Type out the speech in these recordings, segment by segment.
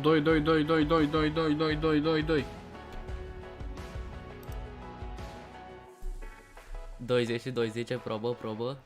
2, 2, 2, 2, 2, 2, 2, 2, 2, 2, 2. 20, 20, probă, probă.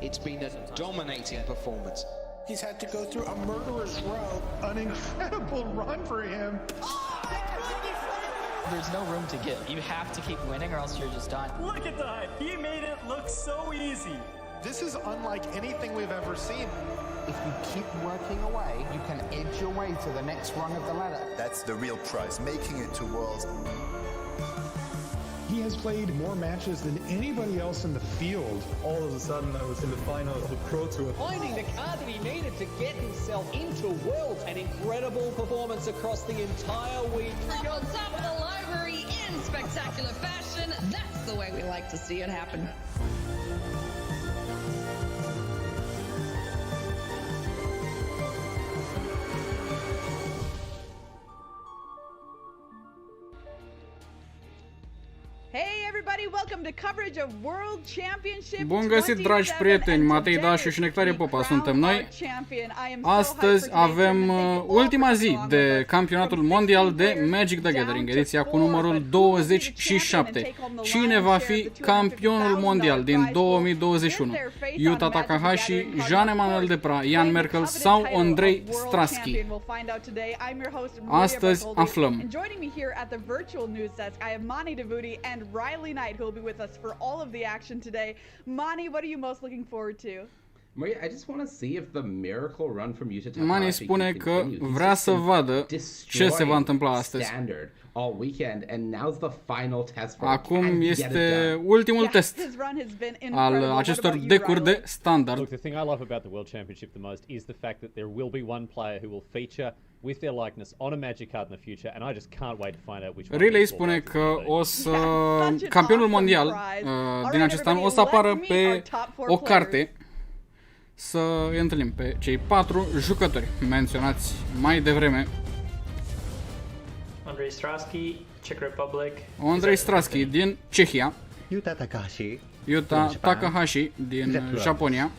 It's been a dominating performance. He's had to go through a murderous row. An incredible run for him. There's no room to give. You have to keep winning or else you're just done. Look at that. He made it look so easy. This is unlike anything we've ever seen. If you keep working away, you can edge your way to the next rung of the ladder. That's the real prize, making it to Worlds. He has played more matches than anybody else in the field. All of a sudden, I was in the final of the Pro Tour. Finding the card that he needed to get himself into Worlds. An incredible performance across the entire week. Up on top of the library in spectacular fashion. That's the way we like to see it happen. Hey everybody, welcome to coverage of World Championship. Bun găsit, dragi prieteni, Matei Dașu și Nectarie Popa suntem noi. Astăzi avem ultima zi de campionatul mondial de Magic the Gathering, ediția cu numărul 27. Cine va fi campionul mondial din 2021? Yuta Takahashi, Jean-Emmanuel Depra, Jan Merkel sau Ondrej Straski? Astăzi aflăm. Riley Knight, who will be with us for all of the action today. Mani, what are you most looking forward to? I just want to see if the miracle run from Yuta Takahashi Mani spune că vrea să vadă ce se va întâmpla astăzi. Acum este ultimul test al acestor decuri de standard. Look, the thing I love about the World Championship the most is the fact that there will be one player who will feature with their likeness on a Magic card in the future, and I just can't wait to find out which one. Riley spune că o să campionul mondial din acest an o să apară pe o carte. Să îi întâlnim pe cei 4 jucători menționați mai devreme. Ondrej Straski, Czech Republic. Ondrej Straski din Cehia. Yuta Takahashi din Japonia.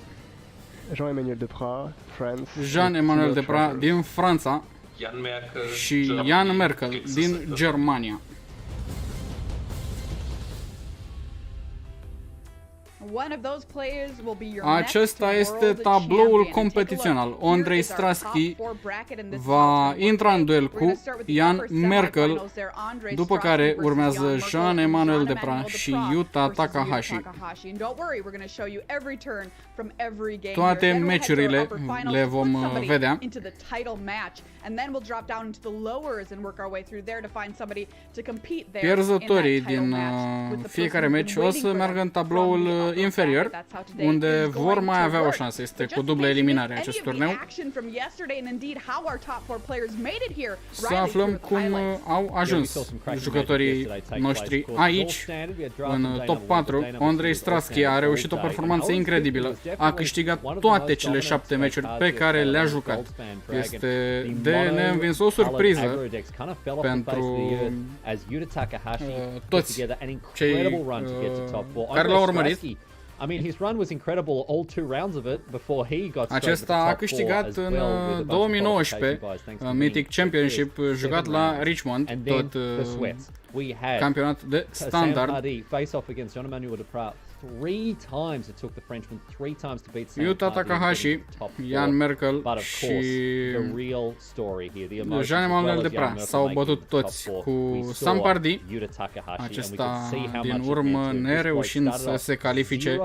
Jean-Emmanuel Depra, France. Jean-Emmanuel Depra din Franța. Și Jan Merkel din Germania. Acesta este tabloul competițional. Ondrej Straski va intra în duel cu Jan Merkel, după care urmează Jean-Emmanuel Depra și Yuta Takahashi. Toate meciurile le vom vedea. Pierzătorii din fiecare meci o să meargă în tabloul inferior, unde vor mai avea o șansă. Este cu dublă eliminare acest turneu. Să aflăm cum au ajuns jucătorii noștri aici, în top 4. Ondrej Straski a reușit o performanță incredibilă. A câștigat toate cele 7 meciuri pe care le-a jucat. Este de neînvins, o surpriză pentru toți cei care l-au urmărit. Acesta a câștigat în 2019 Mythic Championship, jucat la Richmond, tot campionat de standard. Yuta Takahashi, Jan Merkel și Jean-Emmanuel Depra s-au bătut toți cu Sampardi, acesta din urmă nereușind să se califice.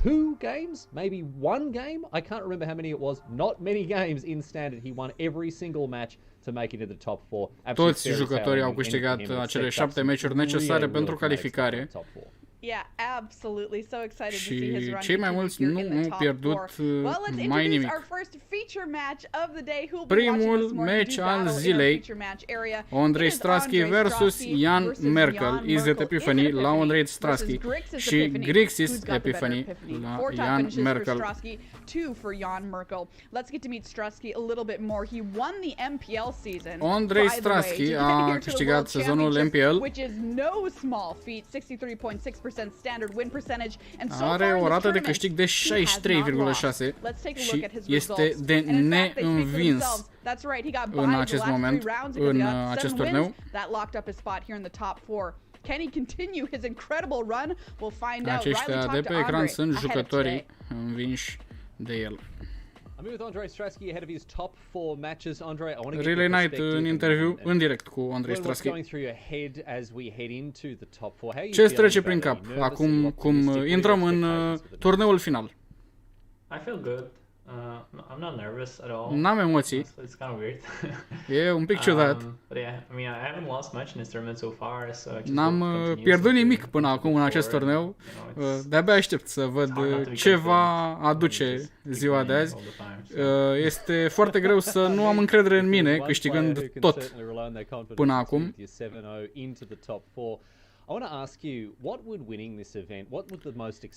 2 games, maybe 1 game. I can't remember how many it was. Not many games in standard. He won every single match to make it into the top 4. Toți jucătorii au câștigat acele 7 meciuri necesare pentru calificare. Și cei mai mulți nu au pierdut mai nimic. Primul meci al zilei, Ondrej Straski versus Jan Merkel, Izzet Epiphany la Ondrej Straski și Grixis Epiphany la Jan Merkel. Ondrej Straski a câștigat sezonul MPL. Are o rată de câștig de 63,6 și este de neînvins în acest moment, în acest turneu. Can he continue his incredible run? We'll find out. Aceștia de pe ecran sunt jucătorii învinși de el. I'm with Andrei Strasky ahead of his top 4 matches. Andrei, I want to get Relay Night în interviu în direct cu Andrei Strasky. Ce îți trece prin cap acum cum intrăm în turneul final? I feel good. I'm not nervous at all. N-am emoții. It's kind of weird. E un pic ciudat. But yeah, I mean, I haven't lost much in this tournament so far, so I just N-am pierdut nimic până acum în acest turneu. De-abia aștept să văd ce va aduce ziua de azi. Este foarte greu să nu am încredere în mine, câștigând tot până acum.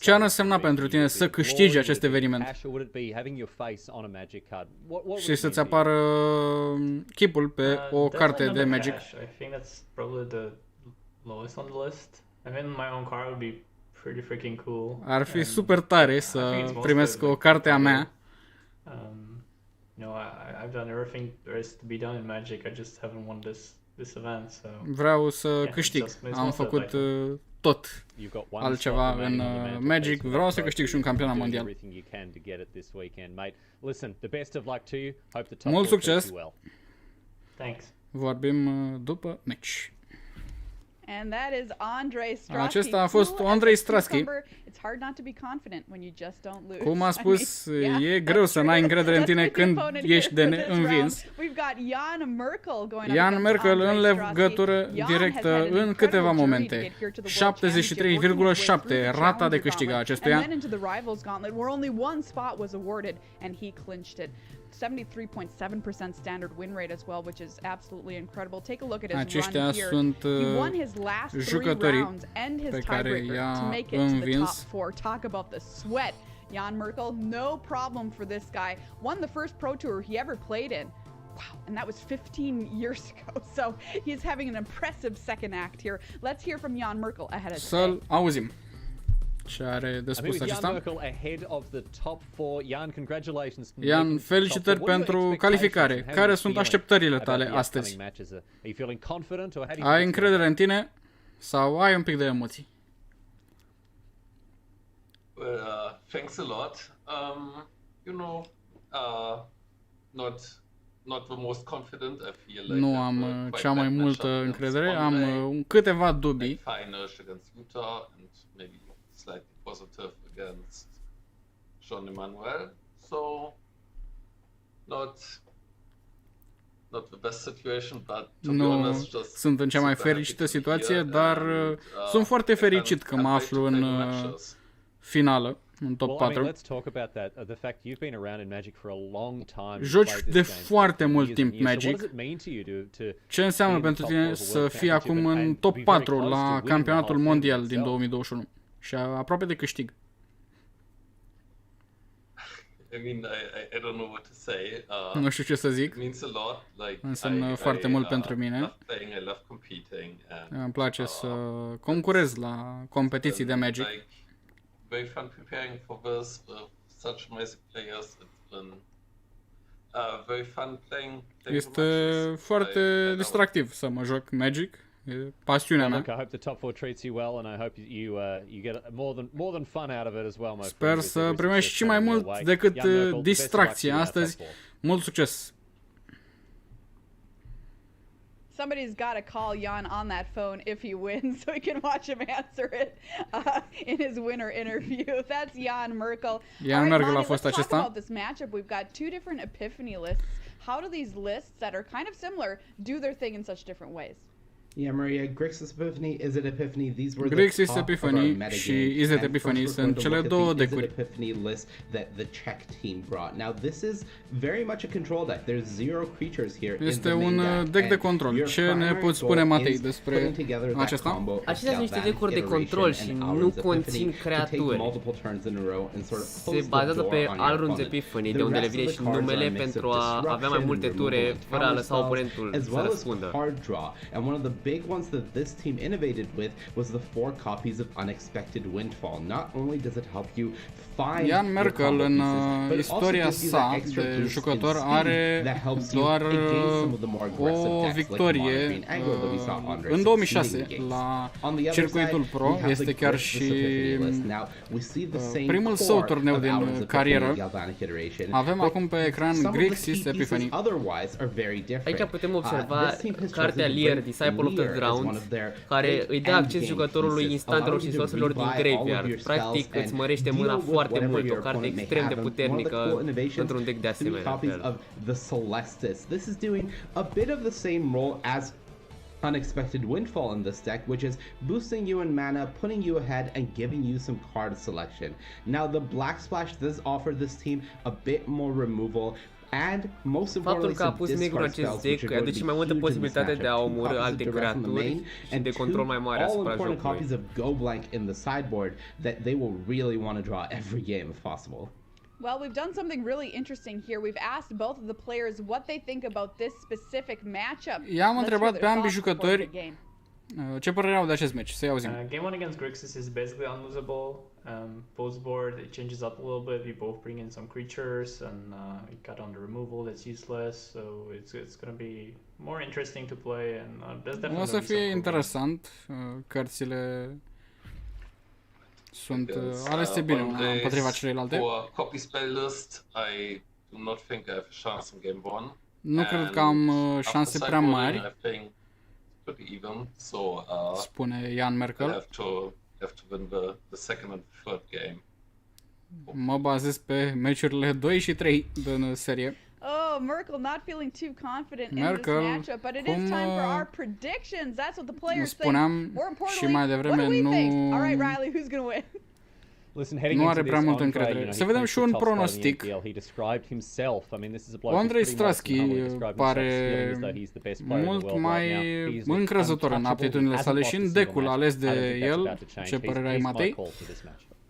Ce ar însemna pentru tine să câștigi acest eveniment și să-ți apară chipul pe o carte de Magic? Ar fi super tare să primesc o carte a mea. Vreau să câștig. Am făcut tot altceva în Magic. Vreau să câștig și un campionat mondial. Mult succes! Vorbim după match. And that is Andrei Strasky. Acesta a fost Andrei Strasky. Cum a spus, e greu să n-ai încredere în tine când ești de neînvins. Jan Merkel în legătură directă în câteva momente. 73,7 rata de câștig a acestuia. 73.7% standard win rate as well, which is absolutely incredible. Take a look at his Aceștia run here. sunt He won his last 3 rounds and his tiebreaker to make it to the top 4. Talk about the sweat. Jan Merkel, no problem for this guy. Won the first Pro Tour he ever played in. Wow, and that was 15 years ago. So he's having an impressive second act here. Let's hear from Jan Merkel ahead of today. Să-l auzim. Ce are de spus acesta? Jan, felicitări pentru calificare. Care sunt așteptările tale astăzi? Ai încredere în tine sau ai un pic de emoții? Thanks a lot. You know, not the most confident. I feel like nu am cea mai multă încredere. Am câteva dubii. Slightly positive against Jean Emmanuel, so not the best situation, but to be honest, just sunt în cea mai fericită situație, dar sunt foarte fericit că mă aflu în finală, în top 4. Joci de foarte mult timp Magic. Ce înseamnă pentru tine să fii acum în top 4 la Campionatul Mondial din 2021? Și aproape de câștig. Nu știu ce să zic. Înseamnă foarte mult pentru mine. Îmi place să concurez la competiții de Magic. Este foarte distractiv să mă joc Magic. E pasiunea mea. Sper să primești și mai mult decât distracție astăzi. Mult succes! Somebody's got to call Jan on that phone if he wins so we can watch him answer it in his winner interview. That's Jan Merkel. Jan Merkel a fost acesta. Let's talk about this matchup. We've got two different epiphany lists. How do these lists that are kind of similar do their thing in such different ways? Yeah, Maria, Grixis Epiphany, Is It Epiphany, these were the Grixis top of our Epiphany metagame. și Is It Epiphany sunt cele două deckuri. Is It Epiphany list that the Czech team brought. Now this is very much a control deck. There's 0 creatures here. Este un deck de control. Ce ne poți spune, Matei, despre acesta? Acestea sunt niște deckuri de control și nu conțin creaturi. Se bazează pe Alrun's Epiphany, de unde le vine și numele pentru a avea mai multe ture fără a lăsa oponentul să răspundă. big ones that this team innovated with was the 4 copies of Unexpected Windfall. Not only does it help you find Ian Merkel în istoria sa de jucător are doar o victorie în 2006 la circuitul pro. Este chiar și primul său turneu din carieră. Avem acum pe ecran Grixis Epiphany. Aici putem observa cartea Lear, Disciple of the Drowned, care îi dă acces jucătorului instantelor și sorselor din graveyard. Practic îți mărește mâna foarte mult, o carte extrem de puternică într-un deck de asemenea. This is doing a bit of the same role as Unexpected Windfall in this deck, which is boosting you in mana, putting you ahead, and giving you some card selection. Now, the Black Splash does offer this team a bit more removal, and most importantly, faptul că a pus negru acest deck îi aduce mai multă posibilitate de a omorî alte creaturi și de control mai mare asupra jocului. Copies of Go Blank in the sideboard that they will really want to draw every game if possible. Well, we've done something really interesting here. We've asked both of the players what they think about this specific matchup. I-am întrebat pe ambii jucători ce părere au de acest match. Să-i auzim. Game 1 against Grixis is basically unlosable. Post board, it changes up a little bit. You both bring in some creatures, and you got on the removal that's useless. So it's going to be more interesting to play, and there's definitely. O să fie interesant. Cărțile sunt alese bine una împotriva celelalte. Copy spell list, I do not think I have a chance in game 1. Nu cred că am șanse prea mari. Spune Ian Merkel. Have to win the second and third game. Mă bazez pe meciurile 2 și 3 din serie. Oh, Merkel not feeling too confident in this matchup, but it is time for our predictions. That's what the players think. More importantly, what do we think? All right, Riley, who's going to win? Nu are prea multă încredere. Să vedem și un pronostic. Andrei Strasky pare mult mai încrezător în aptitudinile sale și în deck-ul ales de el. Ce părere ai, Matei?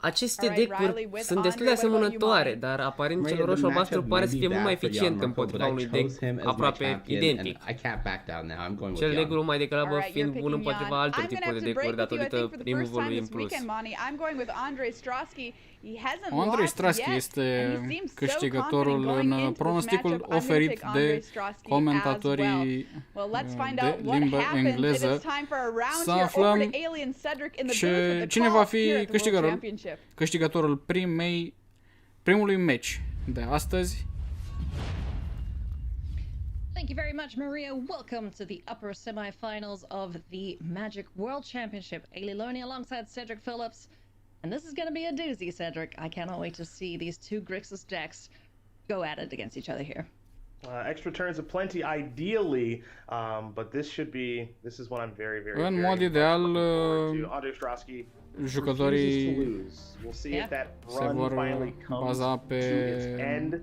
Aceste deck-uri sunt destul de asemănătoare, dar aparent cel roșu-albastru pare să fie mult mai eficient împotriva unui deck aproape identic. Cel negru mai degrabă fiind bun împotriva altor tipuri de deck-uri datorită removal-ului în plus. Andrei Strasky este câștigătorul în pronosticul oferit de comentatorii de limbă engleză. Să aflăm cine va fi câștigătorul primului match de astăzi. Thank you very much, Maria. Welcome to the upper semifinals of the Magic World Championship. Ailey Loney alongside Cedric Phillips. And this is going to be a doozy, Cedric. I cannot wait to see these two Grixis decks go at it against each other here. Extra turns aplenty, ideally, but this is one I'm very, very, în mod ideal, jucătorii se vor baza pe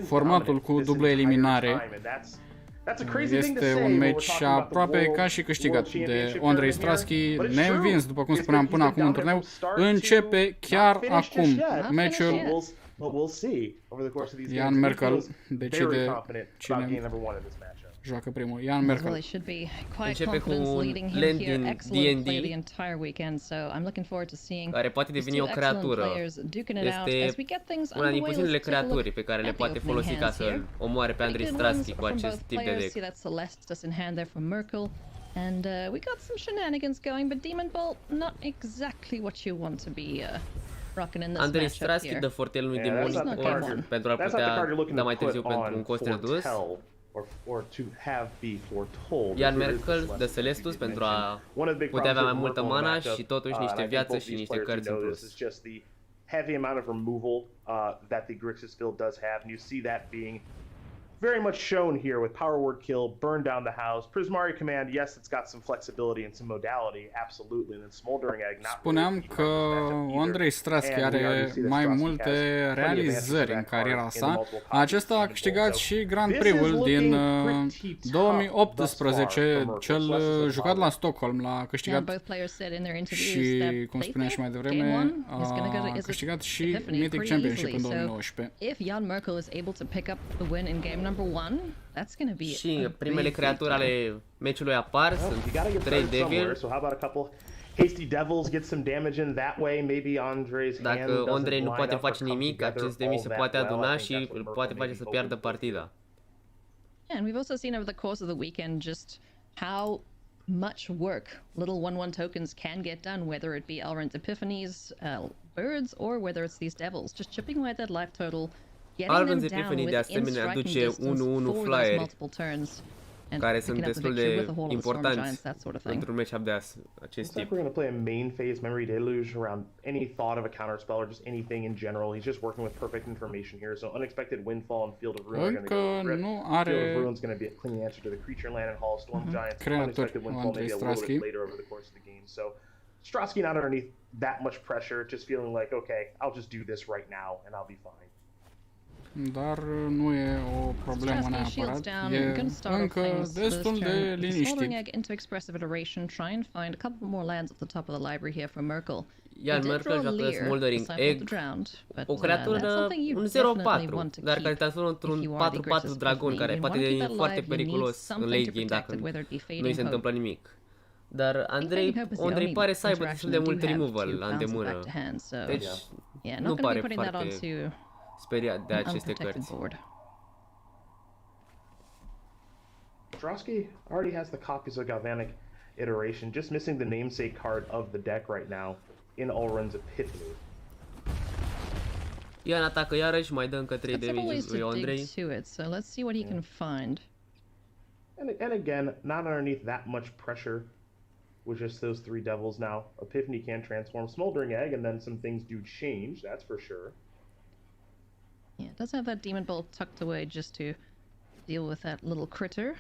formatul cu dublă eliminare. Este un match aproape ca și câștigat de Andrei Strasky, neînvins, după cum spuneam până acum în turneu. Începe chiar acum match-ul. Ian Merkel decide cine joacă primul. Ian Merkel începe cu un land din D&D care poate deveni o creatură. Este una din puținele creaturi pe care le poate folosi ca să omoare pe Andrei Strasky cu acest tip de deck. And we got some shenanigans going, but Demon Bolt not exactly what you want to be rocking in this Andrei Strasky dă fortelul lui Demon pentru a putea da mai târziu pentru un cost redus. Iar Merkel dă Celestus pentru a putea avea mai multă mana și totuși niște viață și niște cărți în plus. Heavy amount of removal that the Grixis build does have, and you see that being very much shown here with Power Word Kill, Burn Down the House, Prismari Command, yes, it's got some flexibility and some modality, absolutely, and then Smoldering Egg, not spuneam că Andrei Strasky are mai multe realizări în cariera sa. Acesta a câștigat și Grand Prix-ul din 2018, cel jucat la Stockholm, l-a câștigat și, cum spuneam și mai devreme, a câștigat și Mythic Championship în 2019. If Jan Merkel is able to pick up the win in game number one. That's going to be și primele creaturi ale meciului apar, sunt 3 Devil. So how about a couple hasty devils, get some damage in that way? Maybe Andrei's Dacă Andrei nu poate face nimic, acest damage se poate aduna și îl poate face să piardă partida. Yeah, and we've also seen over the course of the weekend just how much work little 1/1 tokens can get done, whether it be Alrund's Epiphanies, birds, or whether it's these devils, just chipping away at that life total, getting them down within striking distance for those multiple turns, and picking up the victory with a whole of the Storm Giants, that sort of thing. Într-un match-up de acest tip. Looks like we're going to play a main phase Memory Deluge around any thought of a counterspell or just anything in general. He's just working with perfect information here, so Unexpected Windfall and Field of Ruin are going to go for Field of Ruin's going to be a clean answer to the creature land and Hall of Storm Giants. Unexpected Windfall maybe a little bit later over the course of the game. So Strosky not underneath that much pressure, just feeling like, okay, I'll just do this right now and'll be fine. Dar nu e o problemă neapărat, e încă destul de liniștit. Iar Merkel joacă Smoldering Egg, o creatură, un 0-4, dar care transformă într-un 4-4 dragon, care poate deveni foarte periculos în late game dacă nu îi se întâmplă nimic. Dar Andrei pare să aibă destul de mult removal la îndemână, deci nu pare foarte speriat de aceste cărți. Strosky already has the copies of Galvanic Iteration, just missing the namesake card of the deck right now in Alrund's Epiphany. Ian atacă iarăși, mai dă încă 3 damage lui Andrei. So let's see what he can find. And again, not underneath that much pressure with just those 3 devils now. Epiphany can transform Smoldering Egg, and then some things do change, that's for sure. Yeah, it does have that Demon Bolt tucked away just to deal with that little critter.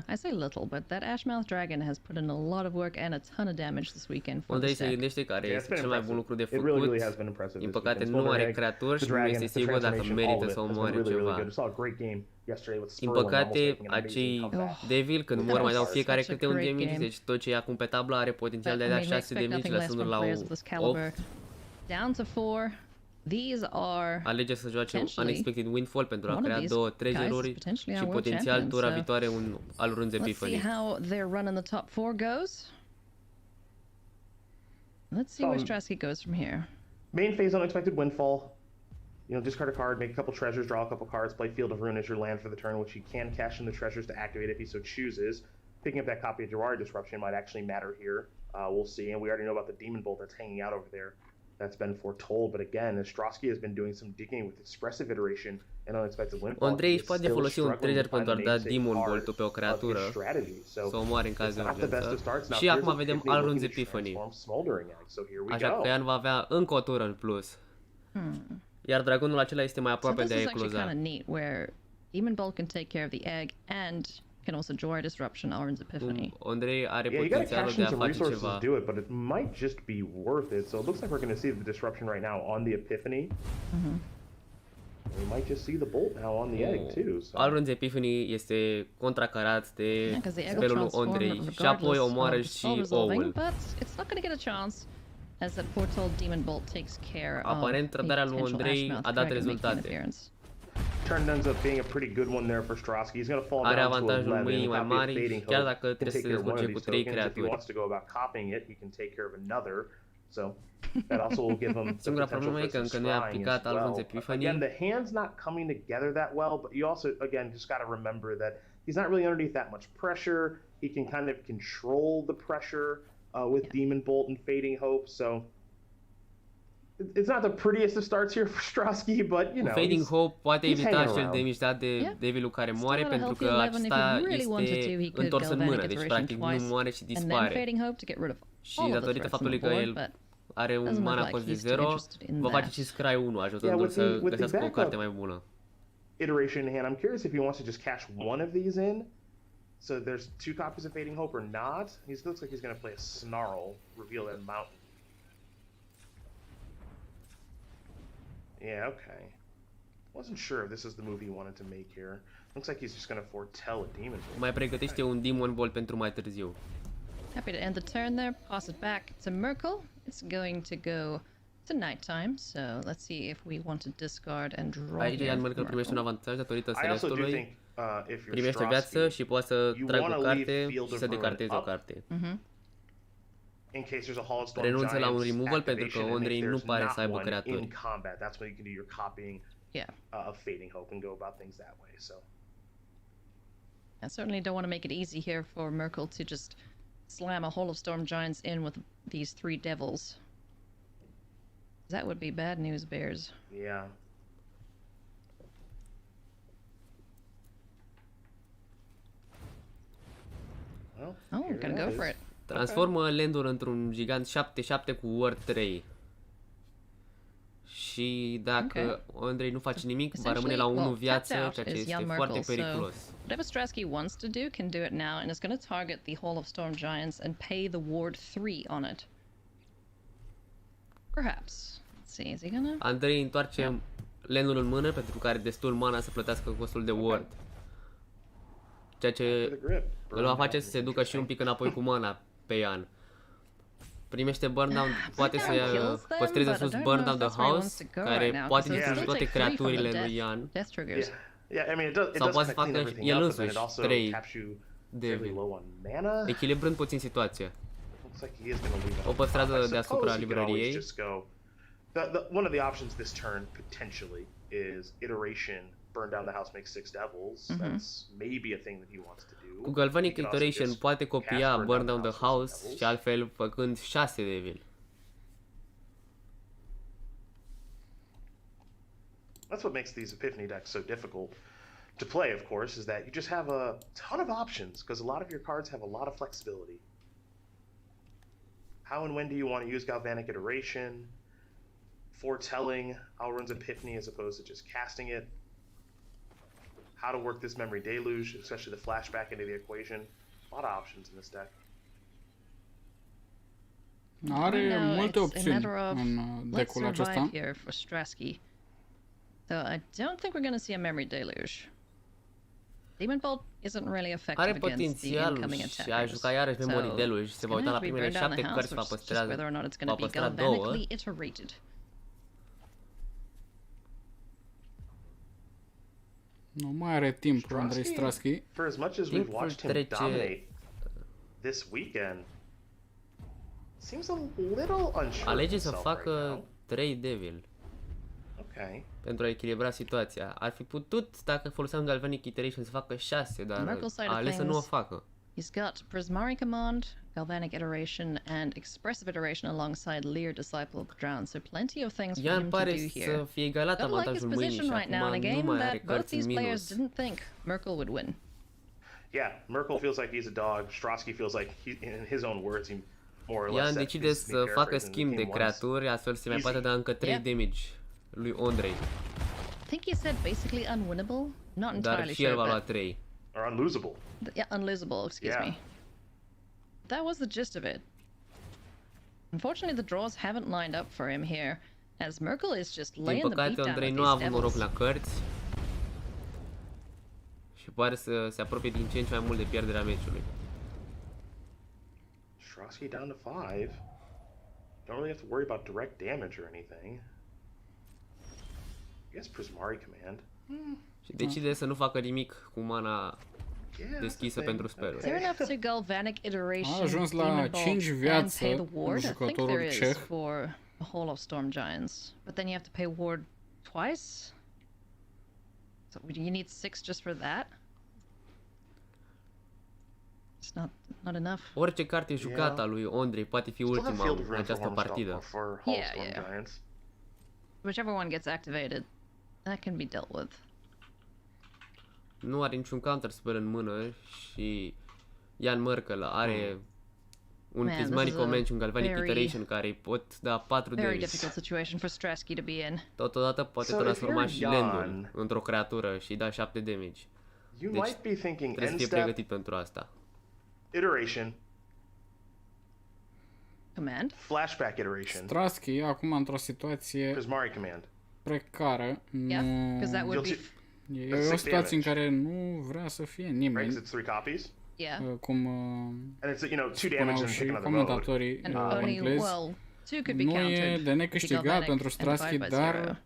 I say little, but that Ashmouth Dragon has put in a lot of work and a ton of damage this weekend for Andrei this deck. se gândește că are cel mai bun lucru de făcut. Din păcate nu are creaturi și nu este sigur dacă merită să omoare ceva. Din păcate, acei Devil, când mor, mai dau fiecare câte un damage, deci tot ce e acum pe tablă are potențial de a da 6 damage, lăsându-l la 8. Down to 4. These are alege să joace Unexpected Windfall pentru a crea 2 treasure-uri și potențial tura viitoare un Alrund's Epiphany. Let's see how their run in the top 4 goes. Let's see where Strasky goes from here. Main phase Unexpected Windfall. Discard a card, make a couple treasures, draw a couple cards, play Field of Ruin as your land for the turn, which he can cash in the treasures to activate if he so chooses. Picking up that copy of Jawari Disruption might actually matter here. We'll see, and we already know about the Demon Bolt that's hanging out over there. That's been foretold, but again, Strosky has been doing some digging with Expressive Iteration and Unexpected Windfall. Andrei își poate folosi un treasure pentru a da Demon Bolt-ul pe o creatură, să o moare în caz de urgență. Și acum vedem Alrund's Epiphany. Așa că Ian va avea încă o tură în plus. Iar dragonul acela este mai aproape de a ecloza. Demon Bolt can take care of the egg and can also Jawari Disruption Alrund's Epiphany. Andrei are potențialul de a face ceva. Do it, but it might just be worth it. So it looks like we're going to see the disruption right now on the Epiphany. We might just see the bolt now on the egg too. So. Alrund's Epiphany este contracarat de spelul Andrei și apoi omoară și oul. It's not going to get a chance as that foretold Demon Bolt takes care of. Aparent trădarea lui Andrei a dat rezultate. Turn ends up being a pretty good one there for Strosky. He's going to fall down to 11. Are avantajul mâinii mai mari, chiar dacă trebuie să se descurce cu 3 creaturi. If he wants to go about copying it, he can take care of another. So that also will give him singura problemă e că încă nu e aplicat Alrund's Epiphany. Again, the hand's not coming together that well, but you also, again, just got to remember that he's not really underneath that much pressure. He can kind of control the pressure with Demon Bolt and Fading Hope, so it's not the prettiest of starts here for Strosky, but Fading Hope poate evita acel damage dat de Devilul care moare, pentru că acesta este întors în mână, deci practic nu moare și dispare. Și datorită faptului că el are un mana cost de 0, va face și Scry 1, ajutându-l să găsească o carte mai bună. Iteration in hand, I'm curious if he wants to just cash one of these in. So there's 2 copies of Fading Hope or not. He looks like he's going to play a Snarl, reveal that mountain. Yeah, okay. Wasn't sure if this is the move he wanted to make here. Looks like he's just going to foretell a Demon Bolt. Mai pregătește un Demon Bolt pentru mai târziu. Happy to end the turn there. Pass it back to Merkel. It's going to go It's a nighttime, so let's see if we want to discard and draw. Aici Ian Merkel primește un avantaj datorită Celestului. Primește viață și poate să tragă o carte și să decarteze o carte. Renunță la un removal pentru că Ondrei nu pare să aibă creaturi. Yeah. I certainly don't want to make it easy here for Merkel to just slam a Hall of Storm Giants in with these 3 devils. That would be bad news, Bears. Yeah. Oh, we're gonna go for it. Transformă landul într-un gigant 7-7 cu Ward 3. Și dacă Ondrei nu face nimic, va rămâne la 1 viață, ceea ce este foarte periculos. Whatever Strasky wants to do can do it now, and it's going to target the Hall of Storm Giants and pay the Ward 3 on it. Perhaps. Let's see, is he gonna? Andrei întoarce landul în mână pentru că are destul mana să plătească costul de Ward. Ceea ce îl va face să se ducă și un pic înapoi cu mana pe Ian. Primește burn down, poate să păstreze sus burn down the house, care poate distruge toate creaturile lui Ian. Sau poate să facă el însuși 3 devil, echilibrând puțin situația. O păstrează deasupra librăriei. One of the options this turn potentially is iteration. Burn down the house, make 6 devils. That's maybe a thing that he wants to do. Cu Galvanic Iteration poate copia Burn Down the House și altfel făcând 6 devil. That's what makes these Epiphany decks so difficult to play, of course, is that you just have a ton of options because a lot of your cards have a lot of flexibility. How and when do you want to use Galvanic Iteration? Foretelling Alrund's Epiphany as opposed to just casting it. How to work this Memory Deluge, especially the flashback into the equation. A lot of options in this deck. Are multe opțiuni în deckul acesta. Here for Strasky. So I don't think we're going to see a Memory Deluge. Demon Bolt isn't really effective against the incoming attackers. Și a jucat iarăși Memory Deluge și se va uita la primele 7 cărți, va păstra 2. Nu mai are timp Andrei Strasky. For as much as we've watched him dominate this weekend, seems a little unsure. Alege să facă 3 devil. Okay. Pentru a echilibra situația. Ar fi putut, dacă foloseam Galvanic Iteration, să facă 6, dar a ales să nu o facă. He's got Prismari Command, Galvanic Iteration, and Expressive Iteration alongside Lear, Disciple of the Drowned. So plenty of things for him to do here. Ian pare să fie egalat avantajul mâinii și acum nu mai are cărți în minus. Didn't think Merkel would win. Yeah, Merkel feels like he's a dog. Strasky feels like in his own words, he more or less. Ian decide să facă schimb de creaturi, astfel se mai poate da încă 3 damage lui Ondrei. I think he said basically unwinnable. Not entirely sure. Dar și el va lua 3. Or unlosable. Yeah, unlosable, excuse me. That was the gist of it. Unfortunately, the draws haven't lined up for him here, as Merkel is just laying the beat down Andrei with nu a these avut noroc devils. la cărți și pare să se apropie din ce în ce mai mult de pierderea meciului. Strasky down to 5. Don't really have to worry about direct damage or anything. I guess Prismari Command. Și decide să nu facă nimic cu mana deschisă pentru speluri. Is there enough to Galvanic Iteration, A ajuns la 5 viață jucătorul ceh. For the Hall of Storm Giants, but then you have to pay Ward twice. So you need 6 just for that. It's not enough. Orice carte jucată a lui Ondrei poate fi ultima în această partidă. Yeah. Whichever one gets activated, that can be dealt with. Nu are niciun counter spell în mână și Ian Merkel are un Prismari Command și un Galvanic Iteration care îi pot da 4 damage. Totodată poate transforma și landul într-o creatură și da 7 damage. Deci trebuie să fie pregătit pentru asta. Iteration. Command. Flashback Iteration. Strasky acum într-o situație Prismari Command. Precară. Yeah, because that would be e o situație în care nu vrea să fie nimeni. It's 3 copies. Yeah. Cum and it's, you know, 2 damage și comentatorii englezi. Nu e de necâștigat pentru Strasky, dar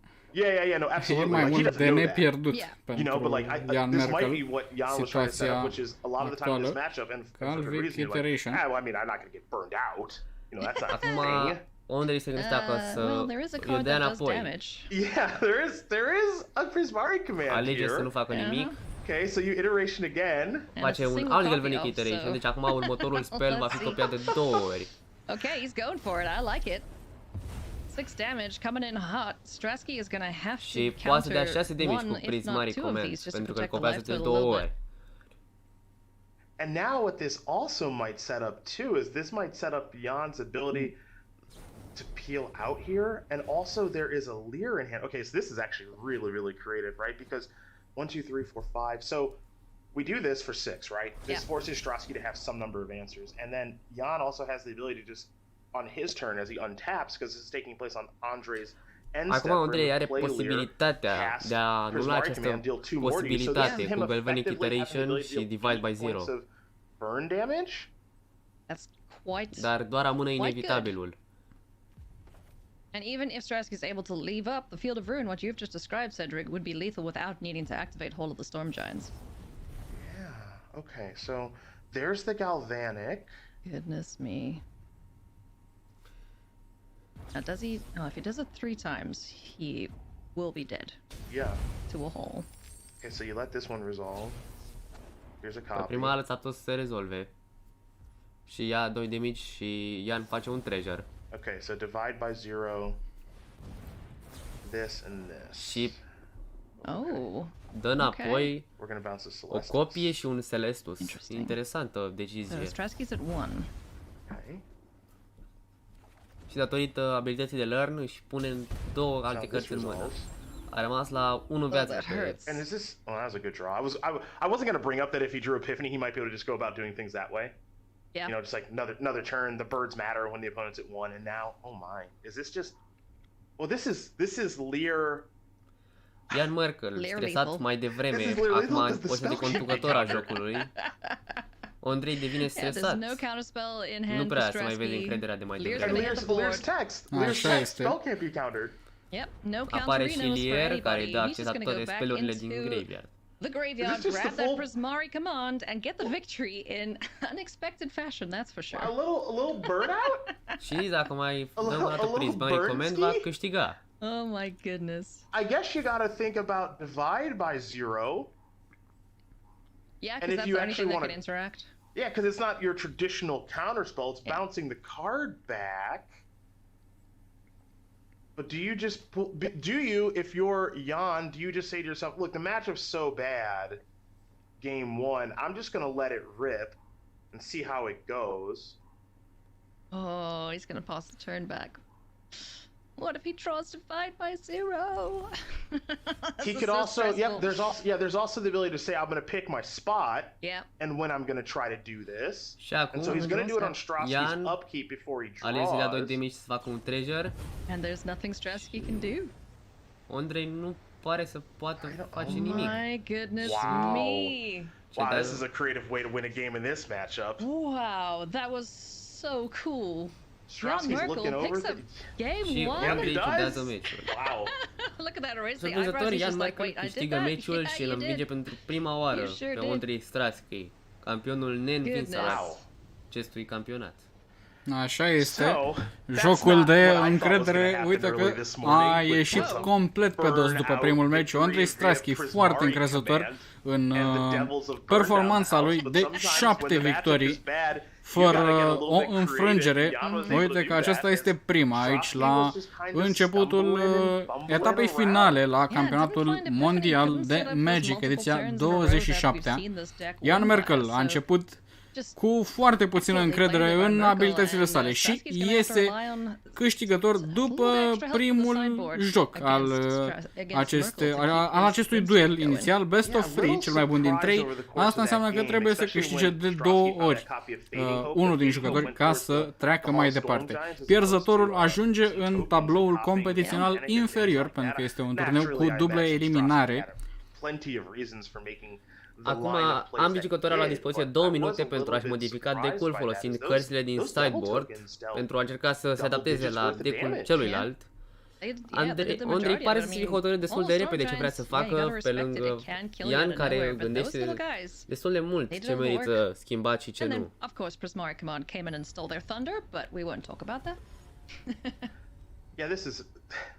no, absolutely. e mai mult de nepierdut pentru Jan this might Merkel, be what Jan was trying to set up, which is a lot of the time in this actuală. matchup, and for good reason, you're like, well, I mean, I'm not going to get burned out. You know, that's not a Acum, thing. Ondrej se gândea că să îi dea înapoi. Yeah, there is a Prismari command Alege here. să nu facă nimic. Okay, so you iteration again. Face un alt galvanic iteration, deci acum următorul spell va fi copiat de 2 ori. Okay, he's going for it. I like it. 6 damage coming in hot. Strasky is gonna have to Și poate să dea 6 damage cu Prismari command, pentru că îl copiază de 2 ori. And now what this also might set up too is this might set up Jan's ability to peel out here, and also there is a Leer in hand. Okay, so this is actually really creative, right? Because 1, 2, 3, 4, 5. So we do this for 6, right? This forces Strasky to have some number of answers, and then Jan also has the ability to just on his turn as he untaps, because this is taking place on Andrei's end step. Acum Andrei are posibilitatea de a anula această posibilitate cu Galvanic Iteration și Divide by Zero. Burn damage? That's quite. Dar doar amână inevitabilul. And even if Strasky is able to leave up the Field of Ruin, what you've just described, Cedric, would be lethal without needing to activate Hall of the Storm Giants. Yeah, okay, so there's the Galvanic. Goodness me. Now does he... Oh, if he does it 3 times, he will be dead. Yeah. To a hole. Okay, so you let this one resolve. Here's a copy. Prima a lăsat-o să se rezolve. Și ia 2 damage și Jan face un treasure. Okay, so divide by 0. This and this. Și oh, dă înapoi o copie și un Celestus. Interesantă decizie. So Strasky's at 1. Okay. Și datorită abilității de Learn își pune 2 alte cărți în mână. A rămas la 1 viață. And is this... Oh, that was a good draw. I wasn't going to bring up that if he drew Epiphany, he might be able to just go about doing things that way. Yeah. You know, just like another turn, the birds matter when the opponent's at 1, and now, oh my, is this just... Well, this is Leer... Jan Merkel, stresat mai devreme, acum în poziția de conducător a jocului. Andrei devine stresat. Nu prea se mai vede încrederea de mai devreme. Leer's text. Leer's text spell can't be countered. Apare și Leer, care dă acces la toate spellurile din graveyard. The graveyard, grab that Prismari command and get the victory in unexpected fashion, that's for sure. A little burnout? Și dacă mai dăm o dată Prismari command, va câștiga. Oh my goodness. I guess you gotta think about divide by 0. Yeah, because that's the only thing that can interact. Yeah, because it's not your traditional counterspell, it's bouncing the card back. But do you just if you're Jan, do you just say to yourself, look, the matchup's so bad, game 1, I'm just gonna let it rip and see how it goes. Oh, he's gonna pass the turn back. What if he draws Divide by 0? He could also, there's also the ability to say, I'm going to pick my spot, and when I'm going to try to do this. And so he's going to do it on Strasky's upkeep before he draws. Alege la 2 damage să facă un treasure. And there's nothing Strasky can do. Andrei nu pare să poată face nimic. My goodness me. Wow, this is a creative way to win a game in this matchup. Wow, that was so cool. Strasky's looking over game 1. Andrei câștigează meciul. Wow. Look at that, raise the Surprinzător, eyebrows. Jan Merkel câștigă meciul și îl învinge pentru prima oară pe Andrei Strasky, campionul neînvins al acestui campionat. Așa este. Jocul de încredere, uite că a ieșit complet pe dos după primul meci. Andrei Strasky foarte încrezător în performanța lui de 7 victorii fără o înfrângere. Uite că aceasta este prima aici la începutul etapei finale la Campionatul Mondial de Magic, ediția 27-a. Jan Merkel a început cu foarte puțină încredere în abilitățile sale și iese câștigător după primul joc al acestui duel inițial, best of 3, cel mai bun din 3. Asta înseamnă că trebuie să câștige de 2 ori unul din jucători ca să treacă mai departe. Pierzătorul ajunge în tabloul competițional inferior, pentru că este un turneu cu dublă eliminare. Acum, ambii jucători au la dispoziție 2 minute pentru a-și modifica deck-ul folosind cărțile din sideboard pentru a încerca să se adapteze la deck-ul celuilalt. Andrei pare să fie hotărât destul de repede ce vrea să facă, pe lângă Ian, care gândește destul de mult ce merită schimbat și ce nu.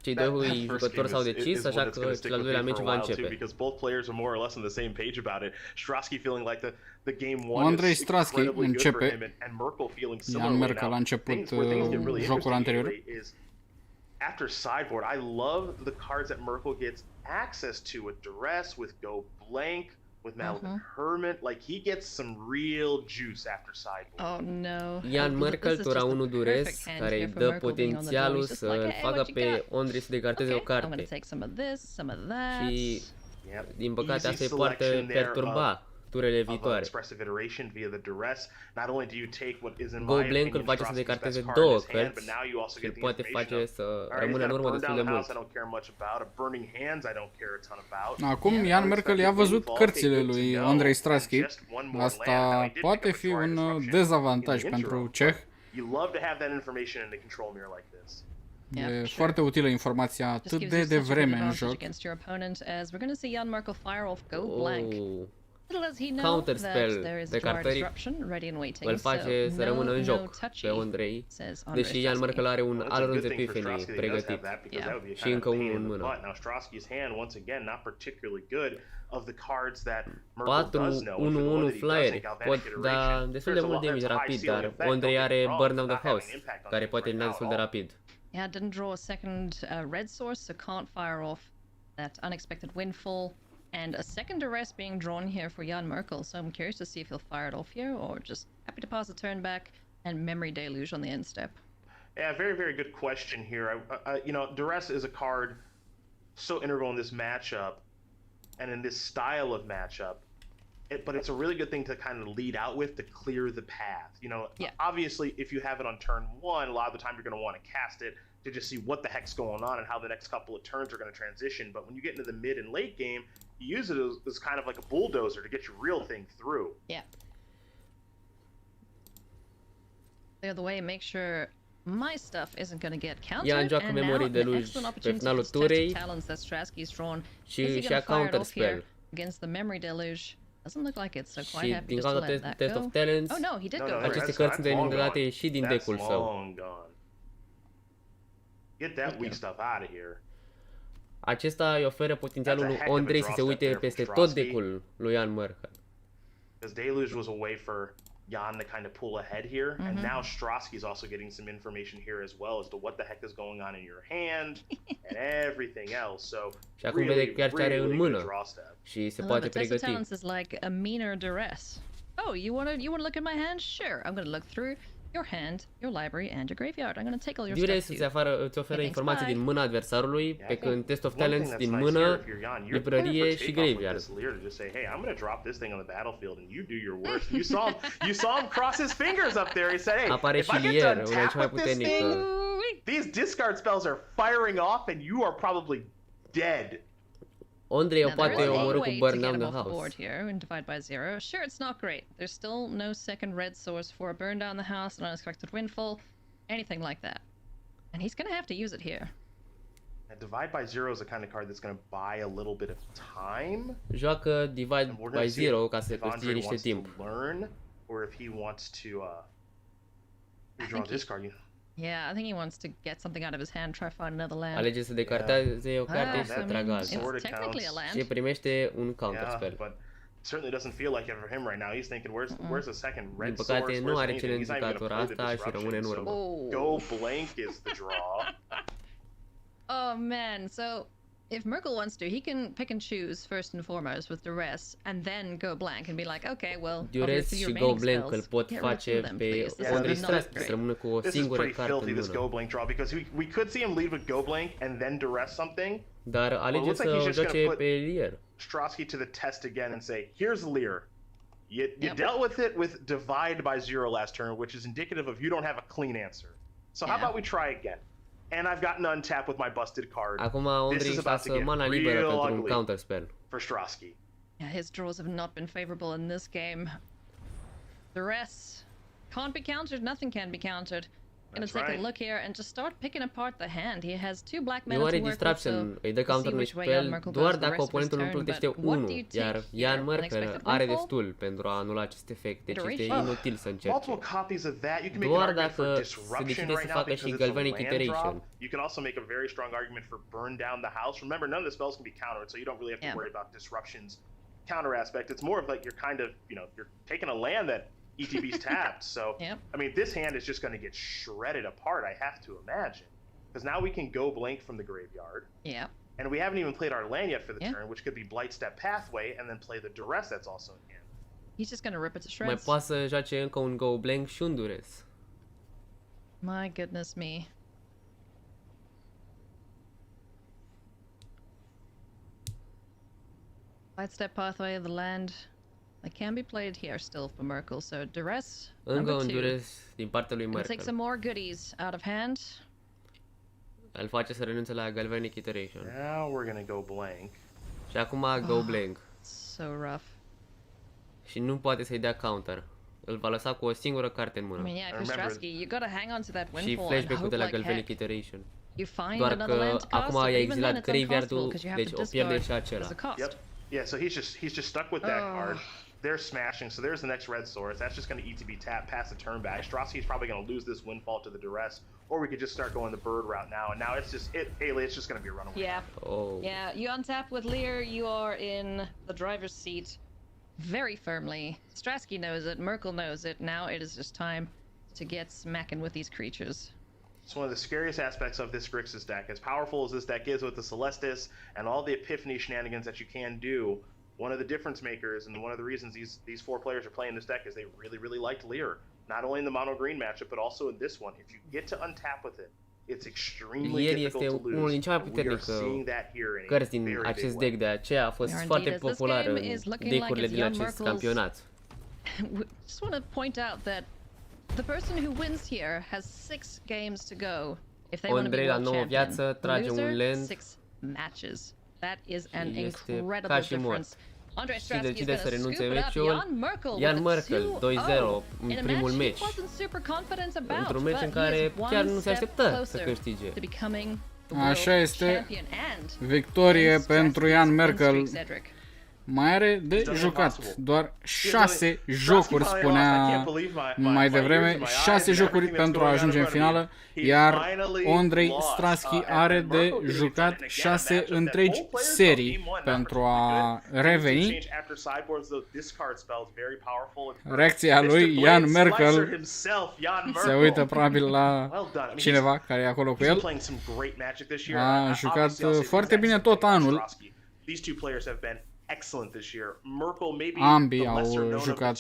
Cei doi jucători s-au decis, așa că cel al doilea meci va începe. Andrei Strasky începe. Ian Merkel a început jocul anterior. After sideboard, I love the cards that Merkel gets access to with Duress, with Go Blank, with Malignant Hermit. Like, he gets some real juice after sideboard. Oh no. Ian Merkel, tura 1 Duress, care îi dă potențialul să îl facă pe Andrei să decarteze o carte. Și, din păcate, asta îi poate perturba turele viitoare. Go Blank îl face să decarteze 2 cărți și îl poate face să rămână în urmă destul de mult. Acum Ian Merkel i-a văzut cărțile lui Andrei Strasky. Asta poate fi un dezavantaj pentru ceh. E foarte utilă informația atât de devreme în joc. Counterspell de cartării îl face să rămână în joc pe Andrei, deși Ian Merkel are un Alrund's Epiphany pregătit și încă unul în mână. 4-1-1 flyeri pot da destul de mult damage rapid, dar Andrei are Burn Down the House, care poate elimina destul de rapid. Yeah, didn't draw a second red source, so can't fire off that unexpected windfall. And a second duress being drawn here for Jan Merkel, so I'm curious to see if he'll fire it off here or just happy to pass the turn back and Memory Deluge on the end step. Yeah, very, very good question here. You know, duress is a card so integral in this matchup and in this style of matchup, but it's a really good thing to kind of lead out with to clear the path. You know, obviously, if you have it on turn 1, a lot of the time you're going to want to cast it to just see what the heck's going on and how the next couple of turns are going to transition. But when you get into the mid and late game, you use it as kind of like a bulldozer to get your real thing through. Yeah. Clear the way, make sure my stuff isn't going to get countered. Ea joacă Memory Deluge pe finalul turei și ia counterspell. Against the Memory Deluge. Doesn't look like it, so quite happy din just to cauza let that Test go. of Talents, Oh no, he did go. aceste cărți sunt eliminate și din deck-ul său. Get that weak stuff out of here. Acesta îi oferă potențialul lui Andrei să se uite peste tot deck-ul lui Ian Merkel. Because Deluge was a way for Jan to kind of pull ahead here, and now Strasky's also getting some information here as well as to what the heck is going on in your hand and everything else. So și acum vede chiar ce are în mână și se poate pregăti. The Test of Talents is like a meaner duress. Oh, you wanna look at my hand? Sure, I'm gonna look through your hand, your library, and your graveyard. I'm gonna take all your Duress stuff. îți oferă informații din mâna adversarului, pe când Test of Talents din mână, librărie și graveyard. Hey, I'm gonna drop this thing on the battlefield and you do your worst. You saw him cross his fingers up there. He said, hey, apare if I și get Lier, to una cea mai tap with this thing, puternică. these discard spells are firing off and you are probably dead. Andrei o poate omorâ cu Burn Down the House. Board here and divide by 0. Sure, it's not great. There's still no second red source for a Burn Down the House, an unexpected windfall, anything like that. And he's gonna have to use it here. And Divide by 0 is the kind of card that's gonna buy a little bit of time. Joacă Divide by 0 ca să câștige niște timp. Learn, or if he wants to redraw this card. Yeah, I think he wants to get something out of his hand, try to find another land. Alege să decarteze o carte și să tragă alta. It's technically a land. Și primește un counterspell. But certainly doesn't feel like it for him right now. He's thinking, where's the second red source? Din păcate nu are cele indicator asta și rămâne în urmă. Go blank is the draw. Oh man, so if Merkel wants to, he can pick and choose first and foremost with duress, and then go blank and be like, okay, well, duress și go blank îl pot face pe Andrei Strasky să rămână cu o singură carte în mână. Go blank draw because we could see him lead with go blank and then duress something. Dar alege să o joace pe Lier. Strasky to the test again and say, here's Lier. You dealt with it with divide by 0 last turn, which is indicative of you don't have a clean answer. So how about we try again? And I've gotten untapped with my busted card. Acum Andrei lasă mana liberă pentru un counterspell. For Strasky. Yeah, his draws have not been favorable in this game. The rest can't be countered. Nothing can be countered. Gonna take a look here and just start picking apart the hand. He has 2 black mana to work with, so îi dă counter unui spell doar dacă oponentul nu plătește 1, iar Jan Merkel are destul pentru a anula acest efect, deci este inutil să încerce. Doar dacă se decide să facă și Galvanic Iteration. You can also make a very strong argument for burn down the house. Remember, none of the spells can be countered, so you don't really have to worry about disruptions counter aspect. It's more of like you're kind of, you're taking a land that ETB's tapped, so I mean, this hand is just going to get shredded apart, I have to imagine, because now we can go blank from the graveyard. Yeah. And we haven't even played our land yet for the turn, which could be Blightstep Pathway, and then play the duress that's also in hand. He's just going to rip it to shreds. Mai poate să joace încă un go blank și un duress. My goodness me. Blightstep Pathway, the land. That can be played here still for Merkel, so duress Încă un 2. duress din partea lui Merkel. Take some more goodies out of hand. Îl face să renunțe la Galvanic Iteration. Now we're gonna go blank. Și acum go blank. So rough. Și nu poate să-i dea counter. Îl va lăsa cu o singură carte în mână. I mean, yeah, Kostrowski, you gotta hang on to that windfall. Și flashback-ul de la Galvanic Iteration. You find doar another land că to cast, acum i-a even exilat then it's graveyard-ul, impossible 'cause you have deci to o pierde discard și acela. as a cost. Yep. Yeah, so he's just stuck with that card. They're smashing, so there's the next red source. That's just going to ETB tap past the turn back. Strosky's probably going to lose this windfall to the duress, or we could just start going the bird route now. And now it's just it's just going to be a runaway. Yeah. Oh. Yeah, you untap with Lear, you are in the driver's seat very firmly. Strasky knows it, Merkel knows it. Now it is just time to get smacking with these creatures. It's one of the scariest aspects of this Grixis deck. As powerful as this deck is with the Celestis and all the Epiphany shenanigans that you can do, one of the difference makers and one of the reasons these 4 players are playing this deck is they really liked Lear. Not only in the mono green matchup, but also in this one. If you get to untap with it, it's extremely difficult to lose. Unul din cea mai puternică cărți din acest deck, de aceea a fost foarte popular în deckurile din acest campionat. Just want to point out that the person who wins here has 6 games to go if they want to be world champion. Viață, trage un land. 6 matches. That is an incredible difference. Și decide să renunțe meciul. Jan Merkel 2-0 în primul meci. Într-un meci în care chiar nu se așteptă să câștige. Așa este. Victorie pentru Jan Merkel. Mai are de jucat doar 6 jocuri, spunea mai devreme, 6 jocuri pentru a ajunge în finală, iar Andrei Strasky are de jucat 6 întregi serii pentru a reveni. Reacția lui Jan Merkel, se uită probabil la cineva care e acolo cu el, a jucat foarte bine tot anul. Ambii au jucat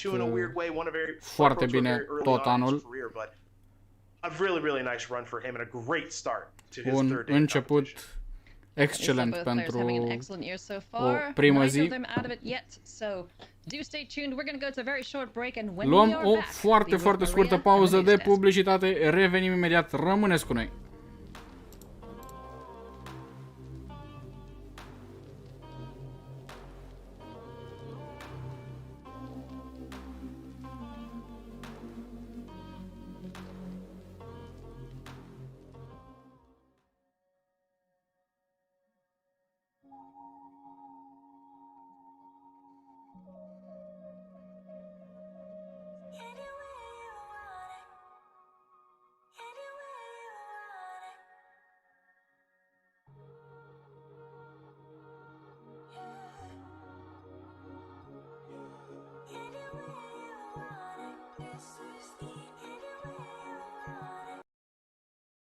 foarte bine tot anul. Un început excelent pentru o primă zi. Luăm o foarte scurtă pauză de publicitate, revenim imediat, rămâneți cu noi.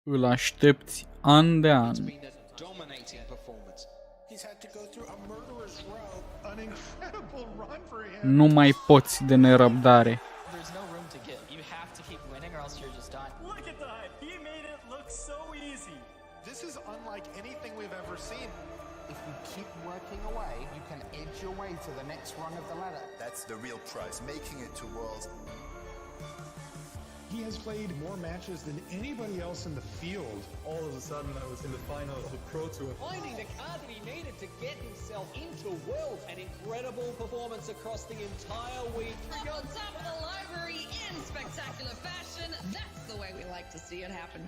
Îl aștepți an de an. Nu mai poți de nerăbdare. Keep working away, you can edge your way to the next rung of the ladder. That's the real prize, making it to Worlds. He has played more matches than anybody else in the field. All of a sudden, I was in the final of the Pro Tour. Finding the card that he needed to get himself into Worlds. An incredible performance across the entire week. Up on top of the library in spectacular fashion. That's the way we like to see it happen.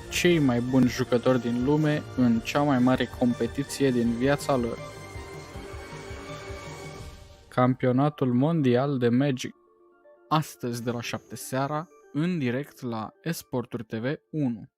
Cei mai buni jucători din lume în cea mai mare competiție din viața lor. Campionatul mondial de Magic. Astăzi de la 7 seara, în direct la ESPORTURI TV 1.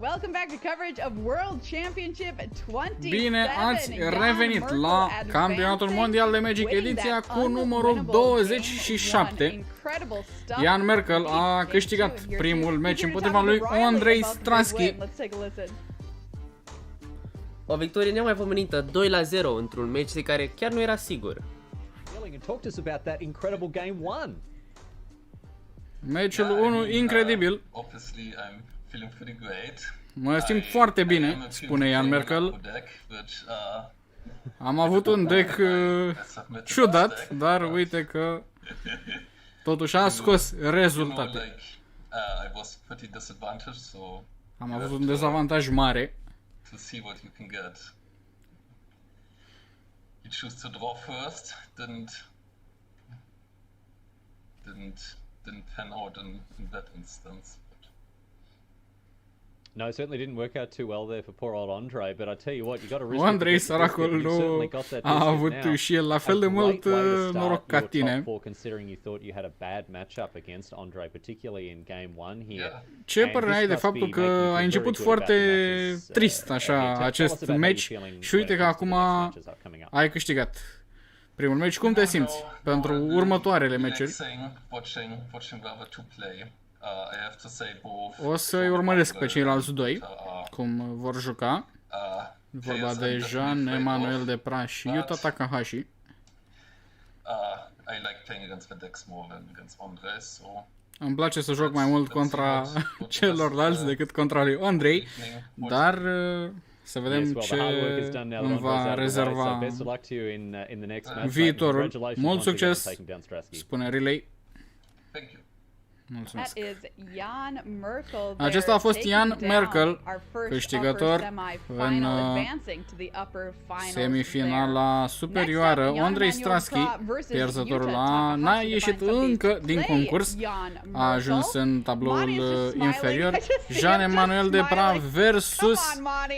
Welcome back to coverage of World Championship 27. Bine ați revenit la Campionatul Mondial de Magic, ediția cu numărul 27. Jan Merkel a câștigat primul meci împotriva lui Andrei Stransky. O victorie nemaipomenită, 2-0 într-un meci de care chiar nu era sigur. Meciul 1 incredibil. Mă simt foarte bine, spune Jan Merkel. Am avut un deck ciudat, dar uite că totuși a scos rezultate. Am avut un dezavantaj mare. Didn't pan out in that instance. No, it certainly didn't work out too well there for poor old Andre, but I tell you what, you got to risk Andrei, săracul, nu a avut și el la fel de mult noroc ca tine. Considering you thought you had a bad matchup against Andre, particularly in game 1 here. Ce părere ai de faptul că ai început foarte trist așa acest match și uite că acum ai câștigat primul meci? Cum te simți pentru următoarele meciuri? O să-i urmăresc pe ceilalți doi, cum vor juca. Vorba de Jean, Emanuel Depra și Yuta Takahashi. Îmi place să joc mai mult contra celorlalți decât contra lui Andrei, dar să vedem ce îmi va rezerva viitorul. Mult succes, spune Relay. Mulțumesc. Acesta a fost Jan Merkel, câștigător în semifinala superioară. Andrei Stransky, pierzătorul n-a ieșit încă din concurs, a ajuns în tabloul inferior. Jean-Emmanuel Depra versus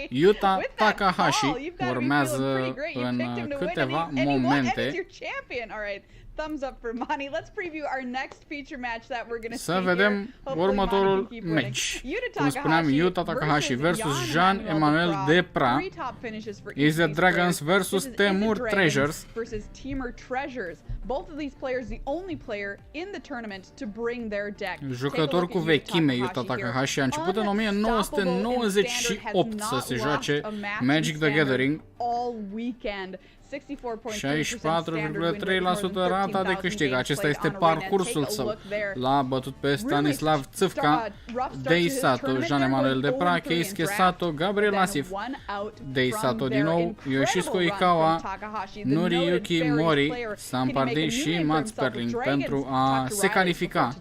Yuta Takahashi urmează în câteva momente. Thumbs up for Monty. Let's preview our next feature match that we're going to see. Să vedem următorul match. Cum spuneam, Yuta Takahashi versus Jean-Emmanuel Depra. Easy Dragons versus Temur Treasures. Both of these players the only player in the tournament to bring their deck. Jucător cu vechime, Yuta Takahashi a început în 1998 să se joace Magic the Gathering. all weekend. 64,3% rata de câștig. Acesta este parcursul său. L-a bătut pe Stanislav Țâfca, Deisato, Jean-Emmanuel Depra, Keisuke Sato, Gabriel Asif, Deisato din nou, Yoshisuke Ikawa, Noriyuki Mori, Sam Pardi și Mats Perling pentru a se califica.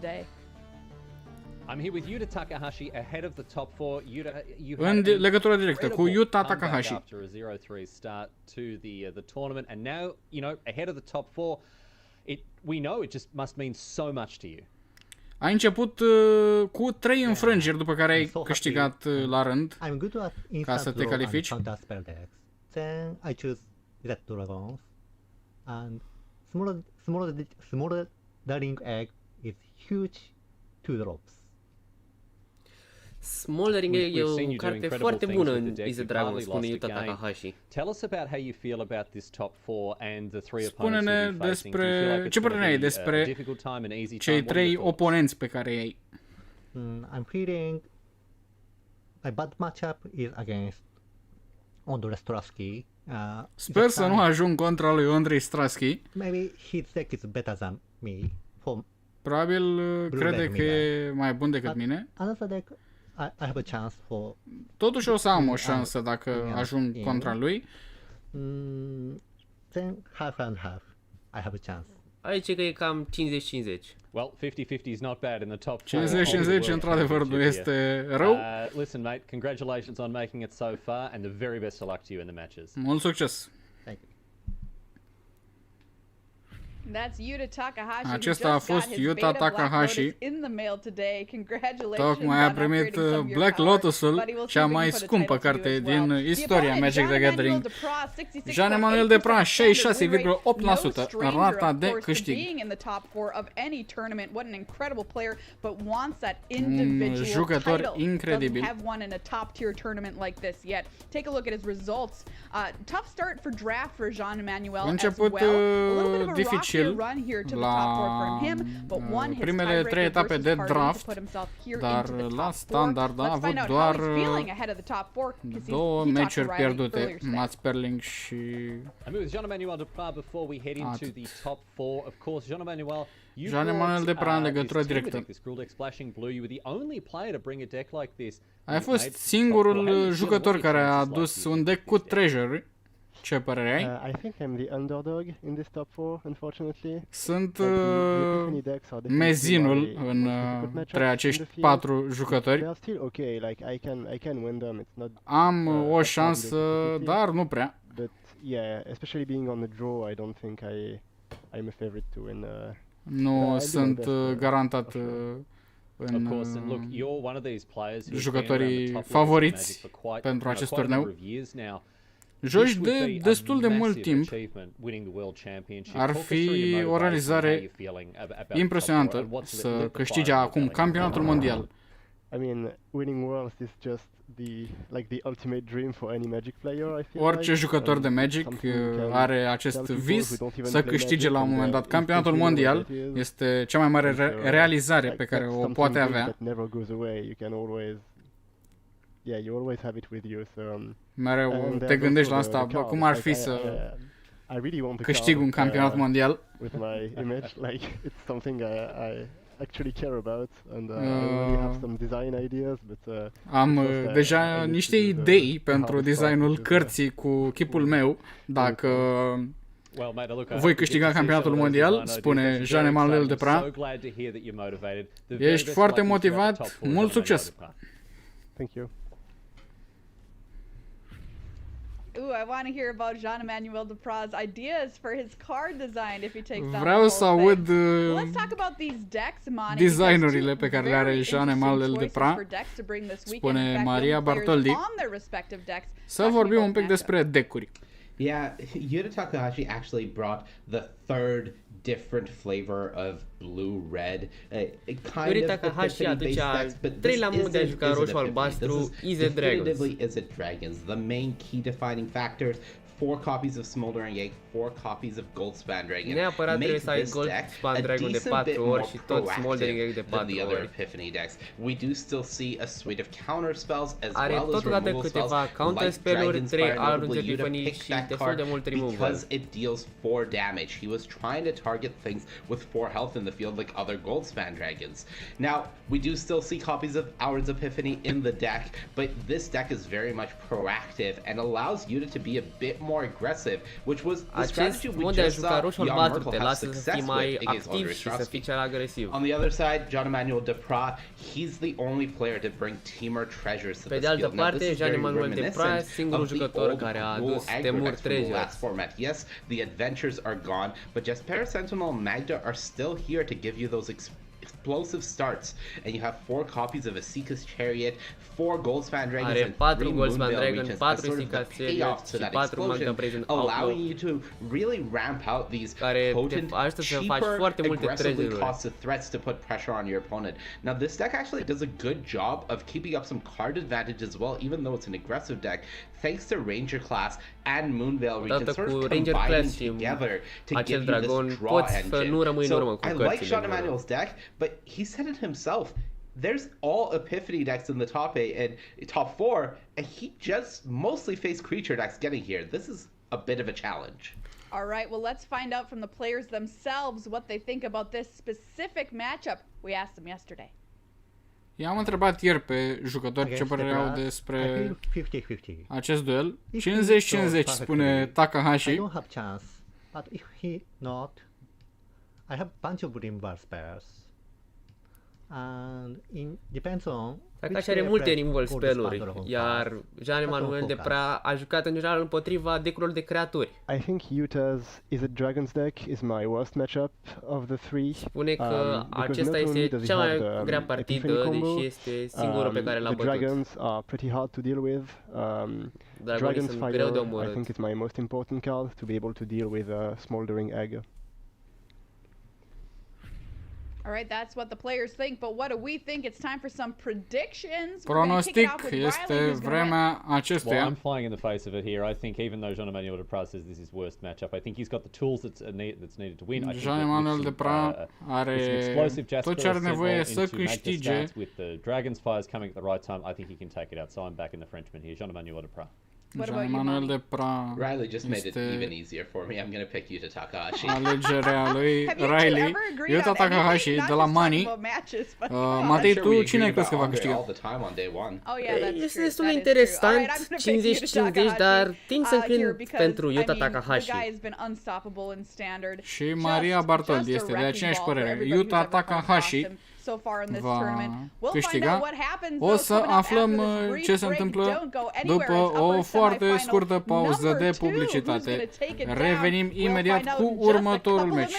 În legătură directă cu Yuta Takahashi. Ai început cu 3 înfrângeri după care ai câștigat la rând ca să te califici. Then I choose Red Dragons, and smaller darling egg is huge 2 drops. Smoldering e o carte foarte bună în Is the Dragon, spune Yuta Takahashi. Tell us about how you feel about this top 4 and the 3 Spune-ne despre ce părere ai despre cei 3 oponenți pe care i-ai. I'm feeling my bad matchup is against Ondrej Strasky. Sper să nu ajung contra lui Ondrej Strasky. Maybe his deck is better than me. Probabil crede că e mai bun decât mine. Another deck I have a chance for. Totuși o să am o șansă dacă ajung contra lui. Then half and half. I have a chance. Aici că e cam 50-50. Well, 50-50 is not bad in the top 50-50 într-adevăr nu este rău. Listen, mate, congratulations on making it so far and the very best of luck to you in the matches. Mult succes. Thank you. Acesta a fost Yuta Takahashi. Tocmai a primit Black Lotus-ul, cea mai scumpă carte din istoria Magic the Gathering. Jean-Emmanuel Depra, 66,8% rata de câștig. Un jucător incredibil. Început dificil la primele 3 etape de draft, dar la standard a avut doar 2 meciuri pierdute, Mats Perling și Jean-Emmanuel Depra în legătură directă. Ai fost singurul jucător care a adus un deck cu treasure. Ce părere ai? I think I'm the underdog in this top 4, unfortunately. Sunt mezinul între acești 4 jucători. Am o șansă, dar nu prea. But yeah, especially being on the draw, I don't think I'm a favorite to win. Nu sunt garantat în jucătorii favoriți pentru acest turneu. Joci de destul de mult timp. Ar fi o realizare impresionantă să câștige acum campionatul mondial. Orice jucător de Magic are acest vis să câștige la un moment dat campionatul mondial. Este cea mai mare realizare pe care o poate avea. Yeah, you always have it with you, so mereu te gândești la asta, cum ar fi să câștig un campionat mondial. With my image, like it's something I actually care about, and I already have some design ideas, but am deja niște idei pentru designul cărții cu chipul meu, dacă voi câștiga campionatul mondial, spune Jean-Emmanuel Depra. Ești foarte motivat, mult succes! Thank you. Ooh, I want to hear about Jean-Emmanuel Depra's ideas for his card design if he takes down Vreau să aud let's talk about these decks, Monty, designurile pe care le are Jean-Emmanuel Depra, spune Maria Bartoldi. Să vorbim un pic despre deckuri. Yeah, Yuta Takahashi actually brought the third different flavor of blue-red. Yuta Takahashi aduce al treilea mod de a juca roșu-albastru, Is the Dragons. Is it Dragons? The main key defining factors 4 copies of Smoldering Egg, 4 copies of Goldspan Dragon. Neapărat trebuie Make să ai this deck Goldspan a Dragon de decent bit 4 more ori și tot Smoldering Egg de proactive than 4 the other ori. Epiphany decks. We do still see a suite of counter spells as Are well as totodată removal spells câteva counter like spell-uri, Dragon's 3 Fire, arunci notably you to Epiphany pick și that destul card de mult removal. because it deals 4 damage. He was trying to target things with 4 health in the field like other Goldspan Dragons. Now, we do still see copies of Hours Epiphany in the deck, but this deck is very much proactive and allows Yuta to be a bit more aggressive, which was the strategy we just saw Jan Merkel have success with against Andre Strasky. On the other side, John Emmanuel Depra, he's the only player to bring Teamer treasures to Pe this de altă field. Now, this parte, is very Jean Emmanuel Depra, reminiscent singurul of the jucător old care a rule adus aggro Temur decks from the treasures. last format. Yes, the adventures are gone, but Jespera Sentinel and Magda are still here to give you those explosive starts, and you have 4 copies of Asika's Chariot, 4 Goldspan Dragons, Are and 4 3 Goldspan Moonveil Dragon, Regents 4 as sort of the Asika's payoff Chariot to și that 4 Magna explosion, Brazen allowing Outlaw, you to really ramp out these care potent, te ajută să faci cheaper, foarte multe aggressively treasure-uri. costed threats to put pressure on your opponent. Now, this deck actually does a good job of keeping up some card advantage as well, even though it's an aggressive deck, thanks to Ranger class and Moonveil Regents sort of combining together to give you this draw engine. So I like Jean Emmanuel's deck, but he said it himself. There's all Epiphany decks in the top 8 and top 4, and he just mostly faced creature decks getting here. This is a bit of a challenge. All right, well, let's find out from the players themselves what they think about this specific matchup. We asked them yesterday. I-am întrebat ieri pe jucători ce părere au despre acest duel. 50-50 spune Takahashi. I don't have chance, but if he not, I have bunch of removal spells. And it depends on Takahashi are multe removal spell-uri, iar Jean Emmanuel Depra a jucat în general împotriva deck-urilor de creaturi. I think Utah's Is It Dragon's deck is my worst matchup of the 3. Spune că acesta este cea mai grea partidă, deși este singurul pe care l-a bătut. The dragons are pretty hard to deal with. Dragon's Fire, I think it's my most important card to be able to deal with a Smoldering Egg. All right, that's what the players think, but what do we think? It's time for some predictions. Pronostic este vremea acestuia. Well, I'm flying in the face of it here. I think even though Jean Emmanuel Depra says this is worst matchup, I think he's got the tools that's needed to win. Jean Emmanuel Depra are tot ce are nevoie să câștige. With the Dragon's Fires coming at the right time, I think he can take it out. So I'm back in the Frenchman here, Jean Emmanuel Depra. Jean Emmanuel Depra. Riley just made it even easier for me. I'm going to pick Yuta Takahashi. Alegerea lui Riley. Yuta Takahashi de la Mani. Matei, tu cine crezi că va câștiga? Este destul de interesant, 50-50, dar tind să înclin pentru Yuta Takahashi. Și Maria Bartoldi este de aceeași părere. Yuta Takahashi va câștiga. O să aflăm ce se întâmplă după o foarte scurtă pauză de publicitate. Revenim imediat cu următorul meci.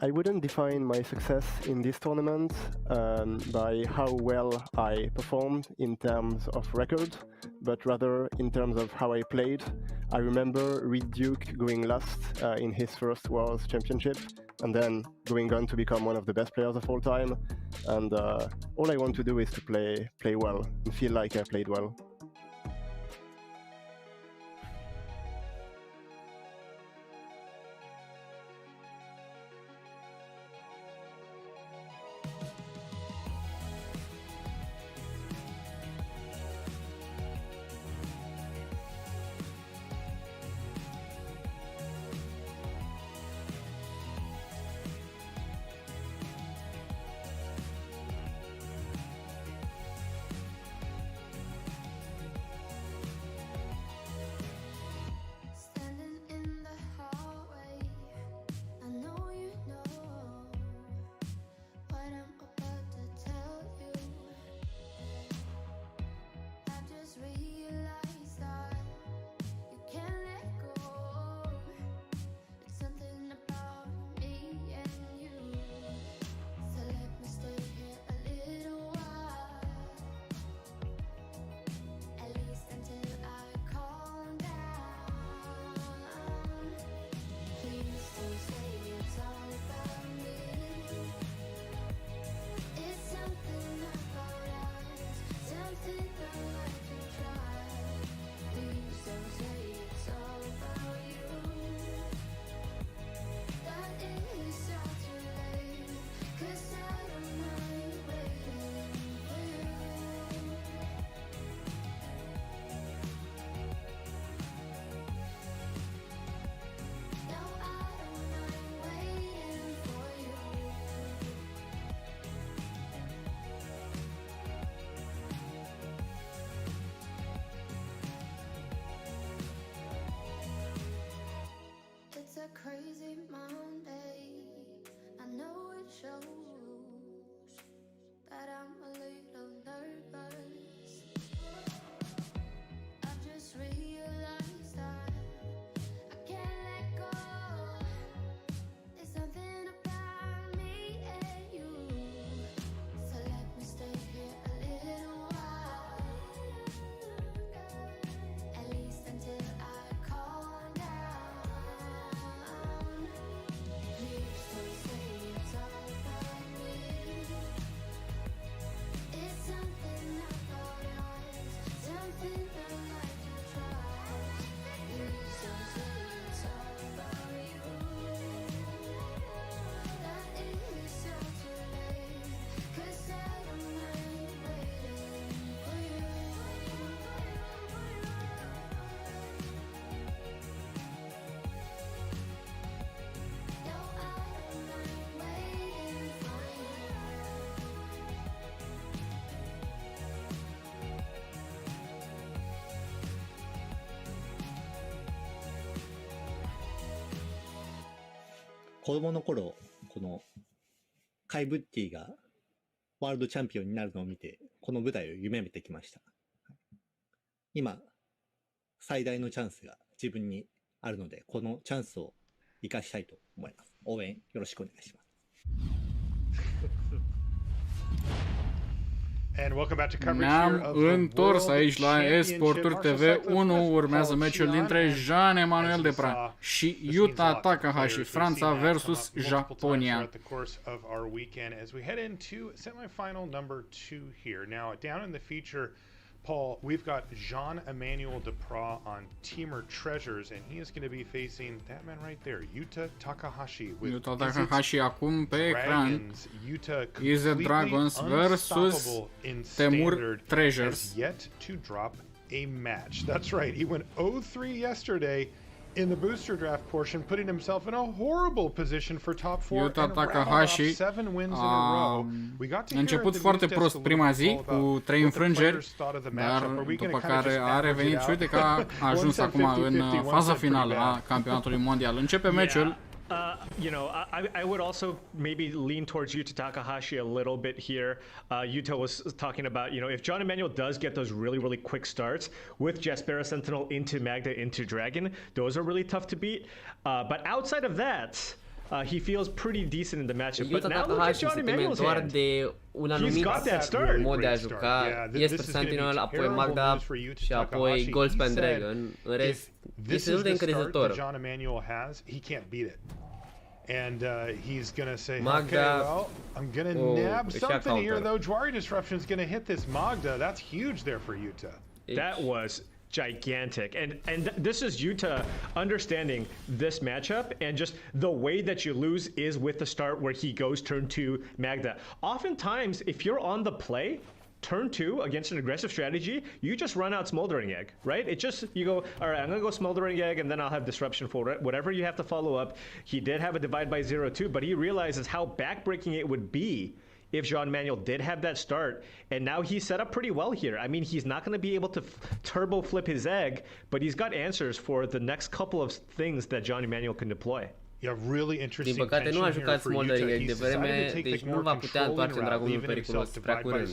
I wouldn't define my success in this tournament by how well I performed in terms of record, but rather in terms of how I played. I remember Reed Duke going last in his first World Championship, and then going on to become one of the best players of all time. And all I want to do is to play well and feel like I played well. 子供の頃このカイブッティがワールドチャンピオンになるのを見てこの舞台を夢見てきました。今最大のチャンスが自分にあるのでこのチャンスを生かしたいと思います。応援よろしくお願いします。Ne-am întors aici la ESPORTURI TV. 1 urmează meciul dintre Jean-Emmanuel Depra și Yuta Takahashi, Franța versus Japonia. Paul, we've got Jean-Emmanuel Depra on Teamer Treasures, and he is going to be facing that man right there, Yuta Takahashi. Yuta Takahashi acum pe ecran. Is it Dragons versus Teamer Treasures. Yet to drop a match. That's right. He went 0-3 yesterday in the booster draft portion, putting himself in a horrible position for top 4 Yuta Takahashi 7 wins in a row. A început foarte prost prima zi cu 3 înfrângeri, dar după care a revenit și uite că a ajuns acum în faza finală a campionatului mondial. Începe meciul. You know, I would also maybe lean towards Yuta Takahashi a little bit here. Yuta was talking about, you know, if John Emmanuel does get those really quick starts with Jaspera Sentinel into Magda into Dragon, those are really tough to beat. But outside of that, he feels pretty decent in the matchup. But now look at John Emmanuel's hand. He's got that start. Mod de a juca, este Sentinel, apoi Magda și apoi Goldspan Dragon. În rest, este destul de încrezător. John Emmanuel has, he can't beat it. And he's going to say, Magda, okay, well, I'm going to nab something here, though. Jwari Disruption is going to hit this Magda. That's huge there for Yuta. That was gigantic. And this is Yuta understanding this matchup, and just the way that you lose is with the start where he goes turn 2 Magda. Oftentimes, if you're on the play, turn 2 against an aggressive strategy, you just run out Smoldering Egg, right? It just, you go, all right, I'm gonna go Smoldering Egg and then I'll have Disruption for it. Whatever you have to follow up. He did have a divide by 0-2, but he realizes how backbreaking it would be if Jean-Emmanuel did have that start, and now he's set up pretty well here. I mean, he's not going to be able to turbo flip his egg, but he's got answers for the next couple of things that Jean-Emmanuel can deploy. Din păcate nu a jucat Smoldering Egg de vreme, deci nu va putea întoarce Dragonul periculos prea curând.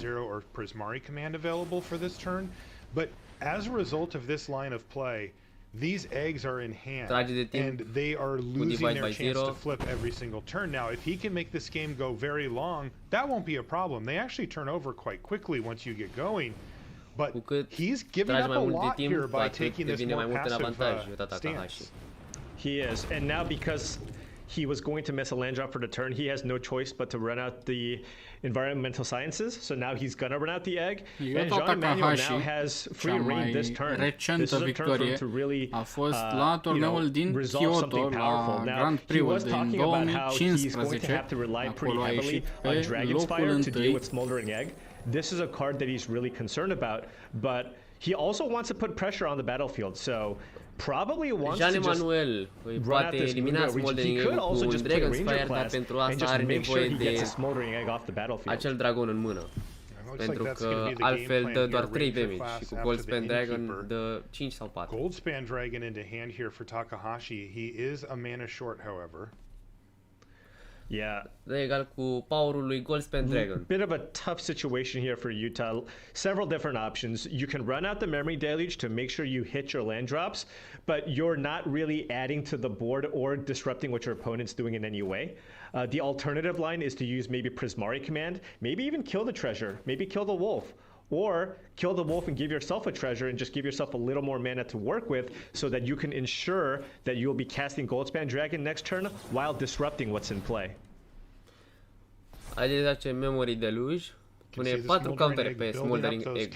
But as a result of this line of play, these eggs are in hand, and they are losing their chance to flip every single turn. Now, if he can make this game go very long, that won't be a problem. They actually turn over quite quickly once you get going. But he's giving up a lot here by taking this more passive stance. He is, and now because he was going to miss a land drop for the turn, he has no choice but to run out the environmental sciences. So now he's gonna run out the egg, and Jean-Emmanuel now has free reign this turn. This is a turn for him to really, resolve something powerful. Now, he was talking about how he's going to have to rely pretty heavily on Dragonspire to deal with Smoldering Egg. This is a card that he's really concerned about, but he also wants to put pressure on the battlefield. So probably wants to just run out this move. He could also just play Ranger class and just make sure he gets a Smoldering Egg off the battlefield. Acel dragon în mână. Pentru că altfel dă doar 3 damage și cu Goldspan Dragon dă 5 sau 4. Goldspan Dragon into hand here for Takahashi. He is a mana short, however. Yeah. Dă egal cu power-ul lui Goldspan Dragon. Bit of a tough situation here for Utah. Several different options. You can run out the Memory Deluge to make sure you hit your land drops, but you're not really adding to the board or disrupting what your opponent's doing in any way. The alternative line is to use maybe Prismari Command, maybe even kill the treasure, maybe kill the wolf. Or kill the wolf and give yourself a treasure and just give yourself a little more mana to work with so that you can ensure that you'll be casting Goldspan Dragon next turn while disrupting what's in play. Aici face Memory Deluge, pune 4 countere pe Smoldering Egg.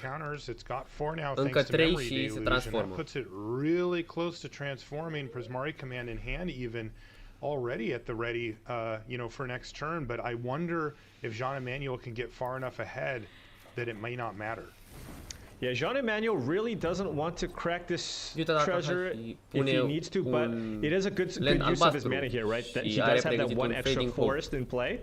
Încă 3 și se transformă. Puts it really close to transforming Prismari Command in hand even already at the ready for next turn, but I wonder if Jean-Emmanuel can get far enough ahead that it may not matter. Yeah, Jean-Emmanuel really doesn't want to crack this treasure if he needs to, but it is a good use of his mana here, right? That he does have that one extra forest in play.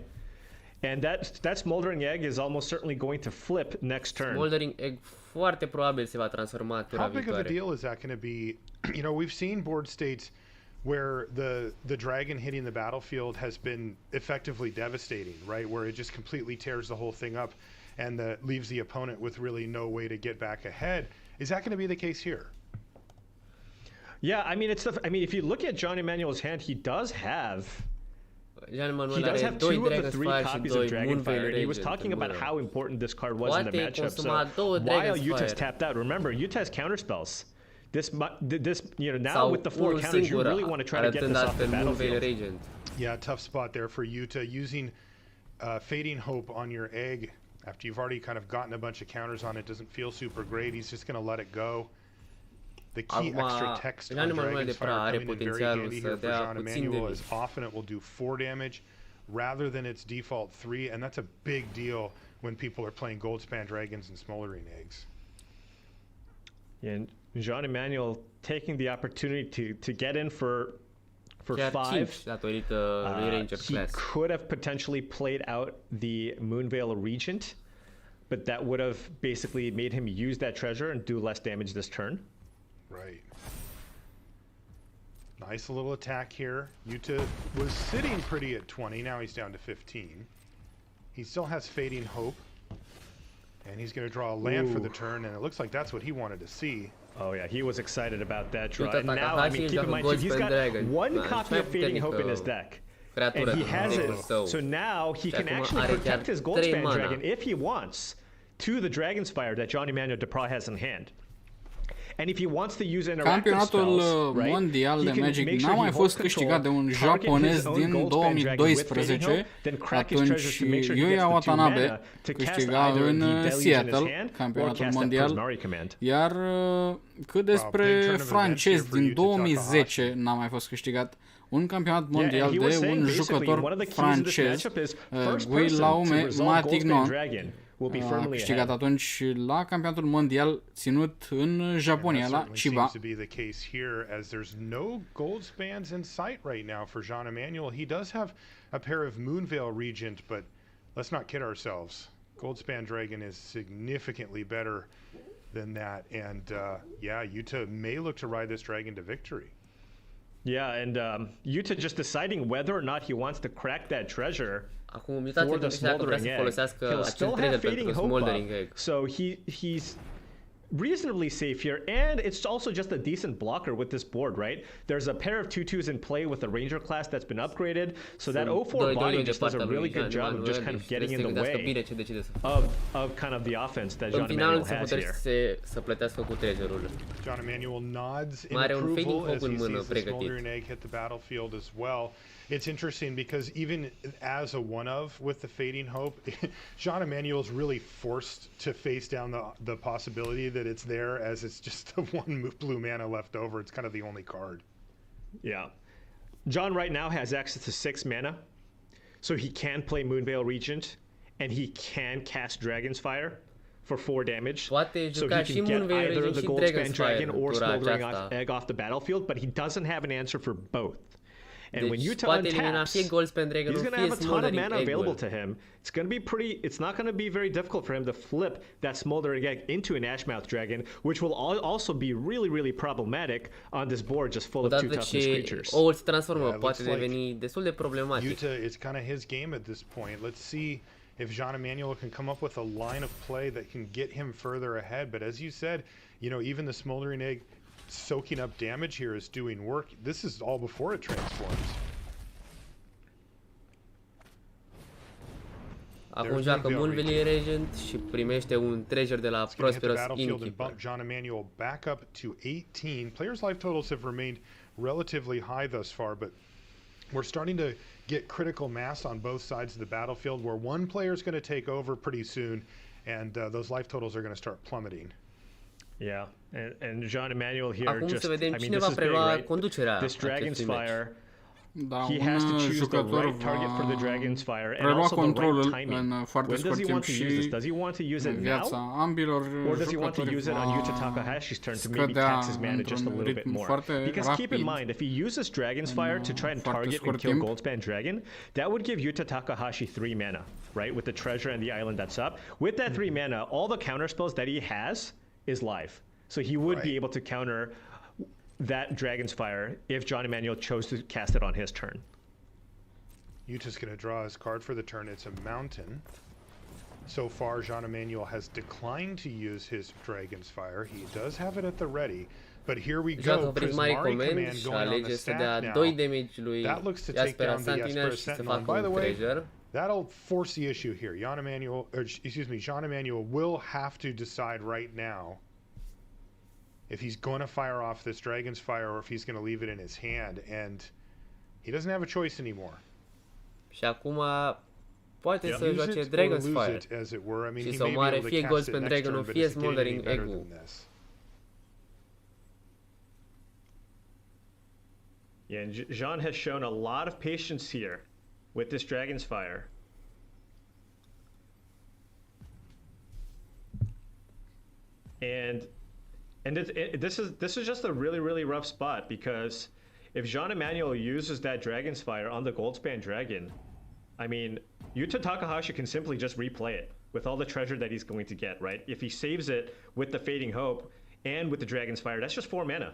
And that Smoldering Egg is almost certainly going to flip next turn. Smoldering Egg foarte probabil se va transforma tura viitoare. How big of a deal is that going to be? You know, we've seen board states where the dragon hitting the battlefield has been effectively devastating, right? Where it just completely tears the whole thing up and leaves the opponent with really no way to get back ahead. Is that going to be the case here? Yeah, I mean, if you look at John Emanuel's hand, he does have two of the 3 copies of Dragonfire, and he was talking about how important this card was in the matchup. So while Yuta's tapped out, remember, Yuta has counterspells. This, now with the 4 counters, you really want to try to get this off the battlefield. Yeah, tough spot there for Yuta. Using Fading Hope on your egg after you've already kind of gotten a bunch of counters on it doesn't feel super great. He's just going to let it go. The key extra text on Dragon's Fire coming in very handy here for Jean Emmanuel is often it will do 4 damage rather than its default 3, and that's a big deal when people are playing Goldspan Dragons and Smoldering Eggs. And Jean Emmanuel taking the opportunity to get in for 5. He could have potentially played out the Moonveil Regent, but that would have basically made him use that treasure and do less damage this turn. Right. Nice little attack here. Yuta was sitting pretty at 20. Now he's down to 15. He still has Fading Hope. And he's going to draw a land for the turn, and it looks like that's what he wanted to see. Oh yeah, he was excited about that draw. And now, I mean, keep in mind, he's got 1 copy of Fading Hope in his deck. And he has it. So now he can actually protect his Goldspan Dragon if he wants to the Dragon's Fire that John Emanuel Depra has in hand. And if he wants to use Campionatul Mondial de Magic n-a mai fost câștigat de un japonez din 2012, atunci Yuya Watanabe câștiga în Seattle Campionatul Mondial, iar cât despre francez din 2010 n-a mai fost câștigat un campionat mondial de un jucător francez, Guillaume Matignon. A câștigat atunci la campionatul mondial ținut în Japonia, la Chiba. There's no Goldspans in sight right now for Jean Emmanuel. He does have a pair of Moonveil Regent, but let's not kid ourselves. Goldspan Dragon is significantly better than that, and yeah, Yuta may look to ride this dragon to victory. Yeah, and Yuta just deciding whether or not he wants to crack that treasure. For the Smoldering Egg. He'll still have Fading Hope up, so he's reasonably safe here, and it's also just a decent blocker with this board, right? There's a pair of 2/2s in play with the Ranger class that's been upgraded, so that 0/4 body just does a really good job of just kind of getting in the way of kind of the offense that Jean Emmanuel has here. Jean Emmanuel nods in approval as he sees the Smoldering Egg hit the battlefield as well. It's interesting because even as a one-of with the Fading Hope, Jean Emmanuel's really forced to face down the possibility that it's there, as it's just the 1 blue mana left over. It's kind of the only card. Yeah. John right now has access to 6 mana, so he can play Moonveil Regent, and he can cast Dragon's Fire for 4 damage. So he can get either the Goldspan Dragon or Smoldering Egg off the battlefield, but he doesn't have an answer for both. And when Yuta untaps, he's going to have a ton of mana available to him. It's not going to be very difficult for him to flip that Smoldering Egg into an Ashmouth Dragon, which will also be really, really problematic on this board just full of 2 toughness creatures. Yuta, it's kind of his game at this point. Let's see if Jean Emmanuel can come up with a line of play that can get him further ahead. But as you said, even the Smoldering Egg soaking up damage here is doing work. This is all before it transforms. Acum joacă Moonveil Regent și primește un treasure de la Prosperous Innkeeper. Jean Emmanuel back up to 18. Players' life totals have remained relatively high thus far, but we're starting to get critical mass on both sides of the battlefield where one player is going to take over pretty soon, and those life totals are going to start plummeting. Yeah, and Jean Emmanuel here just, I mean, this is big, right? This Dragon's Fire, he has to choose the right target for the Dragon's Fire and also the right timing. When does he want to use this? Does he want to use it now? Or does he want to use it on Yuta Takahashi's turn to maybe tax his mana just a little bit more? Because keep in mind, if he uses Dragon's Fire to try and target and kill Goldspan Dragon, that would give Yuta Takahashi 3 mana, right? With the treasure and the island that's up. With that 3 mana, all the counter spells that he has is live. So he would be able to counter that Dragon's Fire if John Emanuel chose to cast it on his turn. Yuta's going to draw his card for the turn. It's a mountain. So far, Jean Emmanuel has declined to use his Dragon's Fire. He does have it at the ready. But here we go. Prismari command going on the stack now. That looks to take down the Esper's Sentinel. And by the way, that'll force the issue here. Jean Emmanuel will have to decide right now if he's going to fire off this Dragon's Fire or if he's going to leave it in his hand. And he doesn't have a choice anymore. Și acum poate să joace Dragon's Fire și să omoare fie Goldspan Dragon-ul, fie Smoldering Egg-ul. Yeah, and Jean has shown a lot of patience here with this Dragon's Fire. And this is just a really rough spot, because if Jean Emmanuel uses that Dragon's Fire on the Goldspan Dragon, I mean, Yuta Takahashi can simply just replay it with all the treasure that he's going to get, right? If he saves it with the Fading Hope and with the Dragon's Fire, that's just 4 mana.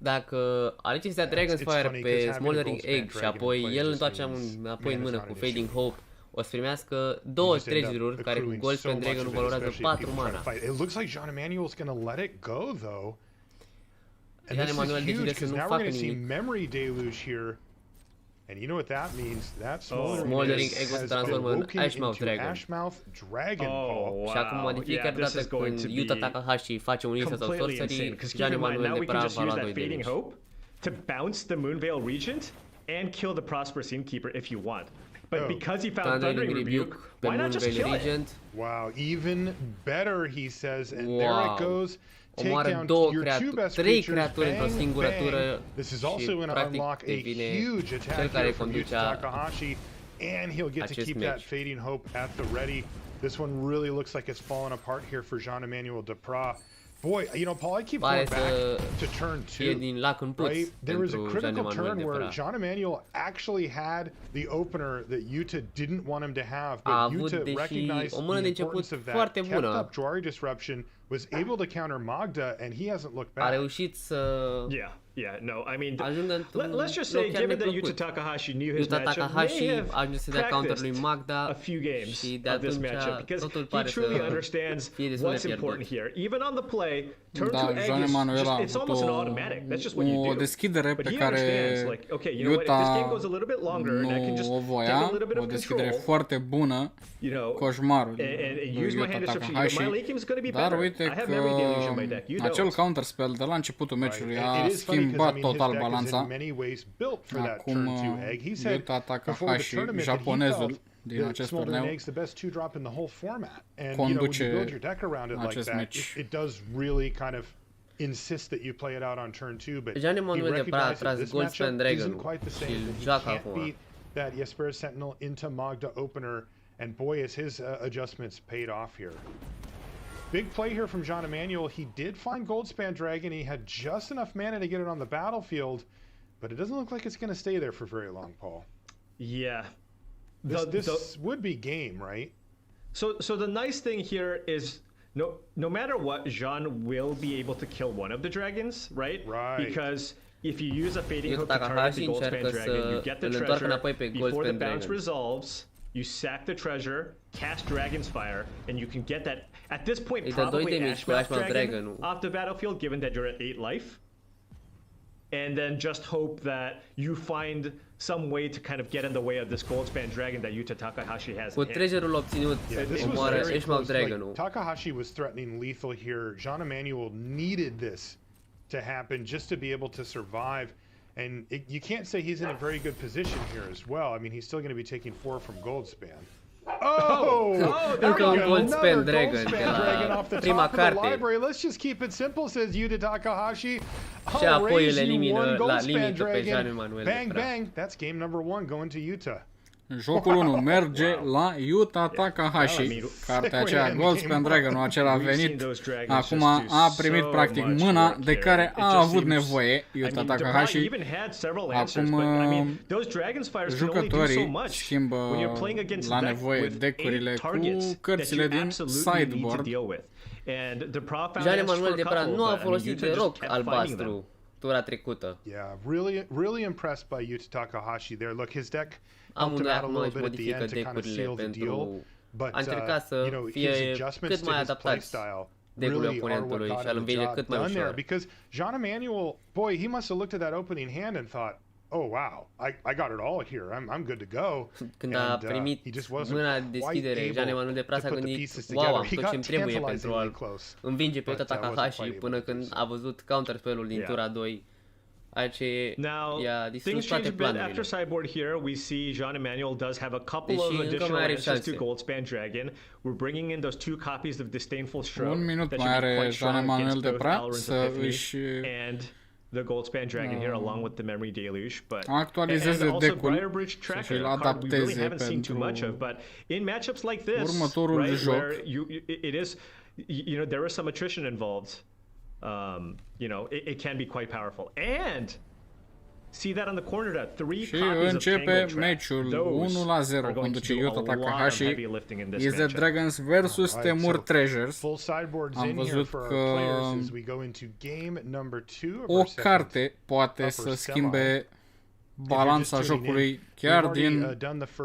Dacă alege să dea Dragon's Fire pe Smoldering Egg și apoi el întoarce apoi în mână cu Fading Hope, o să primească 2 treasure-uri care cu Goldspan Dragon valorează 4 mana. It looks like Jean Emmanuel's going to let it go though. And Jean this Emmanuel is huge decide să because nu now we're facă going to see nimic. Memory Deluge here. And you know what that means? That Smoldering Egg-ul se transformă în Ashmouth Dragon. Ashmouth Dragon, Paul. Și acum de fiecare dată când Yuta Takahashi face un Lisa sau Sorcery, Jean Emmanuel de prea va lua 2 damage. To bounce the Moonveil Regent and kill the Prosperous Innkeeper if you want. But because he found Thundering Rebuke, why not just kill it? Wow, even better, he says, and there it goes. Omoară trei creaturi într-o singură tură și practic devine cel care conducea and he'll get to keep that Fading Hope at the ready. This one really looks like it's fallen apart here for Jean Emmanuel Depras. Boy, you know, Paul, I keep going back to turn 2, right? There was a critical turn where Jean Emmanuel actually had the opener that Yuta didn't want him to have, but Yuta recognized the importance of that, kept up Jwari Disruption, was able to counter Magda, and he hasn't looked back. A reușit să Yeah, no, I mean, let's just say, given that Yuta Takahashi knew his matchup, may have practiced a few games of this matchup, because he truly understands what's important here. Even on the play, turn 2 egg it's almost an automatic. That's just what you do. Deschidere but pe he care understands, like, okay, you know what, if this game goes a little bit longer, and I can just take a little bit of control, foarte bună, coșmarul and use my hand disruption. My lane game is going to be better. I have Memory Deluge on my deck. You don't. Acel counterspell de la începutul meciului a schimbat total balanța. Acum Yuta Takahashi, japonezul din acest turneu, conduce acest meci. Insist that you play it out on turn 2, but Jean Emmanuel Depras a tras Goldspan Dragon și îl joacă acum. That Esper's Sentinel into Magda opener, and boy, is his adjustments paid off here. Big play here from Jean Emmanuel. He did find Goldspan Dragon. He had just enough mana to get it on the battlefield, but it doesn't look like it's going to stay there for very long, Paul. Yeah. This would be game, right? So the nice thing here is no matter what, Jean will be able to kill one of the dragons, right? Right. Because if you use a Fading Hope to target the Goldspan Dragon, you get the treasure before the bounce resolves. You sack the treasure, cast Dragon's Fire, and you can get that, at this point, probably Ashmouth Dragon off the battlefield, given that you're at 8 life. And then just hope that you find some way to kind of get in the way of this Goldspan Dragon that Yuta Takahashi has. Cu treasure-ul obținut, omoară Ashmouth Dragon-ul. Takahashi was threatening lethal here. Jean Emmanuel needed this to happen just to be able to survive. And you can't say he's in a very good position here as well. I mean, he's still going to be taking 4 from Goldspan. There we go. Goldspan Dragon off the top of the library. Let's just keep it simple, says Yuta Takahashi. Și apoi îl elimină la limită pe Jean Emmanuel. Bang, bang. That's game number 1 going to Yuta. Jocul 1 merge la Yuta Takahashi. Cartea aceea, Goldspan Dragon-ul acela a venit. Acum a primit practic mâna de care a avut nevoie Yuta Takahashi. Acum jucătorii schimbă la nevoie decurile cu cărțile din sideboard. Jean Emmanuel Depras nu a folosit deloc albastru tura trecută. Yeah, really impressed by Yuta Takahashi there. Look, his deck helped him Amândoi out a acum little își bit at the modifică end to kind of seal decurile the deal. pentru But a încerca să fie cât mai adaptați decurile oponentului și a-l învinge cât mai ușor. Because Jean Emmanuel, boy, he must have looked at that opening hand and thought, oh wow, I got it all here. I'm good to go. Când a primit mâna de deschidere, Jean Emmanuel de Pras a gândit, wow, am tot ce-mi trebuie pentru a-l învinge pe Yuta Takahashi, până când a văzut counterspell-ul din tura 2. Now, things change a bit after sideboard here. We see Jean Emmanuel does have a couple of additional answers to Goldspan Dragon. We're bringing in those 2 copies of Disdainful Stroke. Un minut mai are Jean Emmanuel de Pras să își the Goldspan Dragon here along with the Memory Deluge, but actualizeze decul și îl adapteze pentru but in matchups like this, următorul joc, where it is, you know, there is some attrition involved. You know, it can be quite powerful. And see that on the corner that 3 și copies începe of meciul 1-0, conduce Yuta Takahashi. Is the Dragons versus Temur Treasures. Am văzut că o carte poate să schimbe balanța jocului chiar din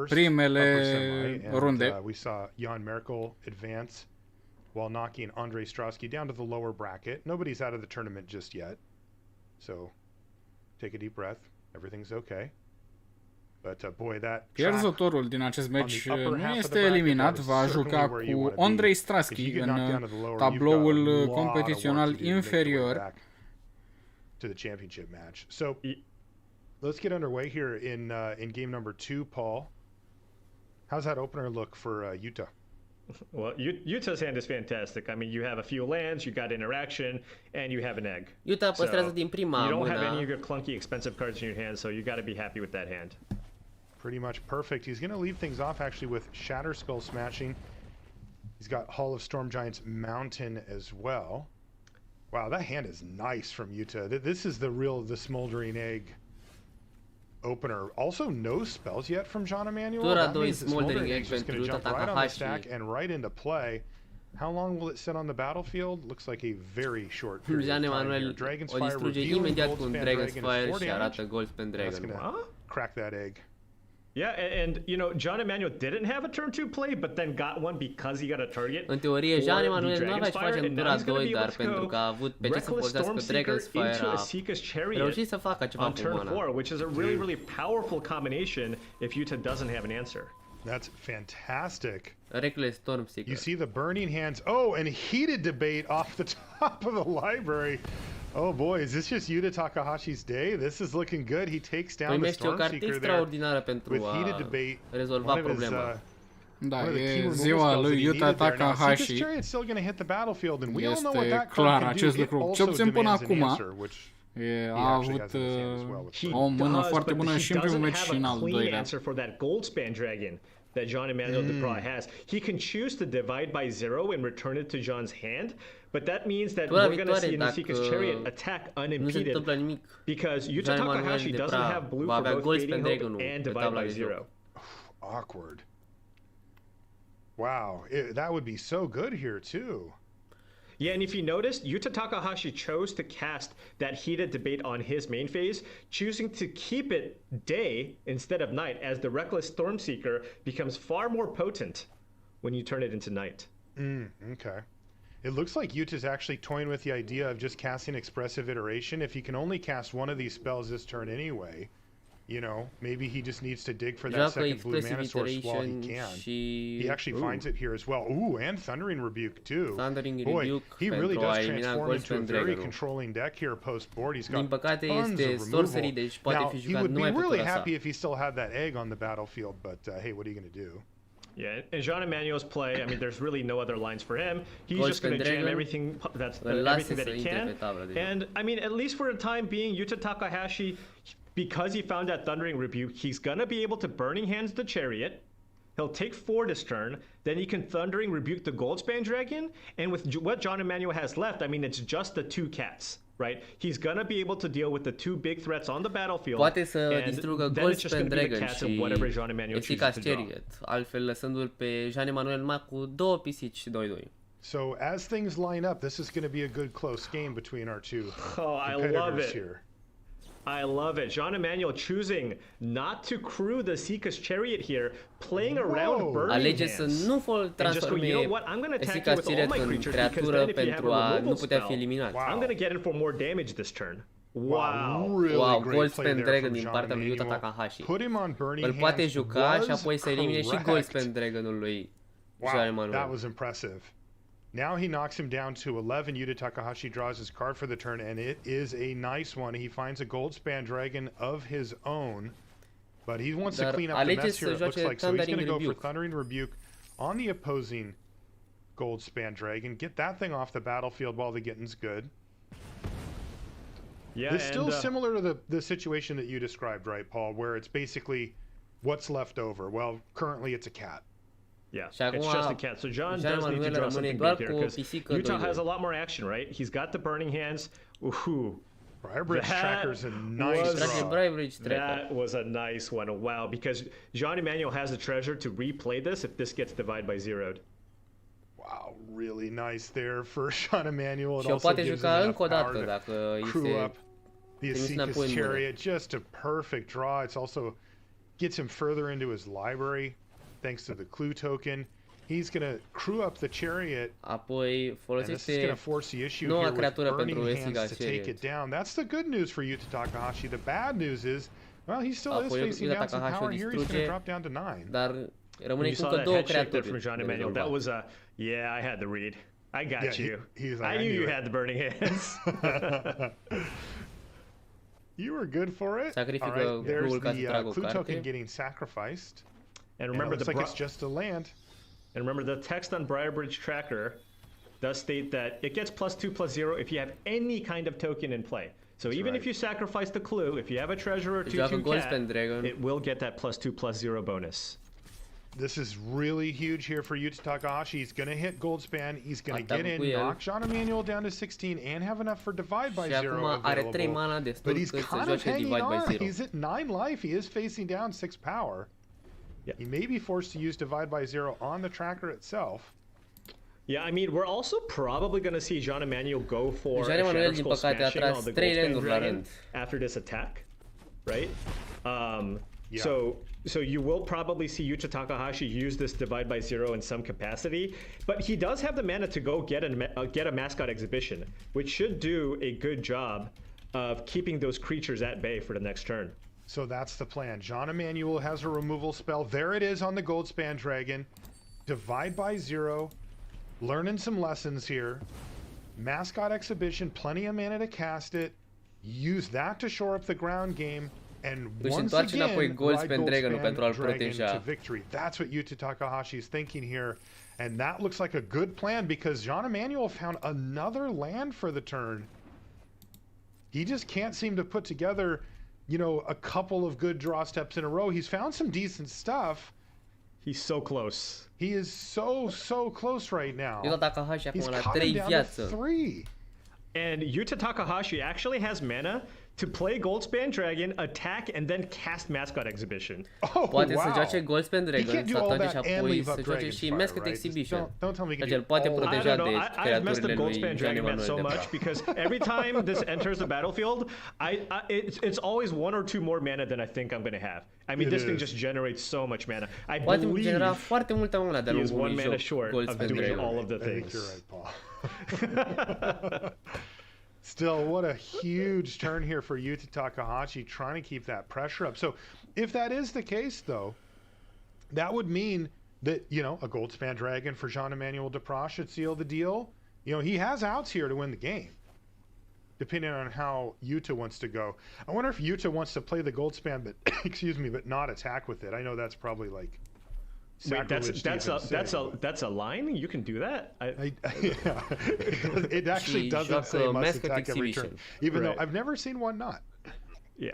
primele runde. We saw Jan Merkel advance while knocking Andrei Strosky down to the lower bracket. Nobody's out of the tournament just yet. So take a deep breath. Everything's okay. But boy, that pierzătorul din acest meci nu este eliminat, va juca cu Andrei Strosky în tabloul competițional inferior. To the championship match. So let's get underway here in game number 2, Paul. How's that opener look for Yuta? Well, Yuta's hand is fantastic. I mean, you have a few lands, you got interaction, and you have an egg. Yuta păstrează din prima mână. You don't have mână. any of your clunky, expensive cards in your hand, so you got to be happy with that hand. Pretty much perfect. He's going to leave things off actually with Shatter Skull smashing. He's got Hall of Storm Giants Mountain as well. Wow, that hand is nice from Yuta. This is the smoldering egg opener. Also no spells yet from Jean Emmanuel. Tura 2 Smoldering Egg pentru Yuta Takahashi. And right into play. How long will it sit on the battlefield? Looks like a very short period Jean Emmanuel o distruge imediat cu un Dragon's Fire și arată Goldspan Dragon. Crack that egg. Yeah, and you know, Jean Emmanuel didn't have a turn 2 play, but then got one because he got a target. În teorie, Jean Emmanuel nu avea ce face în tura 2, dar pentru că a avut pe ce să folosească Dragon's Fire, a reușit să facă ceva cu mana. Which is a really powerful combination if Yuta doesn't have an answer. That's fantastic. Reckless Stormseeker. You see the burning hands. Oh, and heated debate off the top of the library. Oh boy, is this just Yuta Takahashi's day? This is looking good. He takes down the Stormseeker there with heated debate. Rezolva problema. Da, e ziua lui Yuta Takahashi. Este clar acest lucru. Cel puțin până acum a avut o mână foarte bună și în primul meci și în al doilea. That Jean Emmanuel de Pras has. He can choose to divide by 0 and return it to Jean's hand, but that means that we're going to see Nisika's Chariot attack unimpeded because Yuta Takahashi doesn't have blue for both Fading Hope and divide by 0. Awkward. Wow, that would be so good here too. Yeah, and if you noticed, Yuta Takahashi chose to cast that heated debate on his main phase, choosing to keep it day instead of night, as the Reckless Stormseeker becomes far more potent when you turn it into night. Okay. It looks like Yuta's actually toying with the idea of just casting Expressive Iteration. If he can only cast one of these spells this turn anyway, you know, maybe he just needs to dig for that second blue mana source while he can. He actually finds it here as well. Ooh, and Thundering Rebuke too. Boy, he really does transform into a very controlling deck here post-board. He's got tons of removal. Now, he would be really happy if he still had that egg on the battlefield, but hey, what are you going to do? Yeah, and Jean Emmanuel's play, I mean, there's really no other lines for him. He's just going to jam everything everything that he can. And, I mean, at least for the time being, Yuta Takahashi, because he found that Thundering Rebuke, he's going to be able to Burning Hands the Chariot. He'll take 4 this turn. Then he can Thundering Rebuke the Goldspan Dragon. And with what Jean Emmanuel has left, I mean, it's just the 2 cats, right? He's going to be able to deal with the 2 big threats on the battlefield. Poate să distrugă Goldspan Dragon și Efficace Chariot, altfel lăsându-l pe Jean Emmanuel numai cu 2 pisici și 2-2. So as things line up, this is going to be a good close game between our two competitors here. I love it. Jean-Emmanuel choosing not to crew the Seeker's Chariot here, playing around Burning Alege să nu transforme Seeker's Chariot în creatură pentru a nu putea fi eliminat. I'm gonna get in for more damage this turn. Wow, Goldspan Dragon din partea lui Yuta Takahashi. Îl poate juca și apoi să elimine și Goldspan Dragonul lui Jean-Emmanuel. That was impressive. Now he knocks him down to 11. Yuta Takahashi draws his card for the turn, and it is a nice one. He finds a Goldspan Dragon of his own, but he wants to clean up the mess here, it looks like. So he's going to go for Thundering Rebuke on the opposing Goldspan Dragon. Get that thing off the battlefield while the getting's good. Yeah, it's still similar to the situation that you described, right, Paul, where it's basically what's left over. Well, currently it's a cat. Yeah, it's just a cat. So John does need to draw something big here because Utah has a lot more action, right? He's got the Burning Hands. Ooh. Briarbridge Tracker's a nice draw. That was a nice one. Wow, because Jean-Emmanuel has a treasure to replay this if this gets divide by zeroed. Wow, really nice there for Jean-Emmanuel. It also gives him enough power to crew up the Seeker's Chariot. Just a perfect draw. It's also gets him further into his library. Thanks to the clue token, he's gonna crew up the chariot. Apoi and this is gonna force the issue here with Burning Hands to take it down. That's the good news for Yuta Takahashi. The bad news is, well, he still is facing down some power here. He's gonna drop down to 9. Rămâne cu încă două creaturi. From Jean-Emmanuel. That was a I had the read. I got you. I knew you had the Burning Hands. You were good for it. All right, there's the clue token getting sacrificed. And remember, it looks like it's just a land. And remember, the text on Briarbridge Tracker does state that it gets +2/+0 if you have any kind of token in play. So even if you sacrifice the clue, if you have a treasure or 2/2 cat, it will get that +2/+0 bonus. This is really huge here for Yuta Takahashi. He's going to hit Goldspan. He's going to get in, knock Jean-Emmanuel down to 16, and have enough for divide by 0 available. But he's kind of hanging on. He's at 9 life. He is facing down 6 power. Yeah. He may be forced to use divide by 0 on the tracker itself. Yeah, I mean, we're also probably going to see Jean-Emmanuel go for Shadow Skull smashing on the Goldspan Dragon after this attack, right? So you will probably see Yuta Takahashi use this divide by 0 in some capacity, but he does have the mana to go get a mascot exhibition, which should do a good job of keeping those creatures at bay for the next turn. So that's the plan. Jean-Emmanuel has a removal spell. There it is on the Goldspan Dragon. Divide by 0. Learning some lessons here. Mascot exhibition. Plenty of mana to cast it. Use that to shore up the ground game. And once again, ride Goldspan Dragon to victory. That's what Yuta Takahashi is thinking here. And that looks like a good plan because Jean-Emmanuel found another land for the turn. He just can't seem to put together, you know, a couple of good draw steps in a row. He's found some decent stuff. He's so close. He is so close right now. He's cut him down to 3. And Yuta Takahashi actually has mana to play Goldspan Dragon, attack, and then cast Mascot Exhibition. Oh, poate să joace Goldspan Dragon, să atace și apoi să joace și Mascot Exhibition. Deci el poate proteja de creaturile lui Jean-Emmanuel so much because every time this enters the battlefield, it's always 1 or 2 more mana than I think I'm going to have. I mean, this thing just generates so much mana. I believe genera foarte multă mana de-a lungul unui joc Goldspan Dragon. All of the things. I think you're right, Paul. Still, what a huge turn here for Yuta Takahashi, trying to keep that pressure up. So if that is the case, though, that would mean that, you know, a Goldspan Dragon for Jean-Emmanuel Depras should seal the deal. You know, he has outs here to win the game, depending on how Yuta wants to go. I wonder if Yuta wants to play the Goldspan, but excuse me, but not attack with it. I know that's probably like... Wait, that's a line? You can do that? Yeah. It actually doesn't say must attack every turn, even though I've never seen one not. Yeah.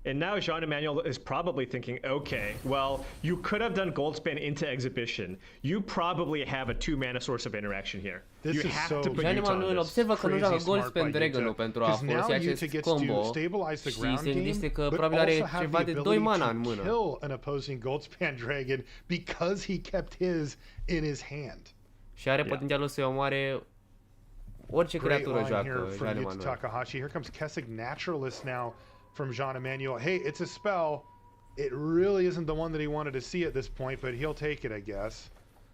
And now Jean-Emmanuel is probably thinking, okay, well, you could have done Goldspan into Exhibition. You probably have a 2 mana source of interaction here. You have to put Jean-Emmanuel observă că nu joacă Goldspan Dragon pentru a folosi acest combo și se gândește că probabil are ceva de 2 mana în mână. Kill an opposing Goldspan Dragon because he kept his in his hand. Și are potențialul să omoare orice creatură joacă Jean-Emmanuel. Takahashi. Here comes Kessig Naturalist now. from Jean-Emmanuel. Hey, it's a spell. It really isn't the one that he wanted to see at this point, but he'll take it, I guess.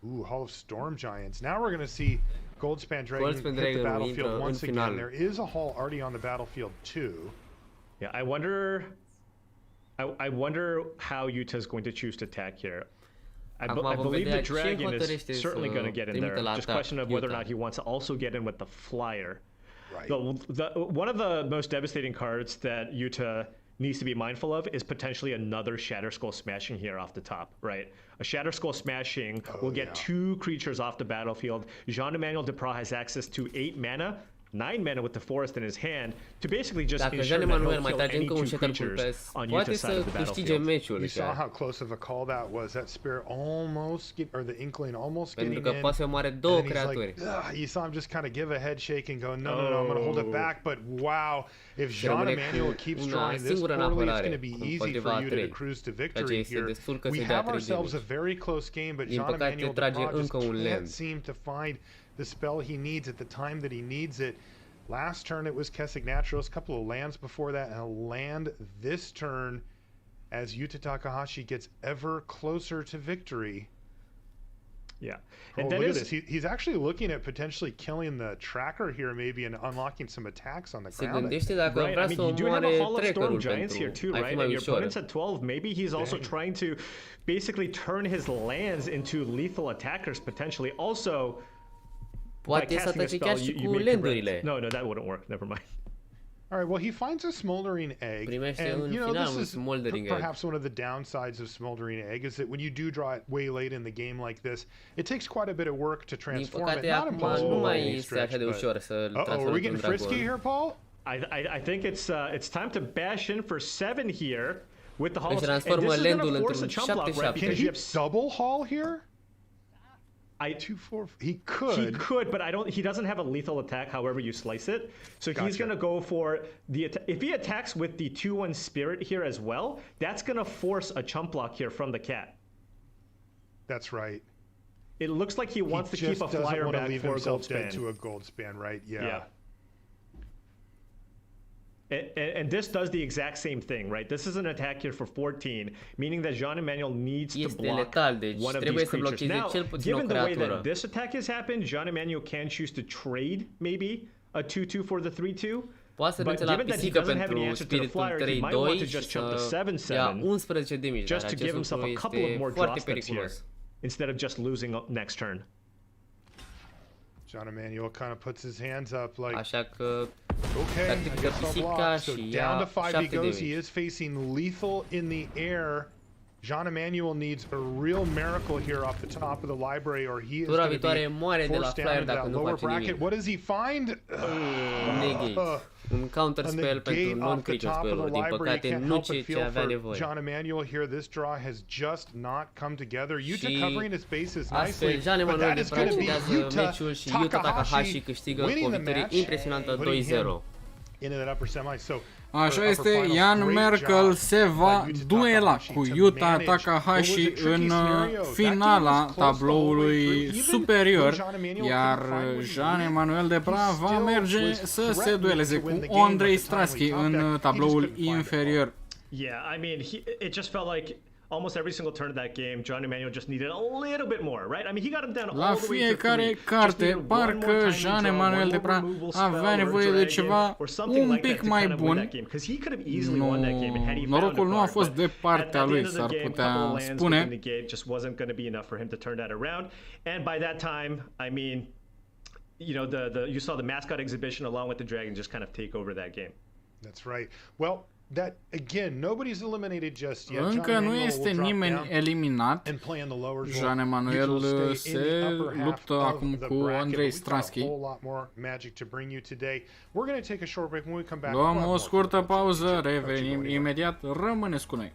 Ooh, Hall of Storm Giants. Now we're going to see Goldspan Dragon hit the battlefield once again. There is a Hall already on the battlefield too. Yeah, I wonder how Utah's going to choose to attack here. I believe the Dragon is certainly going to get in there. Just a question of whether or not he wants to also get in with the Flyer. Right. One of the most devastating cards that Utah needs to be mindful of is potentially another Shatter Skull Smashing here off the top, right? A Shatter Skull Smashing will get 2 creatures off the battlefield. Jean-Emmanuel Depras has access to 8 mana, 9 mana with the Forest in his hand to basically just ensure that he'll kill any 2 creatures on Utah's side of the battlefield. You saw how close of a call that was. That Spirit almost or the Inkling almost getting in. And he's like, you saw him just kind of give a head shake and go, no, I'm going to hold it back. But wow, if Jean-Emmanuel keeps drawing this poorly, it's going to be easy for Utah to cruise to victory here. We have ourselves a very close game, but Jean-Emmanuel just can't seem to find the spell he needs at the time that he needs it. Last turn it was Kessig Naturals, a couple of lands before that, and a land this turn as Yuta Takahashi gets ever closer to victory. Yeah. And look at this. He's actually looking at potentially killing the tracker here maybe and unlocking some attacks on the ground. Right. I mean, you do have a Hall of Storm Giants here too, right? And your opponent's at 12. Maybe he's also trying to basically turn his lands into lethal attackers potentially. Also, poate să atace chiar și cu landurile. No, that wouldn't work. Never mind. All right, well, he finds a smoldering egg, and you know, this is perhaps one of the downsides of smoldering egg is that when you do draw it way late in the game like this, it takes quite a bit of work to transform it. Not impossible by any stretch, but... Uh-oh, are we getting frisky here, Paul? I think it's time to bash in for 7 here with the Hall. And this is going to force a chump block, right? Can he double Hall here? He could, but he doesn't have a lethal attack however you slice it. So he's going to go for the if he attacks with the 2/1 Spirit here as well, that's going to force a chump block here from the cat. That's right. It looks like he wants to keep a flyer back for a Goldspan. To a Goldspan, right? Yeah. And this does the exact same thing, right? This is an attack here for 14, meaning that Jean-Emmanuel needs to block one of these creatures. Now, given the way that this attack has happened, Jean-Emmanuel can choose to trade maybe a 2/2 for the 3/2. But given that he doesn't have any answer to the flyer, he might want to just jump to 7/7 just to give himself a couple of more draw steps here instead of just losing next turn. Jean-Emmanuel kind of puts his hands up like, așa că okay, I guess I'll block. So down to 5 he goes. He is facing lethal in the air. Jean-Emmanuel needs a real miracle here off the top of the library, or he is going to be forced down into that lower bracket. What does he find? Un counter spell pentru non-creature spell-uri. Din păcate, nu ce avea nevoie. Jean-Emmanuel here, this draw has just not come together. Utah covering his bases nicely, astfel, Jean-Emmanuel de procedează meciul și Yuta Takahashi câștigă cu o victorie impresionantă 2-0. Așa este, Ian Merkel se va duela cu Yuta Takahashi în finala tabloului superior, iar Jean-Emmanuel Depras va merge să se dueleze cu Andrei Straski în tabloul inferior. Yeah, I mean, it just felt like almost every single turn of that game, Jean-Emmanuel just needed a little bit more, right? I mean, he got him down all the way to 3. La fiecare carte, parcă Jean-Emmanuel Depras avea nevoie de ceva un pic mai bun. Norocul nu a fost de partea lui, s-ar putea spune. Just wasn't going to be enough for him to turn that around. And by that time, I mean, you know, you saw the mascot exhibition along with the dragon just kind of take over that game. That's right. Well, that again, nobody's eliminated just yet. Încă nu este nimeni eliminat. Jean-Emmanuel se luptă acum cu Andrei Straski. Luăm o scurtă pauză, revenim imediat, rămâneți cu noi.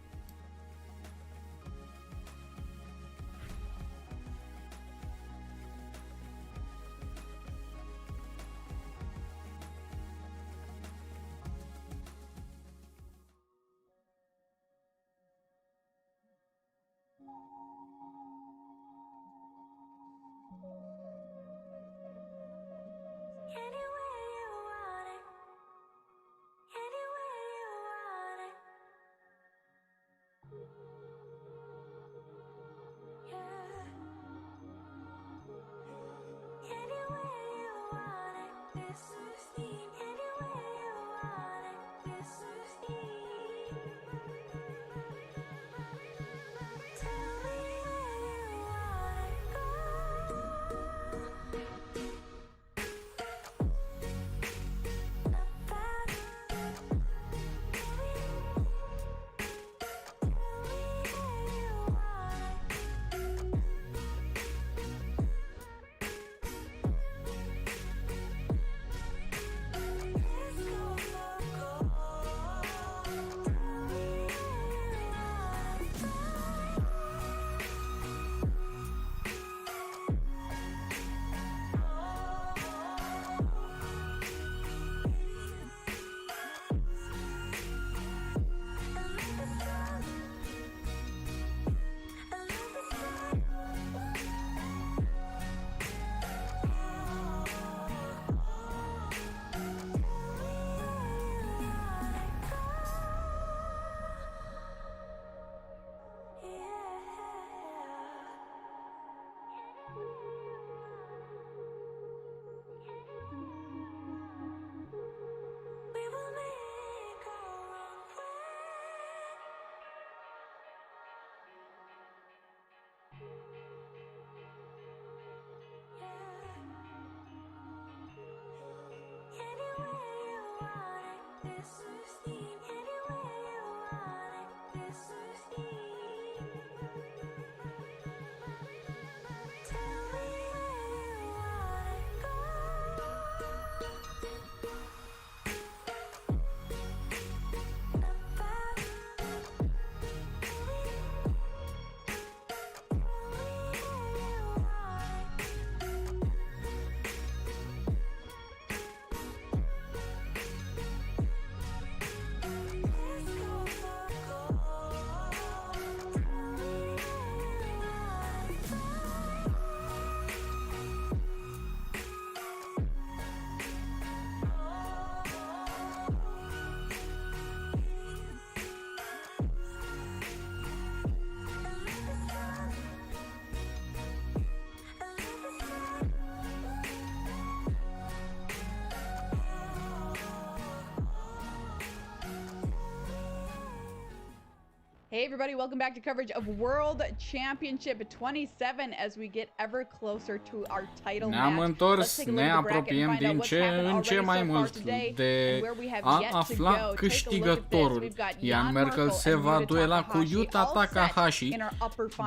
Hey everybody, welcome back to coverage of World Championship 27 as we get ever closer to our title Ne-am match. întors, ne apropiem din ce în ce mai mult de a afla câștigătorul. Ian Merkel se va duela cu Yuta Takahashi,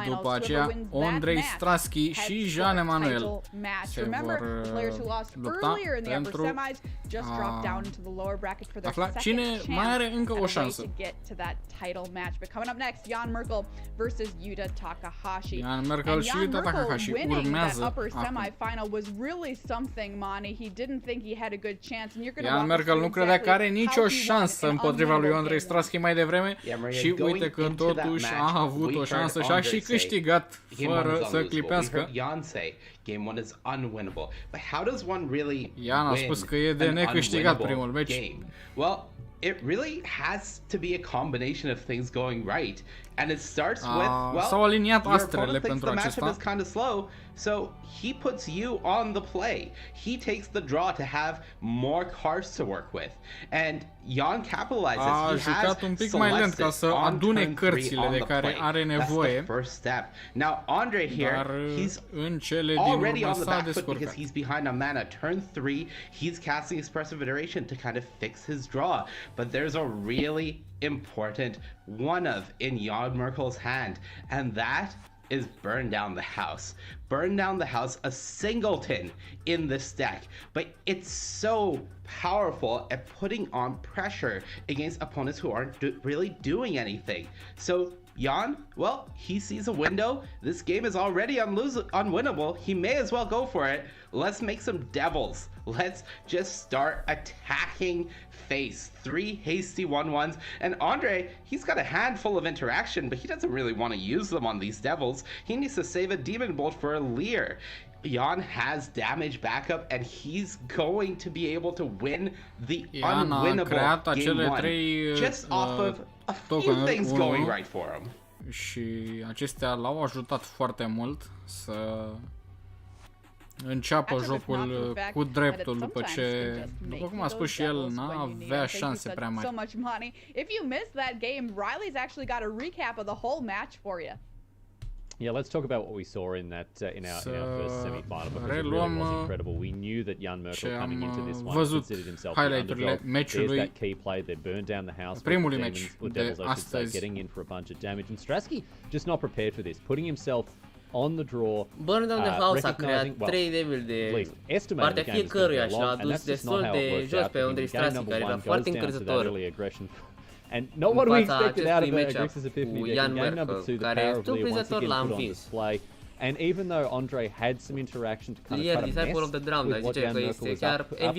după aceea Andrei Strasky și Jean Emanuel se vor lupta pentru a afla cine mai are încă o șansă. Next, Jan Merkel versus Yuta Takahashi. Jan Merkel și Yuta Takahashi urmează upper semifinal was really something, Mani. He didn't think he had a good chance, and you're going to Jan Merkel nu credea că are nicio șansă împotriva lui Andrei Strasky mai devreme și uite că totuși a avut o șansă și a și câștigat fără să clipească. Game 1 is unwinnable. But how does one really Jan a spus că e de necâștigat primul meci. Well, it really has to be a combination of things going right, and it starts with, well, s-au aliniat your astrele opponent thinks pentru the matchup acesta. is kind of slow, so he puts you on the play. He takes the draw to have more cards to work with, and Jan capitalizes. A jucat un pic mai lent ca să adune cărțile de care are nevoie. That's the first step. Now Andre here, he's în cele din already urmă on the s-a back foot descurcat. because he's behind on mana. Turn 3, he's casting Expressive Iteration to kind of fix his draw. But there's a really important one of in Jan Merkel's hand, and that is Burn Down the House. Burn Down the House, a singleton in this deck, but it's so powerful at putting on pressure against opponents who aren't really doing anything. So Jan, well, he sees a window. This game is already unwinnable. He may as well go for it. Let's make some devils. Let's just start attacking face. 3 hasty 1/1s. And Andre, he's got a handful of interaction, but he doesn't really want to use them on these devils. He needs to save a Demon Bolt for a Leer. Jan has damage backup, and he's going to be able to win the unwinnable game 1 just off of a few things going right for him. și acestea l-au ajutat foarte mult să înceapă jocul cu dreptul după ce, după cum a spus și el, n-avea șanse prea mari. If you missed that game, Riley's actually got a recap of the whole match for you. Yeah, let's talk about what we saw in that in our first semi-final, because it really was incredible. We knew that Jan Merkel coming into this one considered himself the underdog. There's that key play. They burned down the house with Devils, I should say, getting in for a bunch of damage. And Strasky just not prepared for this, putting himself on the draw. Burn down the house a creat 3 Devil de partea fiecăruia și l-a adus destul de jos pe Andrei Strasky, care era foarte încrezător. And not what we expected out of Grixis Epiphany deck. In game number 2, the power of Lear once again put on display. And even though Andre had some interaction to kind of try to mess with what Jan Merkel was up to here,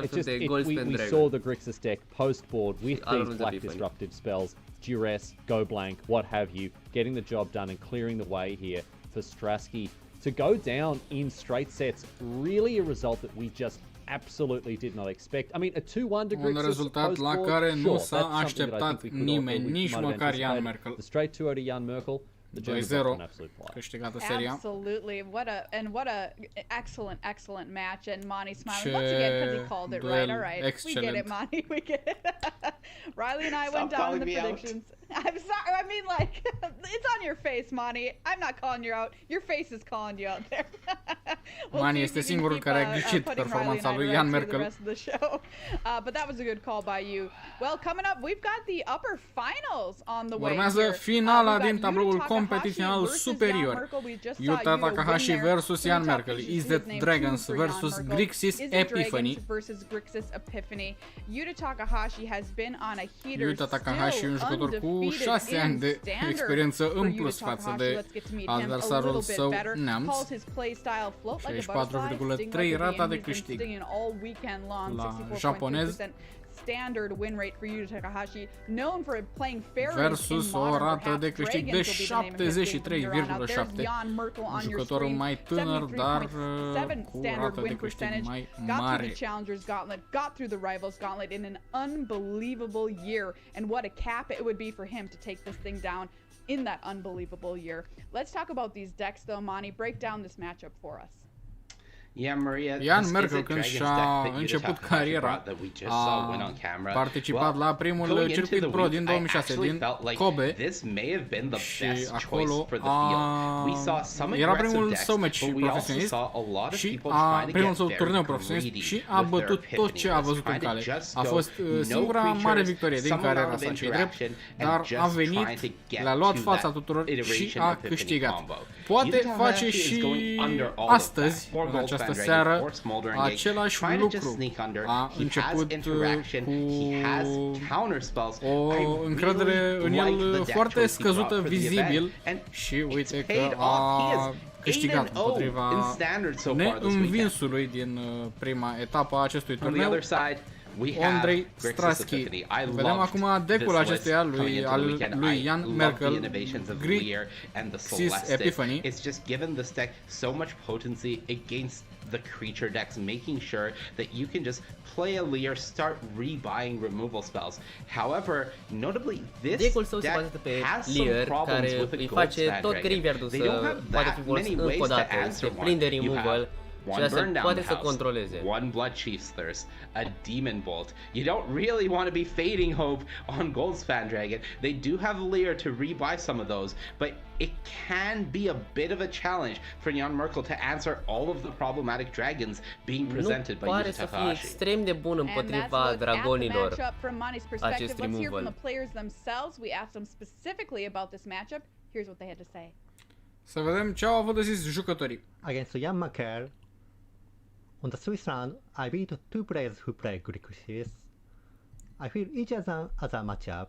it's just we saw the Grixis deck post-board with these Black Disruptive spells, Duress, Go Blank, what have you, getting the job done and clearing the way here for Strasky. To go down in straight sets, really a result that we just absolutely did not expect. I mean, a 2-1 to Grixis un rezultat la care nu s-a așteptat nimeni, nici măcar Jan Merkel. The straight 2-0 to Jan Merkel. 2-0 câștigată seria. Absolutely. What a excellent match, and Monty smiling once again because he called it right. All right. We get it, Monty. We get it. Riley and I went down in the predictions. I'm sorry. I mean, like, it's on your face, Monty. I'm not calling you out. Your face is calling you out there. Monty este singurul care a ghicit performanța lui Jan Merkel. But that was a good call by you. Well, coming up, we've got the upper finals on the way. Urmează finala din tabloul competițional superior. Yuta Takahashi versus Jan Merkel. Is the Dragons versus Grixis Epiphany. Yuta Takahashi, un jucător cu 6 ani de experiență în plus față de adversarul său neamț. 64,3 rata de câștig la japonez. Standard win rate for Yuta Takahashi, known for playing fairly versus o rată de câștig de 73,7. Un jucător mai tânăr, dar cu o rată de câștig mai mare. Got through the Challengers Gauntlet, got through the Rivals Gauntlet in an unbelievable year, and what a cap it would be for him to take this thing down in that unbelievable year. Let's talk about these decks though, Monty. Break down this matchup for us. Jan Merkel, când și-a început cariera, a participat la primul circuit pro din 2006 din Kobe și acolo era primul său meci profesionist și primul său turneu profesionist și a bătut tot ce a văzut în cale. A fost singura mare victorie din cariera sa, ce drept, dar a venit, le-a luat fața tuturor și a câștigat. Poate face și astăzi, în această seară, același lucru. A început cu o încredere în el foarte scăzută, vizibil, și uite că a câștigat împotriva neînvinsului din prima etapă a acestui turneu, Andrei Strasky. Vedem acum deck-ul acestuia lui Jan Merkel, Grixis Epiphany. It's just given this deck so much potency against the creature decks, making sure that you can just play a Lear, start rebuying removal spells. However, notably, this deck has some problems with the Goldspan Dragon. They don't have that many ways to answer one. You have one burn down the house, one blood chief's thirst, a demon bolt. You don't really want to be fading hope on Goldspan Dragon. They do have Lear to rebuy some of those, but it can be a bit of a challenge for Jan Merkel to answer all of the problematic dragons being presented by Yuta Takahashi. Extrem de bun împotriva dragonilor acest removal. Let's hear from the players themselves. We asked them specifically about this matchup. Here's what they had to say. Să vedem ce au avut de zis jucătorii. Against Jan Merkel, on the Swiss round, I beat 2 players who play Grixis. I feel each other matchup.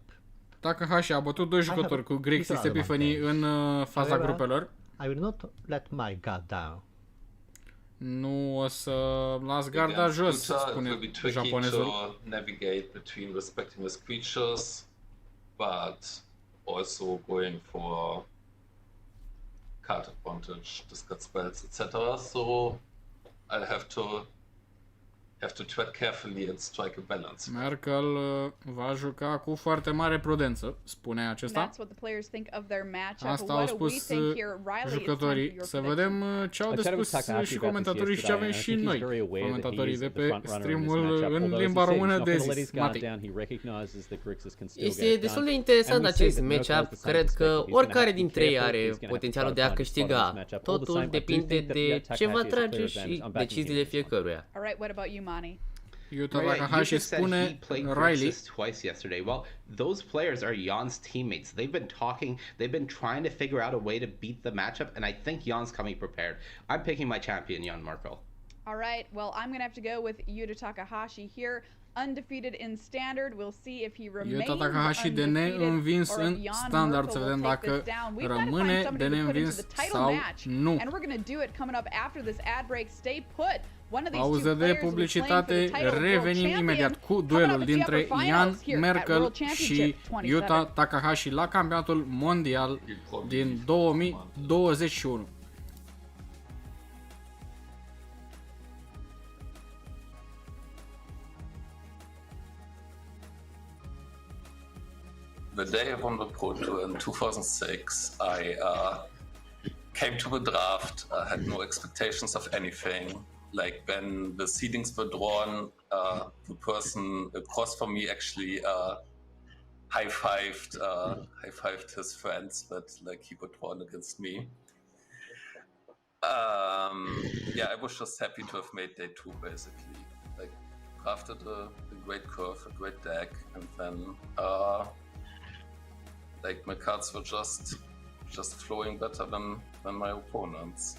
Takahashi a bătut 2 jucători cu Grixis Epiphany în faza grupelor. I will not let my guard down. Nu o să las garda jos, spune japonezul. To navigate between respecting the creatures, but also going for card advantage, discard spells, etc. So I'll have to have to tread carefully and strike a balance. Merkel va juca cu foarte mare prudență, spune acesta. Asta au spus jucătorii. Să vedem ce au de spus și comentatorii și ce avem și noi, comentatorii de pe streamul în limba română de zi. Matei. Este destul de interesant acest match-up. Cred că oricare dintre ei are potențialul de a câștiga. Totul depinde de ce va trage și deciziile fiecăruia. Yuta Takahashi spune Riley. Twice yesterday. Well, those players are Jan's teammates. They've been talking. They've been trying to figure out a way to beat the matchup, and I think Jan's coming prepared. I'm picking my champion, Jan Markel. All right. Well, I'm gonna have to go with Yuta Takahashi here. Undefeated in standard. We'll see if he remains Yuta Takahashi de neînvins în standard. Să vedem dacă rămâne de neînvins sau nu. And we're gonna do it coming up after this ad break. Stay put. Pauză de publicitate, revenim imediat cu duelul dintre Jan Merkel și Yuta Takahashi la Campionatul Mondial din 2021. The day I won the Pro Tour in 2006, I came to the draft. I had no expectations of anything. Like when the seedings were drawn, the person across from me actually high-fived his friends, but like he got drawn against me. Yeah, I was just happy to have made day 2 basically. Like crafted a great curve, a great deck, and then like my cards were just flowing better than my opponents.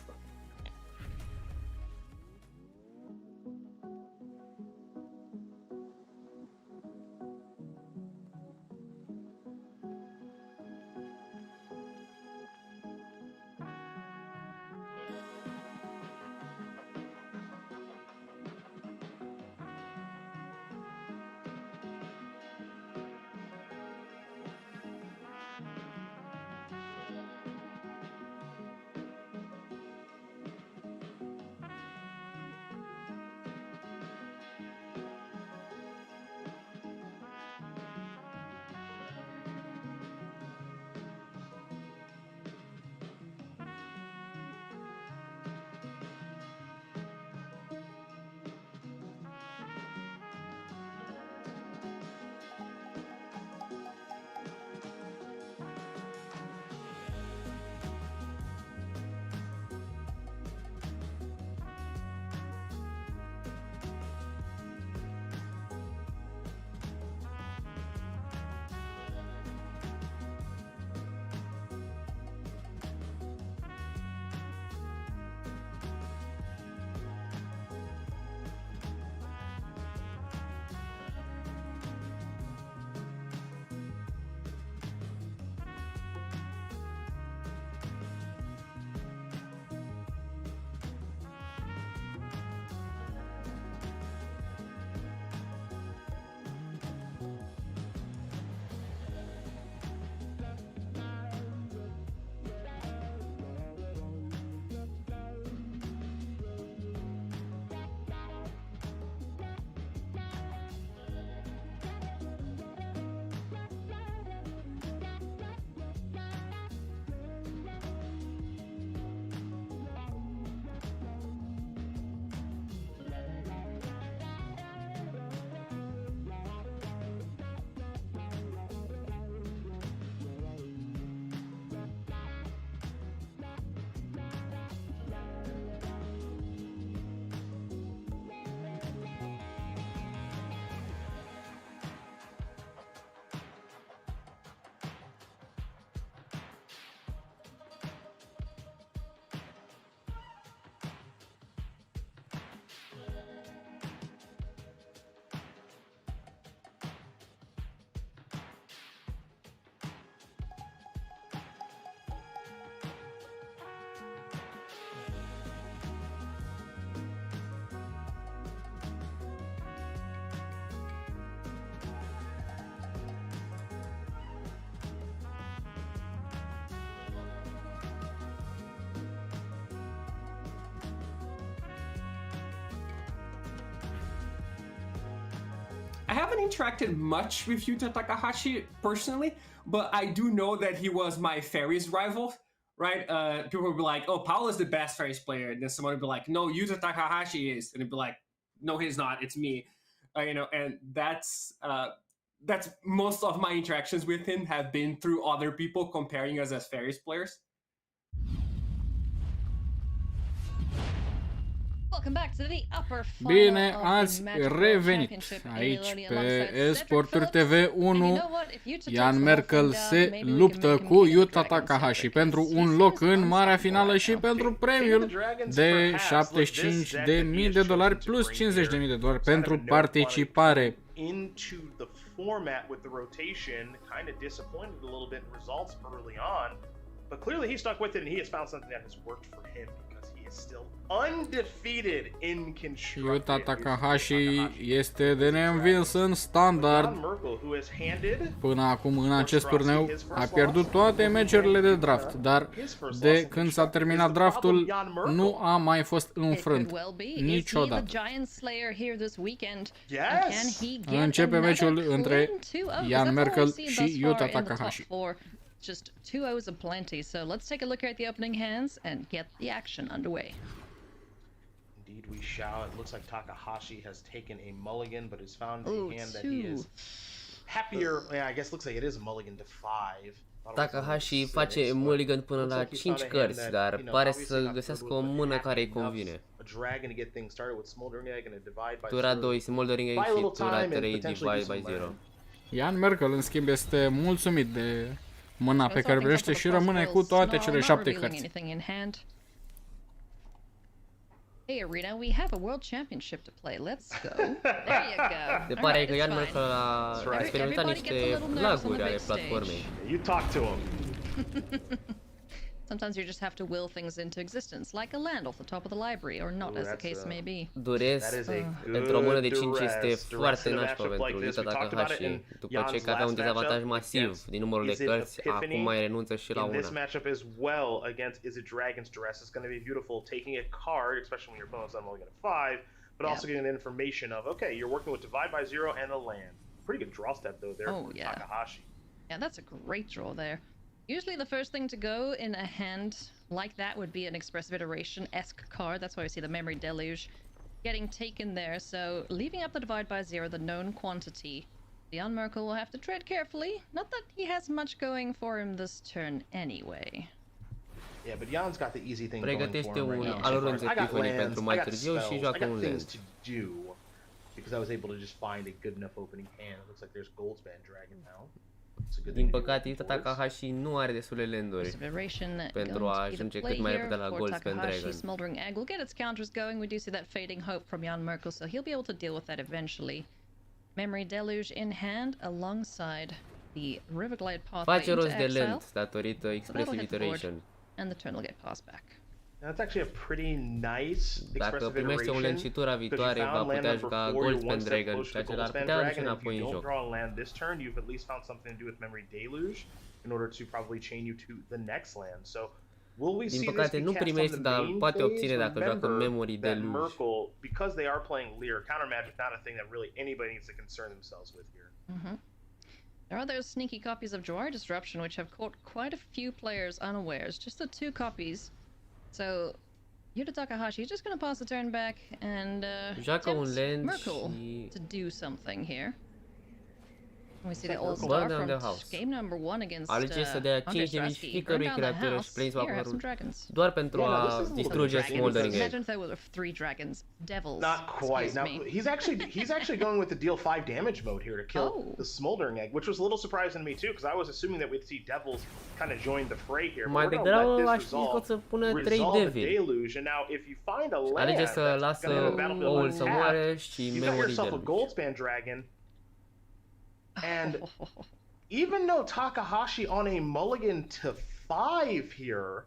haven't interacted much with Yuta Takahashi personally, but I do know that he was my Fairies rival, right? People would be like, oh, Paul is the best Fairies player. And then someone would be like, no, Yuta Takahashi is. And it'd be like, no, he's not. It's me. You know, and that's most of my interactions with him have been through other people comparing us as Fairies players. Bine ați revenit aici pe ESPORTURI TV 1. Ian Merkel se luptă cu Yuta Takahashi pentru un loc în marea finală și pentru premiul de $75.000 plus $50.000 pentru participare. Into the format with the rotation, kind of disappointed a little bit in results early on, but clearly he stuck with it and he has found something that has worked for him because he is still undefeated in constructed. Yuta Takahashi este de neînvins în standard. Până acum în acest turneu a pierdut toate meciurile de draft, dar de când s-a terminat draftul nu a mai fost înfrânt niciodată. Începe meciul între Ian Merkel și Yuta Takahashi. Just 2 O's aplenty, so let's take a look here at the opening hands and get the action underway. Indeed we shall. It looks like Takahashi has taken a mulligan, but has found a hand that he is happier. Yeah, I guess looks like it is a mulligan to 5. Takahashi face mulligan până la 5 cărți, dar pare să găsească o mână care îi convine. Tura 2 Smoldering Egg și tura 3 Divide by Zero. Ian Merkel, în schimb, este mulțumit de mâna pe care primește și rămâne cu toate cele 7 cărți. Hey Arena, we have a world championship to play. Let's go. There you go. Se pare că Ian Merkel a experimentat niște laguri ale platformei. You talk to him. Sometimes you just have to will things into existence, like a land off the top of the library, or not, as the case may be. Durez pentru o mână de 5 este foarte nașpa pentru Yuta Takahashi. După ce că avea un dezavantaj masiv din numărul de cărți, acum mai renunță și la una. In this matchup as well against Is It Dragon's Duress, it's going to be beautiful taking a card, especially when your opponent's on mulligan at 5, but also getting the information of, okay, you're working with Divide by Zero and a land. Pretty good draw step though there for Takahashi. Yeah, that's a great draw there. Usually the first thing to go in a hand like that would be an Expressive Iteration-esque card. That's why we see the Memory Deluge getting taken there. So leaving up the Divide by Zero, the known quantity, Jan Merkel will have to tread carefully. Not that he has much going for him this turn anyway. Yeah, but Jan's got the easy thing going for him right now. Alorânță Epiphany pentru mai târziu și joacă un land. Because I was able to just find a good enough opening hand. It looks like there's Goldspan Dragon now. Din păcate, Yuta Takahashi nu are destule landuri pentru a ajunge cât mai repede la Goldspan Dragon. Smoldering Egg will get its counters going. We do see that fading hope from Jan Merkel, so he'll be able to deal with that eventually. Memory Deluge in hand alongside the Riverglide Pathway Face rost de exile. land datorită Expressive Iteration. And the turn will get passed back. That's actually a pretty nice Dacă primește un land și tura viitoare, va putea juca Goldspan Dragon, ceea ce l-ar putea aduce înapoi în joc. This turn, you've at least found something to do with Memory Deluge in order to probably chain you to the next land. So, will we see din păcate nu primește, dar poate obține dacă joacă Memory Deluge. Merkel, because they are playing Lear, counter magic not a thing that really anybody needs to concern themselves with here. There are those sneaky copies of Jawar Disruption which have caught quite a few players unawares. Just the 2 copies. So, Yuta Takahashi is just going to pass the turn back and tempt Merkel to do something here. We see the all-star from game number 1 against alege să dea 5 de mici fiecărui creatură și planeswalker-ul doar pentru a distruge Smoldering Egg. Imagine if there were 3 dragons, devils. Not quite. Now he's actually going with the deal 5 damage mode here to kill the Smoldering Egg, which was a little surprising to me too, because I was assuming that we'd see devils kind of join the fray here. Mai degrabă aș fi să pună 3 devil. And now if you find a land, alege să lasă oul să moare și Memory Deluge. And even though Takahashi on a mulligan to 5 here,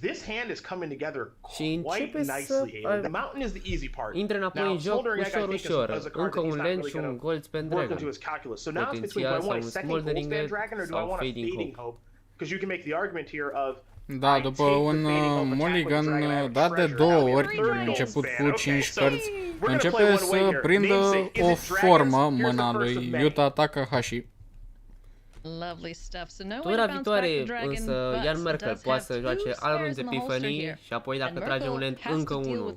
this hand is coming together quite nicely. The mountain is the easy part. Intră înapoi în joc ușor, încă un land și un Goldspan Dragon. So now it's between, do I want a second Goldspan Dragon or do I want a Fading Hope? Because you can make the argument here of Da, după un mulligan dat de 2 ori, început cu 5 cărți, începe să prindă o formă mâna lui Yuta Takahashi. Tura viitoare însă Ian Merkel poate să joace Alrun's Epiphany și apoi dacă trage un land încă unul.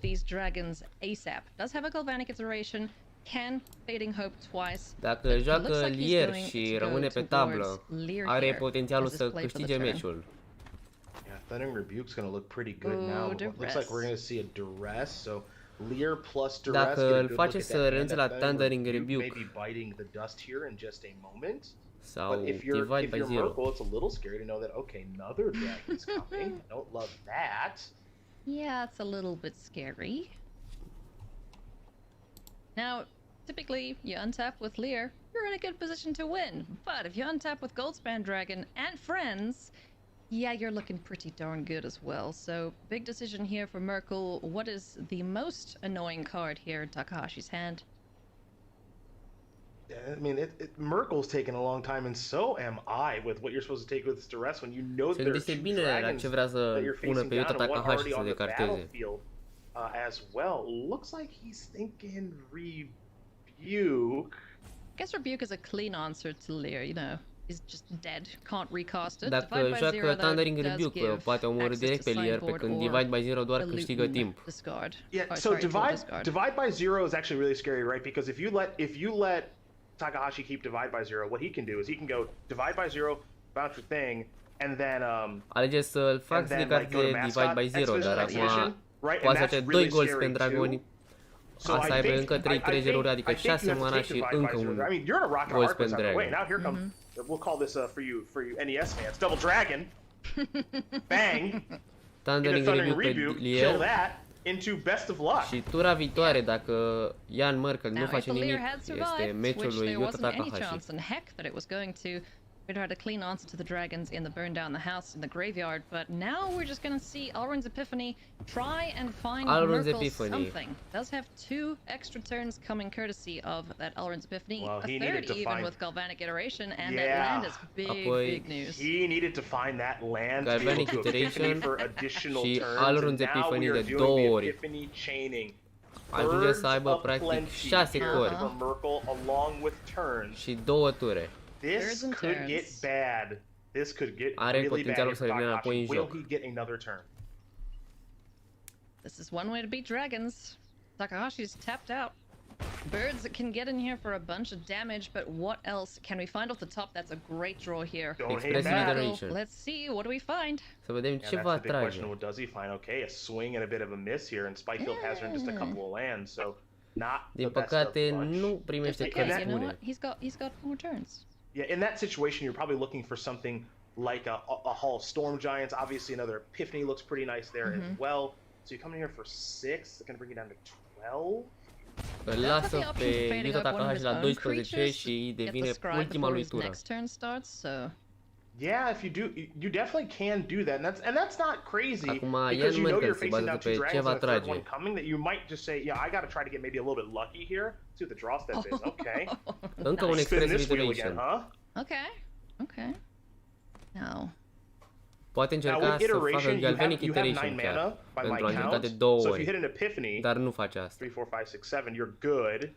Dacă joacă Lier și rămâne pe tablă, are potențialul să câștige meciul. Thundering Rebuke's going to look pretty good now. Looks like we're going to see a duress. So Lear plus duress. Dacă îl face să renunțe la Thundering Rebuke, maybe biting the dust here in just a moment. Sau But if you're Merkel, it's a little scary to know that okay, another dragon is coming. I don't love that. Yeah, it's a little bit scary. Now, typically you untap with Lear, you're in a good position to win. But if you untap with Goldspan Dragon and friends, yeah, you're looking pretty darn good as well. So, big decision here for Merkel. What is the most annoying card here in Takahashi's hand? I mean, Merkel's taken a long time, and so am I, with what you're supposed to take with this duress when you know that there are two dragons that you're facing down and one already on the battlefield as well. Looks like he's thinking Rebuke. I guess Rebuke is a clean answer to Lear, you know. He's just dead, can't recast it. Dacă joacă Thundering Rebuke, poate omorâ direct pe Lear, pe când Divide by Zero doar câștigă timp. Yeah, so divide by Zero is actually really scary, right? Because if you let Takahashi keep Divide by Zero, what he can do is he can go Divide by Zero, bounce your thing, and then alege să-l fac stricat de Divide by Zero, dar acum poate să face 2 golds pe dragoni. Să aibă încă 3 treasure-uri, adică 6 mana și încă un golds pe dragon. We'll call this for you NES fans. Double Dragon. Bang. Thundering Rebuke, kill that into best of luck. Și tura viitoare, dacă Ian Merkel nu face nimic, este meciul lui Yuta Takahashi. We tried a clean answer to the dragons in the burn down the house in the graveyard, but now we're just going to see Alrun's Epiphany try and find Merkel something. Does have 2 extra turns coming courtesy of that Alrun's Epiphany, well, a third even with Galvanic Iteration, and that land is big news. He needed to find that land to be able to Epiphany for additional turns, and now we are doing the Epiphany chaining. Ajunge să aibă practic 6 cori și 2 ture. This could get bad. This could get really bad for Takahashi. Will he get another turn? This is one way to beat dragons. Takahashi's tapped out. Birds that can get in here for a bunch of damage, but what else can we find off the top? That's a great draw here. Let's see, what do we find? Să vedem ce va trage. What does he find? Okay, a swing and a bit of a miss here, and Spikefield has her in just a couple of lands, so not din păcate nu primește cărți bune. He's got 4 turns. Yeah, in that situation, you're probably looking for something like a Hall of Storm Giants. Obviously, another Epiphany looks pretty nice there as well. So you come in here for 6. It's going to bring you down to 12. Îl lasă pe Yuta Takahashi la 12 și devine ultima lui tură. Yeah, if you do, you definitely can do that, and that's not crazy. Acum, because you know you're facing down 2 dragons and a third one coming. That you might just say, yeah, I got to try to get maybe a little bit lucky here. See what the draw step is. Okay. Încă un Expressive Iteration. Okay. Now. Poate încerca să facă Galvanic Iteration chiar, pentru a încerca de 2 ori, dar nu face asta. 3, 4, 5, 6, 7, you're good.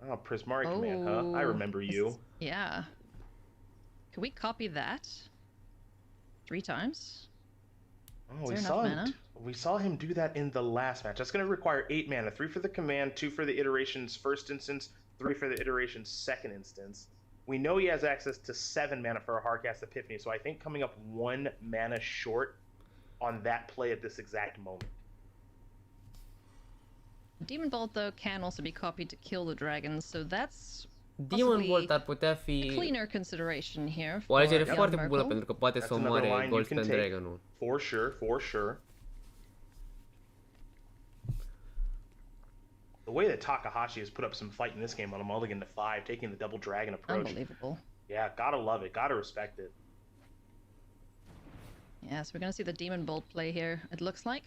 Oh, Prismari Command, huh? I remember you. Yeah. Can we copy that 3 times? Oh, we saw him do that in the last match. That's going to require 8 mana, 3 for the command, 2 for the iteration's first instance, 3 for the iteration's second instance. We know he has access to 7 mana for a Hardcast Epiphany, so I think coming up 1 mana short on that play at this exact moment. Demon Bolt, though, can also be copied to kill the dragons, so that's Demon Bolt ar putea fi o alegere foarte bună, pentru că poate să omoare Goldspan Dragon-ul. For sure. The way that Takahashi has put up some fight in this game on a mulligan to 5, taking the double dragon approach. Unbelievable. Yeah, gotta love it, gotta respect it. Yeah, so we're gonna see the Demon Bolt play here, it looks like.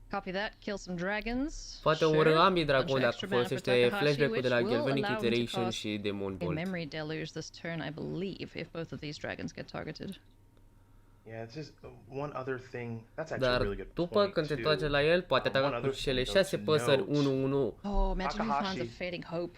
Copy that, kill some dragons. Poate omorâ ambii dragoni dacă folosește flashback-ul de la Galvanic Iteration și Demon Bolt. Memory Deluge this turn, I believe, if both of these dragons get targeted. Dar după când se întoarce la el, poate ataca cu cele 6 păsări 1-1. Oh, imagine he finds a fading hope.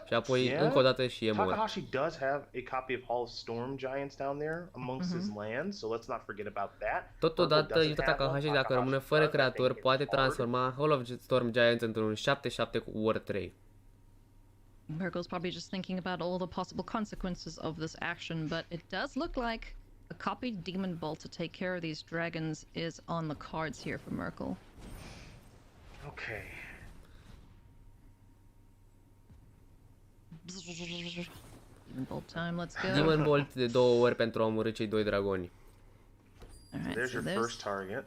Și apoi încă o dată și e mort. Takahashi does have a copy of Hall of Storm Giants down there amongst his lands, so let's not forget about that. Totodată, Yuta Takahashi, dacă rămâne fără creator, poate transforma Hall of Storm Giants într-un 7-7 cu War 3. Merkel's probably just thinking about all the possible consequences of this action, but it does look like a copied Demon Bolt to take care of these dragons is on the cards here for Merkel. Okay. Demon Bolt time, let's go. Demon Bolt de 2 ori pentru a omorî cei 2 dragoni. Alright, there's your first target.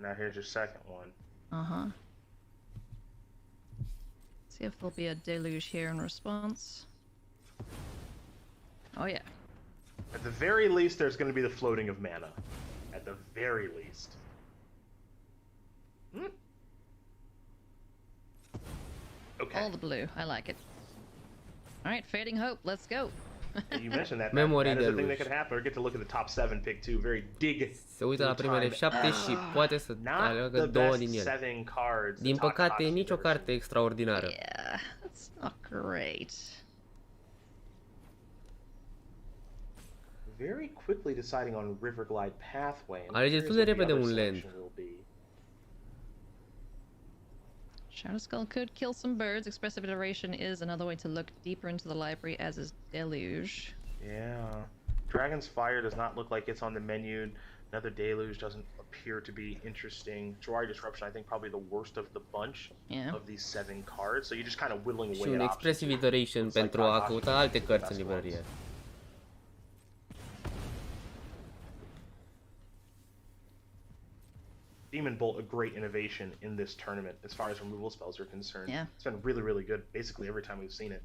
Now here's your second one. Uh-huh. See if there'll be a deluge here in response. Oh yeah. At the very least, there's going to be the floating of mana. At the very least. Okay. All the blue. I like it. All right, Fading Hope. Let's go. You mentioned that. Memory that is a thing that could happen. Or get to look at the top 7 pick too. Very dig. Se uită la primele 7 și poate să aleagă 2 din ele. Din păcate, nicio carte extraordinară. Yeah, that's not great. Very quickly deciding on River Glide Pathway. Alege destul de repede un land. Shadow Skull could kill some birds. Expressive Iteration is another way to look deeper into the library, as is Deluge. Yeah. Dragon's Fire does not look like it's on the menu. Another Deluge doesn't appear to be interesting. Jawari Disruption, I think, probably the worst of the bunch of these 7 cards. So you're just kind of whittling away at options. Și un Expressive Iteration pentru a căuta alte cărți în librărie. Demon Bolt, a great innovation in this tournament as far as removal spells are concerned. Yeah. It's been really, really good basically every time we've seen it.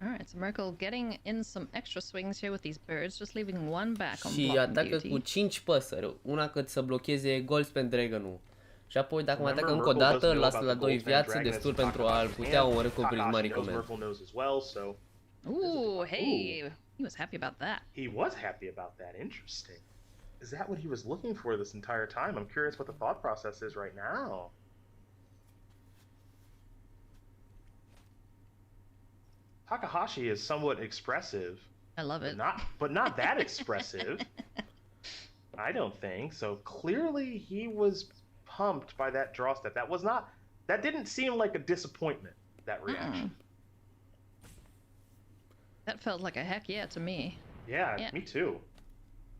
Alright, so Merkel getting in some extra swings here with these birds, just leaving one back on și atacă cu 5 păsări, una cât să blocheze Goldspan Dragon-ul. Și apoi dacă mai atacă încă o dată, îl lasă la 2 viață, destul pentru a-l putea omorî cu Prismatic Command. Ooh, hey, he was happy about that. He was happy about that, interesting. Is that what he was looking for this entire time? I'm curious what the thought process is right now. Takahashi is somewhat expressive. I love it. But not that expressive. I don't think. So clearly he was pumped by that draw step. That didn't seem like a disappointment, that reaction. That felt like a heck yeah to me. Yeah. Me too.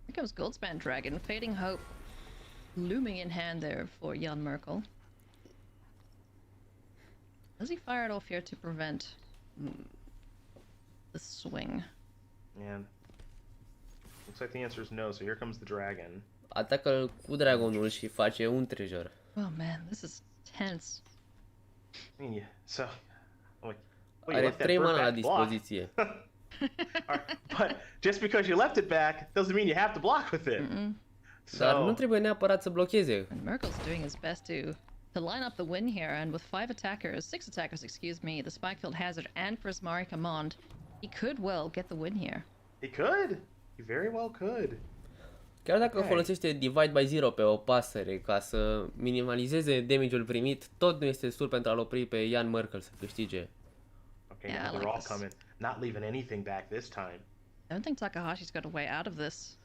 Here comes Goldspan Dragon, Fading Hope looming in hand there for Jan Merkel. Does he fire it off here to prevent the swing? Man. Looks like the answer is no, so here comes the dragon. Atacă cu dragonul și face un treasure. Oh man, this is tense. I mean, so... Are 3 mana la dispoziție. But just because you left it back doesn't mean you have to block with it. Dar nu trebuie neapărat să blocheze. And Merkel's doing his best to line up the win here, and with 6 attackers, excuse me, the Spikefield Hazard and Prismari Command, he could well get the win here. He could. He very well could. Chiar dacă folosește Divide by Zero pe o pasăre ca să minimalizeze damage-ul primit, tot nu este destul pentru a-l opri pe Jan Merkel să câștige. Okay, yeah, they're all coming. Not leaving anything back this time. I don't think Takahashi's got a way out of this.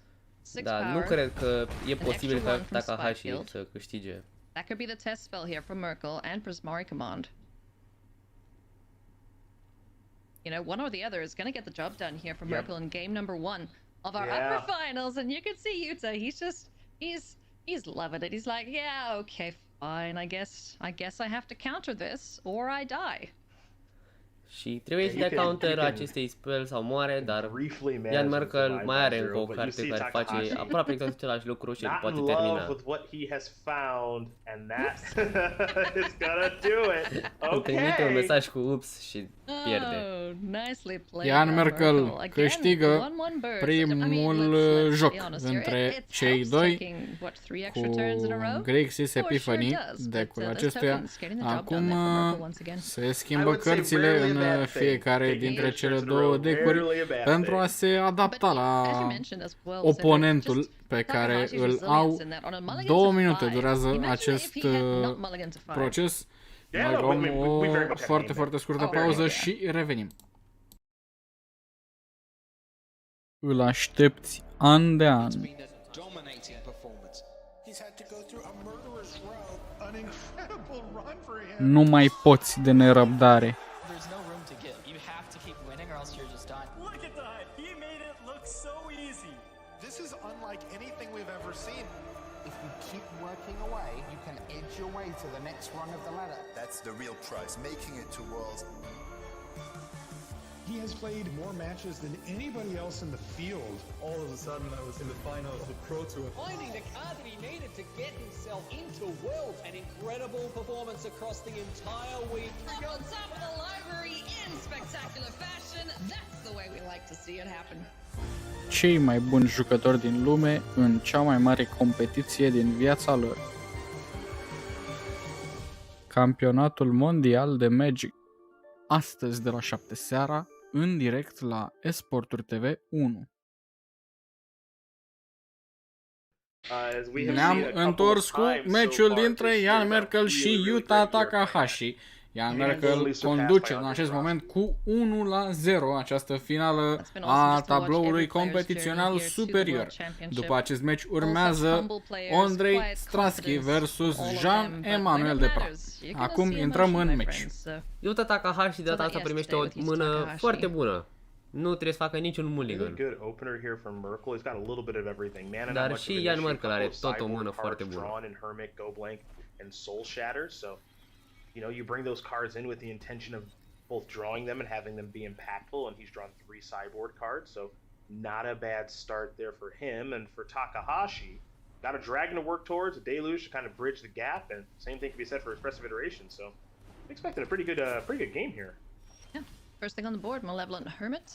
Da, nu cred că e posibil ca Takahashi să câștige. That could be the test spell here for Merkel and Prismari Command. You know, one or the other is going to get the job done here for Merkel in game number 1 of our upper finals, and you can see Yuta. He's loving it. He's like, yeah, okay, fine. I guess I have to counter this or I die. Și trebuie să dea counter acestei spell sau moare, dar Jan Merkel mai are încă o carte care face aproape exact același lucru și îl poate termina. Îmi trimite un mesaj cu ups și pierde. Ian Merkel câștigă primul joc între cei doi cu Grixis Epiphany, deckul acestuia. Acum se schimbă cărțile în fiecare dintre cele două deckuri pentru a se adapta la oponentul pe care îl au. 2 minute durează acest proces. Noi luăm o foarte, foarte scurtă pauză și revenim. Îl aștepți an de an. Nu mai poți de nerăbdare. This is unlike anything we've ever seen. If you keep working away, you can edge your way to the next rung of the ladder. That's the real prize, making it to Worlds. He has played more matches than anybody else in the field. All of a sudden, I was in the final of the Pro Tour. Finding the card that he needed to get himself into Worlds. An incredible performance across the entire week. Up on top of the library in spectacular fashion. That's the way we like to see it happen. Cei mai buni jucători din lume în cea mai mare competiție din viața lor. Campionatul mondial de Magic. Astăzi de la 7 seara, în direct la ESPORTURI TV 1. Ne-am întors cu meciul dintre Ian Merkel și Yuta Takahashi. Ian Merkel conduce în acest moment cu 1-0 această finală a tabloului competițional superior. După acest meci urmează Andrei Stransky versus Jean-Emmanuel Depras. Acum intrăm în meci. Yuta Takahashi de data asta primește o mână foarte bună. Nu trebuie să facă niciun mulligan. Dar și Ian Merkel are tot o mână foarte bună. You know, you bring those cards in with the intention of both drawing them and having them be impactful, and he's drawn 3 sideboard cards, so not a bad start there for him. And for Takahashi, got a dragon to work towards, a deluge to kind of bridge the gap, and same thing can be said for Expressive Iteration, so I'm expecting a pretty good game here. Yeah, first thing on the board, Malevolent Hermit.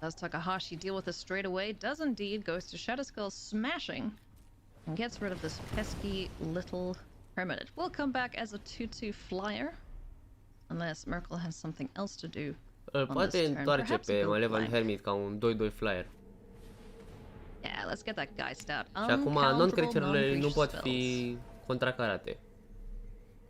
Does Takahashi deal with this straight away? Does indeed, goes to Shadow Skull smashing, and gets rid of this pesky little Hermit. It will come back as a 2/2 flyer, unless Merkel has something else to do. Poate întoarce pe Malevolent Hermit ca un 2/2 flyer. Yeah, let's get that guy start. Și acum non-creature-urile nu pot fi contracarate.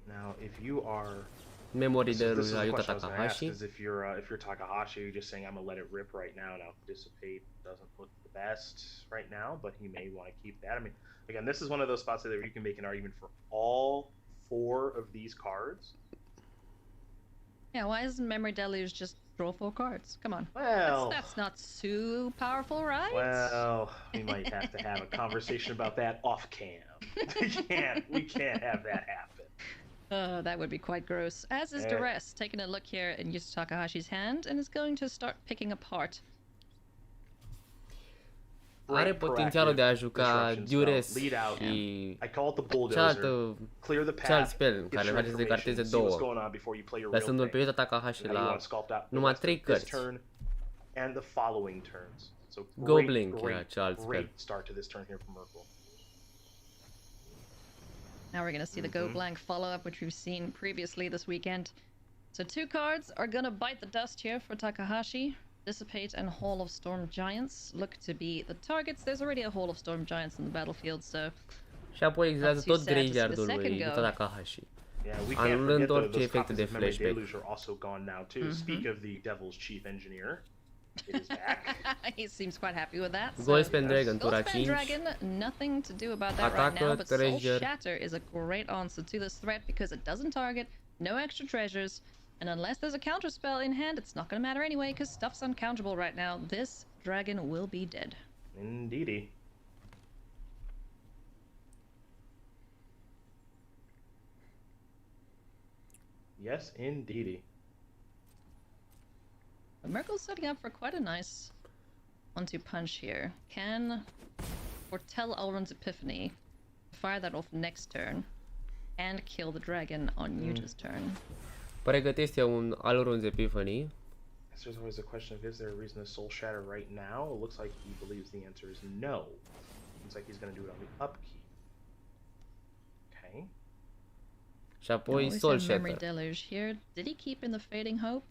Now, if you are memory de lui Yuta Takahashi. If you're Takahashi, you're just saying I'm gonna let it rip right now. Now, dissipate doesn't look the best right now, but he may want to keep that. I mean, again, this is one of those spots that you can make an argument for all 4 of these cards. Yeah, why isn't Memory Deluge just draw 4 cards? Come on. Well, that's not too powerful, right? Well, we might have to have a conversation about that off cam. We can't have that happen. That would be quite gross. As is Duress, taking a look here in Yuta Takahashi's hand and is going to start picking apart. Are potențialul de a juca Duress și cealalt spell care face să decarteze 2, lăsându-l pe Yuta Takahashi la numai 3 cărți. Goblin era cealalt spell. Now we're going to see the Go Blank follow-up, which we've seen previously this weekend. So 2 cards are going to bite the dust here for Takahashi. Dissipate and Hall of Storm Giants look to be the targets. There's already a Hall of Storm Giants in the battlefield, so... Și apoi exilează tot graveyard-ul lui Yuta Takahashi, anulând orice efecte de flashback. Speak of the Devil's Chief Engineer. It is back. He seems quite happy with that. Goldspan Dragon, tura 5. Dragon, nothing to do about that right now, but Soul Shatter is a great answer to this threat because it doesn't target, no extra treasures, and unless there's a counter spell in hand, it's not going to matter anyway because stuff's uncountable right now. This dragon will be dead. Indeedy. Yes, indeedy. Merkel's setting up for quite a nice 1-2 punch here. Can foretell Elrond's Epiphany, fire that off next turn, and kill the dragon on Yuta's turn. Pregătește un Elrond's Epiphany There's always a question of, is there a reason to soul shatter right now? It looks like he believes the answer is no. Looks like he's going to do it on the upkeep. Okay. Și apoi soul shatter. Memory deluge here. Did he keep in the fading hope?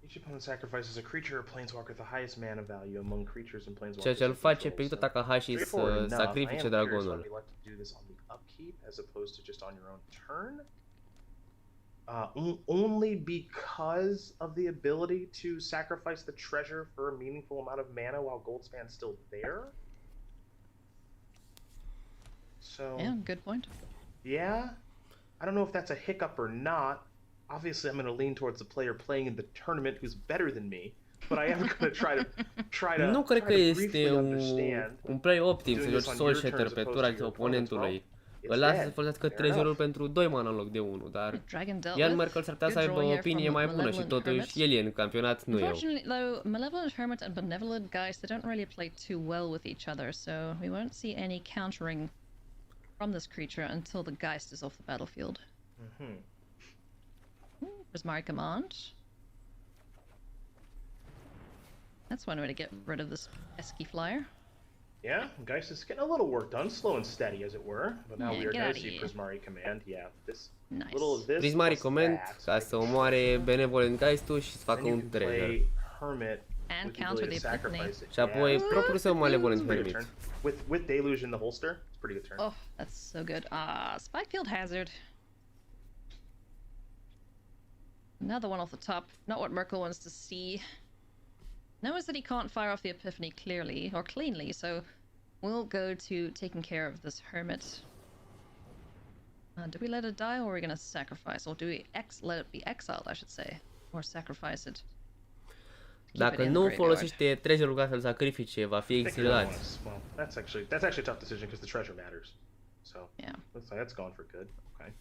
Each opponent sacrifices a creature or planeswalker with the highest mana value among creatures and planeswalkers. Ceea ce îl face pe Yuta Takahashi să sacrifice dragonul. Do this on the upkeep as opposed to just on your own turn. Only because of the ability to sacrifice the treasure for a meaningful amount of mana while Goldspan's still there. So yeah, good point. Yeah, I don't know if that's a hiccup or not. Obviously, I'm going to lean towards the player playing in the tournament who's better than me, but I am going to try to nu cred că este un play optim să joci soul shatter pe tura oponentului. Îl lasă să folosească treasure-ul pentru 2 mana în loc de 1, dar Ian Merkel s-ar putea să aibă o opinie mai bună și totuși el e în campionat, nu eu. Unfortunately, though, Malevolent Hermit and Benevolent Geist, they don't really play too well with each other, so we won't see any countering from this creature until the Geist is off the battlefield. Prismari Command. That's one way to get rid of this pesky flyer. Yeah, Geist is getting a little work done, slow and steady as it were, but now we are going to see Prismari Command. Yeah, this little of this. Prismari Command ca să omoare Benevolent Geist-ul și să facă un treasure. And counter the Epiphany. Și apoi propriul său Malevolent Hermit. With Deluge in the holster, it's a pretty good turn. Oh, that's so good. Spikefield Hazard. Another one off the top. Not what Merkel wants to see. Knows that he can't fire off the Epiphany clearly or cleanly, so we'll go to taking care of this Hermit. Do we let it die, or are we going to sacrifice? Or do we let it be exiled, I should say? Or sacrifice it? Dacă nu folosește treasure-ul ca să-l sacrifice, va fi exilat. Well, that's actually a tough decision because the treasure matters. So yeah, that's gone for good. Okay.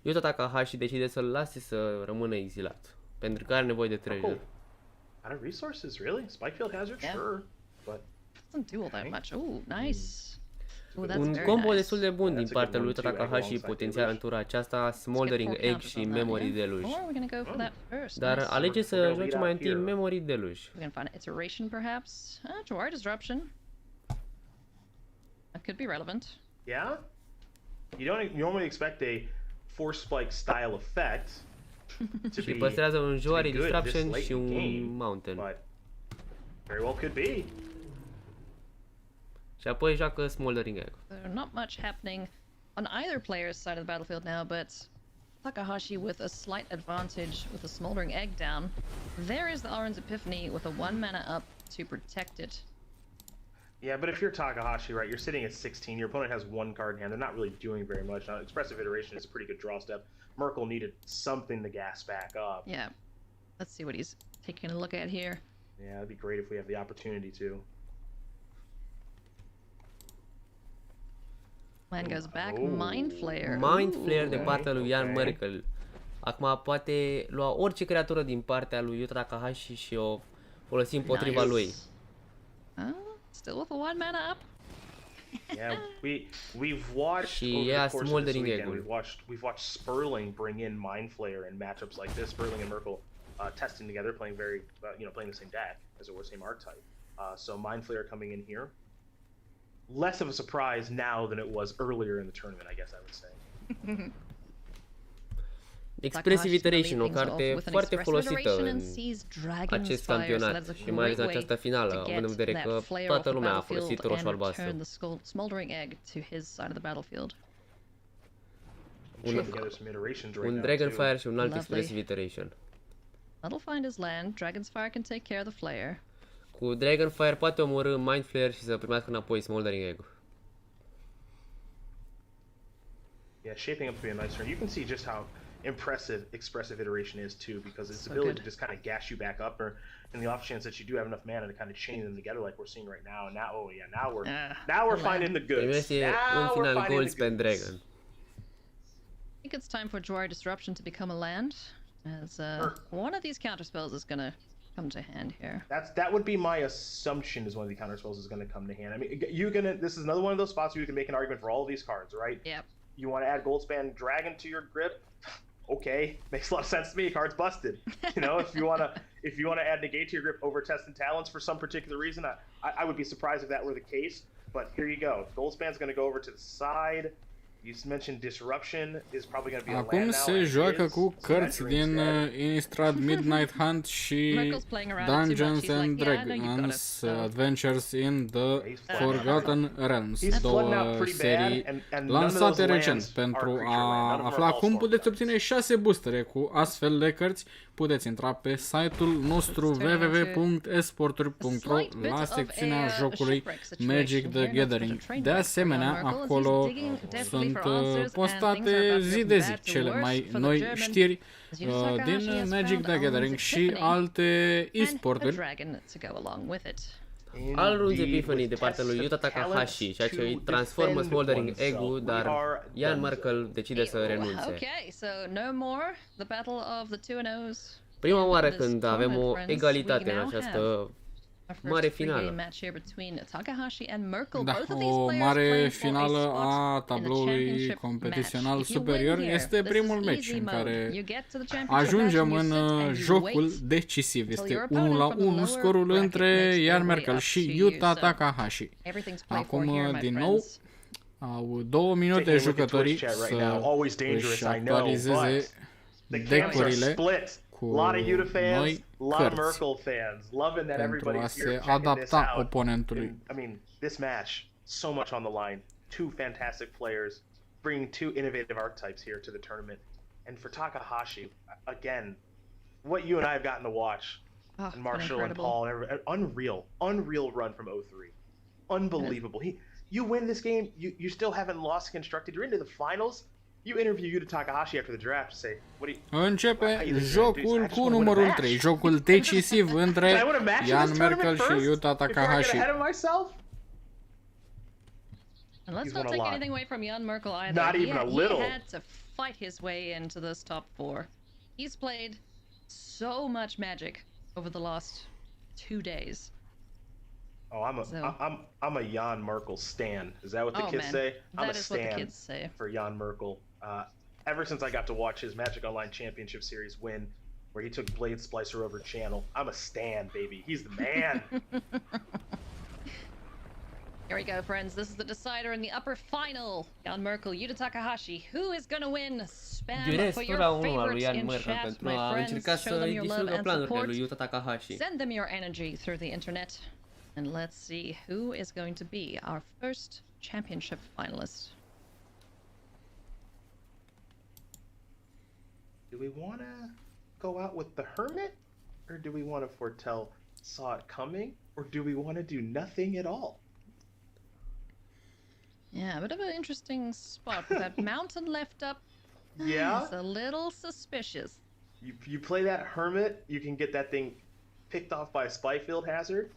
Yuta Takahashi decide să-l lase să rămână exilat, pentru că are nevoie de treasure. Out of resources, really? Spikefield Hazard, sure, but doesn't do all that much. Oh, nice. Un combo destul de bun din partea lui Yuta Takahashi, potențial în tura aceasta, Smoldering Egg și Memory Deluge. Dar alege să joci mai întâi Memory Deluge. We can find an iteration, perhaps. Jawar Disruption. That could be relevant. Yeah? You normally expect a Force Spike style effect. Și păstrează un Jawar Disruption și un Mountain. Very well could be. Și apoi joacă Smoldering Egg. There's not much happening on either player's side of the battlefield now, but Takahashi with a slight advantage with a Smoldering Egg down. There is the Orange Epiphany with a 1 mana up to protect it. Yeah, but if you're Takahashi, right, you're sitting at 16, your opponent has 1 card in hand, they're not really doing very much. Now, Expressive Iteration is a pretty good draw step. Merkel needed something to gas back up. Yeah. Let's see what he's taking a look at here. Yeah, it'd be great if we have the opportunity to. Land goes back, Mind Flayer. Mind Flayer de partea lui Ian Merkel. Acum poate lua orice creatură din partea lui Yuta Takahashi și o folosi împotriva lui. Still with a 1 mana up. Yeah, we've watched over the course of this weekend, we've watched Sperling bring in Mind Flayer in matchups like this. Sperling and Merkel testing together, playing playing the same deck, as it were, same archetype. So Mind Flayer coming in here, less of a surprise now than it was earlier in the tournament, I guess I would say. Expressive Iteration, o carte foarte folosită în acest campionat și mai ales în această finală, având în vedere că toată lumea a folosit roșu-albastru. Un Dragonfire și un alt Expressive Iteration. Cu Dragonfire poate omorî Mind Flayer și să primească înapoi Smoldering Egg. Yeah, shaping up to be a nice turn. You can see just how impressive Expressive Iteration is too, because its ability to just kind of gas you back up, or in the off chance that you do have enough mana to kind of chain them together like we're seeing right now. And now we're finding the goods. Now we're finding the goods. I think it's time for Jawar Disruption to become a land, as one of these counterspells is gonna come to hand here. That would be my assumption, is one of the counterspells is gonna come to hand. I mean, this is another one of those spots where you can make an argument for all of these cards, right? Yep. You want to add Goldspan Dragon to your grip? Okay, makes a lot of sense to me. Card's busted. You know, if you wanna add negate to your grip over test and talents for some particular reason, I would be surprised if that were the case. But here you go. Goldspan's gonna go over to the side. You mentioned disruption is probably going to be a land now. Acum se joacă cu cărți din Innistrad Midnight Hunt și Dungeons and Dragons Adventures in the Forgotten Realms, două serii lansate recent. Pentru a afla cum puteți obține 6 boostere cu astfel de cărți, puteți intra pe site-ul nostru www.esporturi.ro la secțiunea jocului Magic the Gathering. De asemenea, acolo sunt postate zi de zi cele mai noi știri din Magic the Gathering și alte e-sporturi. Al Runes Epiphany de partea lui Yuta Takahashi, ceea ce îi transformă Smoldering Egg-ul, dar Ian Merkel decide să renunțe. Prima oară când avem o egalitate în această mare finală. Da, o mare finală a tabloului competițional superior este primul meci în care ajungem în jocul decisiv. Este 1-1 scorul între Ian Merkel și Yuta Takahashi. Acum, din nou, au 2 minute jucătorii să își actualizeze decurile cu noi cărți pentru a se adapta oponentului. I mean, this match, so much on the line. Two fantastic players, bringing two innovative archetypes here to the tournament. And for Takahashi, again, what you and I have gotten to watch, and Marshall and Paul, and unreal run from 0-3. Unbelievable. You win this game, you still haven't lost Constructed, you're into the finals. You interview Yuta Takahashi after the draft to say, what do you... Începe jocul cu numărul 3, jocul decisiv între Ian Merkel și Yuta Takahashi. And let's not take anything away from Jan Merkel either. Not even a little. He had to fight his way into this top 4. He's played so much Magic over the last 2 days. Oh, I'm a Jan Merkel stan. Is that what the kids say? I'm a stan for Jan Merkel. Ever since I got to watch his Magic Online Championship Series win, where he took Blade Splicer over Channel, I'm a stan, baby. He's the man. Here we go, friends. This is the decider in the upper final. Jan Merkel, Yuta Takahashi. Who is going to win? Spam for your favorites in chat, my friends. Show them your love and support. Send them your energy through the internet. And let's see who is going to be our first championship finalist. Do we want to go out with the Hermit? Or do we want to foretell Saw It Coming? Or do we want to do nothing at all? Yeah, a bit of an interesting spot with that mountain left up. Yeah? It's a little suspicious. You play that Hermit, you can get that thing picked off by a Spyfield Hazard.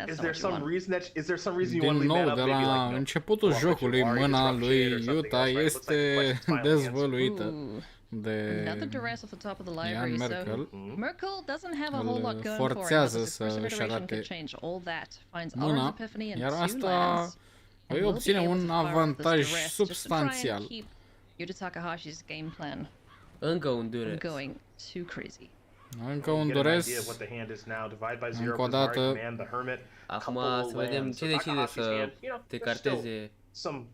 Is there some reason you want to leave that up? Din nou, de la începutul jocului, mâna lui Yuta este dezvăluită de Ian Merkel. Îl forțează să își arate mâna, iar asta îi obține un avantaj substanțial. Încă un durere. Încă un durez. Încă o dată. Acum să vedem ce decide să te carteze. Some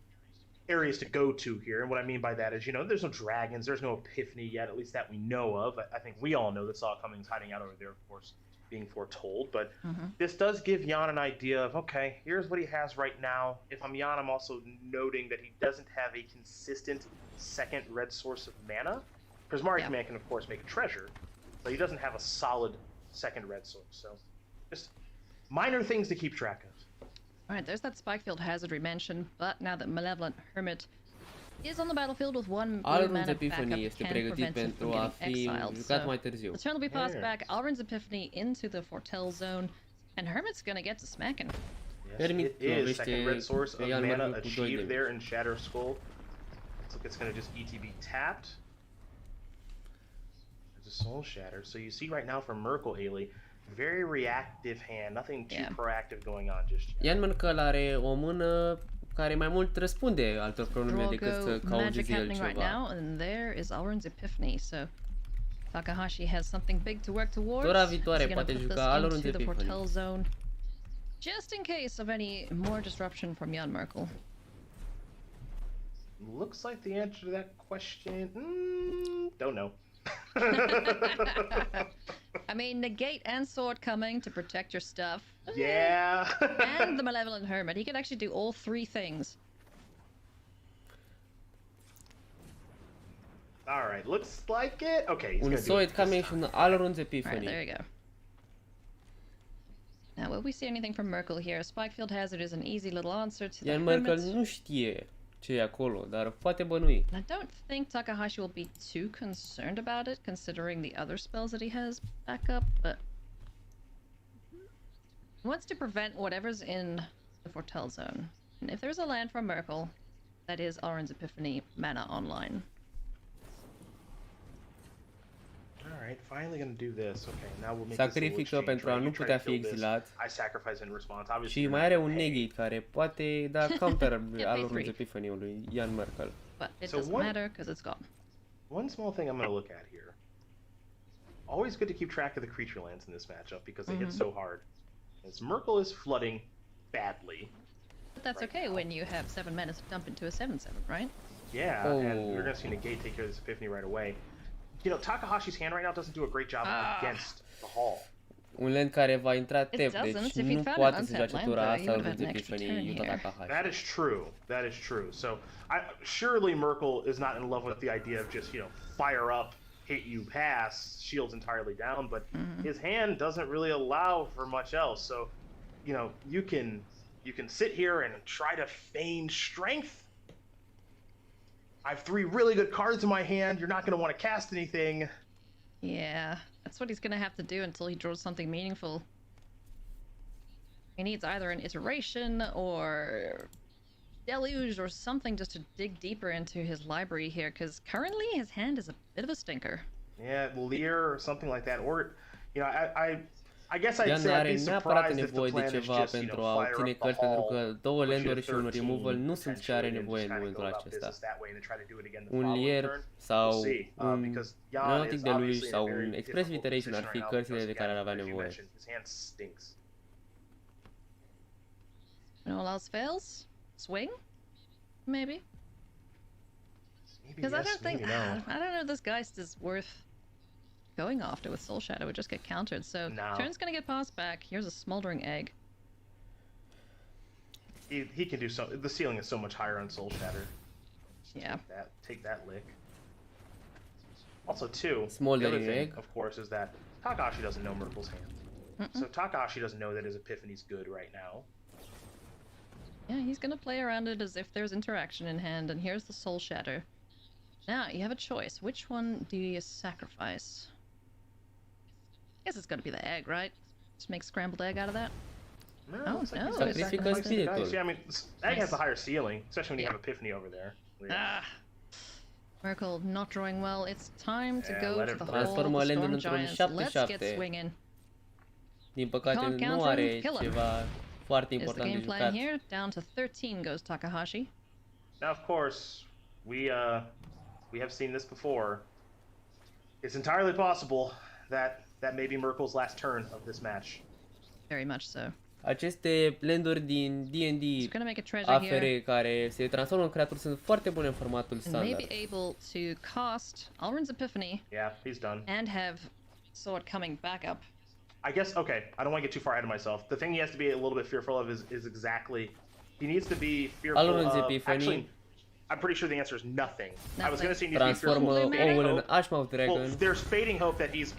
areas to go to here, and what I mean by that is, you know, there's no dragons, there's no epiphany yet, at least that we know of. I think we all know that Saw It Coming's hiding out over there, of course, being foretold, but this does give Jan an idea of, okay, here's what he has right now. If I'm Jan, I'm also noting that he doesn't have a consistent second red source of mana. Prismari Command can, of course, make a treasure, but he doesn't have a solid second red source, so just minor things to keep track of. Alright, there's that Spikefield Hazard we mentioned, but now that Malevolent Hermit is on the battlefield with one blue mana backup, can prevent him from getting exiled. So the turn will be passed back, Alrund's Epiphany into the Foretell zone, and Hermit's gonna get to smacking. Yes, it is second red source of mana achieved there in Shatter Skull. Looks like it's gonna just ETB tapped. There's a Soul Shatter, so you see right now from Merkel, Haley, very reactive hand, nothing too proactive going on just yet. Ian Merkel are o mână care mai mult răspunde altor pronume decât să cauzeze el ceva. Takahashi has something big to work towards. Tura viitoare poate juca Alorun's Epiphany. Just in case of any more disruption from Jan Merkel. Looks like the answer to that question, don't know. I mean, negate and sword coming to protect your stuff. Yeah. And the Malevolent Hermit. He could actually do all three things. Alright, looks like it. Okay, he's Un gonna do Sword it coming și un Alorun's Epiphany. Alright, there you go. Now, will we see anything from Merkel here? Spikefield Hazard is an easy little answer to the Jan Merkel Hermit. nu știe ce e acolo, dar poate bănui. I don't think Takahashi will be too concerned about it, considering the other spells that he has back up, but he wants to prevent whatever's in the Foretell Zone. And if there's a land from Merkel, that is Alorun's Epiphany mana online. Alright, finally gonna do this. Okay, now we'll make Sacrifică pentru a nu putea fi exilat. I sacrifice in response. Obviously, Și mai are un negate care poate da counter Alorun's Epiphany-ului Jan Merkel. But it doesn't matter because it's gone. One small thing I'm gonna look at here. Always good to keep track of the creature lands in this matchup because they hit so hard. As Merkel is flooding badly. But that's okay when you have 7 mana to dump into a 7/7, right? Yeah, and we're gonna see negate take care of this Epiphany right away. You know, Takahashi's hand right now doesn't do a great job against the Hall. Un land care va intra tap, deci nu poate să joace tura asta Alorun's Epiphany Yuta Takahashi. That is true. That is true. So, surely Merkel is not in love with the idea of just, you know, fire up, hit you, pass, shields entirely down, but his hand doesn't really allow for much else. So, you know, you can sit here and try to feign strength. I have 3 really good cards in my hand. You're not going to want to cast anything. Yeah, that's what he's going to have to do until he draws something meaningful. He needs either an iteration or deluge or something just to dig deeper into his library here, because currently his hand is a bit of a stinker. Yeah, Lear or something like that. Or, you know, I guess I'd say I'd be surprised if the plan is just, you know, fire up the Hall, două landuri și un removal nu sunt ce are nevoie în momentul acesta. Un Lier sau un Nautic Deluge sau un Express Iteration ar fi cărțile de care ar avea nevoie. When all else fails, swing, maybe. Because I don't know if this Geist is worth going after with Soul Shadow. Would just get countered. So turn's gonna get passed back. Here's a smoldering egg. He can do so. The ceiling is so much higher on Soul Shatter. Yeah. Take that lick. Also, too, smoldering the other thing, egg, of course, is that Takahashi doesn't know Merkel's hand. So Takahashi doesn't know that his Epiphany's good right now. Yeah, he's gonna play around it as if there's interaction in hand, and here's the Soul Shatter. Now, you have a choice. Which one do you sacrifice? I guess it's gonna be the egg, right? Just make scrambled egg out of that? No. Sacrifică spiritul. Yeah, I mean, egg has a higher ceiling, especially when you have Epiphany over there. Merkel not drawing well. It's time to go to the Transformă Hall of the landul Storm într-un Giants. Let's get swinging. Din păcate nu are ceva foarte important de jucat. Is the game plan here? Down to 13 goes Takahashi. Now, of course, we have seen this before. It's entirely possible that may be Merkel's last turn of this match. Very much so. Aceste landuri din D&D afere care se transformă în creaturi sunt foarte bune în formatul standard. May be able to cast Alorun's Epiphany. Yeah, he's done. And have sword coming back up. I guess, okay, I don't want to get too far ahead of myself. The thing he has to be a little bit fearful of is exactly, he needs to be fearful of, actually, I'm pretty sure the answer is nothing. I was going to say he needs to be fearful of Fading Hope. Well, there's Fading Hope that he's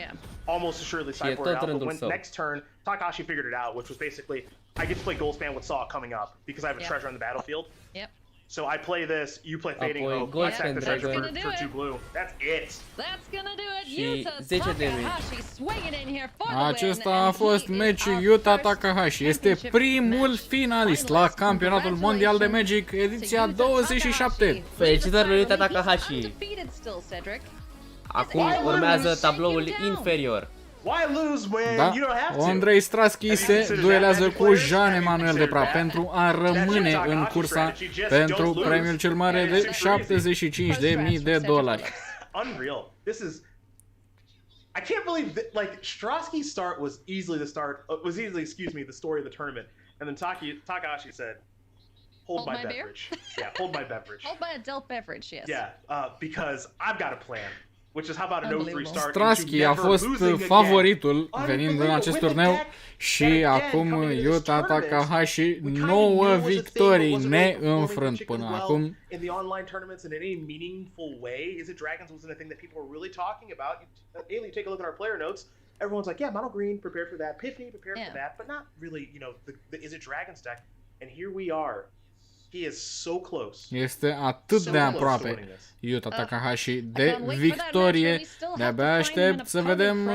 almost assuredly sideboarded out, but when next turn, Takahashi figured it out, which was basically, I get to play Goldspan with Saw coming up, because I have a treasure on the battlefield. Yep. So I play this, you play Fading Hope, I sack the treasure for 2 blue. That's it. That's gonna do it. Yuta Takahashi swinging in here for the win. Acesta a fost meciul Yuta Takahashi. Este primul finalist la Campionatul Mondial de Magic, ediția 27. Felicitări lui Yuta Takahashi. Acum urmează tabloul inferior. Why lose when Da, you don't have to? Andrei Straschi se duelează cu Jean-Emmanuel Depra pentru a rămâne în cursa pentru premiul cel mare de $75.000. Unreal. This is. I can't believe that. Like Strasky's start was easily the story of the tournament, and then Takahashi said, "Hold my beverage." Yeah, hold my beverage. Hold my adult beverage. Yes. Yeah, because I've got a plan. Which is how about a 0-3 start. Straschi a fost favoritul venind în acest turneu și acum Yuta Takahashi 9 victorii neînfrânt până acum. In the online tournaments in any meaningful way, Is It Dragons wasn't a thing that people were really talking about. Ailey, you take a look at our player notes. Everyone's like, yeah, Mono Green prepared for that, Piffy prepared for that, but not really, the Is It Dragons deck. And here we are. He is so close. Este atât de aproape Yuta Takahashi de victorie. De-abia aștept să vedem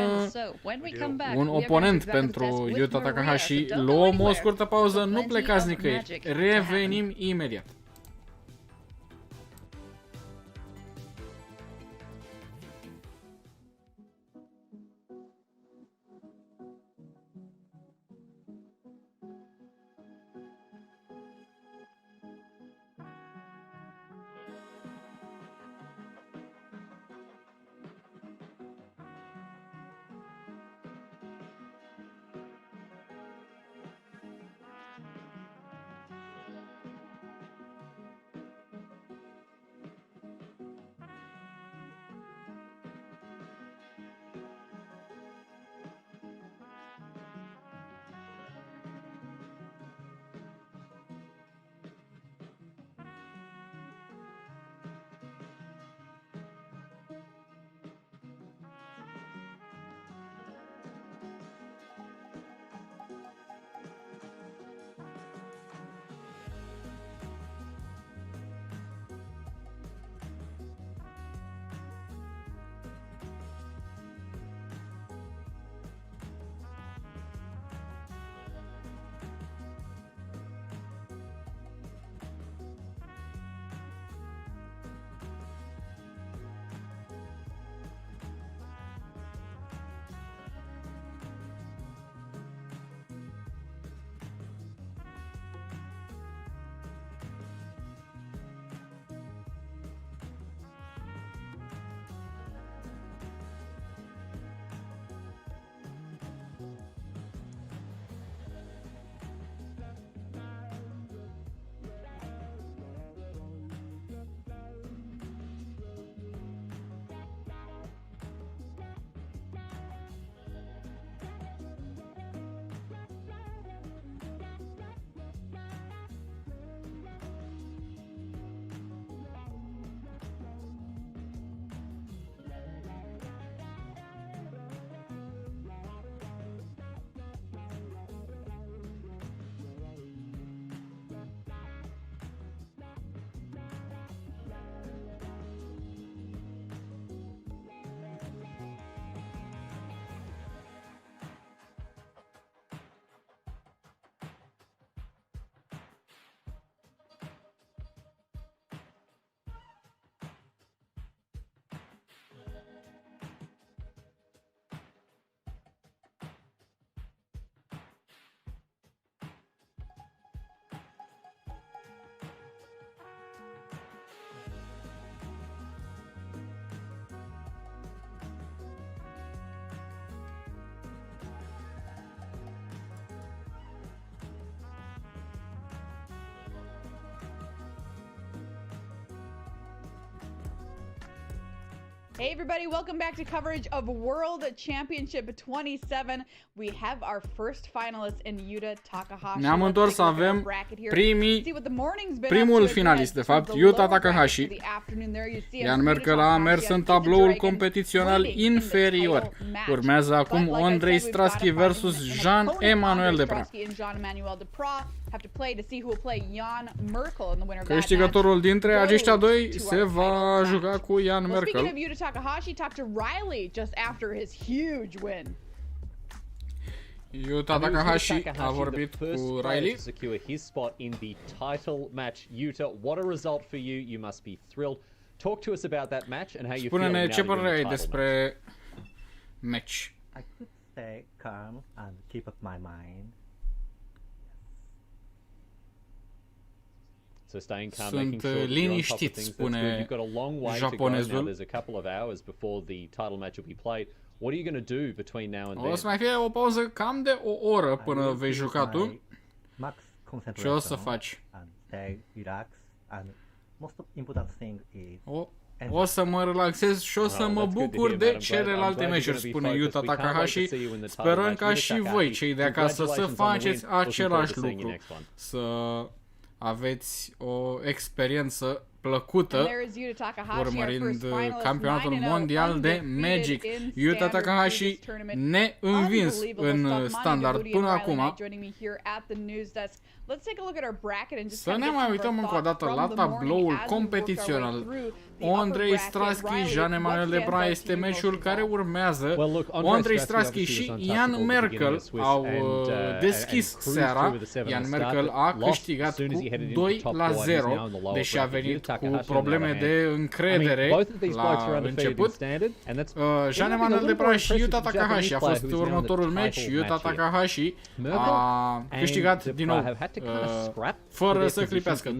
un oponent pentru Yuta Takahashi. Luăm o scurtă pauză, nu plecați nicăieri. Revenim imediat. Hey everybody, welcome back to coverage of World Championship 27. We have our first finalist in Yuta Takahashi. Ne-am întors să avem primul finalist, de fapt, Yuta Takahashi. Jan Merkel a mers în tabloul competițional inferior. Urmează acum Andrei Straschi versus Jean-Emmanuel Depra. Câștigătorul dintre aceștia doi se va juca cu Jan Merkel. Takahashi talked to Riley just after his huge win. Yuta Takahashi a vorbit cu Riley to secure his spot in the title match. Yuta, what a result for you. You must be thrilled. Talk to us about that match and how you feel now. Spune-ne ce părere ai despre match. I could stay calm and keep up my mind. So staying calm, making sure that you're on top of things. That's good. You've got a long way to go now. There's a couple of hours before the title match will be played. What are you going to do between now and then? O să mai fie o pauză cam de o oră până vei juca tu. Ce o să faci? O să mă relaxez și o să mă bucur de celelalte meciuri, spune Yuta Takahashi. Sperăm ca și voi, cei de acasă, să faceți același lucru. Să aveți o experiență plăcută urmărind campionatul mondial de Magic. Yuta Takahashi neînvins în standard până acum. Să ne mai uităm încă o dată la tabloul competițional. Andrei Strasky, Jean-Emmanuel Debra este meciul care urmează. Andrei Strasky și Ian Merkel au deschis seara. Ian Merkel a câștigat cu 2-0, deși a venit cu probleme de încredere la început. Jean-Emmanuel Debra și Yuta Takahashi a fost următorul meci. Yuta Takahashi a câștigat din nou fără să clipească, 2-0.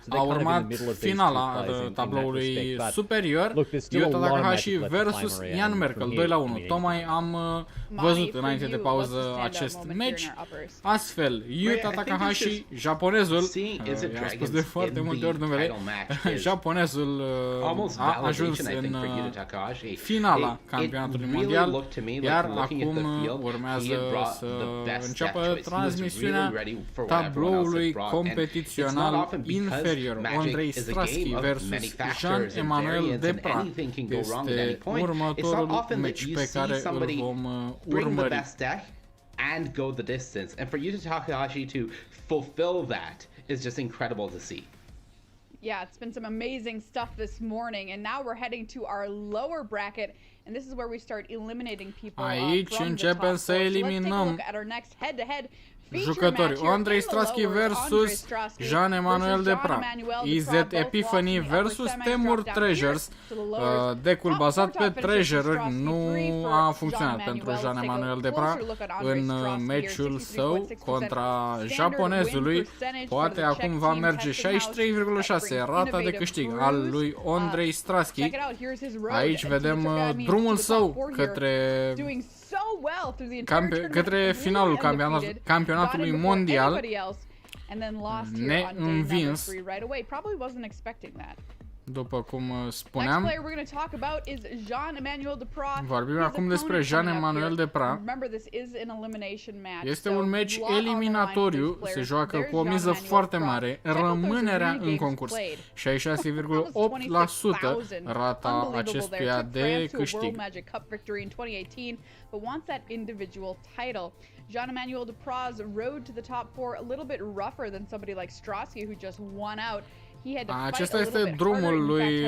A urmat finala tabloului superior, Yuta Takahashi versus Ian Merkel, 2-1. Tocmai am văzut înainte de pauză acest meci. Astfel, Yuta Takahashi, japonezul, i-am spus de foarte multe ori numele, japonezul a ajuns în finala campionatului mondial, iar acum urmează să înceapă transmisiunea tabloului competițional inferior. Andrei Strasky versus Jean-Emmanuel Depra este următorul meci pe care îl vom urmări. And go the distance, and for Yuta Takahashi to fulfill that is just incredible to see. Yeah, it's been some amazing stuff this morning, and now we're heading to our lower bracket, and this is where we start eliminating people. Aici începem să eliminăm jucători. Andrei Strasky versus Jean-Emmanuel Depra. EZ Epiphany versus Temur Treasures. Decul bazat pe treasure-uri nu a funcționat pentru Jean-Emmanuel Depra în meciul său contra japonezului. Poate acum va merge 63,6 rata de câștig al lui Andrei Strasky. Aici vedem drumul său către finalul campionatului mondial, neînvins. După cum spuneam, vorbim acum despre Jean-Emmanuel Depra. Este un meci eliminatoriu, se joacă cu o miză foarte mare, rămânerea în concurs. 66,8% rata acestuia de câștig. Jean-Emmanuel Depra's road to the top four a little bit rougher than somebody like Strasky who just won out. Acesta este drumul lui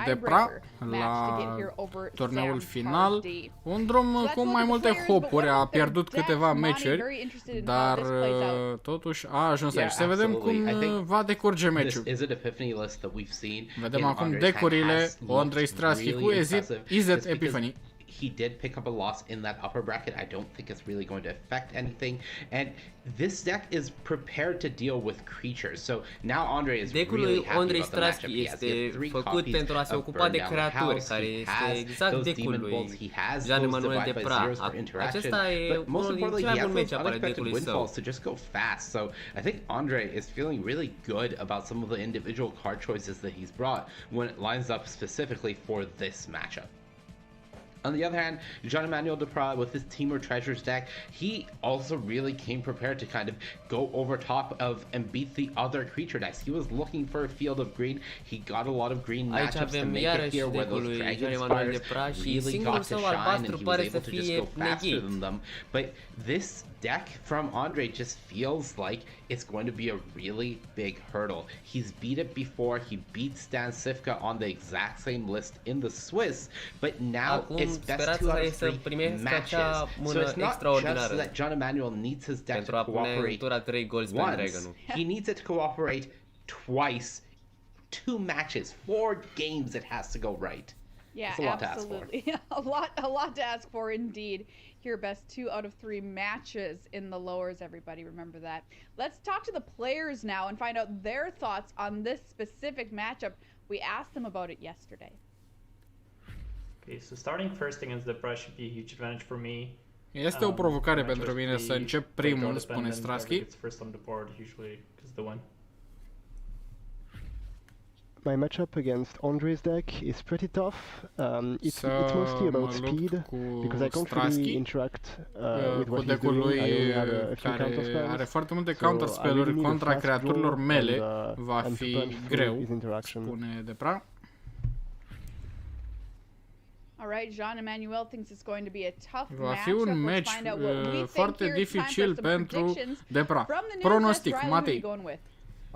Depra la turneul final. Un drum cu mai multe hopuri, a pierdut câteva meciuri, dar totuși a ajuns aici. Să vedem cum va decurge meciul. Vedem acum decurile Andrei Strasky cu EZ Epiphany. He did pick up a loss in that upper bracket. I don't think it's really going to affect anything. And this deck is prepared to deal with creatures. So now Andre is really happy about the matchup. Este făcut pentru a se ocupa de creaturi, care este exact decul lui Jean-Emmanuel Depra. Acesta e unul din cele mai bune meciuri ale decului său. To just go fast. So I think Andre is feeling really good about some of the individual card choices that he's brought when it lines up specifically for this matchup. On the other hand, Jean-Emmanuel Depra with his Temur Treasures deck, he also really came prepared to kind of go over top of and beat the other creature decks. He was looking for a field of green. He got a lot of green matchups to make it here where those Dragon Spires really got to shine and he was able to just go faster than them. But this deck from Andre just feels like it's going to be a really big hurdle. He's beat it before. He beat Stan Cifka on the exact same list in the Swiss, but now it's best 2 out of 3 matches. So it's not just that Jean-Emmanuel needs his deck to cooperate once. He needs it to cooperate twice. 2 matches, 4 games it has to go right. Yeah, it's a lot absolutely. To ask for. a lot to ask for indeed. Here, best 2 out of 3 matches in the lowers, everybody remember that. Let's talk to the players now and find out their thoughts on this specific matchup. We asked them about it yesterday. Okay, so starting first against Depra should be a huge advantage for me. Este o provocare pentru mine să încep primul, spune Strasky. First on the board usually is the one. My matchup against Andre's deck is pretty tough. It's mostly about speed because I can't really interact with what he's doing. I only have a few counter spells. Are foarte multe counter spell-uri contra creaturilor mele. Va fi greu, spune Depra. All right, Jean-Emmanuel thinks it's going to be a tough Va fi un match foarte dificil pentru Depra. Pronostic, Matei.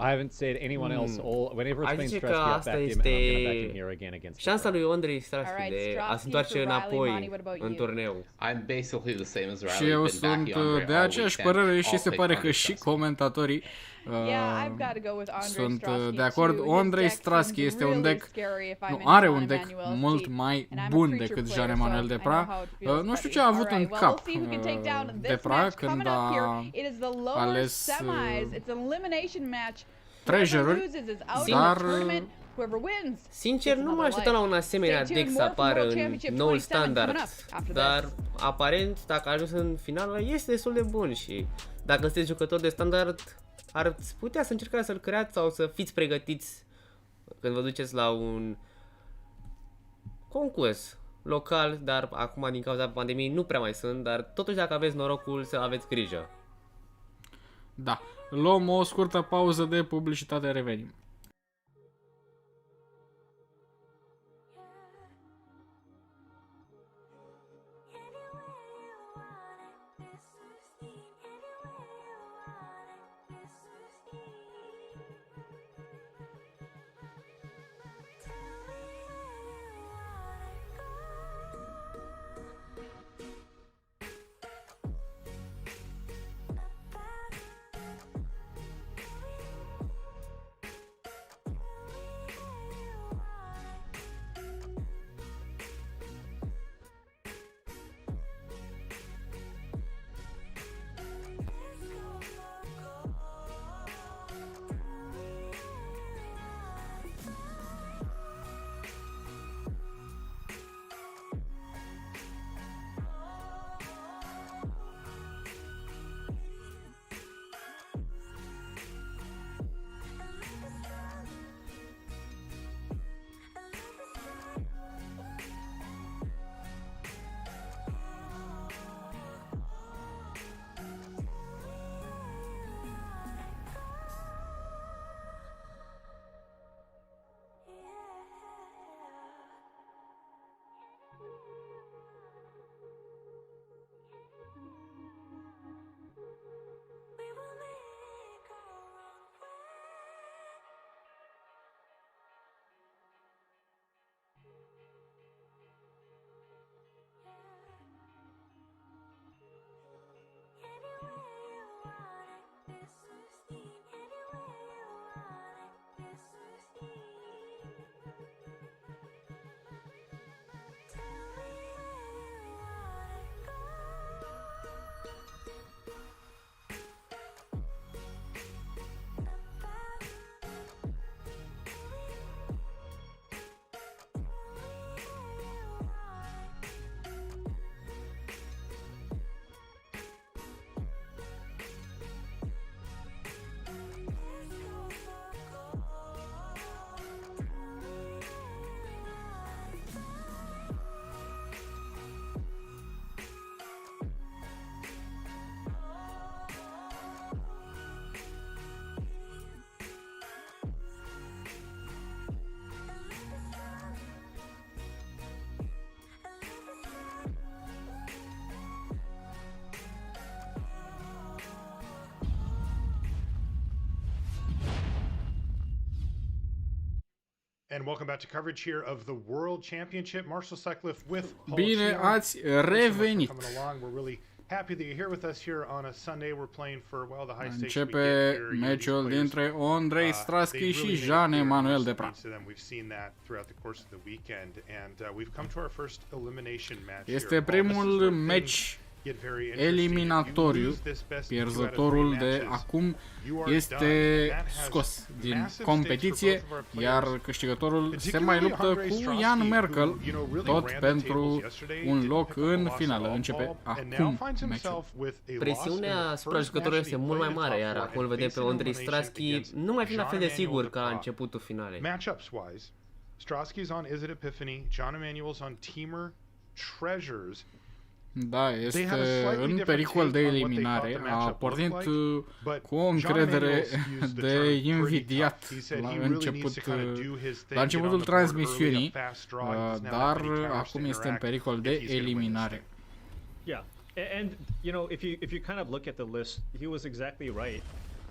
I haven't said anyone else. Whenever it's been Strasky, I've backed him, and I'm going to back him here again against șansa lui Andrei Strasky de a se întoarce înapoi în turneu. I'm basically the same as Riley. Și eu sunt de aceeași părere și se pare că și comentatorii sunt de acord. Andrei Strasky este un deck, nu, are un deck mult mai bun decât Jean-Emmanuel Depra. Nu știu ce a avut în cap Depra când a ales treasure-uri, dar sincer nu mă așteptam la un asemenea deck să apară în noul standard, dar aparent dacă a ajuns în finală este destul de bun și dacă sunteți jucători de standard ar putea să încercați să-l creați sau să fiți pregătiți când vă duceți la un concurs local, dar acum din cauza pandemiei nu prea mai sunt, dar totuși dacă aveți norocul să aveți grijă. Da, luăm o scurtă pauză de publicitate, revenim. And welcome back to coverage here of the World Championship. Marshall Sutcliffe with Bine ați revenit. Happy that you're here with us here on a Sunday. We're playing for, well, the high stakes Începe meciul dintre Andrei Strasky și Jean-Emmanuel Deprat. Este primul meci eliminatoriu. Pierzătorul de acum este scos din competiție, iar câștigătorul se mai luptă cu Jan Merkel, tot pentru un loc în finală. Începe acum meciul. Presiunea asupra jucătorilor este mult mai mare, iar acum îl vedem pe Andrei Strasky nu mai fi la fel de sigur ca la începutul finalei. Matchups-wise, Strasky's on Is It Epiphany, Jean-Emmanuel's on Teamer Treasures. Da, este în pericol de eliminare. A pornit cu o încredere de invidiat la începutul transmisiunii, dar acum este în pericol de eliminare. Yeah, and you know, if you kind of look at the list, he was exactly right.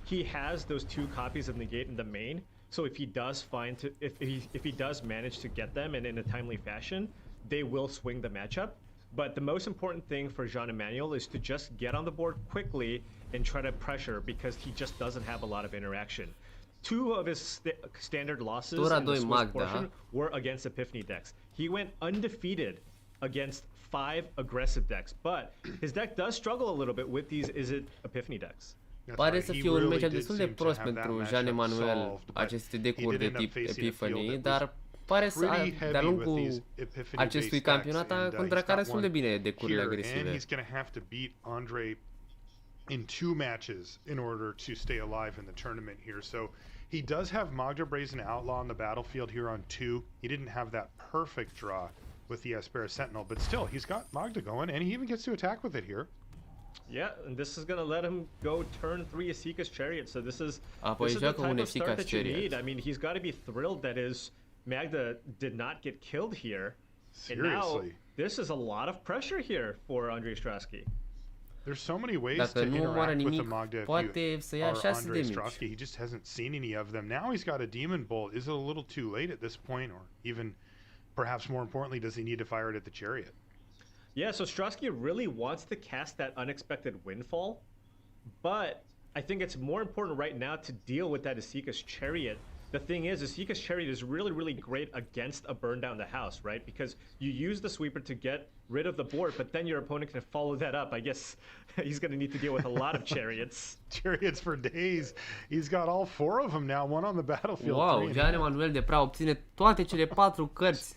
He has those two copies of Negate in the main, so if he does if he does manage to get them and in a timely fashion, they will swing the matchup. But the most important thing for Jean-Emmanuel is to just get on the board quickly and try to pressure, because he just doesn't have a lot of interaction. Two of his standard losses in the Swiss portion were against Epiphany decks. He went undefeated against 5 aggressive decks, but his deck does struggle a little bit with these Is It Epiphany decks. Pare să fie un match destul de prost pentru Jean-Emmanuel, aceste decuri de tip Epiphany, dar pare să de-a lungul acestui campionat a contracarat destul de bine decurile agresive. In 2 matches in order to stay alive in the tournament here. So he does have Magda Brazen Outlaw on the battlefield here on 2. He didn't have that perfect draw with the Espera Sentinel, but still he's got Magda going, and he even gets to attack with it here. Yeah, and this is going to let him go turn 3 Asika's Chariot. So this is the type of start that you need. I mean, he's got to be thrilled that his Magda did not get killed here. Seriously. And now this is a lot of pressure here for Andrei Strasky. There's so many ways to interact with the Magda if you are Andrei Strasky. He just hasn't seen any of them. Now he's got a Demon Bolt. Is it a little too late at this point? Or even, perhaps more importantly, does he need to fire it at the Chariot? Yeah, so Strasky really wants to cast that unexpected windfall, but I think it's more important right now to deal with that Asika's Chariot. The thing is, Asika's Chariot is really, really great against a burn down the house, right? Because you use the sweeper to get rid of the board, but then your opponent can follow that up. I guess he's going to need to deal with a lot of chariots. Chariots for days. He's got all 4 of them now, one on the battlefield. Wow, Jean-Emmanuel Deprat obține toate cele 4 cărți.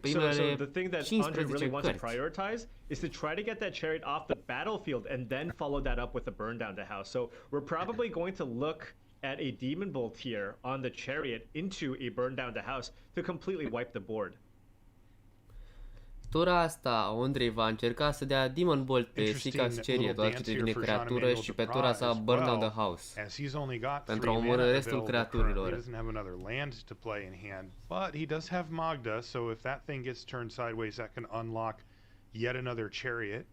So the thing that Andre really wants to prioritize is to try to get that chariot off the battlefield and then follow that up with a burn down the house. So we're probably going to look at a Demon Bolt here on the chariot into a burn down the house to completely wipe the board. Tura asta, Andrei va încerca să dea Demon Bolt pe Asika's Chariot, doar ce devine creatură, și pe tura sa Burn Down the House, pentru a omorî restul creaturilor. He doesn't have another land to play in hand, but he does have Magda, so if that thing gets turned sideways, that can unlock yet another chariot.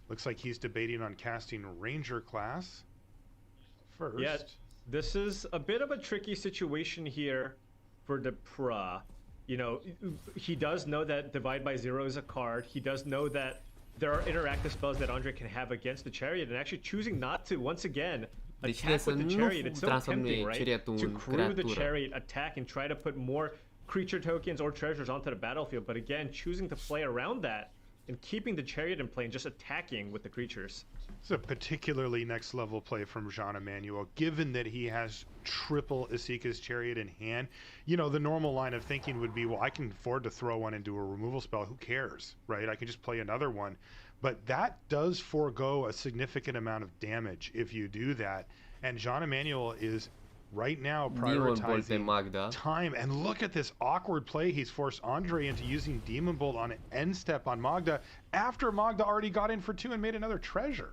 Looks like he's debating on casting Ranger class first. Yeah, this is a bit of a tricky situation here for Deprat. You know, he does know that Divide by Zero is a card. He does know that there are interactive spells that Andre can have against the Chariot, and actually choosing not to, once again, attack with the Chariot. It's so tempting, right? To crew the Chariot, attack, and try to put more creature tokens or treasures onto the battlefield. But again, choosing to play around that and keeping the Chariot in play and just attacking with the creatures. It's a particularly next level play from Jean-Emmanuel, given that he has triple Asika's Chariot in hand. You know, the normal line of thinking would be, well, I can afford to throw one into a removal spell. Who cares, right? I can just play another one. But that does forego a significant amount of damage if you do that. And Jean-Emmanuel is right now prioritizing time. And look at this awkward play. He's forced Andre into using Demon Bolt on an end step on Magda after Magda already got in for 2 and made another treasure.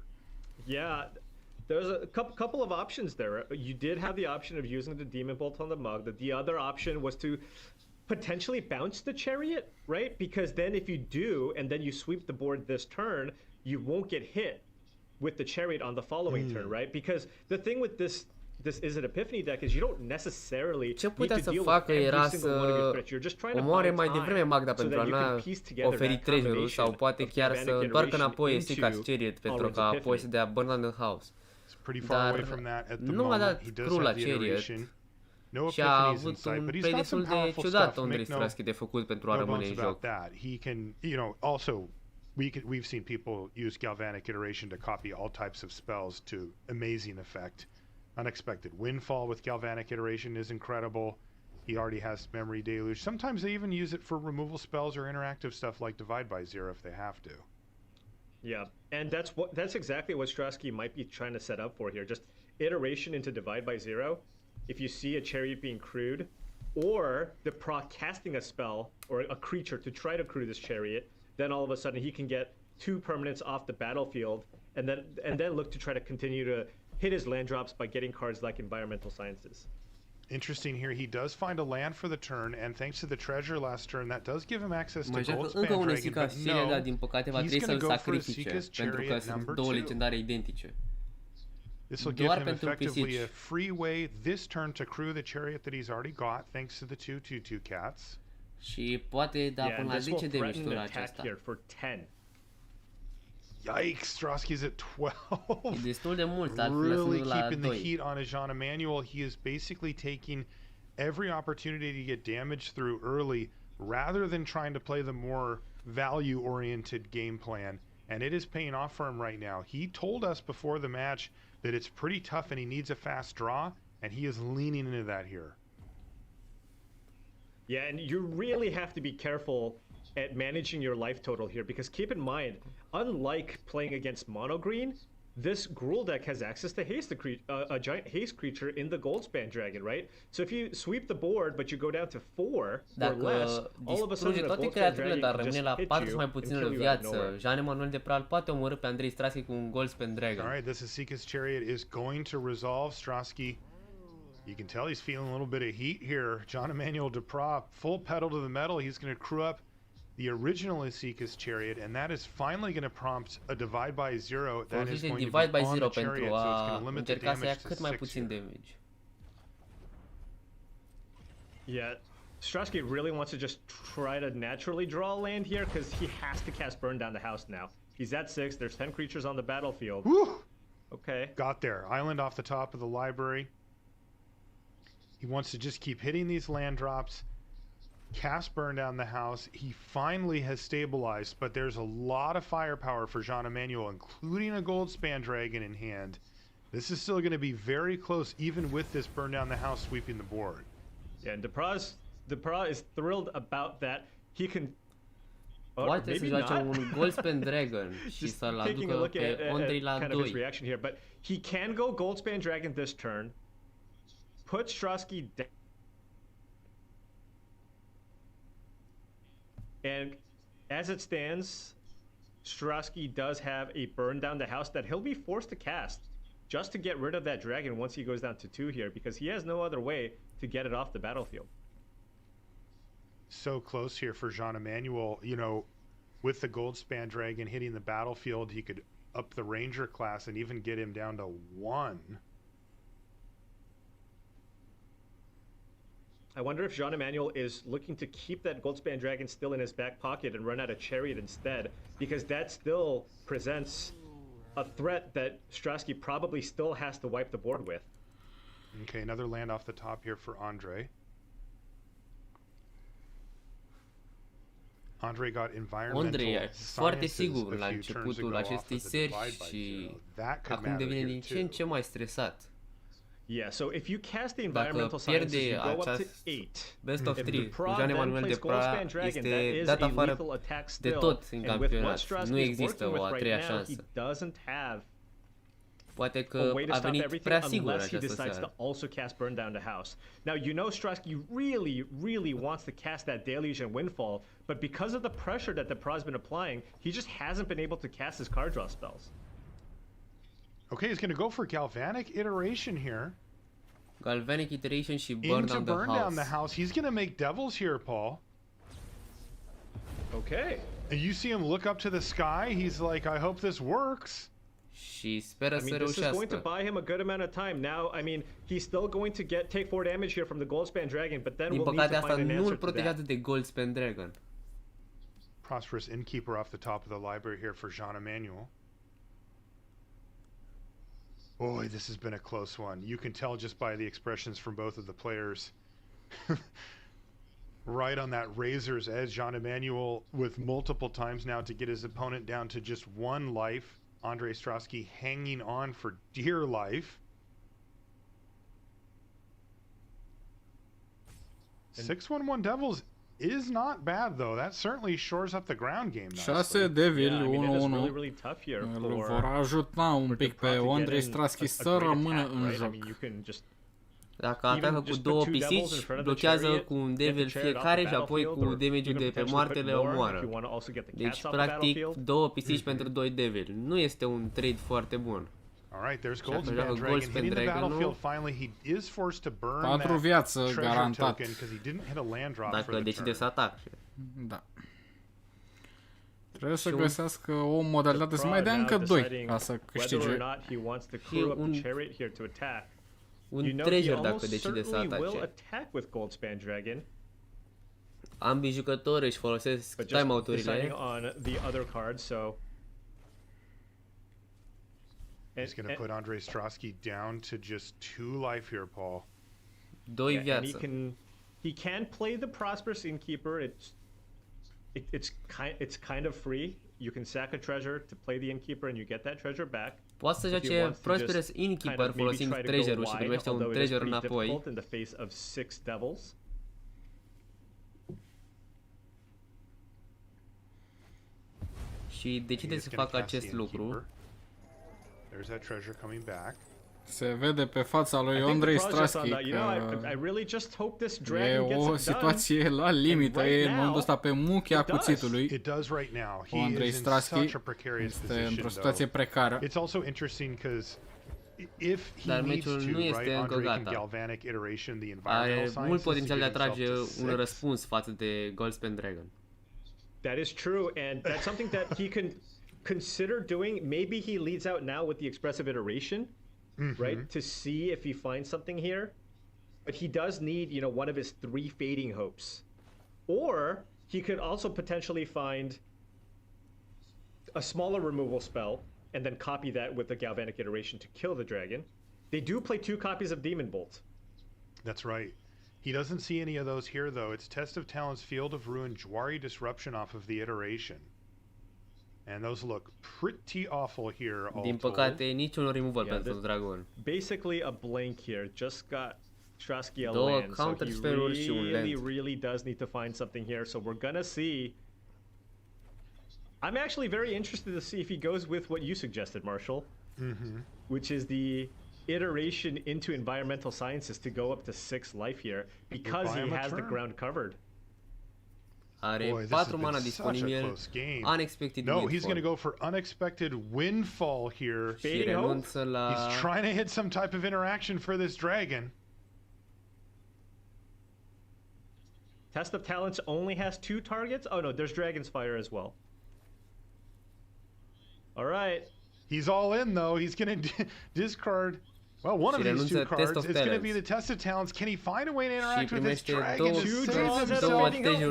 Yeah, there's a couple of options there. You did have the option of using the Demon Bolt on the Magda. The other option was to potentially bounce the Chariot, right? Because then if you do, and then you sweep the board this turn, you won't get hit with the Chariot on the following turn, right? Because the thing with this this is an Epiphany deck is you don't necessarily ce putea să facă era să omoare mai devreme Magda pentru a nu oferi treasure-ul sau poate chiar să întoarcă înapoi Seeker's Chariot pentru ca apoi să dea Burn Down the House. Dar nu a dat crew la Chariot și a avut un play destul de ciudat Andrei Strasky de făcut pentru a rămâne în joc. We've seen people use Galvanic Iteration to copy all types of spells to amazing effect. Unexpected Windfall with Galvanic Iteration is incredible. He already has Memory Deluge. Sometimes they even use it for removal spells or interactive stuff like Divide by Zero if they have to. Yeah, and that's exactly what Strasky might be trying to set up for here. Just iteration into Divide by Zero. If you see a Chariot being crewed, or the proc casting a spell or a creature to try to crew this Chariot, then all of a sudden he can get 2 permanents off the battlefield, and then look to try to continue to hit his land drops by getting cards like Environmental Sciences. Interesting here, he does find a land for the turn, and thanks to the treasure last turn, that does give him access to Goldspan Dragon, but no, din păcate va trebui să-l sacrifice, pentru că sunt două legendare identice. This will give him effectively a free way this turn to crew the Chariot that he's already got, thanks to the 2/2/2 cats. Și poate da până la 10 damage tura aceasta. Yikes, Strasky's at 12. E destul de mult, really keeping the heat on Jean Emmanuel. He is basically taking every opportunity to get damage through early rather than trying to play the more value-oriented game plan. And it is paying off for him right now. He told us before the match that it's pretty tough and he needs a fast draw, and he is leaning into that here. Yeah, and you really have to be careful at managing your life total here, because keep in mind, unlike playing against mono green, this Gruul deck has access to haste, a giant haste creature in the Goldspan Dragon, right? So if you sweep the board but you go down to 4 or less, all of a sudden the Goldspan Dragon can just hit you and kill you out of nowhere. Jean Emmanuel de Pral poate omorî pe Andrei Strasky cu un Goldspan Dragon. All right, this is Seeker's Chariot is going to resolve. Strasky, you can tell he's feeling a little bit of heat here. John Emmanuel Duprat, full pedal to the metal. He's going to crew up the original Seeker's Chariot, and that is finally going to prompt a Divide by Zero. That is going to be on the Chariot, so it's going to limit the damage to 6 here. Yeah, Strasky really wants to just try to naturally draw a land here, because he has to cast Burn Down the House now. He's at 6, there's 10 creatures on the battlefield. Woo! Okay. Got there. Island off the top of the library. He wants to just keep hitting these land drops. Cast Burn Down the House. He finally has stabilized, but there's a lot of firepower for Jean Emmanuel, including a Goldspan Dragon in hand. This is still going to be very close, even with this Burn Down the House sweeping the board. Yeah, and Duprat is thrilled about that. He can... Poate să joace un Goldspan Dragon și să-l aducă pe Andrei la 2. Reaction here, but he can go Goldspan Dragon this turn. Put Strasky down. And as it stands, Strasky does have a Burn Down the House that he'll be forced to cast just to get rid of that dragon once he goes down to 2 here, because he has no other way to get it off the battlefield. So close here for Jean Emmanuel. You know, with the Goldspan Dragon hitting the battlefield, he could up the Ranger class and even get him down to 1. I wonder if Jean Emmanuel is looking to keep that Goldspan Dragon still in his back pocket and run out a Chariot instead, because that still presents a threat that Strasky probably still has to wipe the board with. Okay, another land off the top here for Andre. Andre got Environmental foarte sigur la începutul acestei seri și acum devine din ce în ce mai stresat. Yeah, so if you cast the Environmental Sciences, you go up to 8. Best of 3, Jean Emmanuel de Prat este dat afară de tot în campionat. Nu există o a treia șansă. Poate că a venit prea sigur această seară. Also cast Burn Down the House. Now, you know Strasky really wants to cast that Deluge and Windfall, but because of the pressure that the Duprat's been applying, he just hasn't been able to cast his card draw spells. Okay, he's going to go for Galvanic Iteration here. Galvanic Iteration și Burn Down the House. He's going to make Devils here, Paul. Okay. And you see him look up to the sky. He's like, I hope this works. Și speră să This is reușească. going to buy him a good amount of time. Now, I mean, he's still going to take 4 damage here from the Goldspan Dragon, but then Din we'll need păcate to asta find an nu answer îl to protejează that. de Goldspan Dragon. Prosperous Innkeeper off the top of the library here for Jean Emmanuel. Boy, this has been a close one. You can tell just by the expressions from both of the players. Right on that razor's edge, Jean Emmanuel with multiple times now to get his opponent down to just 1 life. Andre Strosky hanging on for dear life. 6-1-1 Devils is not bad though. That certainly shores up the ground game. 6 Devil, 1-1. Really tough here Îl vor ajuta un pic pe Andrei Strasky să rămână în joc. Dacă atacă cu 2 pisici, blochează cu un Devil fiecare și apoi cu damage-ul de pe moarte le omoară. Deci, practic, 2 pisici pentru 2 Devil. Nu este un trade foarte bun. Alright, there's Goldspan Dragon hitting the battlefield finally. He is forced to burn 4 viață garantat. Because he didn't hit a land drop Dacă decide să atace. Da. Trebuie să găsească o modalitate să mai dea încă 2 ca să câștige. Și un treasure dacă decide să atace. Ambii jucători își folosesc timeout-urile. He's going to put Andre Strosky down to just 2 life here, Paul. 2 viață. He can play the Prosperous Innkeeper. It's kind of free. You can sack a treasure to play the Innkeeper and you get that treasure back. Poate să joace Prosperous Innkeeper folosind treasure-ul și primește un treasure înapoi. In the face of 6 Devils. Și decide să facă acest lucru. There's that treasure coming back. Se vede pe fața lui Andrei Strasky că e o situație la limită, e în momentul ăsta pe muchea cuțitului. Andrei Strasky este într-o situație precară. Dar meciul nu este încă gata. Are mult potențial de a trage un răspuns față de Goldspan Dragon. That is true, and that's something that he can consider doing. Maybe he leads out now with the expressive iteration, right, to see if he finds something here. But he does need, one of his 3 fading hopes. Or he could also potentially find a smaller removal spell and then copy that with the galvanic iteration to kill the dragon. They do play 2 copies of Demon Bolt. That's right. He doesn't see any of those here, though. It's Test of Talents, Field of Ruin, Jwari Disruption off of the iteration. And those look pretty awful here, all Din păcate, niciun removal pentru Dragon. Basically a blank here. Just got Strasky a land, so he really does need to find something here. So we're gonna see. I'm actually very interested to see if he goes with what you suggested, Marshall, which is the iteration into environmental sciences to go up to 6 life here because he has the ground covered. Are 4 mana disponibil. Unexpected No, he's going to go for unexpected windfall here. He's trying to hit some type of interaction for this dragon. Test of Talents only has 2 targets? Oh no, there's Dragon's Fire as well. Alright. He's all in though. He's going to discard... Well, one of these 2 cards is going to be the Test of Talents. Can he find a way to interact with this dragon?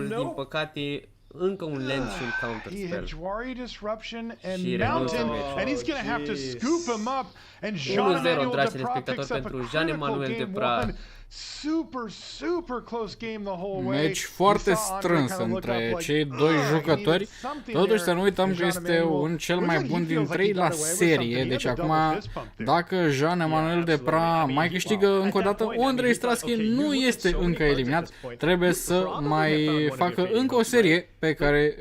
Din păcate, încă un land și un counter He spell. had Jwari Disruption and Mountain, and he's going to have to scoop him up. And Jean Emmanuel Depra picks up a critical game 1. Super close game the whole way. Meci foarte strâns între cei 2 jucători. Totuși să nu uităm că este un cel mai bun dintre ei la serie. Deci acum, dacă Jean Emmanuel Depra mai câștigă încă o dată, Andrei Strasky nu este încă eliminat. Trebuie să mai facă încă o serie pe care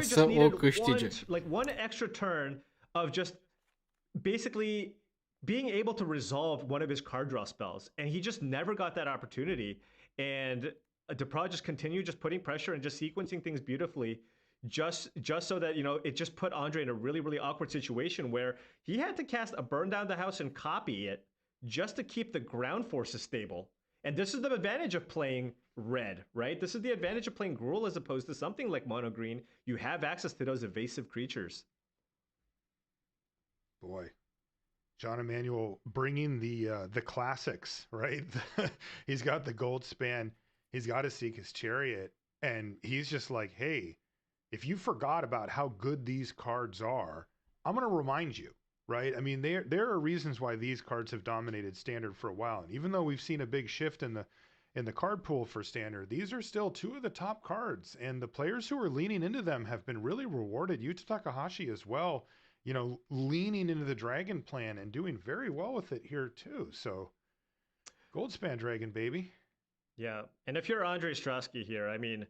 să o câștige. Being able to resolve one of his card draw spells, and he just never got that opportunity. And Depra just continued just putting pressure and just sequencing things beautifully, just so that it just put Andre in a really awkward situation where he had to cast a Burn Down the House and copy it just to keep the ground forces stable. And this is the advantage of playing red, right? This is the advantage of playing Gruul as opposed to something like mono green. You have access to those evasive creatures. Boy. John Emanuel bringing the classics, right? He's got the gold span. He's got to seek his chariot. And he's just like, hey, if you forgot about how good these cards are, I'm going to remind you, right? I mean, there are reasons why these cards have dominated Standard for a while. And even though we've seen a big shift in the card pool for Standard, these are still two of the top cards. And the players who are leaning into them have been really rewarded. Yuta Takahashi as well, you know, leaning into the Dragon plan and doing very well with it here too. So Goldspan Dragon, baby. Yeah, and if you're Andre Strasky here, I mean,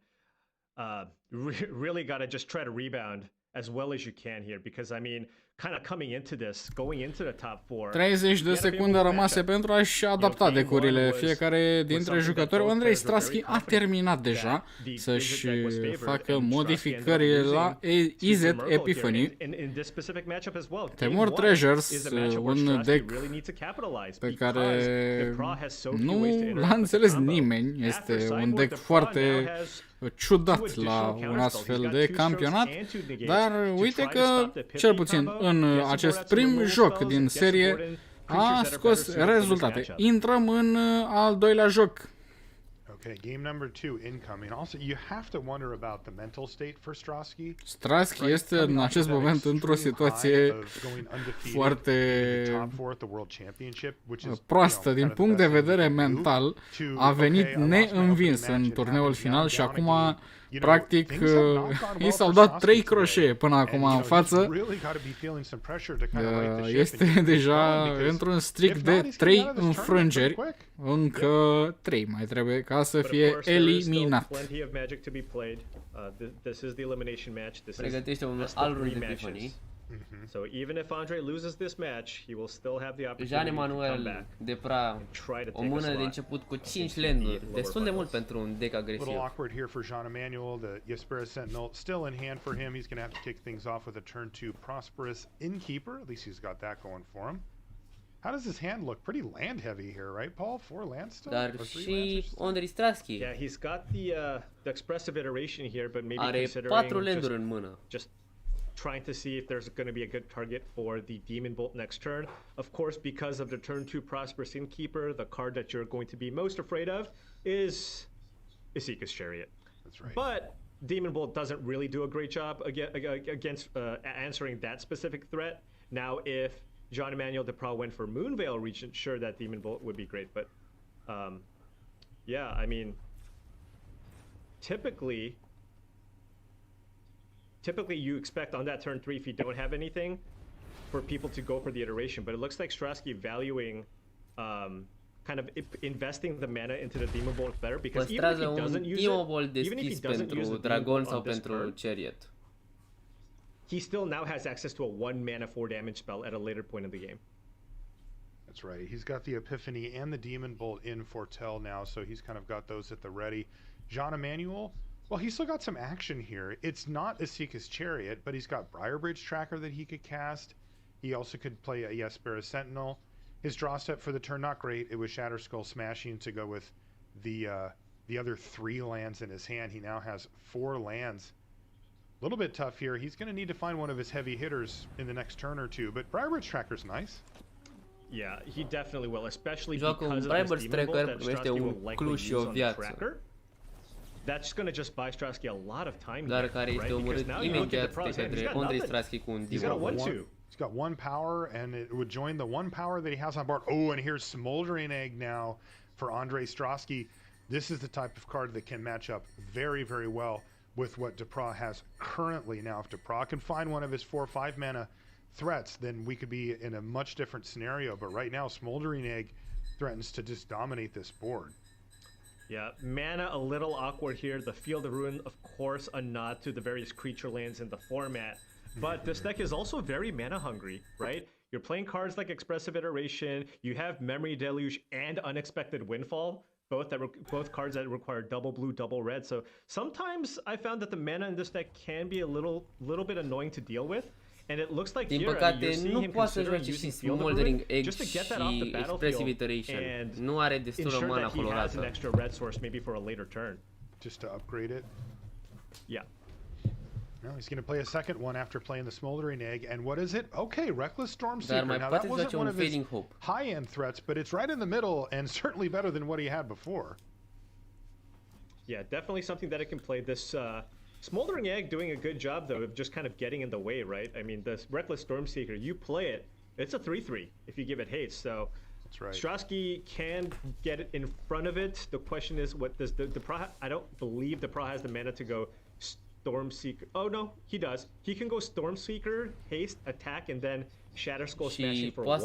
really got to just try to rebound as well as you can here, because I mean, kind of coming into this, going into the top 4. 30 de secunde rămase pentru a-și adapta decurile fiecare dintre jucători. Andrei Strasky a terminat deja să-și facă modificările la EZ Epiphany. Temur Treasures, un deck pe care nu l-a înțeles nimeni. Este un deck foarte ciudat la un astfel de campionat, dar uite că, cel puțin în acest prim joc din serie, a scos rezultate. Intrăm în al doilea joc. Okay, game number 2 incoming. Also, you have to wonder about the mental state for Strasky. Strasky este în acest moment într-o situație foarte proastă din punct de vedere mental. A venit neînvins în turneul final și acum practic i s-au dat 3 croșee până acum în față. Este deja într-un strict de 3 înfrângeri. Încă 3 mai trebuie ca să fie eliminat. Pregătește un alt rund de Epiphany. So even if Andre loses this match, he will still have the opportunity Jean Emanuel Depra, o mână de început cu 5 landuri, destul de mult pentru un deck agresiv. Little awkward here for Jean Emanuel. The Yespera Sentinel still in hand for him. He's going to have to kick things off with a turn 2 Prosperous Innkeeper. At least he's got that going for him. How does his hand look? Pretty land heavy here, right, Paul? 4 lands still? Dar și Andrei Strasky. Yeah, he's got the expressive iteration here, but maybe are considering 4 landuri în mână. Just trying to see if there's going to be a good target for the Demon Bolt next turn. Of course, because of the turn 2 Prosperous Innkeeper, the card that you're going to be most afraid of is Isika's Chariot. That's right. But Demon Bolt doesn't really do a great job against answering that specific threat. Now, if Jean Emmanuel Depra went for Moonveil Regent, sure, that Demon Bolt would be great. But yeah, I mean, typically you expect on that turn 3, if you don't have anything, for people to go for the iteration. But it looks like Strasky valuing kind of investing the mana into the Demon Bolt better, because even if he doesn't use it, even if he doesn't use the Dragon sau pentru Chariot, he still now has access to a 1 mana 4 damage spell at a later point in the game. That's right. He's got the Epiphany and the Demon Bolt in Fortell now, so he's kind of got those at the ready. Jean Emmanuel, well, he's still got some action here. It's not Isika's Chariot, but he's got Briarbridge Tracker that he could cast. He also could play a Yespera Sentinel. His draw step for the turn, not great. It was Shatterskull Smashing to go with the other 3 lands in his hand. He now has 4 lands. A little bit tough here. He's going to need to find one of his heavy hitters in the next turn or 2, but Briarbridge Tracker's nice. Yeah, he definitely will, especially because of this Demon Bolt that Strasky will likely use on the tracker. That's going to just buy Strasky a lot of time here, right? Because now you look at the process, he's got nothing. He's got a 1/2. He's got 1 power, and it would join the 1 power that he has on board. Oh, and here's Smoldering Egg now for Andre Strasky. This is the type of card that can match up very, very well with what Depra has currently. Now, if Depra can find one of his 4 or 5 mana threats, then we could be in a much different scenario. But right now, Smoldering Egg threatens to just dominate this board. Yeah, mana a little awkward here. The Field of Ruin, of course, a nod to the various creature lands in the format. But this deck is also very mana hungry, right? You're playing cards like Expressive Iteration, you have Memory Deluge and Unexpected Windfall, both cards that require double blue, double red. So sometimes I found that the mana in this deck can be a little bit annoying to deal with. And it looks like din păcate nu poate să joace și Smoldering Egg și Expressive Iteration. Nu are destulă mana colorată. An extra red source maybe for a later turn. Just to upgrade it. Yeah. No, he's going to play a second one after playing the Smoldering Egg. And what is it? Okay, Reckless Stormseeker. Now, that wasn't one of his high-end threats, but it's right in the middle and certainly better than what he had before. Yeah, definitely something that it can play. This Smoldering Egg doing a good job, though, of just kind of getting in the way, right? I mean, this Reckless Stormseeker, you play it, it's a 3-3 if you give it haste. So that's right. Strasky can get it in front of it. The question is, what does the Pro... I don't believe the Pro has the mana to go Stormseeker. Oh, no, he does. He can go Stormseeker, haste, attack, and then Shatter Skull Smashing for one.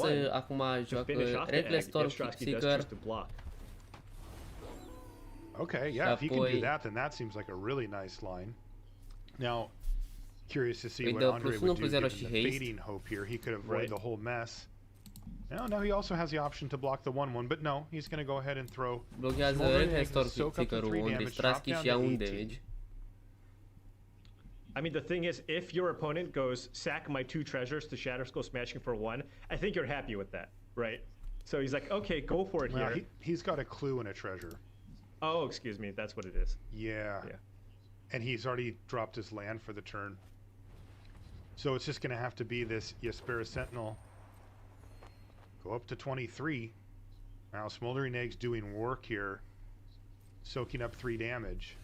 To finish off the egg if Strasky does choose to block. Okay, yeah, if he can do that, then that seems like a really nice line. Now, curious to see what Andre would do given the Fading Hope here. He could avoid the whole mess. Now he also has the option to block the 1/1, but no, he's going to go ahead and throw Smoldering Egg to soak up the 3 damage, drop down to 18. I mean, the thing is, if your opponent goes, sack my 2 treasures to Shatter Skull Smashing for 1, I think you're happy with that, right? So he's like, okay, go for it here. He's got a clue and a treasure. Oh, excuse me, that's what it is. Yeah. And he's already dropped his land for the turn. So it's just going to have to be this Yespera Sentinel. Go up to 23. Now Smoldering Egg's doing work here. Soaking up 3 damage.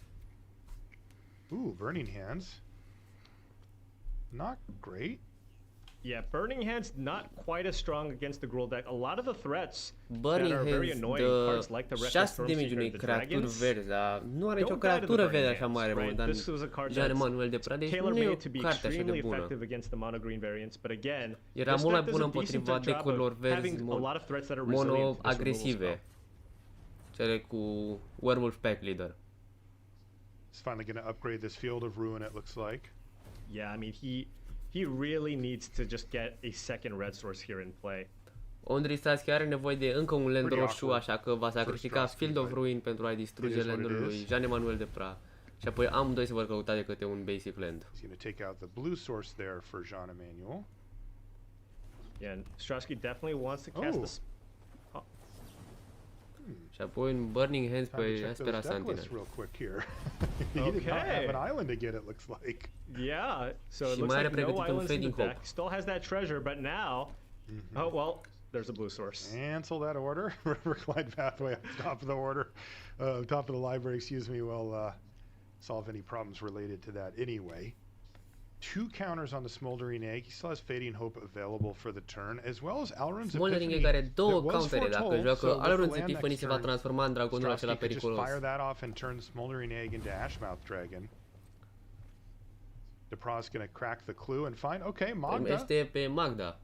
Ooh, Burning Hands. Not great. Yeah, Burning Hands not quite as strong against the Gruul deck. A lot of the threats that are very annoying cards like the Reckless Stormseeker, the Dragons, nu are nicio creatură verde așa mare momentan. This was a card that's tailor-made to be extremely effective against the mono green variants, but again, era mult mai bună împotriva decurilor verzi mono agresive. Cele cu Werewolf Pack Leader. He's finally going to upgrade this Field of Ruin, it looks like. Yeah, I mean, he really needs to just get a second red source here in play. Ondri Strasky are nevoie de încă un land roșu, așa că va sacrifica Field of Ruin pentru a-i distruge landul lui Jean-Emmanuel Depra. Și apoi amândoi se vor căuta de câte un basic land. He's going to take out the blue source there for Jean-Emmanuel. Yeah, and Strasky definitely wants to cast this. Și apoi un Burning Hands pe Yespera Sentinel. He did not have an island again, it looks like. Yeah, so it looks like no islands in the deck. Still has that treasure, but now, oh well, there's a blue source. Cancel that order. River Glide Pathway on top of the order, top of the library, excuse me, will solve any problems related to that anyway. 2 counters on the Smoldering Egg. He still has Fading Hope available for the turn, as well as Alrund's Smoldering Egg are 2 countere. Dacă joacă Alrund's Epiphany, se va transforma în dragonul acela periculos. Fire that off and turn Smoldering Egg into Ashmouth Dragon. Depra's going to crack the clue and find, okay, Magda. Este pe Magda.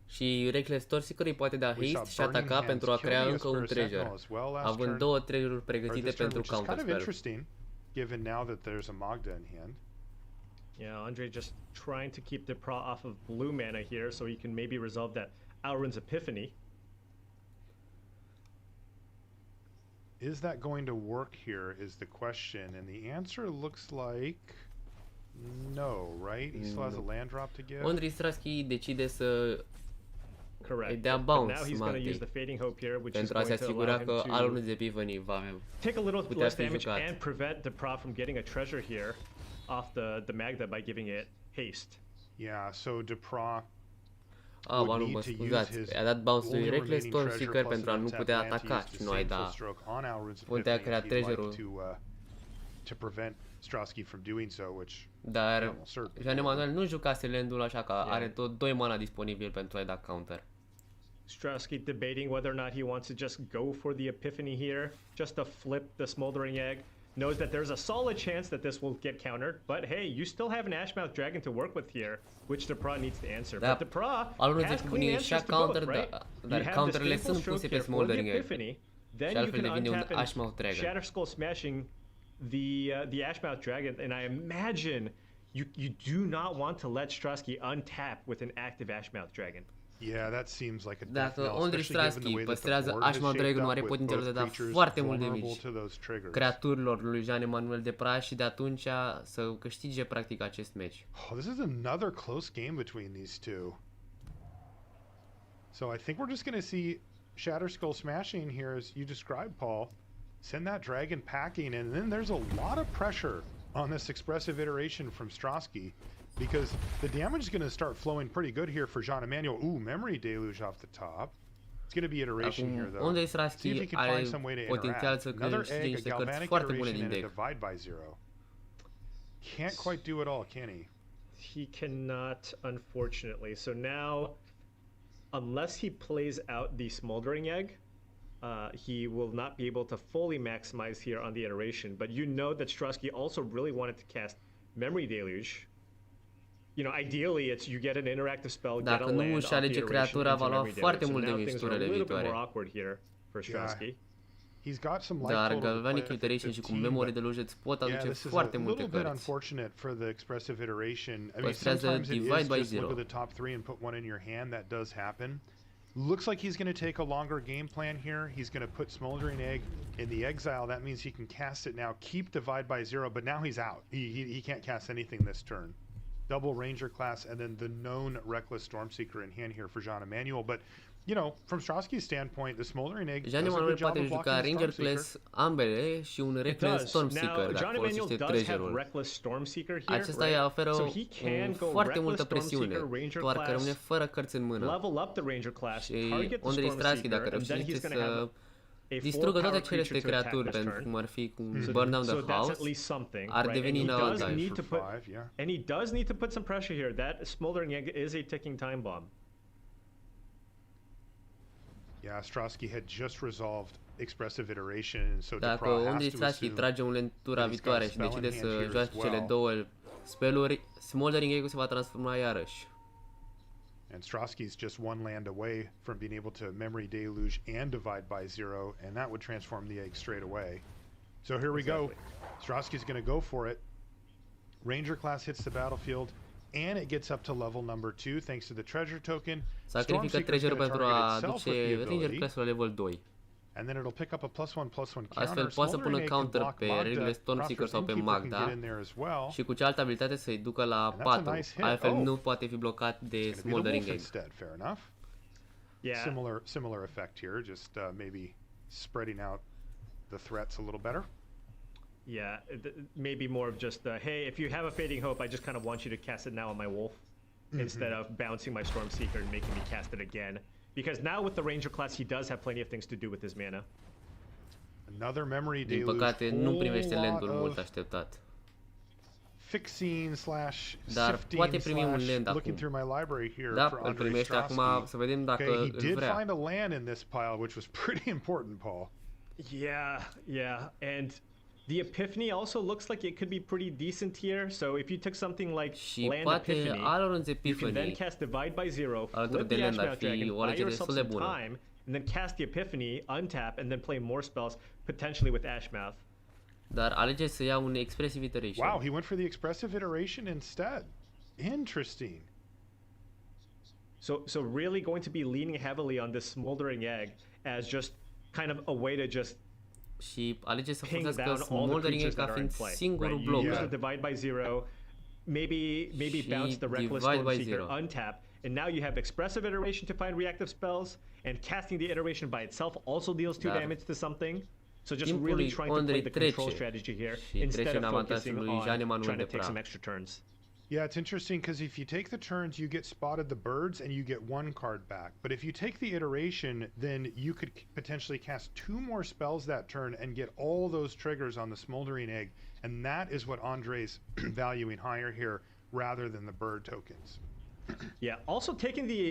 Și Reckless Stormseeker îi poate da haste și ataca pentru a crea încă un treasure, având 2 treasure-uri pregătite pentru counterspell. Given now that there's a Magda in hand. Yeah, Andre just trying to keep Depra off of blue mana here so he can maybe resolve that Alrund's Epiphany. Is that going to work here is the question, and the answer looks like no, right? He still has a land drop to give. Ondri Strasky decide să îi dea bounce pentru a se asigura că Alrund's Epiphany va take a little less damage and prevent Depra from getting a treasure here off the Magda by giving it haste. Yeah, so Depra nu mă scuzați, a dat bounce lui Reckless Stormseeker pentru a nu putea ataca și nu ai da putea crea treasure-ul. To prevent Strasky from doing so, which dar Jean-Emmanuel nu jucase land-ul, așa că are tot 2 mana disponibil pentru a-i da counter. Strasky debating whether or not he wants to just go for the Epiphany here, just to flip the Smoldering Egg. Knows that there's a solid chance that this will get countered, but hey, you still have an Ashmouth Dragon to work with here, which Depra needs to answer. But Depra has clean answers to both, right? You have the Staple Stroke here for the Epiphany, then you can untap and Shatter Skull Smashing the Ashmouth Dragon, and I imagine you do not want to let Strasky untap with an active Ashmouth Dragon. Yeah, that seems like a Dacă Ondri Strasky păstrează Ashmouth Dragon, are potențialul de a da foarte mult damage creaturilor lui Jean-Emmanuel Depra și de atunci să câștige practic acest match. Oh, this is another close game between these two. So I think we're just going to see Shatter Skull Smashing here, as you described, Paul. Send that dragon packing, and then there's a lot of pressure on this expressive iteration from Strosky, because the damage is going to start flowing pretty good here for Jean-Emmanuel. Ooh, memory deluge off the top. It's going to be iteration here, though. Unde See if Strosky he can find some way to interact. Another egg, a galvanic iteration, and a divide by zero. Can't quite do it all, can he? He cannot, unfortunately. So now, unless he plays out the Smoldering Egg, he will not be able to fully maximize here on the iteration. But you know that Strosky also really wanted to cast Memory Deluge. You know, ideally, it's you get an interactive spell, get a land off the iteration into Memory Deluge. So now things are a little bit more awkward here for Strosky. He's got some life Dar total Galvanic Iteration și cu Memory Deluge îți pot aduce foarte multe cărți. Bit cărți. unfortunate for the expressive iteration. I mean, Păstrează sometimes it divide is by just zero. look at the top three and put one in your hand. That does happen. Looks like he's going to take a longer game plan here. He's going to put Smoldering Egg in the exile. That means he can cast it now, keep divide by zero, but now he's out. He can't cast anything this turn. Double Ranger class and then the known Reckless Stormseeker in hand here for Jean-Emmanuel. But, you know, from Strosky's standpoint, the Smoldering Egg does a good job of blocking the Ranger Stormseeker. class ambele și un Reckless Stormseeker dacă folosește treasure-ul. Acesta îi oferă foarte multă presiune, doar că rămâne fără cărți în mână. Și Andrei Strosky, dacă reușește să distrugă toate aceste creaturi, pentru cum ar fi cum Burn Down the House, ar deveni în avantaj. And he does need to put some pressure here. That Smoldering Egg is a ticking time bomb. Yeah, Strosky had just resolved expressive iteration, so Dacă Andrei Strosky trage un în tura viitoare și decide să joace cele două spelluri, Smoldering Egg se va transforma iarăși. And Strosky's just one land away from being able to Memory Deluge and divide by zero, and that would transform the egg straight away. So here we go. Strosky's going to go for it. Ranger class hits the battlefield, and it gets up to level number 2 thanks to the treasure token. Sacrifică treasure pentru a aduce Ranger class la level 2. And then it'll pick up a +1/+1 counter. Astfel poate să pună counter pe regle Stormseeker sau pe Magda și cu cealaltă abilitate să-i ducă la 4. Altfel nu poate fi blocat de Smoldering Egg. Fair enough. Yeah. Similar effect here, just maybe spreading out the threats a little better. Yeah, maybe more of just hey, if you have a Fading Hope, I just kind of want you to cast it now on my wolf instead of bouncing my Stormseeker and making me cast it again. Because now with the Ranger class, he does have plenty of things to do with his mana. Another Memory Deluge. Din păcate, nu primește landul mult așteptat. Fixing slash Dar poate primi un land looking through my library here da, for îl primește acum, să vedem dacă he îl did vrea. find a land in this pile, which was pretty important, Paul. Yeah, and the Epiphany also looks like it could be pretty decent here. So if you took something like Land Epiphany, you can then cast Divide by Zero, flip the Ashmouth Dragon, buy yourself some time, and then cast the Epiphany, untap, and then play more spells, potentially with Ashmouth. Dar alege să ia un Expressive Iteration. Wow, he went for the Expressive Iteration instead. Interesting. So really going to be leaning heavily on this Smoldering Egg as just kind of a way to just și alege să folosească Smoldering Egg ca fiind singurul bloc. Use the Divide by Zero, maybe bounce the Reckless Stormseeker, untap, and now you have Expressive Iteration to find reactive spells, and casting the iteration by itself also deals 2 damage to something. So just really trying to play the control strategy here instead of focusing on trying to take some extra turns. Yeah, it's interesting because if you take the turns, you get spotted the birds and you get 1 card back. But if you take the iteration, then you could potentially cast 2 more spells that turn and get all those triggers on the Smoldering Egg. And that is what Andrei's valuing higher here rather than the bird tokens. Yeah, also taking the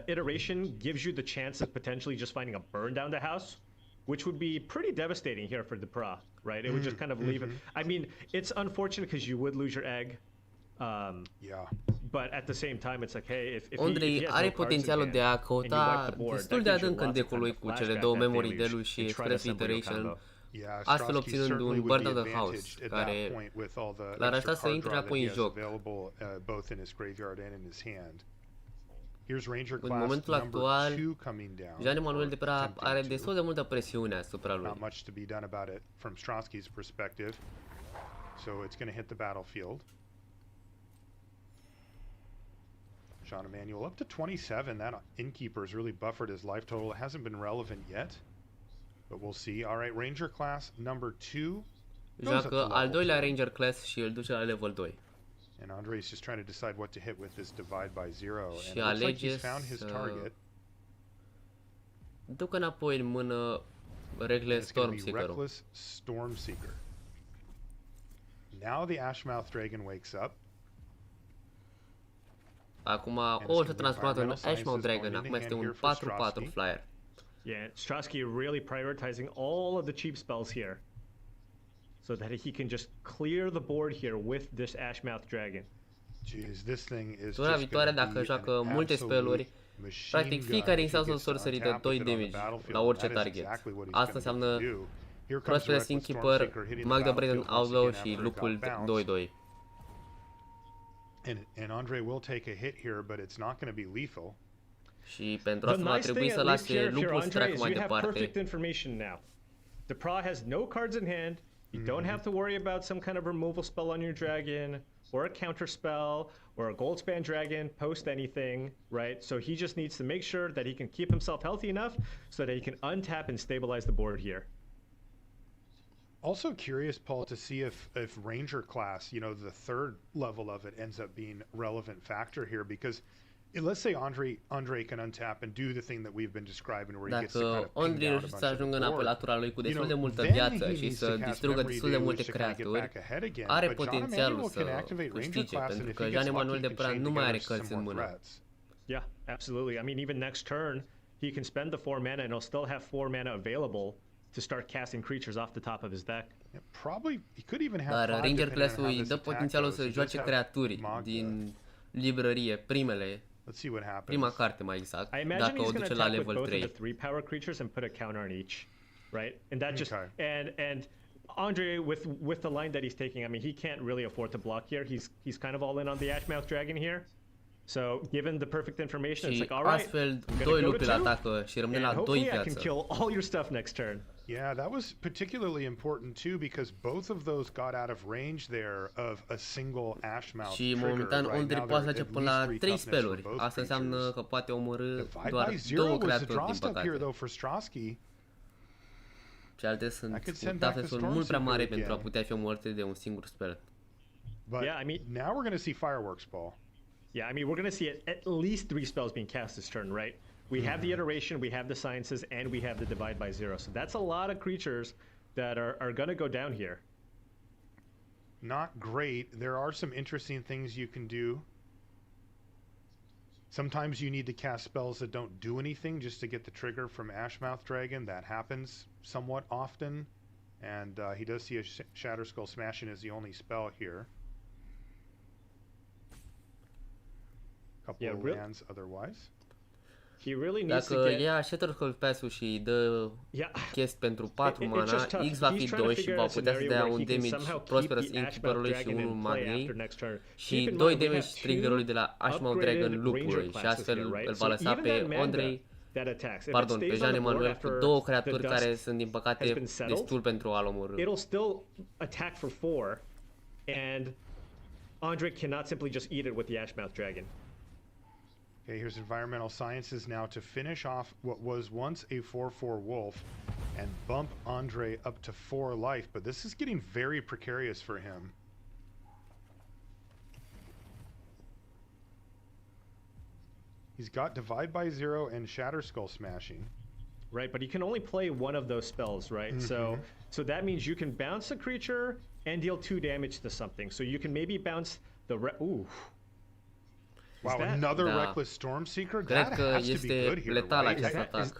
iteration gives you the chance of potentially just finding a burn down the house, which would be pretty devastating here for the Pra, right? It would just kind of leave it. I mean, it's unfortunate because you would lose your egg. Yeah. But at the same time, it's like, hey, if Andrei are potențialul de a căuta destul de adânc în deck-ul lui cu cele două Memory Deluge și Expressive Iteration, astfel obținând un Burn Down the House, care l-ar ajuta să intre înapoi în joc. În momentul actual, Jean-Emmanuel de Pra are destul de multă presiune asupra lui. Not much to be done about it from Strosky's perspective. So it's going to hit the battlefield. Jean-Emmanuel up to 27. That Innkeeper's really buffered his life total. It hasn't been relevant yet, but we'll see. All right, Ranger class number 2 Joacă al doilea Ranger Class și îl duce la level 2. And Andre's just trying to decide what to hit with this divide by zero. Și and it looks like alege he's found his target. Ducă înapoi în mână Reckless Stormseeker. Now the Ashmouth Dragon wakes up. Acum o să transformat în Ashmouth Dragon. Acum este un 4-4 flyer. Yeah, Strasky really prioritizing all of the cheap spells here, so that he can just clear the board here with this Ashmouth Dragon. Jeez, this thing is tura viitoare, dacă joacă multe spelluri, practic fiecare Install Sorcery dă 2 damage la orice target. Asta înseamnă Prosperous Innkeeper, Magda Brazen Outlaw și lupul 2-2. And Andre will take a hit here, but it's not going to be lethal. Și pentru asta va trebui să lase lupul să treacă mai departe. Perfect information now. The Pra has no cards in hand. You don't have to worry about some kind of removal spell on your dragon, or a counter spell, or a Goldspan dragon post anything, right? So he just needs to make sure that he can keep himself healthy enough so that he can untap and stabilize the board here. Also curious, Paul, to see if Ranger class, you know, the third level of it ends up being a relevant factor here, because let's say Andre can untap and do the thing that we've been describing, where he gets to kind of ping down a bunch să ajungă înapoi la tura lui cu destul de multă viață și să distrugă destul de multe creaturi, are potențialul să câștige, pentru că Jean Emmanuel de Pran nu mai are cărți în mână. Yeah, absolutely. I mean, even next turn, he can spend the 4 mana and he'll still have 4 mana available to start casting creatures off the top of his deck. Probably he could even have. Dar Ranger Class-ul îi dă potențialul să joace creaturi din librărie, primele. Let's see what happens. Prima carte mai exact, I imagine dacă o duce la level 3. The 3 power creatures and put a counter on each, right? And that just and Andre with the line that he's taking, I mean, he can't really afford to block here. He's kind of all in on the Ashmouth Dragon here. So, given the perfect information, it's like, all right, astfel, doi lupi atacă și rămâne la 2 viață. I can kill all your stuff next turn. Yeah, that was particularly important too, because both of those got out of range there of a single Ashmouth și momentan Andre poate face până la 3 spelluri. Asta înseamnă că poate omorî doar 2 creaturi, din păcate. Cealaltă sunt cu toughness-ul mult prea mare pentru a putea fi omorâte de un singur spell. But yeah, I mean, now we're going to see fireworks, Paul. Yeah, I mean, we're going to see at least 3 spells being cast this turn, right? We have the iteration, we have the sciences, and we have the divide by zero. So that's a lot of creatures that are going to go down here. Not great. There are some interesting things you can do. Sometimes you need to cast spells that don't do anything just to get the trigger from Ashmouth Dragon. That happens somewhat often. And he does see a Shatterskull Smashing as the only spell here. Couple of lands otherwise. He really needs Dacă ia Shatterskull Pass-ul și îi dă chest pentru 4 mana, X va fi 2 și va putea să dea un damage Prosperous Innkeeper-ului și unul Magnei și 2 damage trigger-ului de la Ashmouth Dragon lupului și astfel îl va lăsa pe Andrei, pardon, pe Jean Emmanuel cu 2 creaturi care sunt din păcate destul pentru a-l omorî. It'll still attack for 4 and Andre cannot simply just eat it with the Ashmouth Dragon. Okay, here's Environmental Sciences now to finish off what was once a 4/4 wolf and bump Andre up to 4 life, but this is getting very precarious for him. He's got Divide by Zero and Shatterskull Smashing. Right, but he can only play one of those spells, right? So that means you can bounce a creature and deal 2 damage to something. So you can maybe bounce the ooh. Wow, another Reckless Stormseeker? That has to be good here, right?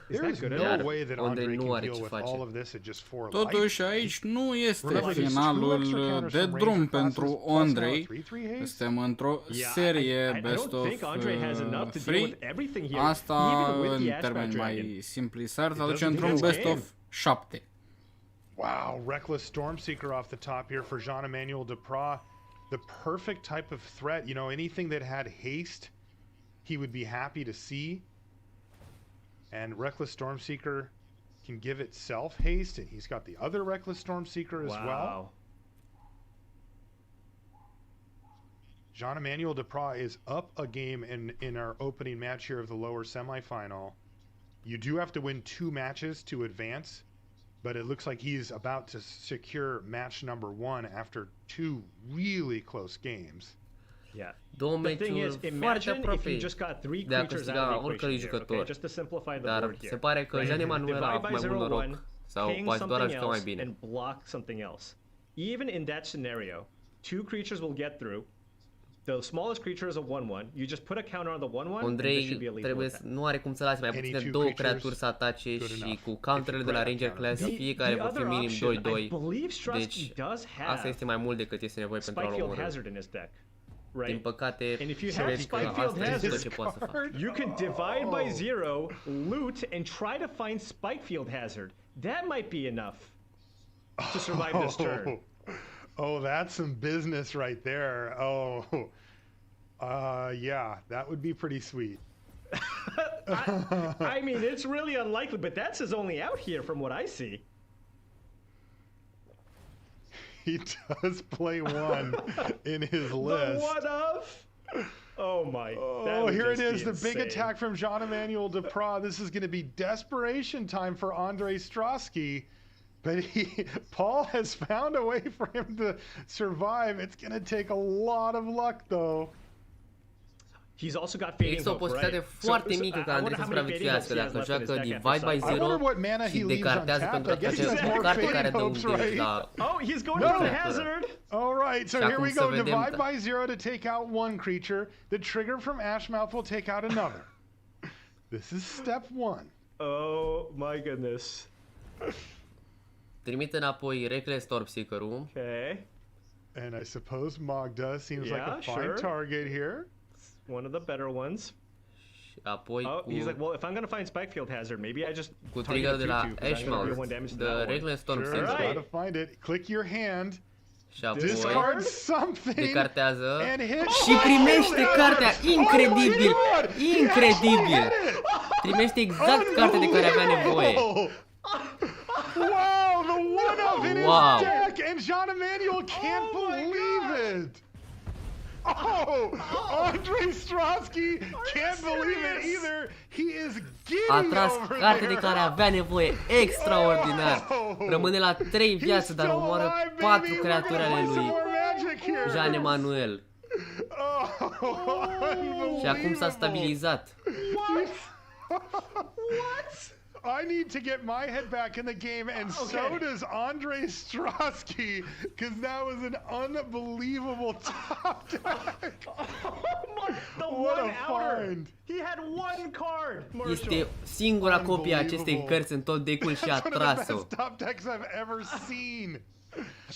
There is no way that Andre can deal with all of this at just 4 life. Totuși, aici nu este finalul de drum pentru Andrei. Suntem într-o serie best of 3. Asta, în termeni mai simplisari, aduce într-un best of 7. Wow, Reckless Stormseeker off the top here for Jean-Emmanuel Duprat. The perfect type of threat, you know, anything that had haste, he would be happy to see. And Reckless Stormseeker can give itself haste, and he's got the other Reckless Stormseeker as well. Jean-Emmanuel Duprat is up a game in our opening match here of the lower semifinal. You do have to win 2 matches to advance. but it looks like he's about to secure match number 1 after 2 really close games. Yeah. Două meciuri foarte aproape de a câștiga oricărui jucător. Dar se pare că Jean Emmanuel a avut mai mult noroc sau poate doar a jucat mai bine. Even in that scenario, 2 creatures will get through. The smallest creature is a 1/1. You just put a counter on the 1/1. Andrei nu are cum să lase mai puțin de 2 creaturi să atace și cu counterele de la Ranger Class fiecare vor fi minim 2/2. Deci asta este mai mult decât este nevoie pentru a-l omorî. Din păcate, cred că asta este tot ce poate să facă. You can divide by 0, loot, and try to find Spikefield Hazard. That might be enough to survive this turn. Oh, that's some business right there. Oh, yeah, that would be pretty sweet. I mean, it's really unlikely, but that's his only out here from what I see. He does play 1 in his list. The one of? Oh my. Oh, here it is, the big attack from Jean-Emmanuel Duprat. This is going to be desperation time for Andre Strosky. But Paul has found a way for him to survive. It's going to take a lot of luck, though. He's also got fading Există o posibilitate foarte mică ca Andrei să supraviețuiască dacă joacă Divide by Zero și decartează pentru a face o carte care dă un damage la... Oh, he's going to the hazard! Alright, so here we go. Divide by 0 to take out 1 creature. The trigger from Ashmouth will take out another. This is step 1. Oh my goodness. Trimite înapoi Reckless Stormseeker-ul. Okay. And I suppose Magda seems like a fine target here. One of the better ones. Apoi he's like, well, if I'm gonna find Spikefield Hazard, maybe I just cu trigger de la Ashmouth, the Reckless Stormseeker. Gotta find it. Click your hand. Și apoi discard something decartează și primește cartea. Incredibil! Incredibil! Primește exact cartea de care avea nevoie. Wow, the one-up in his deck, and Jean-Emmanuel can't believe it. Oh, Andre Strosky can't believe it either. He is giddy a tras cartea de care avea nevoie, extraordinar. Rămâne la 3 viață, dar omoară 4 creaturi ale lui Jean Emmanuel. Și acum s-a stabilizat. What? I need to get my head back in the game, and so does Andre Strosky, because that was an unbelievable top deck. What a find! He had 1 card. Este singura copie a acestei cărți în tot deck-ul și a tras-o. One of the best top decks I've ever seen.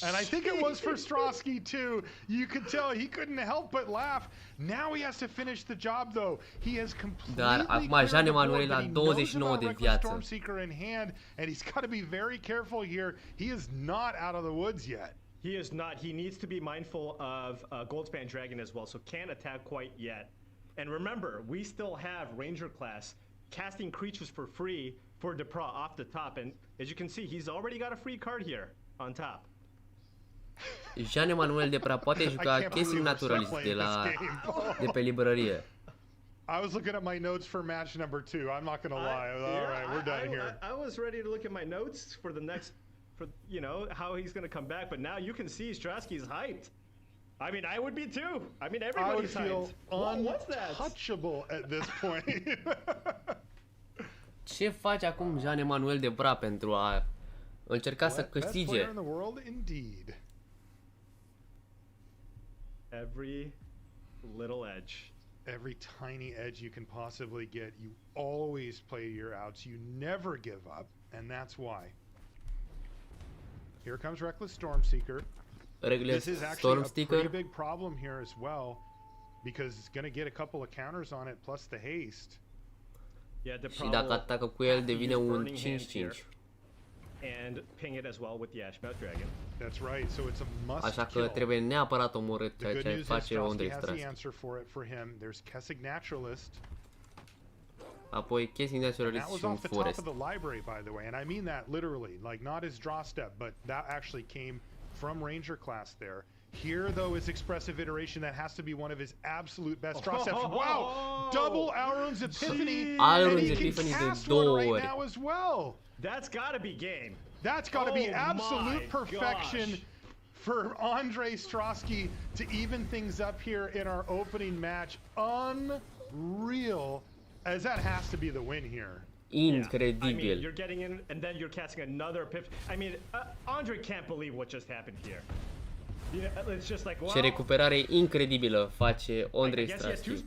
And I think it was for Strosky too. You could tell he couldn't help but laugh. Now he has to finish the job though. He has completely Dar acum Jean Emmanuel la 29 de viață. Stormseeker in hand, and he's got to be very careful here. He is not out of the woods yet. He is not. He needs to be mindful of Goldspan Dragon as well, so can't attack quite yet. And remember, we still have Ranger class casting creatures for free for Duprat off the top, and as you can see, he's already got a free card here on top. Jean Emmanuel Duprat poate juca chestii naturalist de pe librărie. I was looking at my notes for match number 2. I'm not gonna lie. All right, we're done here. I was ready to look at my notes for the next, you know, how he's gonna come back. But now you can see Strosky's hyped. I mean, I would be too. I mean, everybody's hyped. What's that? Untouchable at this point. Ce face acum Jean Emmanuel Duprat pentru a încerca să câștige? Every little edge. Every tiny edge you can possibly get. You always play your outs. You never give up, and that's why. Here comes Reckless Stormseeker. This is actually a pretty big problem here as well, because it's going to get a couple of counters on it, plus the haste. Și dacă atacă cu el, devine un 5-5. And ping it as well with the Ashmouth Dragon. That's right. So it's a must. Așa că trebuie neapărat omorât ceea ce face Andre Strosky. Apoi Casing Naturalist și un Forest. And I mean that literally, like not his draw step, but that actually came from Ranger class there. Here, though, is Expressive Iteration. That has to be one of his absolute best draw steps. Wow! Double Alrund's Epiphany. Alrund's Epiphany de 2 ori. That's gotta be game. That's got to be absolute perfection for Andre Strosky to even things up here in our opening match. Unreal, as that has to be the win here. Incredibil. I mean, you're getting in, and then you're catching another pip. I mean, Andre can't believe what just happened here. Yeah, it's just like, wow. Ce recuperare incredibilă face Andre Strasky.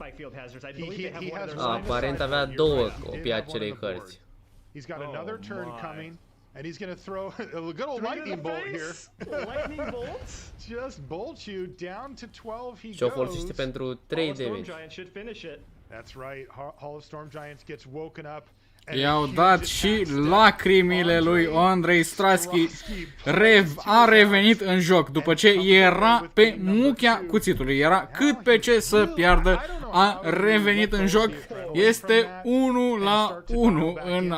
Aparent avea două copii acelei cărți. He's got another turn coming, and he's going to throw a good old lightning bolt here. Lightning bolt. Just bolt you down to 12. He Și o folosește pentru 3 damage. That's right. Hall of Storm Giants gets woken up. I-au dat și lacrimile lui Andrei Strasky. A revenit în joc după ce era pe muchea cuțitului. Era cât pe ce să piardă. A revenit în joc. Este 1-1 în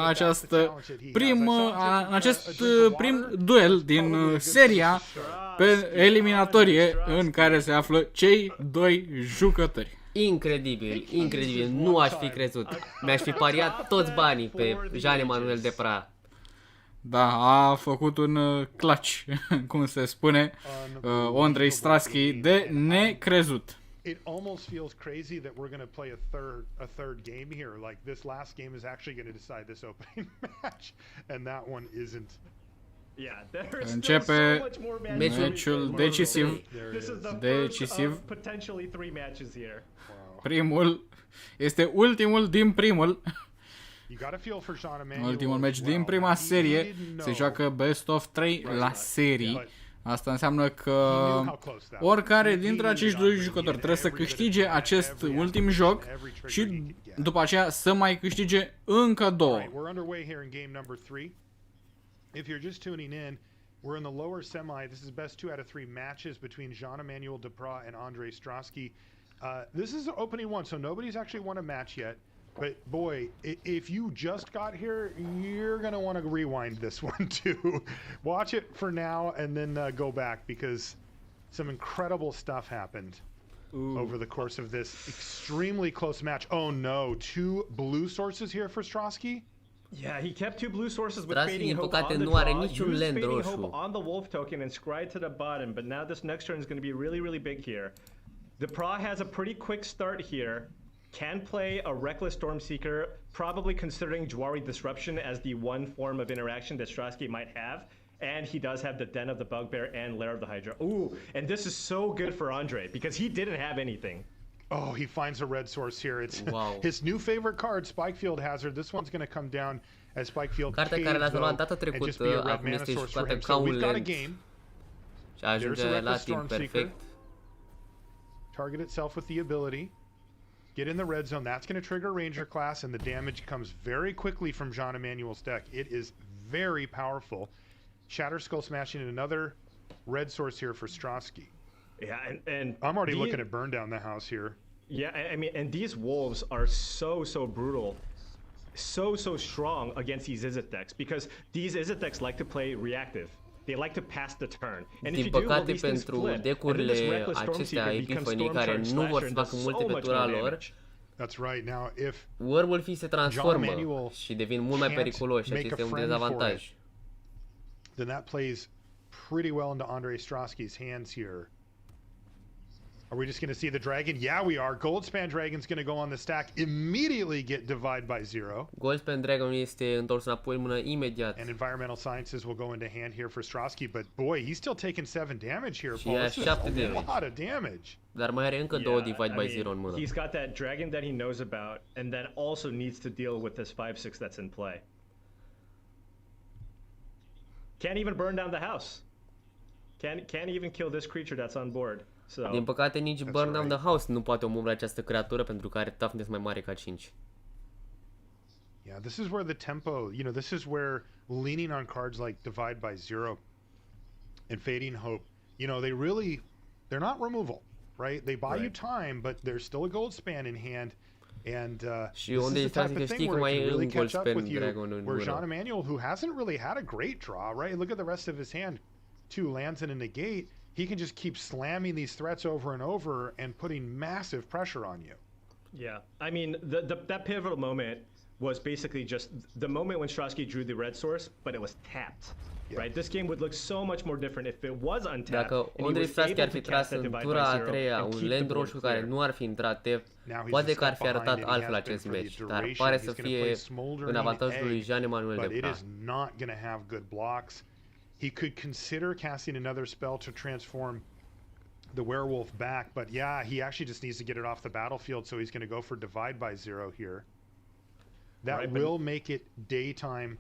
acest prim duel din seria pe eliminatorie în care se află cei doi jucători. Incredibil, incredibil, nu aș fi crezut. Mi-aș fi pariat toți banii pe Jean Emanuel Depra. Da, a făcut un clutch, cum se spune, Andrei Strasky, de necrezut. It almost feels crazy that we're going to play a third game here. Like this last game is actually going to decide this opening match, and that one isn't. Începe meciul decisiv. Primul este ultimul din primul. Ultimul meci din prima serie. Se joacă best of 3 la serii. Asta înseamnă că oricare dintre acești doi jucători trebuie să câștige acest ultim joc și după aceea să mai câștige încă două. If you're just tuning in, we're in the lower semi. This is best 2 out of 3 matches between Jean-Emmanuel Depra and Andre Strosky. This is opening one, so nobody's actually won a match yet. But boy, if you just got here, you're going to want to rewind this one too. Watch it for now and then go back because some incredible stuff happened over the course of this extremely close match. Oh no, 2 blue sources here for Strosky. Yeah, he kept 2 blue sources with Strasky, Fading Hope on the nu are draw, niciun used land Fading roșu. Hope on the Wolf token and scryed to the bottom, but now this next turn is going to be really, really big here. Depra has a pretty quick start here, can play a Reckless Stormseeker, probably considering Jwari Disruption as the one form of interaction that Strosky might have, and he does have the Den of the Bugbear and Lair of the Hydra. Ooh, and this is so good for Andre, because he didn't have anything. Oh, he finds a red source here. It's his new favorite card, Spikefield Hazard. This one's going to come down as Spikefield Cartea care l-a luat data trecută, acum este jucată ca un land și ajunge la timp perfect. Target itself with the ability. Get in the red zone. That's going to trigger Ranger class, and the damage comes very quickly from Jean Emmanuel's deck. It is very powerful. Shatter Skull smashing in another red source here for Strosky. Yeah, and I'm already looking at burn down the house here. Yeah, I mean, and these wolves are so brutal, so strong against these Izzet decks, because these Izzet decks like to play reactive. They like to pass the turn. And din păcate pentru decurile acestea Epiphany care nu vor să facă multe pe tura lor, That's right. Now, if Werewolfii se transformă și devin mult mai periculoși, și este un dezavantaj. Then that plays pretty well into Andre Strosky's hands here. Are we just going to see the dragon? Yeah, we are. Goldspan Dragon's going to go on the stack, immediately get divide by 0. Goldspan Dragon este întors înapoi în mână imediat. And Environmental Sciences will go into hand here for Strosky, but boy, he's still taking 7 damage here, și Paul. This is a 7 damage. lot of damage. Dar mai are încă 2 divide by 0 în mână. He's got that dragon that he knows about, and then also needs to deal with this 5/6 that's in play. Can't even burn down the house. Can't even kill this creature that's on board. So, din păcate nici Burn Down the House nu poate omorâ această creatură pentru că are toughness mai mare ca 5. Yeah, this is where the tempo, this is where leaning on cards like Divide by 0 and Fading Hope, they're not removal, right? They buy you time, but there's still a Goldspan in hand. And și unde este că știi că mai e un Goldspan Dragon în mână. Jean Emmanuel, who hasn't really had a great draw, right? Look at the rest of his hand. 2 lands and a negate. He can just keep slamming these threats over and over and putting massive pressure on you. Yeah, I mean, that pivotal moment was basically just the moment when Strasky drew the red source, but it was tapped. Right? This game would look so much more different if it was untapped. Dacă Andrei Strasky ar fi tras în tura a treia un land roșu care nu ar fi intrat tapped, poate că ar fi arătat altfel acest meci, dar pare să fie în avantajul lui Jean-Emmanuel Depra. He could consider casting another spell to transform the werewolf back, but yeah, he actually just needs to get it off the battlefield, so he's going to go for divide by 0 here. That will make it daytime,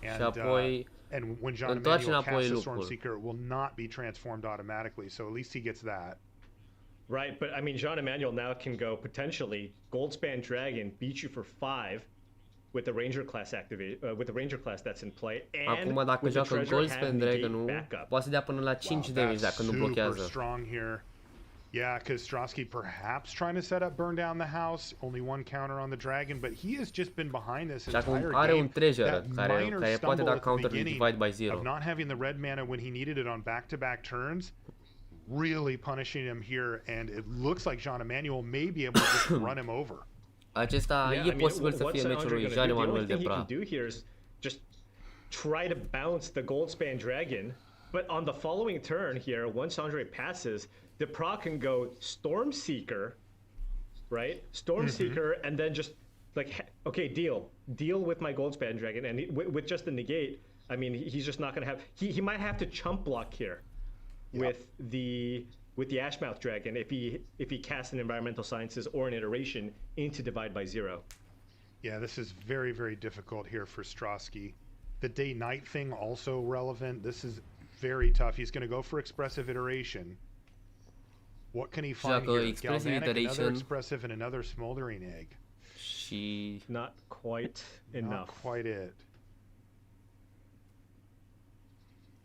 and when Jean Emmanuel casts the Stormseeker, it will not be transformed automatically, so at least he gets that. Right, but I mean, Jean Emmanuel now can go potentially Goldspan Dragon, beat you for 5 with the Ranger class with the Ranger class that's in play, and acum dacă joacă Goldspan Dragon-ul, poate să dea până la 5 damage dacă nu blochează. Strong here. Yeah, because Strasky perhaps trying to set up burn down the house, only one counter on the dragon, but he has just been behind this entire game. That minor stumble at the beginning of not having the red mana when he needed it on back-to-back turns, really punishing him here, and it looks like Jean Emmanuel may be able to just run him over. Acesta e posibil să fie meciul lui Jean-Emmanuel Depra. The only thing he can do here is just try to bounce the Goldspan Dragon, but on the following turn here, once Andre passes, Depra can go Stormseeker, right? Stormseeker, and then just like, okay, deal with my Goldspan Dragon, and with just the negate, I mean, he's just not gonna have. He might have to chump block here with the Ashmouth Dragon if he casts an Environmental Sciences or an Iteration into divide by 0. Yeah, this is very, very difficult here for Strasky. The day-night thing also relevant. This is very tough. He's going to go for Expressive Iteration. What can he find here? Galvanic, another Expressive, and another Smoldering Egg. Not quite enough. Not quite it.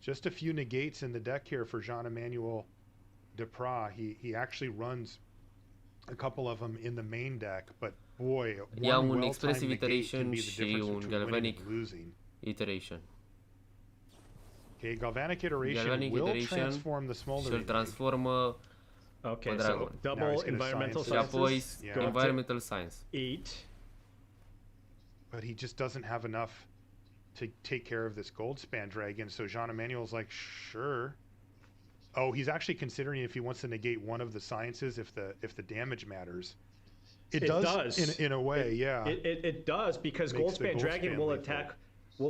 Just a few negates in the deck here for Jean-Emmanuel Depra. He actually runs a couple of them in the main deck, but boy, one Expressive Iteration și un Galvanic Iteration. Okay, Galvanic Iteration will transform the Smoldering. Și-l transformă pe Dragon. So double Environmental Sciences. Și apoi Environmental Science. 8. But he just doesn't have enough to take care of this Goldspan Dragon, so Jean Emmanuel's like, sure. Oh, he's actually considering if he wants to negate one of the sciences if the damage matters. It does. In a way, It does, because Goldspan Dragon will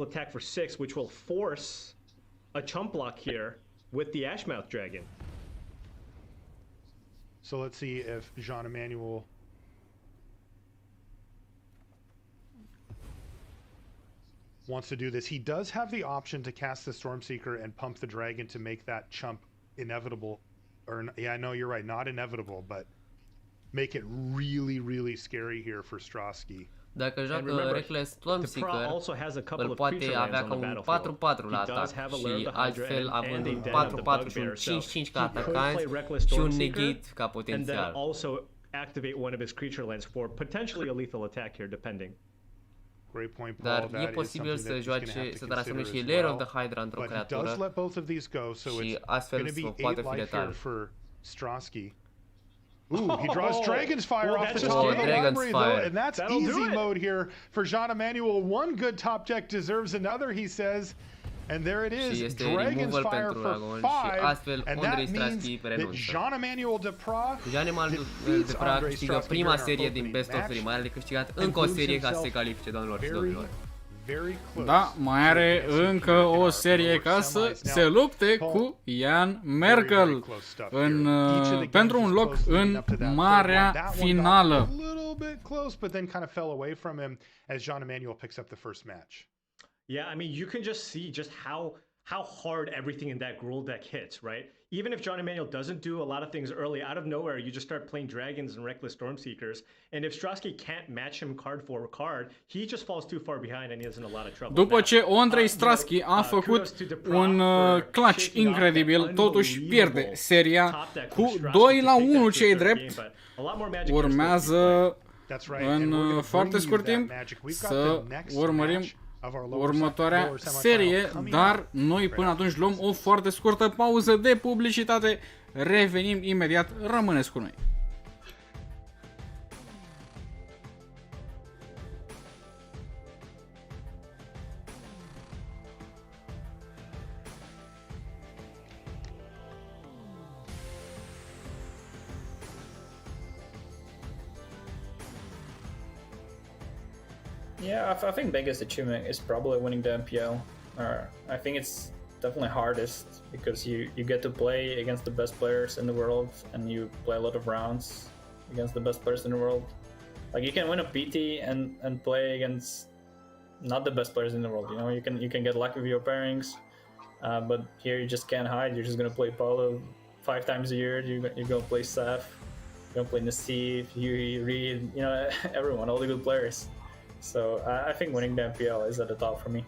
attack for 6, which will force a chump block here with the Ashmouth Dragon. So let's see if Jean Emmanuel wants to do this. He does have the option to cast the Stormseeker and pump the dragon to make that chump inevitable, or yeah, I know you're right, not inevitable, but make it really, really scary here for Strasky. Dacă joacă Reckless Stormseeker, îl poate avea ca un 4-4 la atac și altfel având un 4-4 și un 5-5 ca atacant și un negate ca potențial. And then also activate one of his creature lands for potentially a lethal attack here, depending. Dar e posibil să joace, să transforme și Lair of the Hydra într-o creatură și astfel să poate fi letal. Ooh, he draws Dragon's Fire off the top of the library, though, and that's easy mode here for Jean Emmanuel. One good top deck deserves another, he says. And there it is, Dragon's Fire for 5, and that means that Jean Emmanuel Depra câștigă prima serie din Best of 3, mai are de câștigat încă o serie ca să se califice, doamnelor și domnilor. Da, mai are încă o serie ca să se lupte cu Ian Merkel pentru un loc în marea finală. Yeah, I mean, you can just see just how hard everything in that Gruul deck hits, right? Even if Jean Emmanuel doesn't do a lot of things early, out of nowhere, you just start playing Dragons and Reckless Stormseekers. And if Strasky can't match him card for card, he just falls too far behind and he is in a lot of trouble. După ce Andrei Strasky a făcut un clutch incredibil, totuși pierde seria cu 2-1 cei drept. Urmează în foarte scurt timp să urmărim următoarea serie, dar noi până atunci luăm o foarte scurtă pauză de publicitate. Revenim imediat, rămâneți cu noi. Yeah, I think biggest achievement is probably winning the MPL. I think it's definitely hardest because you get to play against the best players in the world and you play a lot of rounds against the best players in the world. Like you can win a PT and play against not the best players in the world. You know, you can get lucky with your pairings, but here you just can't hide. You're just gonna play Paulo 5 times a year. You're gonna play Seth. You're gonna play Nassif, Yuri, Reed. You know, everyone, all the good players. So I think winning the MPL is at the top for me.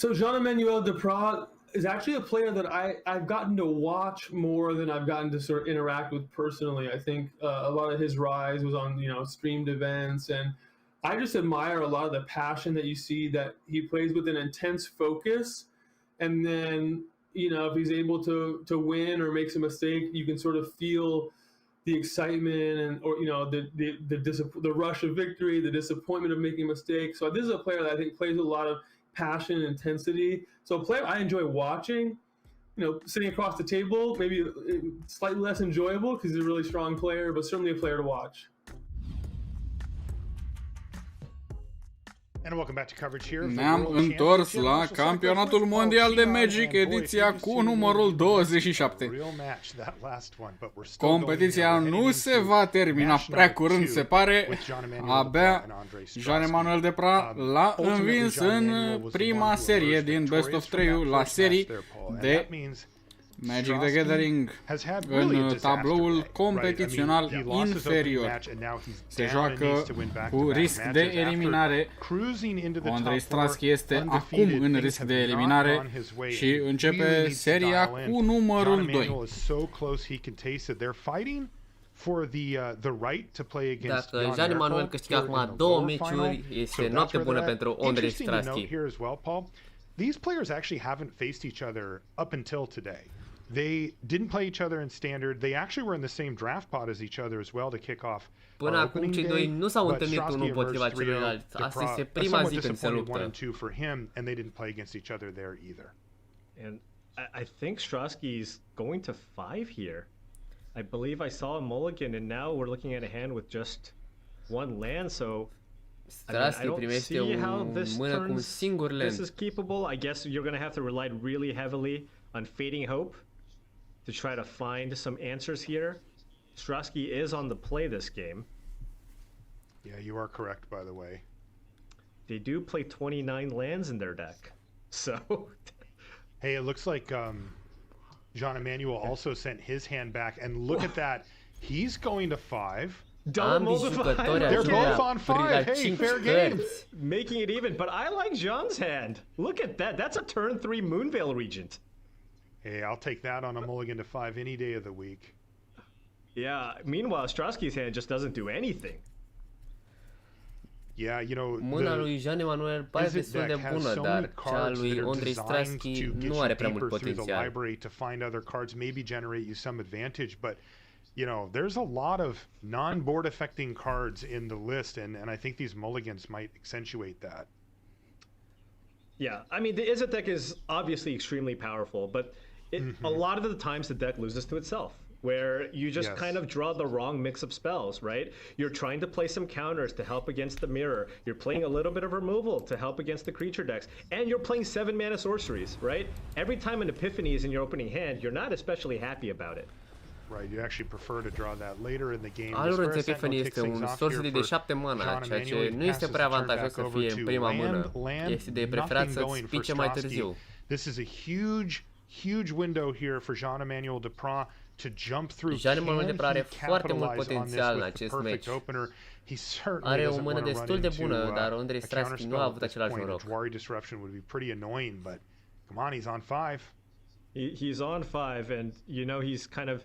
So Jean-Emmanuel Deprat is actually a player that I've gotten to watch more than I've gotten to sort of interact with personally. I think a lot of his rise was on, streamed events, and I just admire a lot of the passion that you see, that he plays with an intense focus, and then, if he's able to win or makes a mistake, you can sort of feel the excitement or the rush of victory, the disappointment of making a mistake. So this is a player that I think plays with a lot of passion and intensity. So a player I enjoy watching. Sitting across the table, maybe slightly less enjoyable because he's a really strong player, but certainly a player to watch. And welcome back to coverage here. Ne-am întors la Campionatul Mondial de Magic, ediția cu numărul 27. Competiția nu se va termina prea curând, se pare. Abia Jean-Emmanuel Deprat l-a învins în prima serie din Best of 3 la serii de Magic the Gathering în tabloul competițional inferior. Se joacă cu risc de eliminare. Andrei Strasky este acum în risc de eliminare și începe seria cu numărul 2. Dacă Jean-Emmanuel câștigă acum 2 meciuri, este noapte bună pentru Andrei Strasky. These players actually haven't faced each other up until today. They didn't play each other in standard. They actually were in the same draft pot as each other as well to kick off. Până acum cei doi nu s-au întâlnit unul împotriva celuilalt. Asta este prima zi când se luptă. For him, and they didn't play against each other there either. And I think Strasky's going to 5 here. I believe I saw a mulligan, and now we're looking at a hand with just 1 land. So Strasky primește o mână cu un singur land. This is keepable. I guess you're going to have to rely really heavily on Fading Hope to try to find some answers here. Strasky is on the play this game. Yeah, you are correct, by the way. They do play 29 lands in their deck, so... Hey, it looks like John Emanuel also sent his hand back, and look at that. He's going to 5. Double They're both on 5. Hey, fair game. Making it even, but I like John's hand. Look at that. That's a turn 3 Moonveil Regent. Hey, I'll take that on a mulligan to 5 any day of the week. Yeah, meanwhile, Strasky's hand just doesn't do anything. Yeah, you know, mâna lui Jean Emanuel pare destul de bună, dar cea lui Ondrej Strasky nu are prea mult potențial. To find other cards, maybe generate you some advantage, but you know, there's a lot of non-board affecting cards in the list, and I think these mulligans might accentuate that. Yeah, I mean, the Izzet deck is obviously extremely powerful, but a lot of the times the deck loses to itself, where you just kind of draw the wrong mix of spells, right? You're trying to play some counters to help against the mirror. You're playing a little bit of removal to help against the creature decks. And you're playing 7-mana sorceries, right? Every time an Epiphany is in your opening hand, you're not especially happy about it. Right, you actually prefer to draw that later in the game. Alorânț Epiphany este un sorcery de 7 mana, ceea ce nu este prea avantajos să fie în prima mână. Este de preferat să-ți pice mai târziu. This is a huge window here for Jean Emmanuel Depras to jump through. Jean Emmanuel Depras are foarte mult potențial în acest meci. Are o mână destul de bună, dar Ondrej Strasky nu a avut același noroc. Jwari Disruption would be pretty annoying, but come on, he's on 5. He's on 5, and you know he's kind of.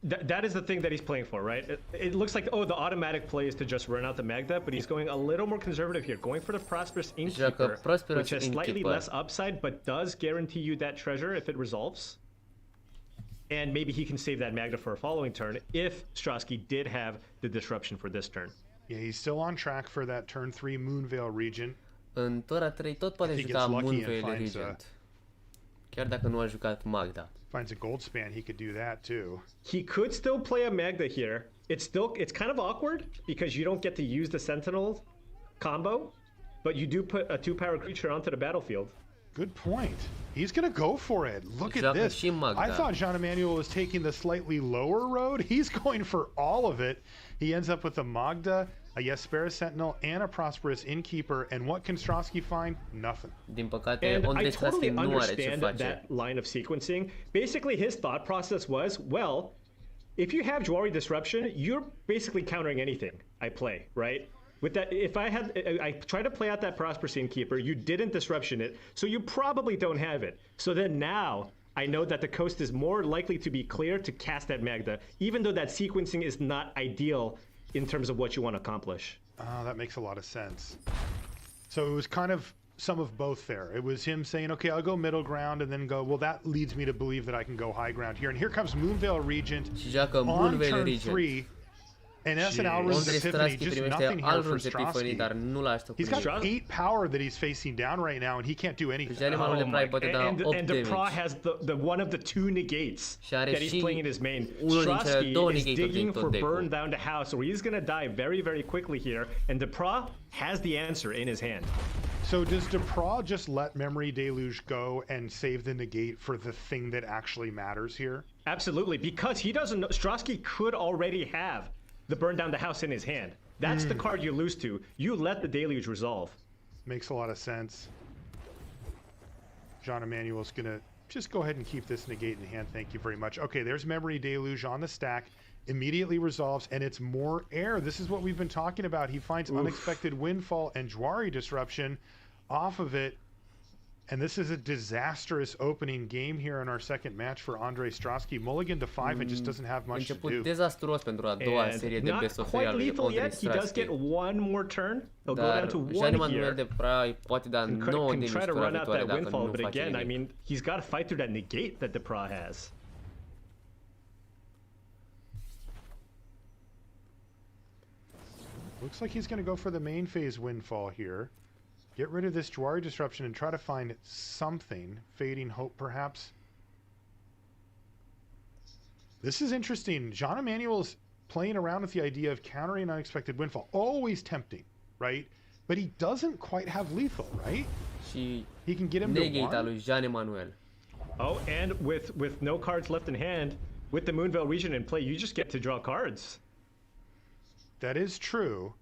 That is the thing that he's playing for, right? It looks like, oh, the automatic play is to just run out the Magda, but he's going a little more conservative here, going for the Prosperous Innkeeper, which has slightly less upside, but does guarantee you that treasure if it resolves. And maybe he can save that Magda for a following turn if Strasky did have the disruption for this turn. Yeah, he's still on track for that turn 3 Moonveil Regent. În tura 3 tot poate juca Moonveil Regent. Chiar dacă nu a jucat Magda. Finds a Goldspan, he could do that too. He could still play a Magda here. It's kind of awkward because you don't get to use the Sentinel combo, but you do put a 2-power creature onto the battlefield. Good point. He's gonna go for it. Look at this. I thought Jean Emmanuel was taking the slightly lower road. He's going for all of it. He ends up with a Magda, a Jespera Sentinel, and a Prosperous Innkeeper. And what can Strasky find? Nothing. Din păcate, and I totally understand that line of sequencing. Basically, his thought process was, well, if you have Jwari Disruption, you're basically countering anything I play, right? With that, if I try to play out that Prosperous Innkeeper, you didn't disruption it, so you probably don't have it. So then now, I know that the coast is more likely to be clear to cast that Magda, even though that sequencing is not ideal in terms of what you want to accomplish. That makes a lot of sense. So it was kind of some of both there. It was him saying, okay, I'll go middle ground, and then go, well, that leads me to believe that I can go high ground here. And here comes Moonveil Regent on turn 3. And S and Alrund's Epiphany, just nothing here for Strasky. He's got 8 power that he's facing down right now, and he can't do anything. And Depras has the one of the 2 negates that he's playing in his main. Strasky is digging for burn down to house, or he's going to die very, very quickly here. And Depras has the answer in his hand. So does Depras just let Memory Deluge go and save the negate for the thing that actually matters here? Absolutely, because he doesn't know. Strasky could already have the burn down the house in his hand. That's the card you lose to. You let the Deluge resolve. Makes a lot of sense. Jean Emmanuel's gonna just go ahead and keep this negate in hand. Thank you very much. Okay, there's Memory Deluge on the stack. Immediately resolves, and it's more air. This is what we've been talking about. He finds Unexpected Windfall and Jwari Disruption off of it. And this is a disastrous opening game here in our second match for Ondrej Strasky. Mulligan to 5 and just doesn't have much to do. Dezastruos pentru a doua serie de best of 3 al lui Ondrej Strasky. He does get one more turn. He'll go down to 1 Jean Emmanuel Depras poate da 9 din mistura viitoare dacă nu face again, I mean, he's got to fight through that negate that Depras has. Looks like he's going to go for the main phase Windfall here. Get rid of this Jwari Disruption and try to find something. Fading Hope, perhaps. This is interesting. Jean Emmanuel's playing around with the idea of countering Unexpected Windfall. Always tempting, right? But he doesn't quite have lethal, right? He can get him to 1. Lui Jean Emmanuel. Oh, and with no cards left in hand, with the Moonveil Regent in play, you just get to draw cards. That is true.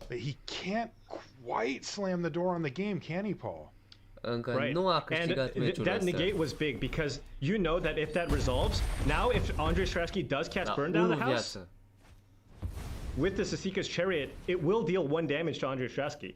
But he can't quite slam the door on the game, can he, Paul? încă nu a câștigat meciul that ăsta. negate was big because you know that if that resolves, now if Andrei Strasky does cast burn down the house with the Sasika's chariot, it will deal 1 damage to Andrei Strasky.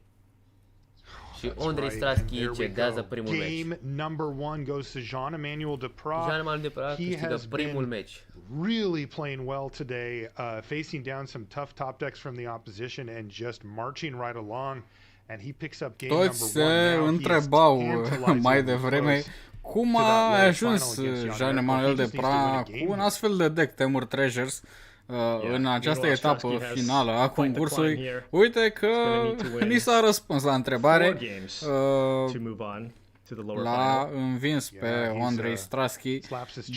Și Andrei Strasky cedează primul meci. Game number 1 goes to Jean-Emmanuel Deprat. Jean-Emmanuel Deprat câștigă primul meci. Really playing well today, facing down some tough top decks from the opposition and just marching right along. And he picks up game Toți se întrebau mai devreme cum a ajuns Jean-Emmanuel Deprat cu un astfel de deck Temur Treasures în această etapă finală a concursului. Uite că ni s-a răspuns la întrebare. L-a învins pe Andrei Strasky.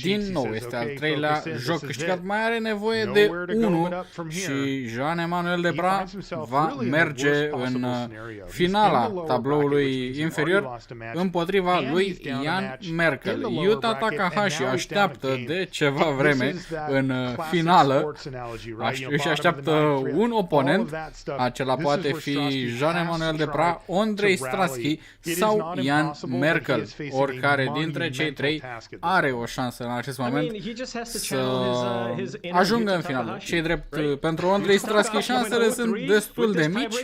Din nou, este al 3-lea joc câștigat. Mai are nevoie de 1 și Jean-Emmanuel Deprat va merge în finala tabloului inferior împotriva lui Jan Merkel. Yuta Takahashi așteaptă de ceva vreme în finală. Își așteaptă un oponent. Acela poate fi Jean-Emmanuel Deprat, Andrei Strasky sau Jan Merkel. Oricare dintre cei trei are o șansă în acest moment să ajungă în final. Cei drept, pentru Andrei Strasky șansele sunt destul de mici,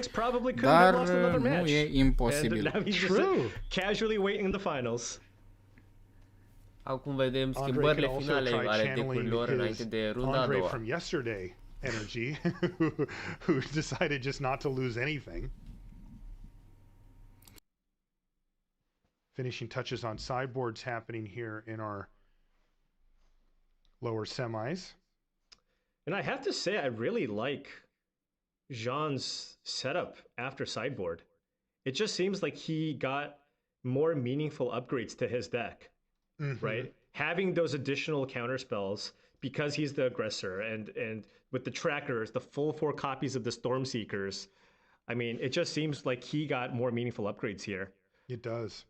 dar nu e imposibil. Acum vedem schimbările finale ale decurilor înainte de runda a doua. Energy, who decided just not to lose anything. Finishing touches on sideboards happening here in our lower semis. And I have to say, I really like Jean's setup after sideboard. It just seems like he got more meaningful upgrades to his deck, right? Having those additional counter spells because he's the aggressor and with the trackers, the full 4 copies of the Stormseekers. I mean, it just seems like he got more meaningful upgrades here. It does.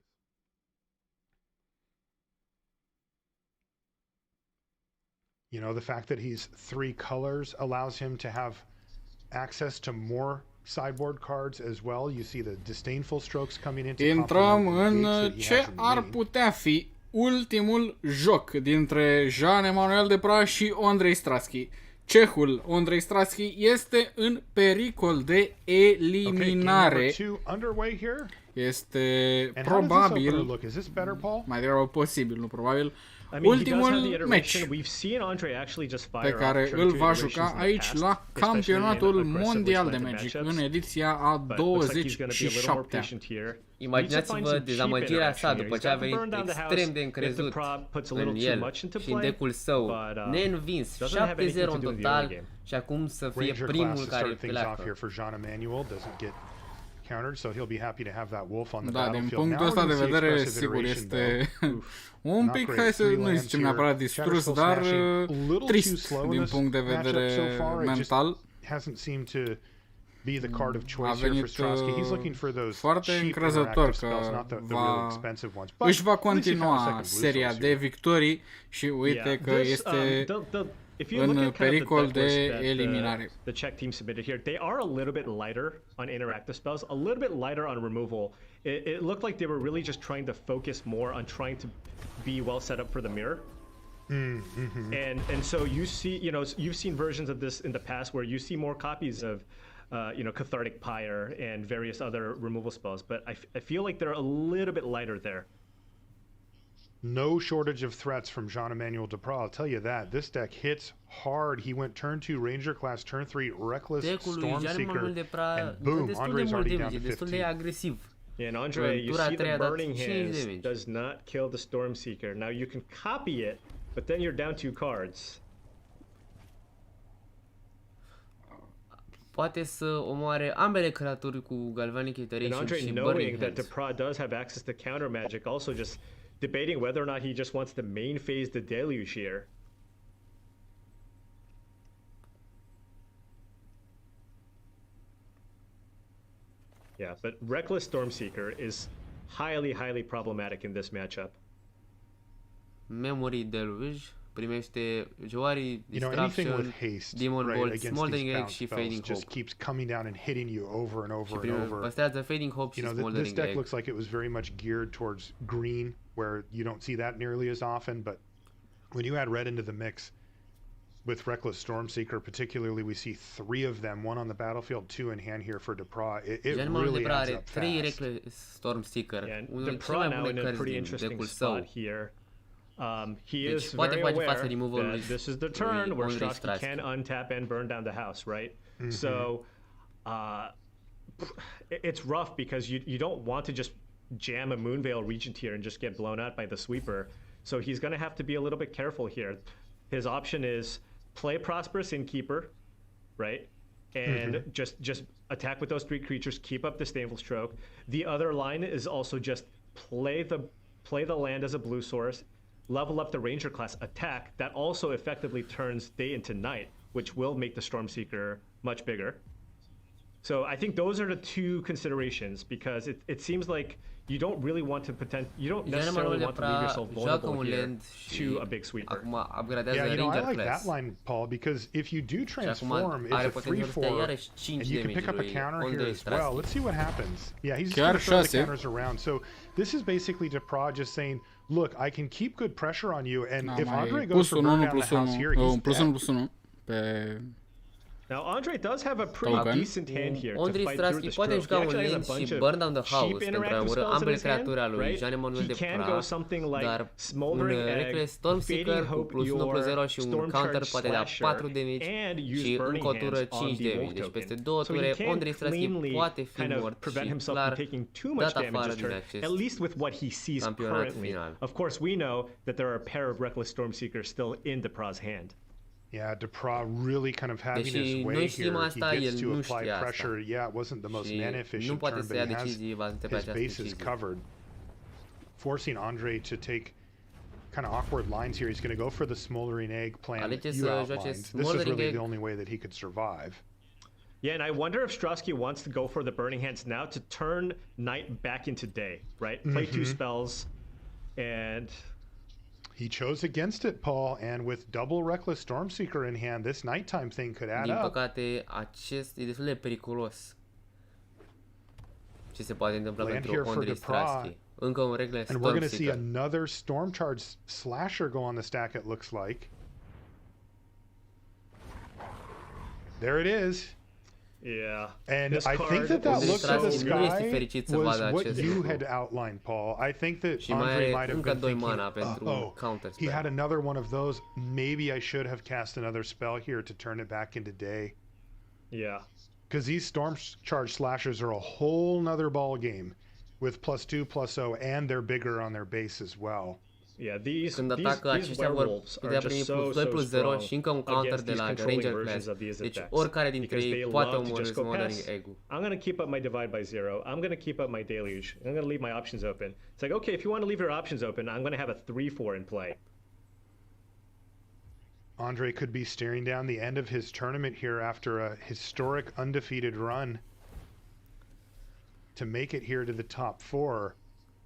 You know, the fact that he's 3 colors allows him to have access to more sideboard cards as well. You see the disdainful strokes coming into. Intrăm în ce ar putea fi ultimul joc dintre Jean-Emmanuel Deprat și Andrei Strasky. Cehul Andrei Strasky este în pericol de eliminare. Este probabil, mai degrabă posibil, nu probabil, ultimul meci pe care îl va juca aici la Campionatul Mondial de Magic în ediția a 27-a. Imaginați-vă dezamăgirea sa după ce a venit extrem de încrezut în el și în decul său, neînvins, 7-0 în total și acum să fie primul care pleacă. Da, din punctul ăsta de vedere, sigur, este un pic, hai să nu zicem neapărat distrus, dar trist din punct de vedere mental. A venit foarte încrezător că își va continua seria de victorii și uite că este în pericol de eliminare. The Czech team submitted here. They are a little bit lighter on interactive spells, a little bit lighter on removal. It looked like they were really just trying to focus more on trying to be well set up for the mirror. And so you see, you know, you've seen versions of this in the past where you see more copies of you know, Cathartic Pyre and various other removal spells, but I feel like they're a little bit lighter there. No shortage of threats from Jean-Emmanuel Deprat, I'll tell you that. This deck hits hard. He went turn 2 Ranger class, turn 3 Reckless Stormseeker, and boom, Andrei's already down to 15. Yeah, and Andre, you see the Burning Hands does not kill the Stormseeker. Now you can copy it, but then you're down 2 cards. Poate să omoare ambele creaturi cu Galvanic Iteration și Burning Hands. That Deprat does have access to counter magic, also just debating whether or not he just wants to main phase the Deluge here. Yeah, but Reckless Stormseeker is highly problematic in this matchup. Memory Deluge. primește Joari, You know, anything with Disruption, haste, Demon right, Bolt, against Smoldering these Egg bounce și spells Fading just Hope. keeps coming down and hitting you over and over Și and over. păstrează Fading Hope și You know, this Smoldering deck Egg. looks like it was very much geared towards green, where you don't see that nearly as often, but when you add red into the mix with Reckless Stormseeker, particularly, we see 3 of them, 1 on the battlefield, 2 in hand here for Depra. It really Depra adds are up 3 fast. Reckless Stormseeker. And Unul dintre cele Depra mai now bune in a cărți pretty din interesting deckul spot său. here. He Deci is poate very face aware removal-ului that this is the lui turn where Andrei Strasky Strasky. can untap and burn down the house, right? So it's rough because you don't want to just jam a Moonveil Regent here and just get blown out by the sweeper. So he's going to have to be a little bit careful here. His option is play Prosperous Innkeeper, right? And just attack with those 3 creatures, keep up the Disdainful Stroke. The other line is also just play the land as a blue source, level up the Ranger class attack. That also effectively turns day into night, which will make the Stormseeker much bigger. So I think those are the 2 considerations, because it seems like you don't really want to you don't necessarily want to leave yourself vulnerable here to a big sweeper. Yeah, you know, I like that line, Paul, because if you do transform, it's a 3/4, and you can pick up a counter here as well. Let's see what happens. Yeah, he's just going to throw the counters around. So this is basically Depra just saying, look, I can keep good pressure on you, and if Andre goes for burn down the house here, he's dead. Now Andre does have a pretty decent hand here to Andrei fight through the poate stroke. juca He un actually has a land bunch și of Burn Down the cheap House pentru a interactive omorâ spells in ambele his hand, creaturi a lui right? Janemonul He de can Pra, go something like dar un Smoldering Reckless Egg, Stormseeker Fading cu Hope plus 1/+0 your și un Storm counter Charge poate da Slasher 4 damage and use și Burning încă o tură Hands on 5 the damage. Wolf Deci token. peste 2 So he ture can't Andrei Strasky cleanly poate fi kind of mort prevent și himself clar from taking too much dat damage afară this din turn, acest at least with what he sees campionat currently. final. Of course, we know that there are a pair of Reckless Stormseekers still in Depra's hand. Yeah, Depra really kind of having Deși his noi way știm here. asta, He el gets to nu apply știe pressure. asta. Yeah, it wasn't the most Și mana nu efficient poate turn, să but ia he has decizii bazate pe his această bases decizie. covered, forcing Andre to take kind of awkward lines here. He's going to go for the Smoldering Egg plan that you outlined. This is really the only way that he could survive. Yeah, and I wonder if Strasky wants to go for the Burning Hands now to turn night back into day, right? Play 2 spells, and... He chose against it, Paul, and with double Reckless Stormseeker in hand, this nighttime thing could add Din up. păcate, acest e destul de periculos. Ce se poate întâmpla pentru Andrei Strasky. Încă un Reckless And we're going to see Stormseeker. another Storm Charge Slasher go on the stack, it looks like. There it is. Yeah. And This I card think that is look to the Strasky nu este sky fericit să was vadă what acest you lucru. had outlined, Paul. I think that Și mai Andre are might have încă been 2 thinking, mana pentru un counter he spell. had another one of those. Maybe I should have cast another spell here to turn it back into day. Yeah. Because these Storm Charge Slashers are a whole nother ball game with +2/+0, and they're bigger on their base as well. Yeah, these Când atacă aceștia vor werewolves putea are primi just plus 2 plus 0 și încă un counter de la Ranger Class. Deci oricare dintre ei poate omorî Smoldering Egg-ul. I'm going to keep up my Divide by 0. I'm going to keep up my Deluge. I'm going to leave my options open. It's like, okay, if you want to leave your options open, I'm going to have a 3/4 in play. Andre could be staring down the end of his tournament here after a historic undefeated run. To make it here to the top 4,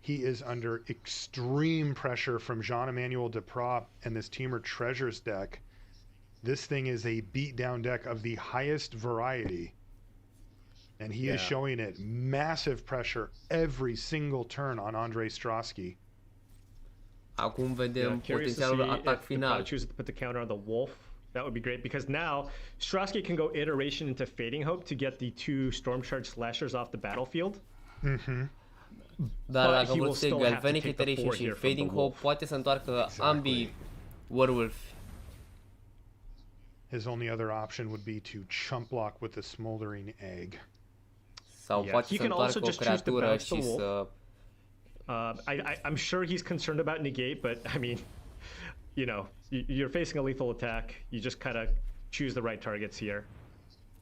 he is under extreme pressure from Jean-Emmanuel Depra and this Teamer Treasures deck. This thing is a beatdown deck of the highest variety. And he is showing it massive pressure every single turn on Andre Strasky. Acum vedem potențialul atac final. Choose to put the counter on the Wolf. That would be great, because now Strasky can go iteration into Fading Hope to get the 2 Storm Charge Slashers off the battlefield. Dar dacă vor să Galvanic Iteration și Fading Hope, poate să întoarcă ambii Werewolf. His only other option would be to chump block with the Smoldering Egg. Sau poate să întoarcă o creatură și să... I'm sure he's concerned about negate, but I mean, you know, you're facing a lethal attack. You just kind of choose the right targets here.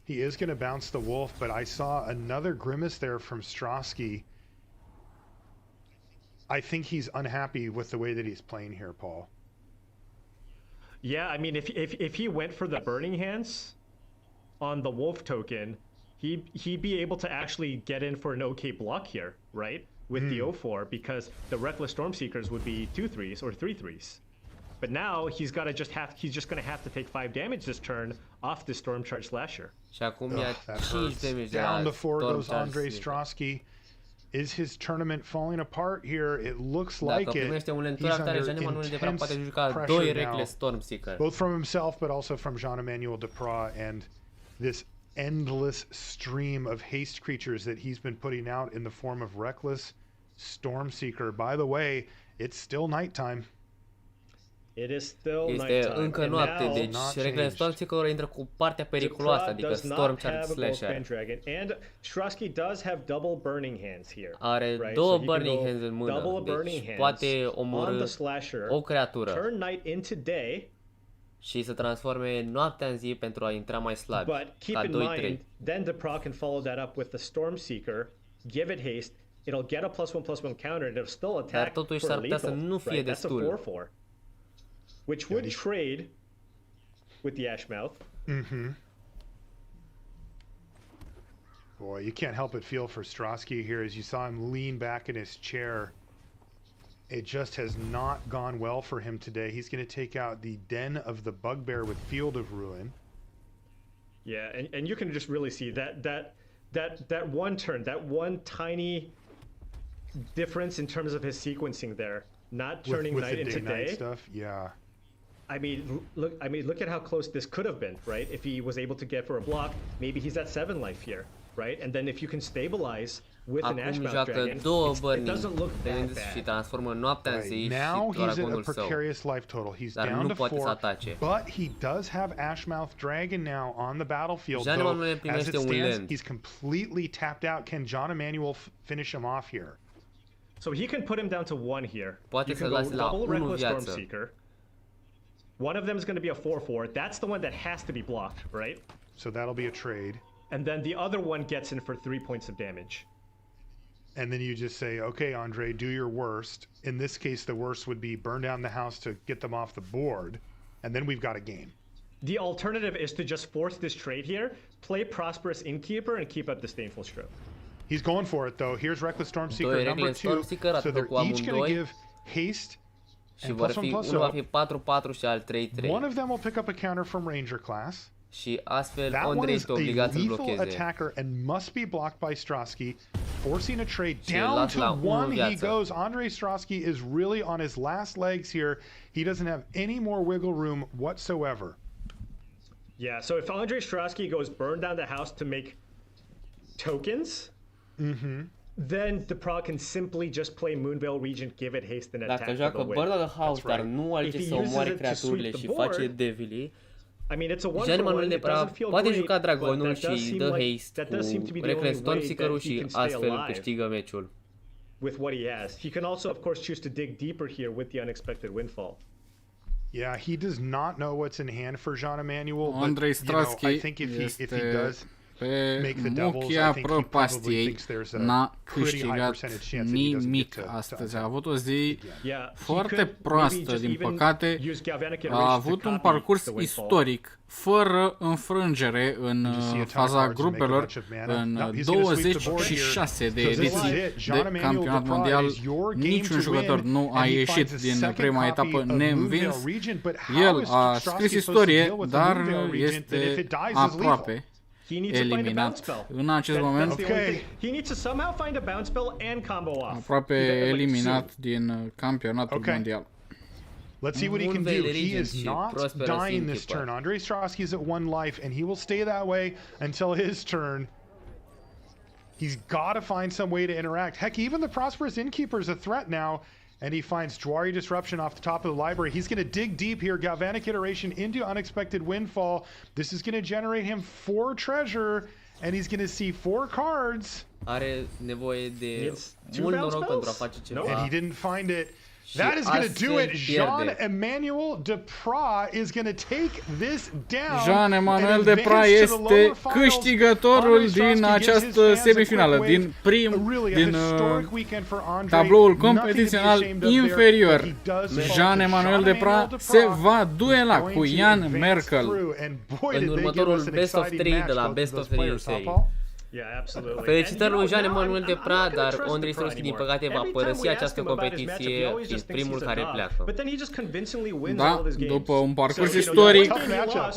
He is going to bounce the Wolf, but I saw another Grimace there from Strasky. I think he's unhappy with the way that he's playing here, Paul. Yeah, I mean, if he went for the Burning Hands on the Wolf token, he'd be able to actually get in for an okay block here, right? With the 0/4, because the Reckless Stormseekers would be 2/3s or 3/3s. But now he's just gonna have to take 5 damage this turn off the Storm Charge Slasher. Și acum ia 5 damage de Down la to 4 Storm goes Charge Andrei Strosky. Is his tournament falling apart here? It looks like Dacă it. primește un lentur He's atare, under Jean Emmanuel Depra poate intense juca 2 pressure Reckless now, Stormseeker. both from himself but also from Jean-Emmanuel Depra, and this endless stream of haste creatures that he's been putting out in the form of Reckless Stormseeker. By the way, it's still nighttime. It is still Este încă noapte, deci Reckless Stormseeker intră cu partea periculoasă, adică Storm Charge Slasher. And Strosky does have double burning hands here. Are două burning hands în mână, deci poate omorî o creatură. Turn night into day. Și să transforme noaptea în zi pentru a intra mai slab. But keep in mind, then Depra can follow that up with the Stormseeker, give it haste, it'll get a +1/+1 counter, and it'll still attack. Dar totuși s-ar putea să nu fie destul. Which would trade with the Ashmouth. Boy, you can't help but feel for Strosky here as you saw him lean back in his chair. It just has not gone well for him today. He's going to take out the Den of the Bugbear with Field of Ruin. Yeah, and you can just really see that one turn, that one tiny difference in terms of his sequencing there, not turning with night into day. Stuff, yeah. I mean, look at how close this could have been, right? If he was able to get for a block, maybe he's at 7 life here, right? And then if you can stabilize with an Ashmouth Dragon, it doesn't look that bad. Și transformă noaptea în zi și Now he's at a dragonul său. precarious life total. He's Dar down nu to poate să 4, atace. but he does have Ashmouth Dragon now on the battlefield. Jean Though, Emmanuel as it primește un stands, land. he's completely tapped out. Can Jean Emmanuel finish him off here? So he can put him down to 1 here. Poate You să can go lase la double 1 Reckless viață. Stormseeker. One of them is going to be a 4/4. That's the one that has to be blocked, right? So that'll be a trade. And then the other one gets in for 3 points of damage. And then you just say, okay, Andre, do your worst. In this case, the worst would be burn down the house to get them off the board. And then we've got a game. The alternative is to just force this trade here, play Prosperous Innkeeper, and keep up Disdainful Strip. He's going for it, though. Here's Reckless Stormseeker number 2. So they're each going to give haste și vor fi, unul va fi 4-4 și al 3-3. One of them will pick up a counter from Ranger class. Și astfel Andrei este obligat să-l blocheze. Attacker and must be blocked by Strosky, forcing a trade down to 1. He goes. Andrei Strosky is really on his last legs here. He doesn't have any more wiggle room whatsoever. Yeah, so if Andrei Strosky goes burn down the house to make tokens, then Depra can simply just play Moonveil Regent, give it haste and attack. Dacă joacă Burn Down the House, dar nu alege să omoare creaturile și face Devil-ii, Jean Emmanuel Depra poate juca dragonul și dă haste cu Reckless Stormseeker-ul și astfel câștigă meciul. With what he has. He can also, of course, choose to dig deeper here with the Unexpected Windfall. Yeah, he does not know what's in hand for Jean Emmanuel. Andrei Strosky I think if he does pe muchia prăpastiei, n-a câștigat nimic astăzi. A avut o zi foarte proastă, din păcate. A avut un parcurs istoric, fără înfrângere în faza grupelor, în 26 de ediții de campionat mondial. Niciun jucător nu a ieșit din prima etapă neînvins. El a scris istorie, dar este aproape eliminat în acest moment. Aproape eliminat din campionatul mondial. Let's see what he can do. He is not dying this turn. Andrei Strosky is at 1 life, and he will stay that way until his turn. He's got to find some way to interact. Heck, even the Prosperous Innkeeper is a threat now, and he finds Jwari Disruption off the top of the library. He's going to dig deep here. Galvanic Iteration into Unexpected Windfall. This is going to generate him 4 treasure, and he's going to see 4 cards. Are nevoie de mult noroc pentru a face ceva. And he didn't find it. That is going to do it. Jean-Emmanuel Depra is going to take this down. Jean-Emmanuel Depra este câștigătorul din această semifinală, din tabloul competițional inferior. Jean-Emmanuel Depra se va duela cu Jan Merkel în următorul Best of 3 de la Best of 3 USA. Felicitări lui Jean-Emmanuel Depra, dar Andrei Strawski din păcate va părăsi această competiție, fiind primul care pleacă. Da, după un parcurs istoric,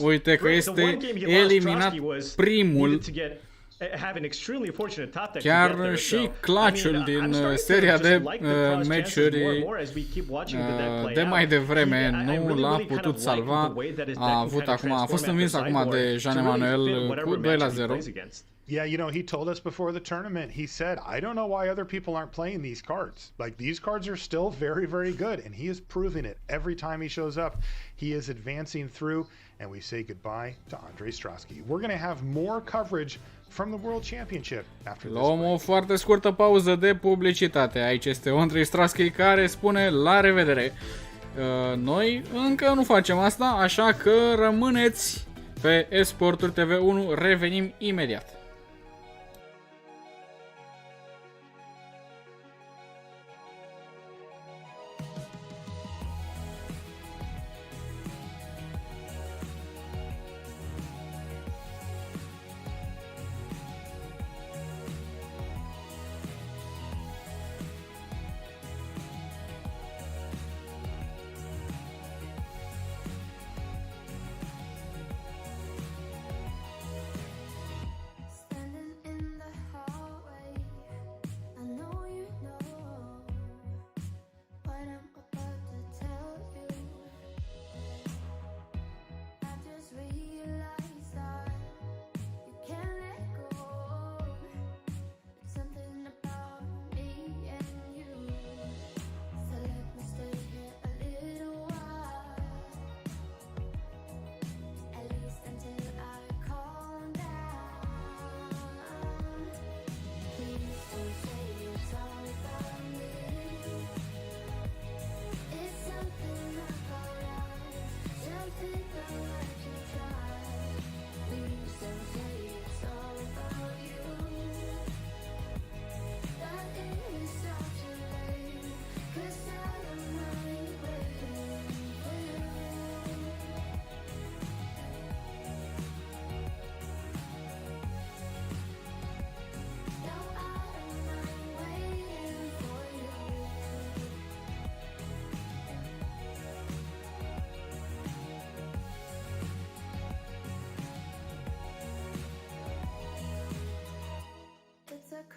uite că este eliminat primul. Chiar și clutch-ul din seria de meciuri de mai devreme nu l-a putut salva. A fost învins acum de Jean-Emmanuel cu 2-0. Yeah, you know, he told us before the tournament, he said, I don't know why other people aren't playing these cards. Like, these cards are still very, very good, and he is proving it. Every time he shows up, he is advancing through, and we say goodbye to Andrei Strawski. We're going to have more coverage from the World Championship after this. Luăm o foarte scurtă pauză de publicitate. Aici este Andrei Strawski care spune la revedere. Noi încă nu facem asta, așa că rămâneți pe eSporturi TV1, revenim imediat.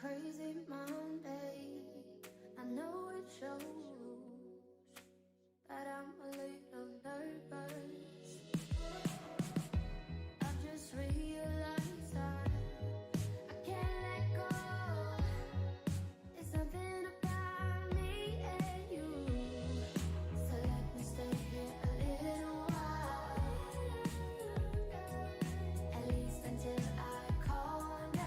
Crazy Monday, I know it shows, but I'm a little nervous. I've just realized that I can't let go. There's something about me and you, so let me stay here a little while, at least until I calm down.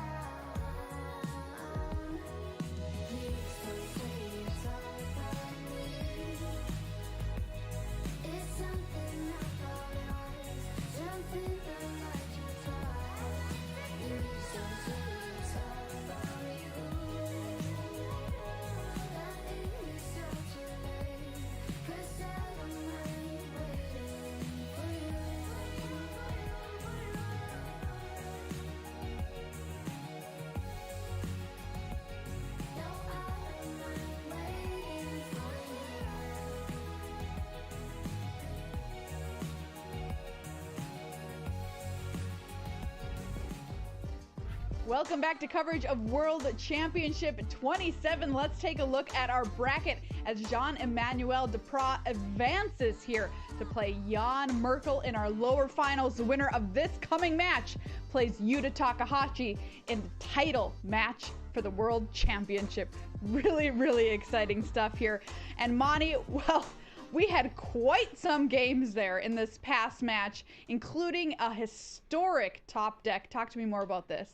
Welcome back to coverage of World Championship 27. Let's take a look at our bracket as Jean-Emmanuel Depra advances here to play Jan Merkel in our lower finals. The winner of this coming match plays Yuta Takahashi in the title match for the World Championship. Really exciting stuff here. And Monty, well, we had quite some games there in this past match, including a historic top deck. Talk to me more about this.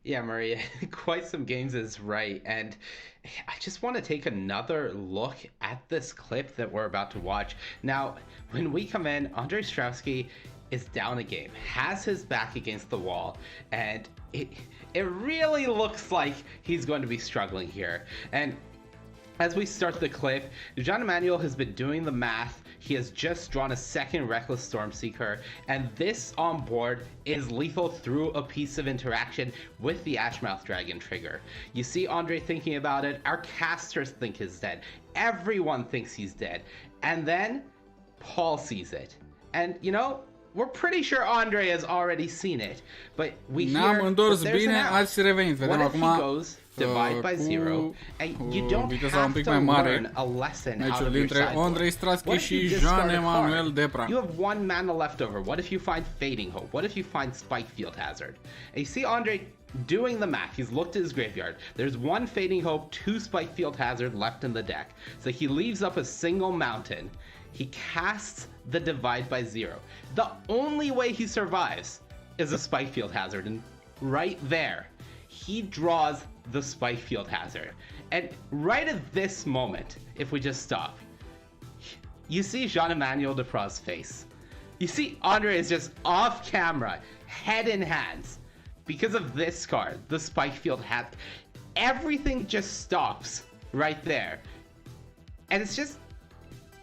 Yeah, Maria, quite some games is right. And I just want to take another look at this clip that we're about to watch. Now, when we come in, Andrei Strawski is down a game, has his back against the wall, and it really looks like he's going to be struggling here. And as we start the clip, Jean Emmanuel has been doing the math. He has just drawn a second Reckless Stormseeker, and this on board is lethal through a piece of interaction with the Ashmouth Dragon trigger. You see Andre thinking about it, our casters think he's dead, everyone thinks he's dead, and then Paul sees it. And you know, we're pretty sure Andre has already seen it, but we hear that there's an out. What if he goes divide by zero, and you don't have to learn a lesson out of your sideboard? What if you discard a card? You have 1 mana left over. What if you find Fading Hope? What if you find Spike Field Hazard? And you see Andre doing the math. He's looked at his graveyard. There's 1 Fading Hope, 2 Spike Field Hazard left in the deck. So he leaves up a single mountain. He casts the divide by zero. The only way he survives is a Spike Field Hazard, and right there, he draws the Spike Field Hazard. And right at this moment, if we just stop, you see Jean-Emmanuel Deprat's face. You see Andre is just off camera, head in hands, because of this card, the Spike Field Hazard. Everything just stops right there. And it's just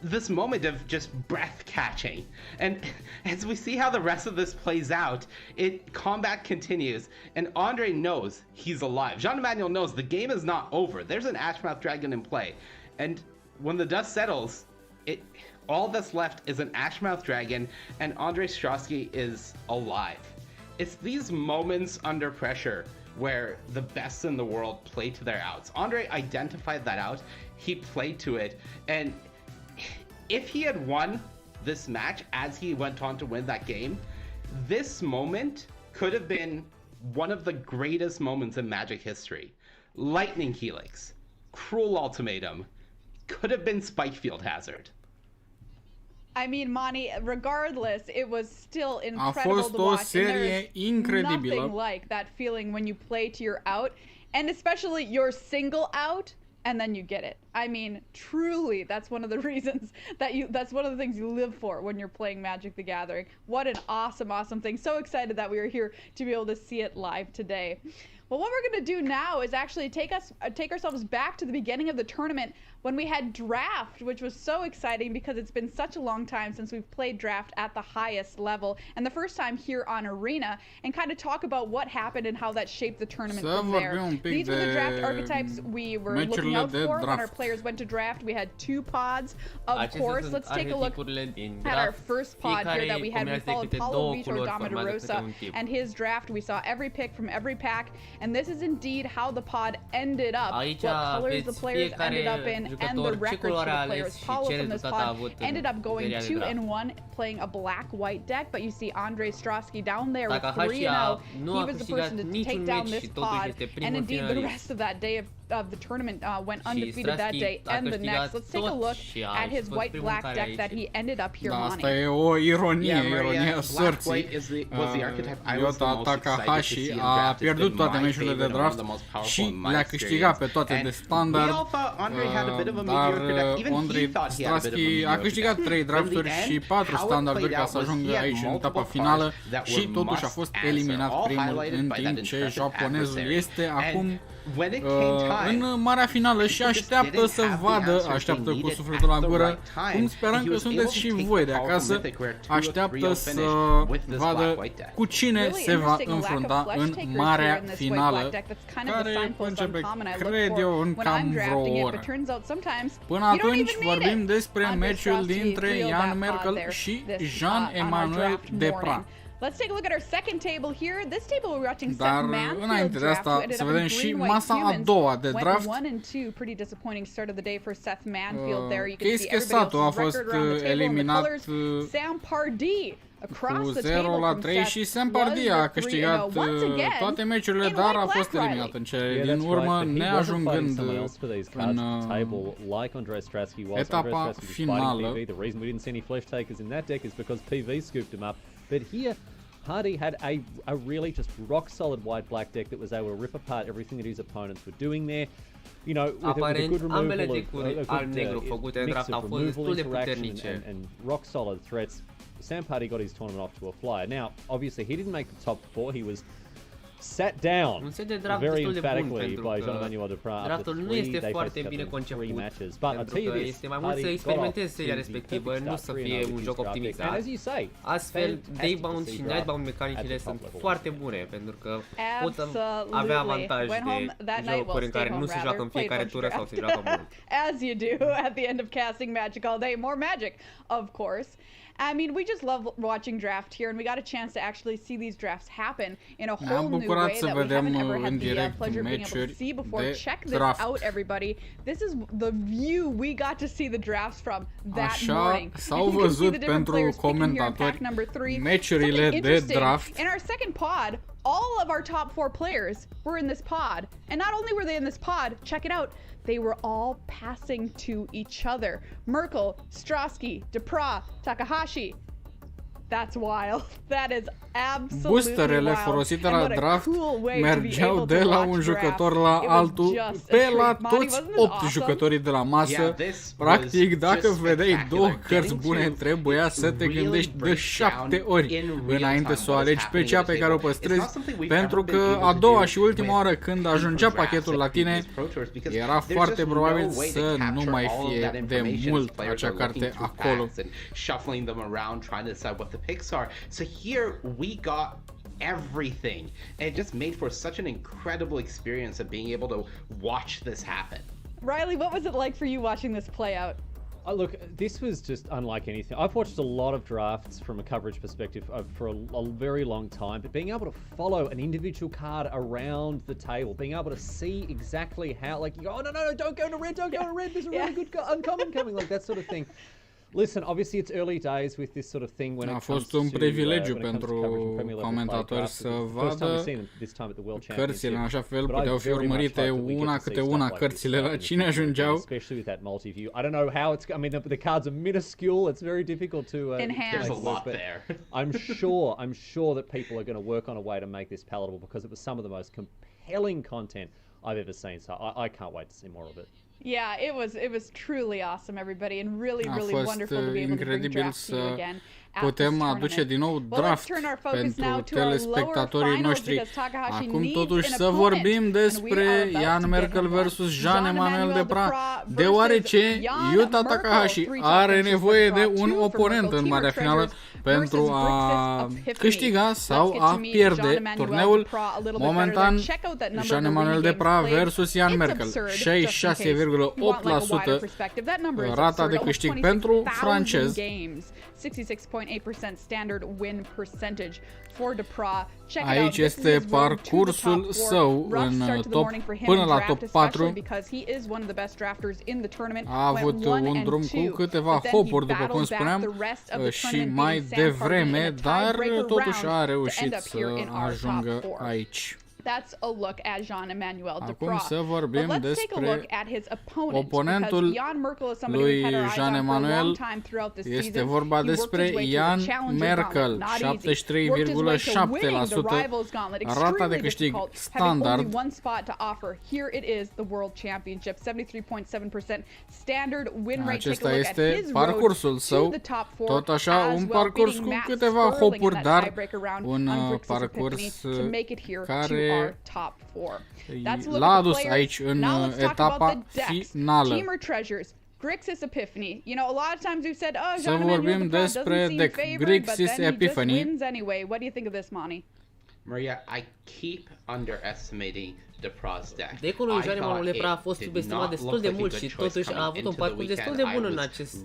this moment of just breath catching. And as we see how the rest of this plays out, combat continues, and Andre knows he's alive. Jean-Emmanuel knows the game is not over. There's an Ashmouth Dragon in play, and when the dust settles, all that's left is an Ashmouth Dragon, and Andre Strosky is alive. It's these moments under pressure where the best in the world play to their outs. Andre identified that out, he played to it, and if he had won this match as he went on to win that game, this moment could have been one of the greatest moments in Magic history. Lightning Helix, Cruel Ultimatum, could have been Spike Field Hazard. I mean, Monty, regardless, it was still incredible to watch. And there's nothing like that feeling when you play to your out, and especially your single out, and then you get it. I mean, truly, that's one of the reasons that's one of the things you live for when you're playing Magic the Gathering. What an awesome, awesome thing. So excited that we are here to be able to see it live today. Well, what we're going to do now is actually take ourselves back to the beginning of the tournament when we had draft, which was so exciting because it's been such a long time since we've played draft at the highest level, and the first time here on Arena, and kind of talk about what happened and how that shaped the tournament from there. These were the draft archetypes we were looking out for when our players went to draft. We had 2 pods, of course. Let's take a look at our first pod here that we had. We followed Paulo Vitor Damarosa and his draft. We saw every pick from every pack, and this is indeed how the pod ended up. What colors the players ended up in, and the records for the players. Paulo from this pod ended up going 2-1, playing a black-white deck, but you see Andre Strosky down there with 3-0. He was the person to take down this pod, and indeed the rest of that day of the tournament went undefeated that day and the next. Let's take a look at his white-black deck that he ended up here on. Asta e o ironie sorții. Yota Takahashi a pierdut toate meciurile de draft și le-a câștigat pe toate de standard, dar Andrei Strasky a câștigat 3 drafturi și 4 standarduri ca să ajungă aici în etapa finală și totuși a fost eliminat primul, în timp ce japonezul este acum în marea finală și așteaptă să vadă, așteaptă cu sufletul la gură, cum sperăm că sunteți și voi de acasă, așteaptă să vadă cu cine se va înfrunta în marea finală, care începe, cred eu, în cam vreo oră. Până atunci vorbim despre meciul dintre Jan Merkel și Jean-Emmanuel Deprat. Let's take a look at our second table here. This table we're watching Dar înainte de asta să vedem și masa a doua de draft. Chesato a fost eliminat cu 0-3 și Sam Pardee a câștigat toate meciurile, dar a fost eliminat în cele din urmă, neajungând în etapa finală. But here, Pardee had a really just rock solid white-black deck that was able to rip apart everything that his opponents were doing there. You know, with a good removal of mix of removal interaction and rock solid threats, Sam Pardee got his tournament off to a flyer. Now, obviously, he didn't make the top 4. He was sat down un set de draft very destul de bun emphatically pentru by că Jean-Emmanuel Duprat. draftul nu este foarte bine conceput, pentru că este mai mult să experimentezi seria respectivă, nu să fie un joc optimizat. Astfel, daybound și nightbound mecanicile sunt foarte bune, pentru că pot avea avantaj de jocuri în care nu se joacă în fiecare tură sau se joacă mult. As you do at the end of casting Magic all day. More Magic, of course. I mean, we just love watching draft here, and we got a chance to actually see these drafts happen in a whole new way that we haven't ever had the pleasure of being able to see before. Check this out, everybody. This is the view we got to see the drafts from that morning. S-au văzut pentru comentatori meciurile de draft. In our second pod, all of our top 4 players were in this pod. And not only were they in this pod, check it out, they were all passing to each other. Merkel, Strasky, Duprat, Takahashi. That's wild. That is absolutely Boosterele wild. folosite la draft mergeau de la un jucător la altul pe la toți 8 jucătorii de la masă. Practic, dacă vedeai 2 cărți bune, trebuia să te gândești de 7 ori înainte să o alegi pe cea pe care o păstrezi, pentru că a doua și ultima oară când ajungea pachetul la tine, era foarte probabil să nu mai fie de mult acea carte acolo. Picks are. So here we got everything, and it just made for such an incredible experience of being able to watch this happen. Riley, what was it like for you watching this play out? Look, this was just unlike anything. I've watched a lot of drafts from a coverage perspective for a very long time, but being able to follow an individual card around the table, being able to see exactly how, like, you go, oh, no, don't go to red, don't go to red, there's a really good uncommon coming, like that sort of thing. Listen, obviously it's early days with this sort of thing when it comes to un privilegiu pentru comentatori să vadă cărțile în așa fel, puteau fi urmărite una câte una cărțile la cine ajungeau. Especially with that multi-view. I don't know how it's, I mean the cards are minuscule, it's very difficult to there's a lot there. I'm sure that people are going to work on a way to make this palatable because it was some of the most compelling content I've ever seen, so I can't wait to see more of it. Yeah, it was truly awesome, everybody, and really wonderful to be able to bring draft to you again. Putem aduce din nou draft pentru telespectatorii noștri. Acum totuși să vorbim despre Ian Merkel versus Jean-Emmanuel Duprat, deoarece Yuta Takahashi are nevoie de un oponent în marea finală pentru a câștiga sau a pierde turneul. Momentan, Jean-Emmanuel Duprat versus Ian Merkel, 66,8% rata de câștig pentru francez. 66.8% standard win percentage for Duprat. Aici este parcursul său în top, până la top 4. A avut un drum cu câteva hopuri, după cum spuneam, și mai devreme, dar totuși a reușit să ajungă aici. That's a look at Jean-Emmanuel Duprat. Acum să vorbim despre oponentul lui Jean-Emmanuel. Este vorba despre Ian Merkel, 73,7% rata de câștig standard. Acesta este parcursul său, tot așa un parcurs cu câteva hopuri, dar un parcurs care l-a adus aici în etapa finală. Să vorbim despre deck Grixis Epiphany. Maria, I keep underestimating Duprat's deck. Decul lui Jean-Emmanuel Duprat a fost subestimat destul de mult și totuși a avut un parcurs destul de bun în acest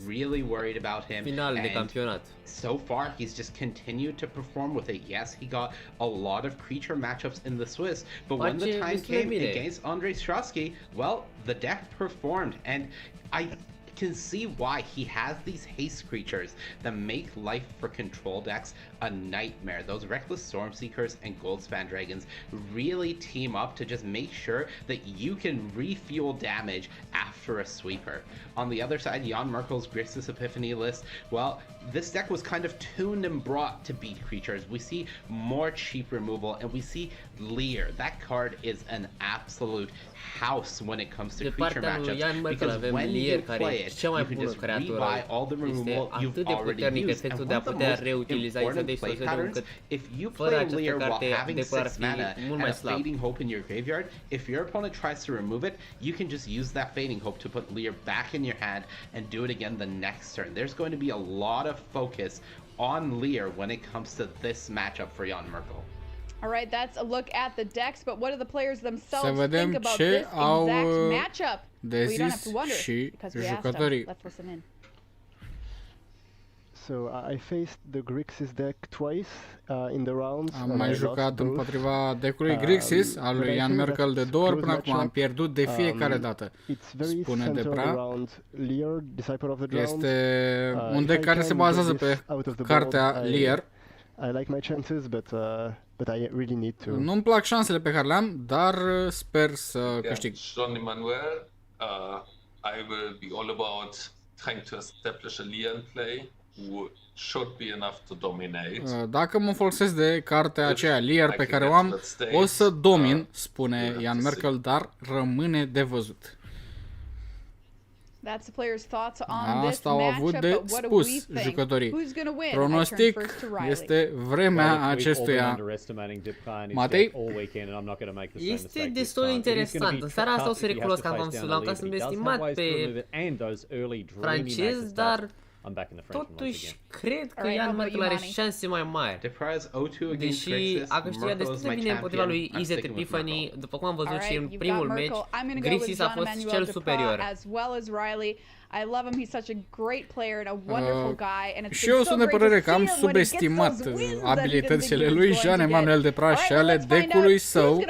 final de campionat. So far, he's just continued to perform with it. Yes, he got a lot of creature matchups in the Swiss, but when the time came against Andrei Strasky, well, the deck performed, and I can see why he has these haste creatures that make life for control decks a nightmare. Those Reckless Stormseekers and Goldspan Dragons really team up to just make sure that you can refuel damage after a sweeper. On the other side, Jan Merkel's Grixis Epiphany list, well, this deck was kind of tuned and brought to beat creatures. We see more cheap removal, and we see Lear. That card is an absolute house when it comes to creature matchups, because when you play it, ești cea mai bună creatură. Este atât de puternic efectul de a putea reutiliza Isodești Soseriu încât fără această carte decul ar fi mult mai slab. If your opponent tries to remove it, you can just use that Fading Hope to put Lear back in your hand and do it again the next turn. There's going to be a lot of focus on Lear when it comes to this matchup for Jan Merkel. All right, that's a look at the decks, but what do the players themselves think about this exact matchup? Well, you don't have to wonder because we asked them. Let's listen in. So I faced the Grixis deck twice in the rounds. Am mai jucat împotriva deckului Grixis al lui Jan Merkel de 2 ori, până acum am pierdut de fiecare dată. Spune Depra. Este un deck care se bazează pe cartea Lear. I like my chances, but I really need to. Nu-mi plac șansele pe care le-am, dar sper să câștig. Jean Emmanuel, I will be all about trying to establish a Lear play who should be enough to dominate. Dacă mă folosesc de cartea aceea Lear pe care o am, o să domin, spune Jan Merkel, dar rămâne de văzut. That's the players' thoughts on this Asta au avut de spus jucătorii. Pronostic este vremea acestuia. Matei? Este destul de interesant. În seara asta o să recunosc că l-am cam subestimat pe francez, dar totuși cred că Jan Merkel are șanse mai mari. Deși a câștigat destul de bine împotriva lui Izet Epiphany, după cum am văzut și în primul meci, Grixis a fost cel superior. I love him. He's such a great player and a wonderful guy. And it's și eu sunt de părere că am subestimat abilitățile lui Jean Emmanuel Depra și ale deckului său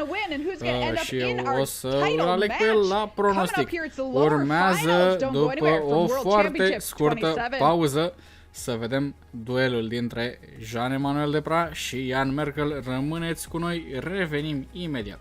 și eu o să aleg pe el la pronostic. Urmează, după o foarte scurtă pauză, să vedem duelul dintre Jean Emmanuel Depra și Jan Merkel. Rămâneți cu noi, revenim imediat.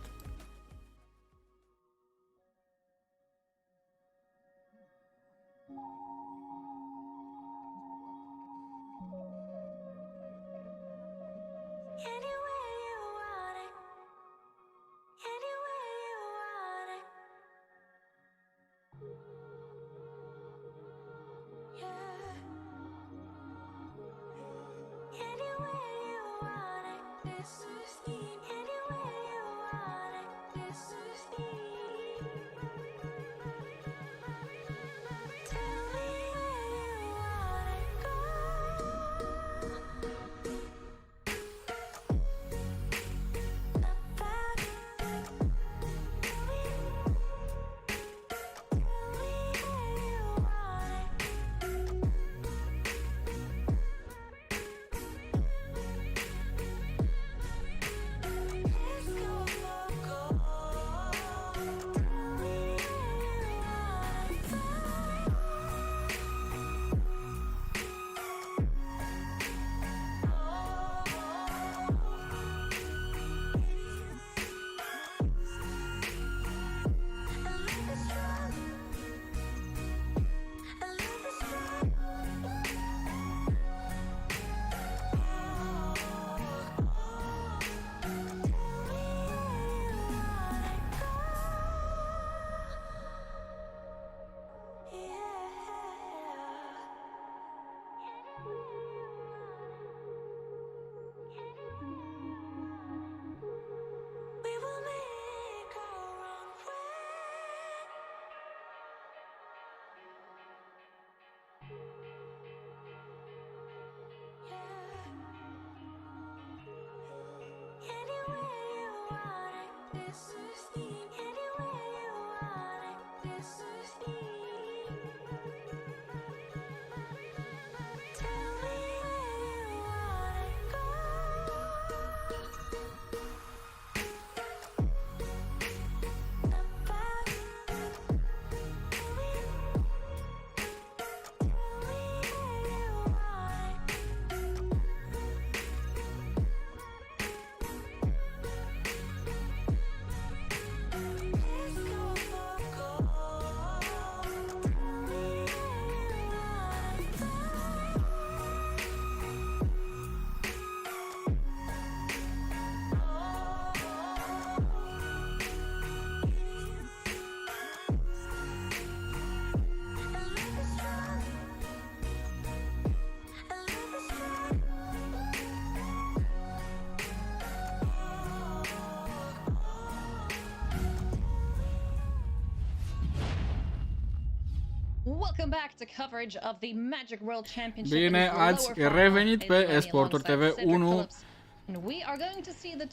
Bine, ați revenit pe Esporturi TV 1.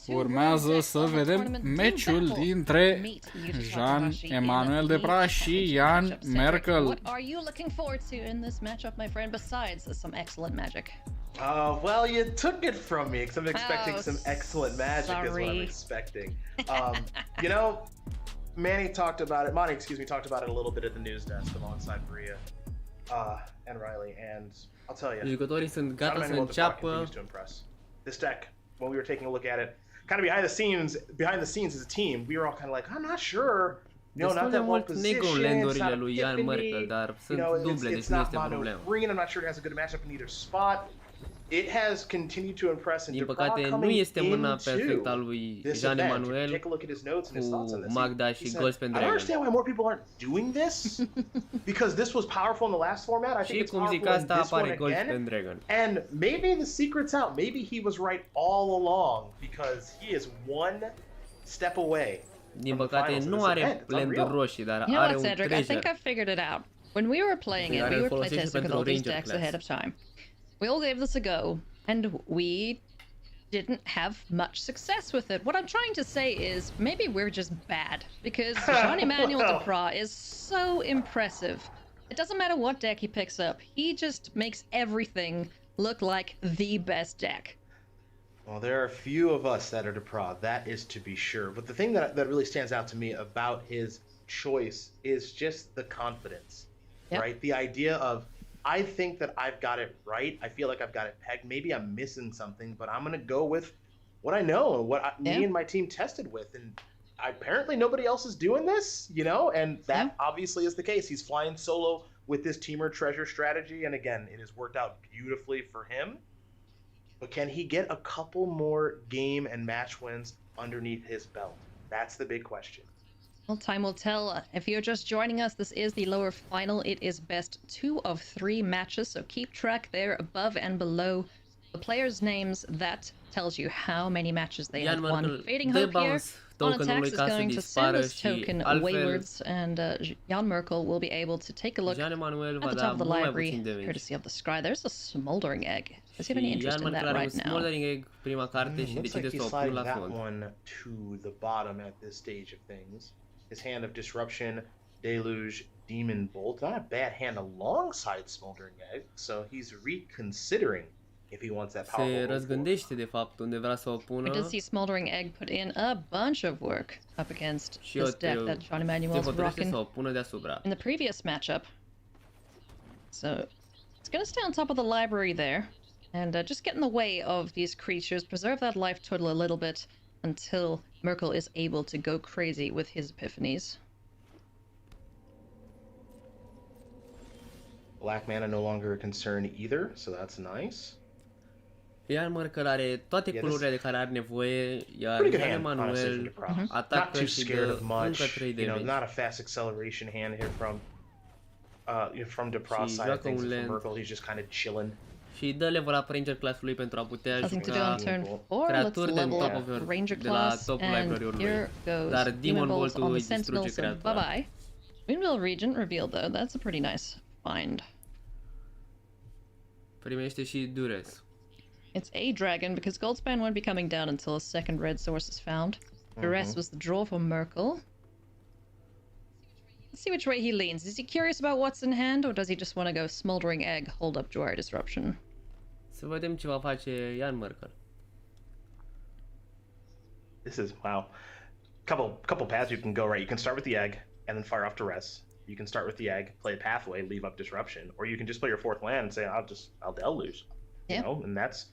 Urmează să vedem meciul dintre Jean-Emmanuel Depra și Jan Merkel. Well, you took it from me because I'm expecting some excellent magic is what I'm expecting. You know, Monty, excuse me, talked about it a little bit at the news desk alongside Maria and Riley, and I'll tell you, jucătorii sunt gata să înceapă. This deck, when we were taking a look at it, kind of behind the scenes as a team, we were all kind of like, I'm not sure. You know, not that one position. It's not a Tiffany. You know, it's not mono green. I'm not sure it has a good matchup in either spot. It has continued to impress and din păcate nu este mâna perfectă a lui Jean-Emmanuel cu Magda și Golds pe Dragon. I understand why more people aren't doing this because this was powerful in the last format. I think it's powerful in this one again. And maybe the secret's out. Maybe he was right all along because he is one step away. Din păcate nu are blenduri roșii, dar are un treasure. I think I figured it out. When we were playing it, we were playtesting with all these decks ahead of time. We all gave this a go, and we didn't have much success with it. What I'm trying to say is maybe we're just bad, because Jean-Emmanuel Depra is so impressive. It doesn't matter what deck he picks up, he just makes everything look like the best deck. Well, there are a few of us that are Depra, that is to be sure. But the thing that really stands out to me about his choice is just the confidence, right? The idea of, I think that I've got it right. I feel like I've got it pegged. Maybe I'm missing something, but I'm going to go with what I know and what me and my team tested with. And apparently nobody else is doing this, you know, and that obviously is the case. He's flying solo with this teamer treasure strategy. And again, it has worked out beautifully for him. But can he get a couple more game and match wins underneath his belt? That's the big question. Well, time will tell. If you're just joining us, this is the lower final. It is best 2 of 3 matches, so keep track there above and below the players' names. That tells you how many matches they have won. Fading Hope here on attacks is going to send this token waywards, and Jan Merkel will be able to take a look at the top of the library, courtesy of the scry. There's a smoldering egg. Does he have any interest in that right now? Looks like he's sliding that one to the bottom at this stage of things. His hand of Disruption, Deluge, Demon Bolt. Not a bad hand alongside Smoldering Egg, so he's reconsidering if he wants that powerful. Se răzgândește de fapt unde vrea să o pună. We did see Smoldering Egg put in a bunch of work up against this deck that Jean-Emmanuel's rocking in the previous matchup. So it's going to stay on top of the library there and just get in the way of these creatures, preserve that life total a little bit until Merkel is able to go crazy with his epiphanies. Black mana no longer a concern either, so that's nice. Jan Merkel are toate culorile de care are nevoie, iar Jean-Emmanuel atacă și dă încă 3 de damage. Not a fast acceleration hand here from Depra's side of things. For Merkel, he's just kind of chilling. Și dă level up Ranger class-ului pentru a putea juca creaturi de la top library-ului. Dar Demon Bolt-ul îi distruge creatura. Moonville Regent revealed though, that's a pretty nice find. Primește și Duress. It's a dragon because Goldspan won't be coming down until a second red source is found. Duress was the draw for Merkel. Let's see which way he leans. Is he curious about what's in hand, or does he just want to go Smoldering Egg, hold up Joy Disruption? Să vedem ce va face Jan Merkel. This is, wow. Couple paths you can go, right? You can start with the egg and then fire off Duress. You can start with the egg, play a pathway, leave up Disruption, or you can just play your 4th land and say, I'll deluge. You know, and that's,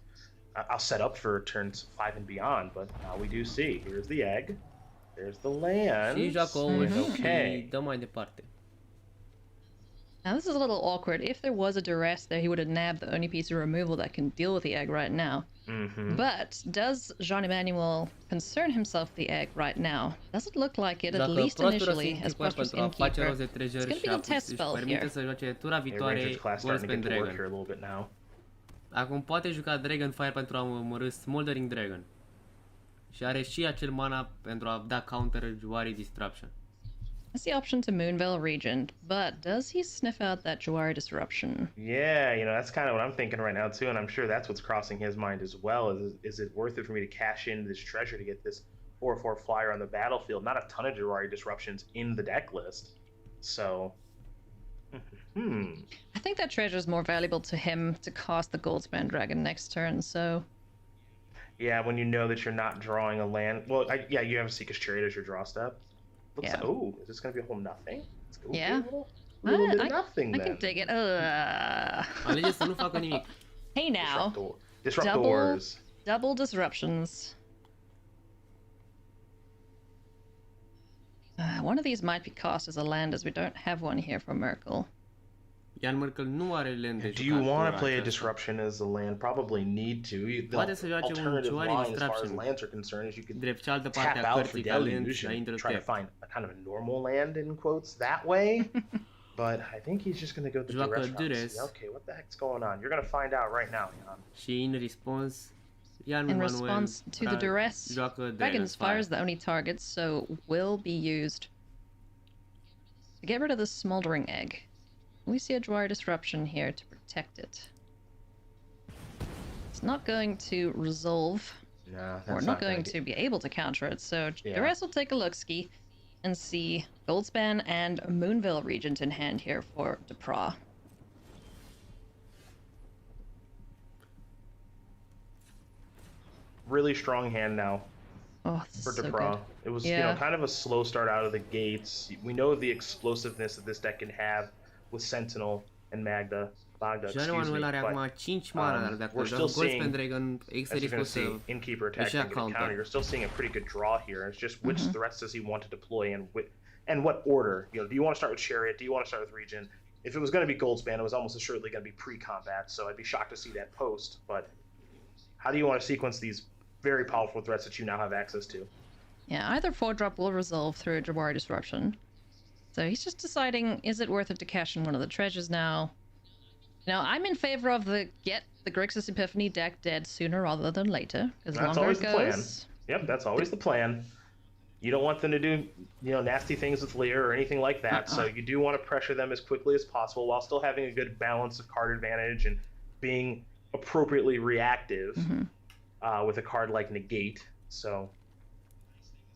I'll set up for turns 5 and beyond, but now we do see. Here's the egg. There's the land. Și joacă omul și dă mai departe. Now this is a little awkward. If there was a Duress there, he would have nabbed the only piece of removal that can deal with the egg right now. But does Jean-Emmanuel concern himself with the egg right now? Doesn't look like it, at least initially, as Prosperous Innkeeper. It's going to be a test spell here. Ranger's class starting to get to work here a little bit now. Acum poate juca Dragonfire pentru a omorî Smoldering Dragon. Și are și acel mana pentru a da counter Joari Disruption. That's the option to Moonveil Regent, but does he sniff out that Jawari Disruption? Yeah, you know, that's kind of what I'm thinking right now too, and I'm sure that's what's crossing his mind as well. Is it worth it for me to cash in this treasure to get this 4/4 flyer on the battlefield? Not a ton of Jawari Disruptions in the deck list, so... I think that treasure is more valuable to him to cast the Goldspan Dragon next turn, so... Yeah, when you know that you're not drawing a land... Well, yeah, you have a Seeker's Chariot as your draw step. Looks like, oh, is this going to be a whole nothing? Let's go yeah. A little bit of nothing, I then. can dig it. Alege Hey now. Disruptors. Double disruptions. One of these might be cast as a land, as we don't have one here for Merkel. Ian Merkel nu are land de Do you want to play a disruption as a land? Probably need to. The alternative line as far as lands are concerned is you can tap out for Deluge and try to find a kind of a normal land, in quotes, that way. But I think he's just going to go the duress route. Okay, what the heck's going on? You're going to find out right now, Jan. Și in response, in response to the duress, Dragon's Fire is the only target, so will be used to get rid of the Smoldering Egg. We see a Jawari Disruption here to protect it. It's not going to resolve, or not going to be able to counter it, so Duress will take a look-ski and see Goldspan and Moonveil Regent in hand here for Depra. Really strong hand now for Depra. It was you know, kind of a slow start out of the gates. We know the explosiveness that this deck can have with Sentinel and Bagda, excuse me, but we're still seeing, as you're going to see, Innkeeper attacking the counter. You're still seeing a pretty good draw here. It's just which threats does he want to deploy and what order? You know, do you want to start with Chariot? Do you want to start with Regent? If it was going to be Goldspan, it was almost assuredly going to be pre-combat, so I'd be shocked to see that post. But how do you want to sequence these very powerful threats that you now have access to? Yeah, either 4-drop will resolve through a Jawari Disruption. So he's just deciding, is it worth it to cash in one of the treasures now? Now, I'm in favor of get the Grixis Epiphany deck dead sooner rather than later. That's always the plan. Yep, that's always the plan. You don't want them to do, you know, nasty things with Lear or anything like that. So you do want to pressure them as quickly as possible while still having a good balance of card advantage and being appropriately reactive with a card like Negate. So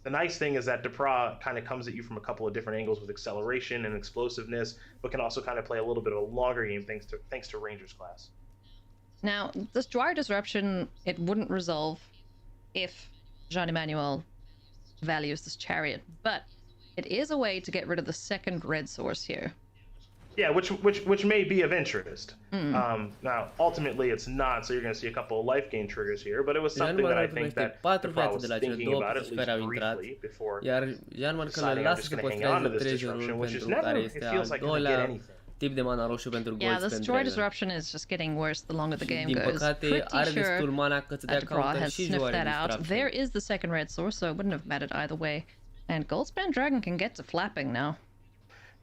the nice thing is that Depra kind of comes at you from a couple of different angles with acceleration and explosiveness, but can also kind of play a little bit of a longer game thanks to Ranger's class. Now, this Jawari Disruption, it wouldn't resolve if Jean-Emmanuel values this Chariot, but it is a way to get rid of the second red source here. Yeah, which may be of interest. Now, ultimately, it's not, so you're going to see a couple of life gain triggers here, but it was something that I think that Depra was thinking about at least briefly before deciding I'm just going to hang on to this disruption, which is never, it feels like going to get anything. Tip de mana roșu pentru Yeah, this Jawari Disruption is just getting worse the longer the game goes. Pretty sure Depra has sniffed that out. There is the second red source, so it wouldn't have mattered either way. And Goldspan Dragon can get to flapping now.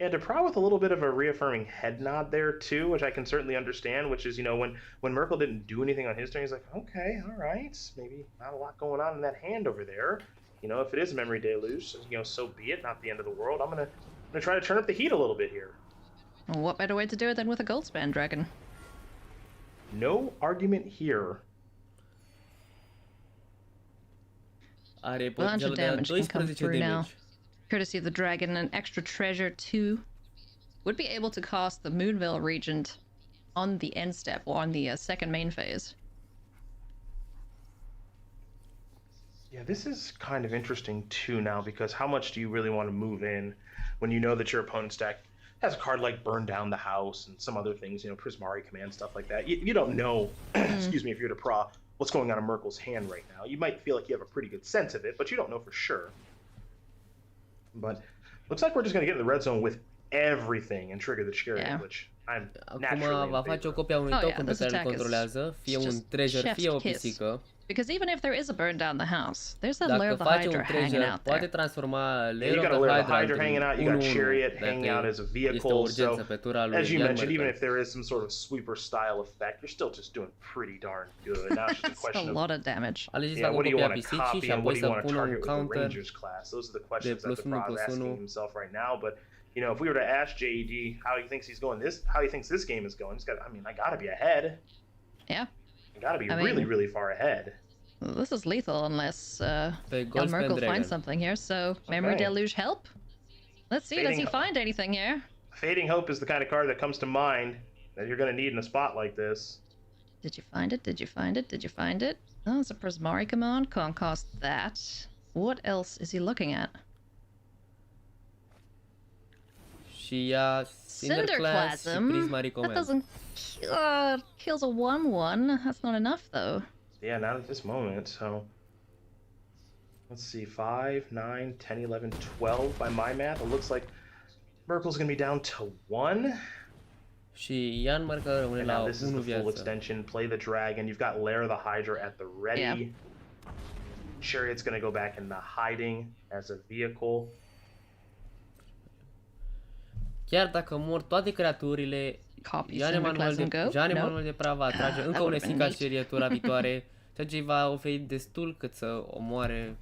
Yeah, Depra with a little bit of a reaffirming head nod there too, which I can certainly understand, which is, you know, when Merkel didn't do anything on his turn, he's like, okay, all right, maybe not a lot going on in that hand over there. You know, if it is a Memory Deluge, you know, so be it, not the end of the world. I'm gonna try to turn up the heat a little bit here. Well, what better way to do it than with a Goldspan Dragon? No argument here. 100 damage can come through now. Courtesy of the dragon, an extra treasure too. Would be able to cast the Moonveil Regent on the end step, or on the second main phase. Yeah, this is kind of interesting too now, because how much do you really want to move in when you know that your opponent's deck has a card like Burn Down the House and some other things, you know, Prismari Command, stuff like that. You don't know, excuse me, if you're Depra, what's going on in Merkel's hand right now. You might feel like you have a pretty good sense of it, but you don't know for sure. But looks like we're just going to get in the red zone with everything and trigger the chariot, which I'm naturally Acum va face o copie a unui token pe care îl controlează, fie un treasure, fie o pisică. Because even if there is a burn down the house, there's that layer of the Hydra hanging out there. Poate transforma layer You got a of the layer of the Hydra Hydra hanging out, you got Chariot hanging out as a vehicle, so as you mentioned, even if there is some sort of sweeper style effect, you're still just doing pretty darn good. Now it's just a question a lot of damage. Yeah, what do you want to copy and what do you want to target with the Rangers class? Those are the questions that the Pro is asking himself right now, but you know, if we were to ask JED how he thinks this game is going, he's got, I mean, I gotta be ahead. Yeah. I gotta be really far ahead. This is lethal unless Jan Merkel finds something here, so Memory Deluge help? Let's see, does he find anything here? Fading Hope is the kind of card that comes to mind that you're gonna need in a spot like this. Did you find it? Did you find it? Did you find it? Oh, it's a Prismari command, can't cost that. What else is he looking at? Și ia Cinderclasm. That doesn't kills a 1/1. That's not enough though. Yeah, not at this moment. So let's see, 5, 9, 10, 11, 12 by my math. It looks like Merkel's gonna be down to 1. Și Jan Merkel rămâne la 1 this is the viață. full extension. Play the dragon. You've got Lair of the Hydra at the ready. Yeah. Chariot's gonna go back into hiding as a vehicle. Chiar dacă mor toate creaturile, Jan Emanuel de Pra va atrage încă un eficace cerietura viitoare, ceea ce îi va oferi destul cât să omoare,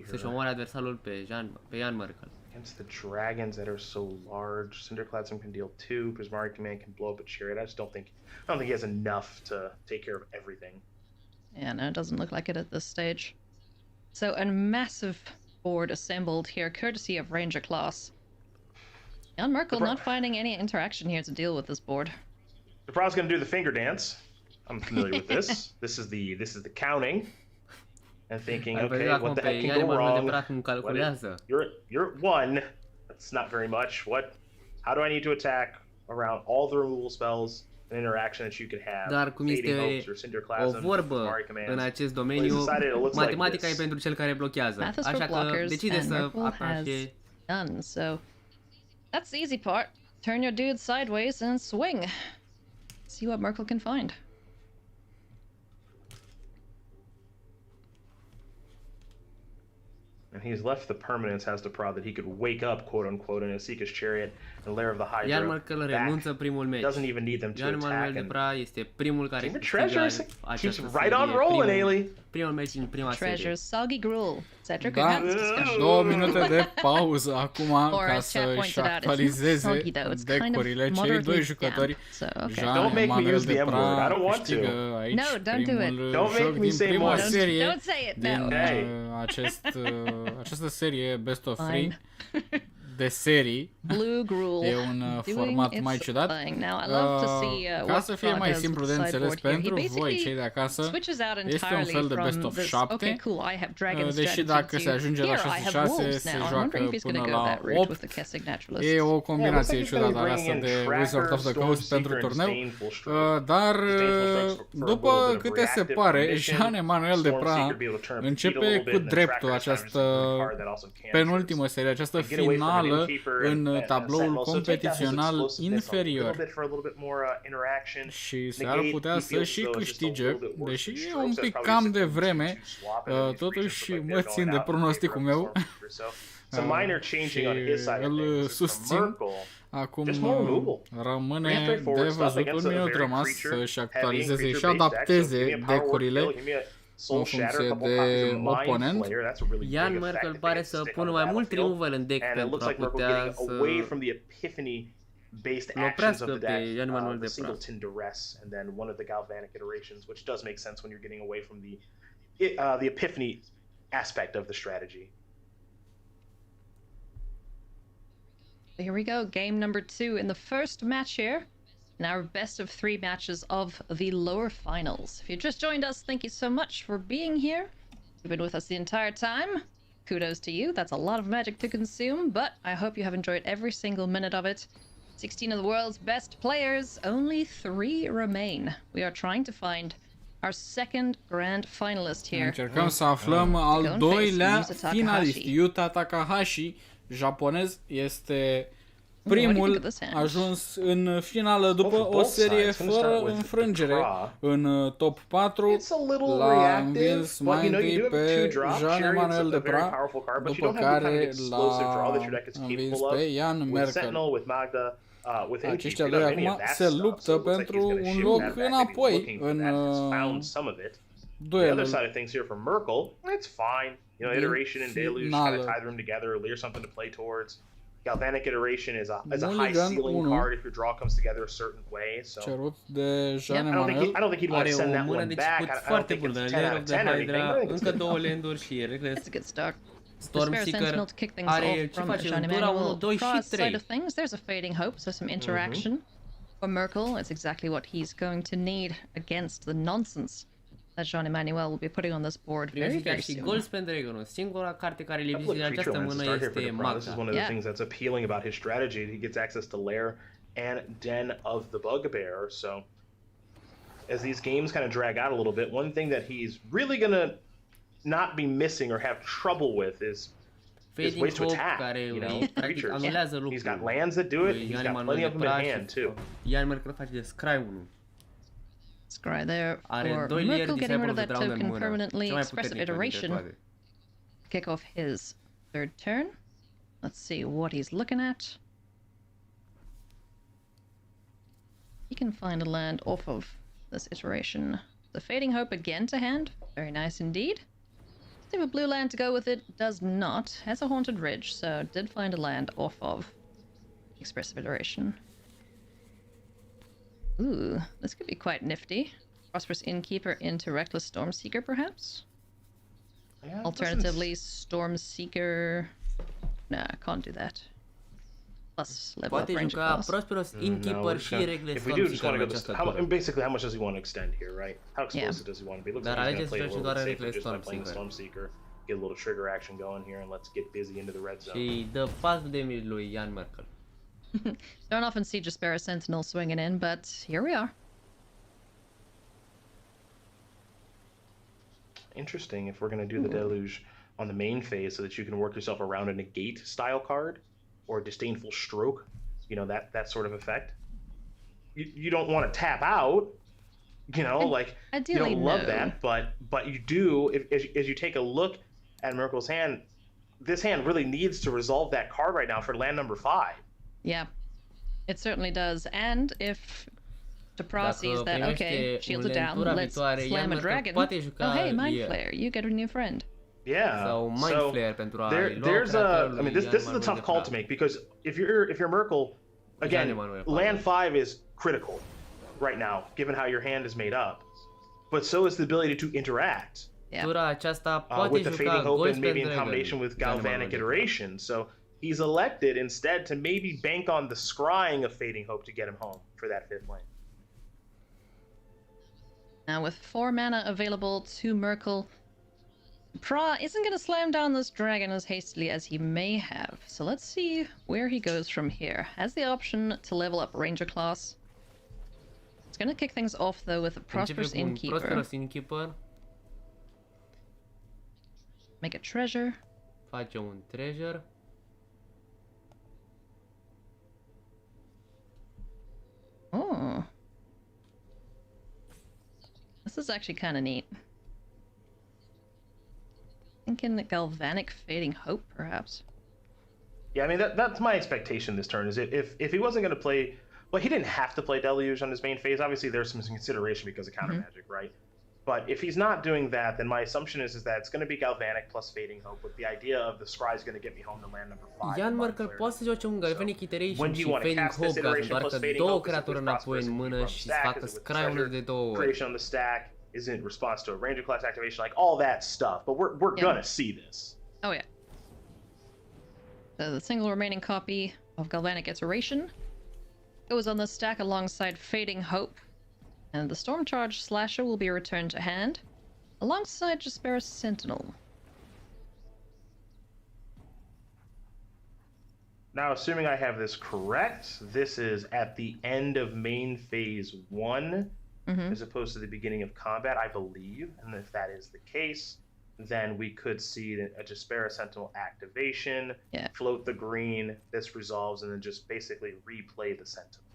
să-și omoare adversarul pe Jan Merkel. Against the dragons that are so large, Cinderclasm can deal 2. Prismari Command can blow up a chariot. I just don't think he has enough to take care of everything. Yeah, no, it doesn't look like it at this stage. So a massive board assembled here, courtesy of Ranger class. Jan Merkel not finding any interaction here to deal with this board. The Pro's going to do the finger dance. I'm familiar with this. This is the counting and thinking, okay, what the heck can go wrong? You're at 1. That's not very much. How do I need to attack around all the removal spells and interaction that you could have? Dar cum este o vorbă în acest domeniu, matematica e pentru cel care blochează. Așa că decide să atace. So that's the easy part. Turn your dude sideways and swing. See what Merkel can find. And he's left the permanence as the Pro that he could wake up, quote unquote, in Asika's chariot and Lair of the Hydra. Jan Merkel renunță primul meci. Doesn't even need them to Jan Emanuel de Pra este primul care câștigă această serie. Right on rolling, Ailey. Primul meci în prima serie. Treasures, Soggy Gruel. Cedric, da, 2 minute de pauză acum ca să-și actualizeze decurile. Cei doi jucători, Jan Emanuel de Pra, câștigă aici primul joc din prima serie din această serie Best of 3 de serii. E un format mai ciudat. Ca să fie mai simplu de înțeles pentru voi, cei de acasă, este un fel de Best of 7, deși dacă se ajunge la 6-6, se joacă până la 8. E o combinație ciudată aleasă de Wizard of the Coast pentru turneu, dar după câte se pare, Jan Emanuel de Pra începe cu dreptul această penultimă serie, această finală în tabloul competițional inferior și s-ar putea să și câștige, deși e un pic cam de vreme, totuși mă țin de pronosticul meu și îl susțin. Acum rămâne de văzut, 1 minut rămas să-și actualizeze și adapteze decurile în funcție de oponent. Jan Merkel pare să pună mai mult removal în deck pentru a putea să oprească pe Jan Emanuel de Pra. And then one of the galvanic iterations, which does make sense when you're getting away from the epiphany aspect of the strategy. Here we go, game number 2 in the first match here. In our best of 3 matches of the lower finals. If you just joined us, thank you so much for being here. You've been with us the entire time. Kudos to you. That's a lot of Magic to consume, but I hope you have enjoyed every single minute of it. 16 of the world's best players, only 3 remain. We are trying to find our second grand finalist here. Încercăm să aflăm al doilea finalist. Yuta Takahashi, japonez, este primul a ajuns în finală după o serie fără înfrângere în top 4. L-a învins mai întâi pe Jean-Emmanuel de Pra, după care l-a învins pe Jan Merkel. Aceștia doi acum se luptă pentru un loc înapoi în duelul iteration and deluge kind of tie them together, leave something to play towards. Galvanic iteration is a high ceiling card if your draw comes together a certain way. So cerut de Jean I don't think he'd want to send that one back. I don't think it's 10 out of 10 or anything. Încă două landuri și regres. It's a good start. Storm Seeker are ce face în tura 1, 2 și 3. There's a fading hope, so some interaction. For Merkel, it's exactly what he's going to need against the nonsense that Jean-Emmanuel will be putting on this board very, very soon. Gold Pendragon, singura carte care le vizitează această mână este Magda. This is one of the things that's appealing about his strategy. He gets access to Lair and Den of the Bugbear. So as these games kind of drag out a little bit, one thing that he's really gonna not be missing or have trouble with is ways to attack, you know, creatures. He's got lands that do it. He's got plenty of them in hand too. Jan Merkel face de Scry 1. Scry there for Merkel getting rid of that token permanently. Expressive iteration. Kick off his third turn. Let's see what he's looking at. He can find a land off of this iteration. The Fading Hope again to hand. Very nice indeed. Does he have a blue land to go with it? Does not. Has a Haunted Ridge, so did find a land off of Expressive Iteration. Ooh, this could be quite nifty. Prosperous Innkeeper into Reckless Stormseeker, perhaps? Yeah, alternatively, Stormseeker... Nah, can't do that. Plus level up range class. Prosperous Innkeeper și Reckless Stormseeker. Basically, how much does he want to extend here, right? How explosive does he want to be? Looks like he's going to play a little bit safer just by playing Stormseeker. Get a little trigger action going here, and let's get busy into the red zone. Și dă 4 damage lui Jan Merkel. Don't often see Jaspera Sentinel swinging in, but here we are. Interesting if we're going to do the Deluge on the main phase so that you can work yourself around a negate style card or a disdainful stroke, you know, that sort of effect. You don't want to tap out, you know, like you don't love that, but you do as you take a look at Merkel's hand. This hand really needs to resolve that card right now for land number 5. Yeah, it certainly does. And if Depra sees that, okay, shields are down, let's slam a dragon. Oh, hey, Mind Flayer, you get a new friend. Yeah. So Mind Flayer pentru a there's a. I mean, this is a tough call to make because if you're Merkel, again, land 5 is critical right now, given how your hand is made up. But so is the ability to interact. Yeah. With the Fading Hope and maybe in combination with Galvanic Iteration. So he's elected instead to maybe bank on the scrying of Fading Hope to get him home for that 5th lane. Now with 4 mana available to Merkel, Pra isn't going to slam down this dragon as hastily as he may have. So let's see where he goes from here. Has the option to level up Ranger class. It's going to kick things off though with a Prosperous Innkeeper. Make a treasure. Face un treasure. Oh. This is actually kind of neat. Thinking Galvanic Fading Hope, perhaps. Yeah, I mean, that's my expectation this turn, is if he wasn't going to play... Well, he didn't have to play Deluge on his main phase. Obviously, there's some consideration because of counter magic, right? But if he's not doing that, then my assumption is that it's going to be Galvanic plus Fading Hope with the idea of the Scry is going to get me home to land number 5. Jan Merkel poate să joace un Galvanic Iteration și Fading Hope ca să întoarcă 2 creaturi înapoi în mână și să facă Scry-uri de 2 ori. Creation on the stack is in response to a Ranger class activation, like all that stuff. But we're gonna see this. Oh yeah. So the single remaining copy of Galvanic Iteration goes on the stack alongside Fading Hope. And the Storm Charge Slasher will be returned to hand, alongside Jaspera Sentinel. Now, assuming I have this correct, this is at the end of main phase 1, as opposed to the beginning of combat, I believe. And if that is the case, then we could see a Despera Sentinel activation, float the green, this resolves, and then just basically replay the Sentinel.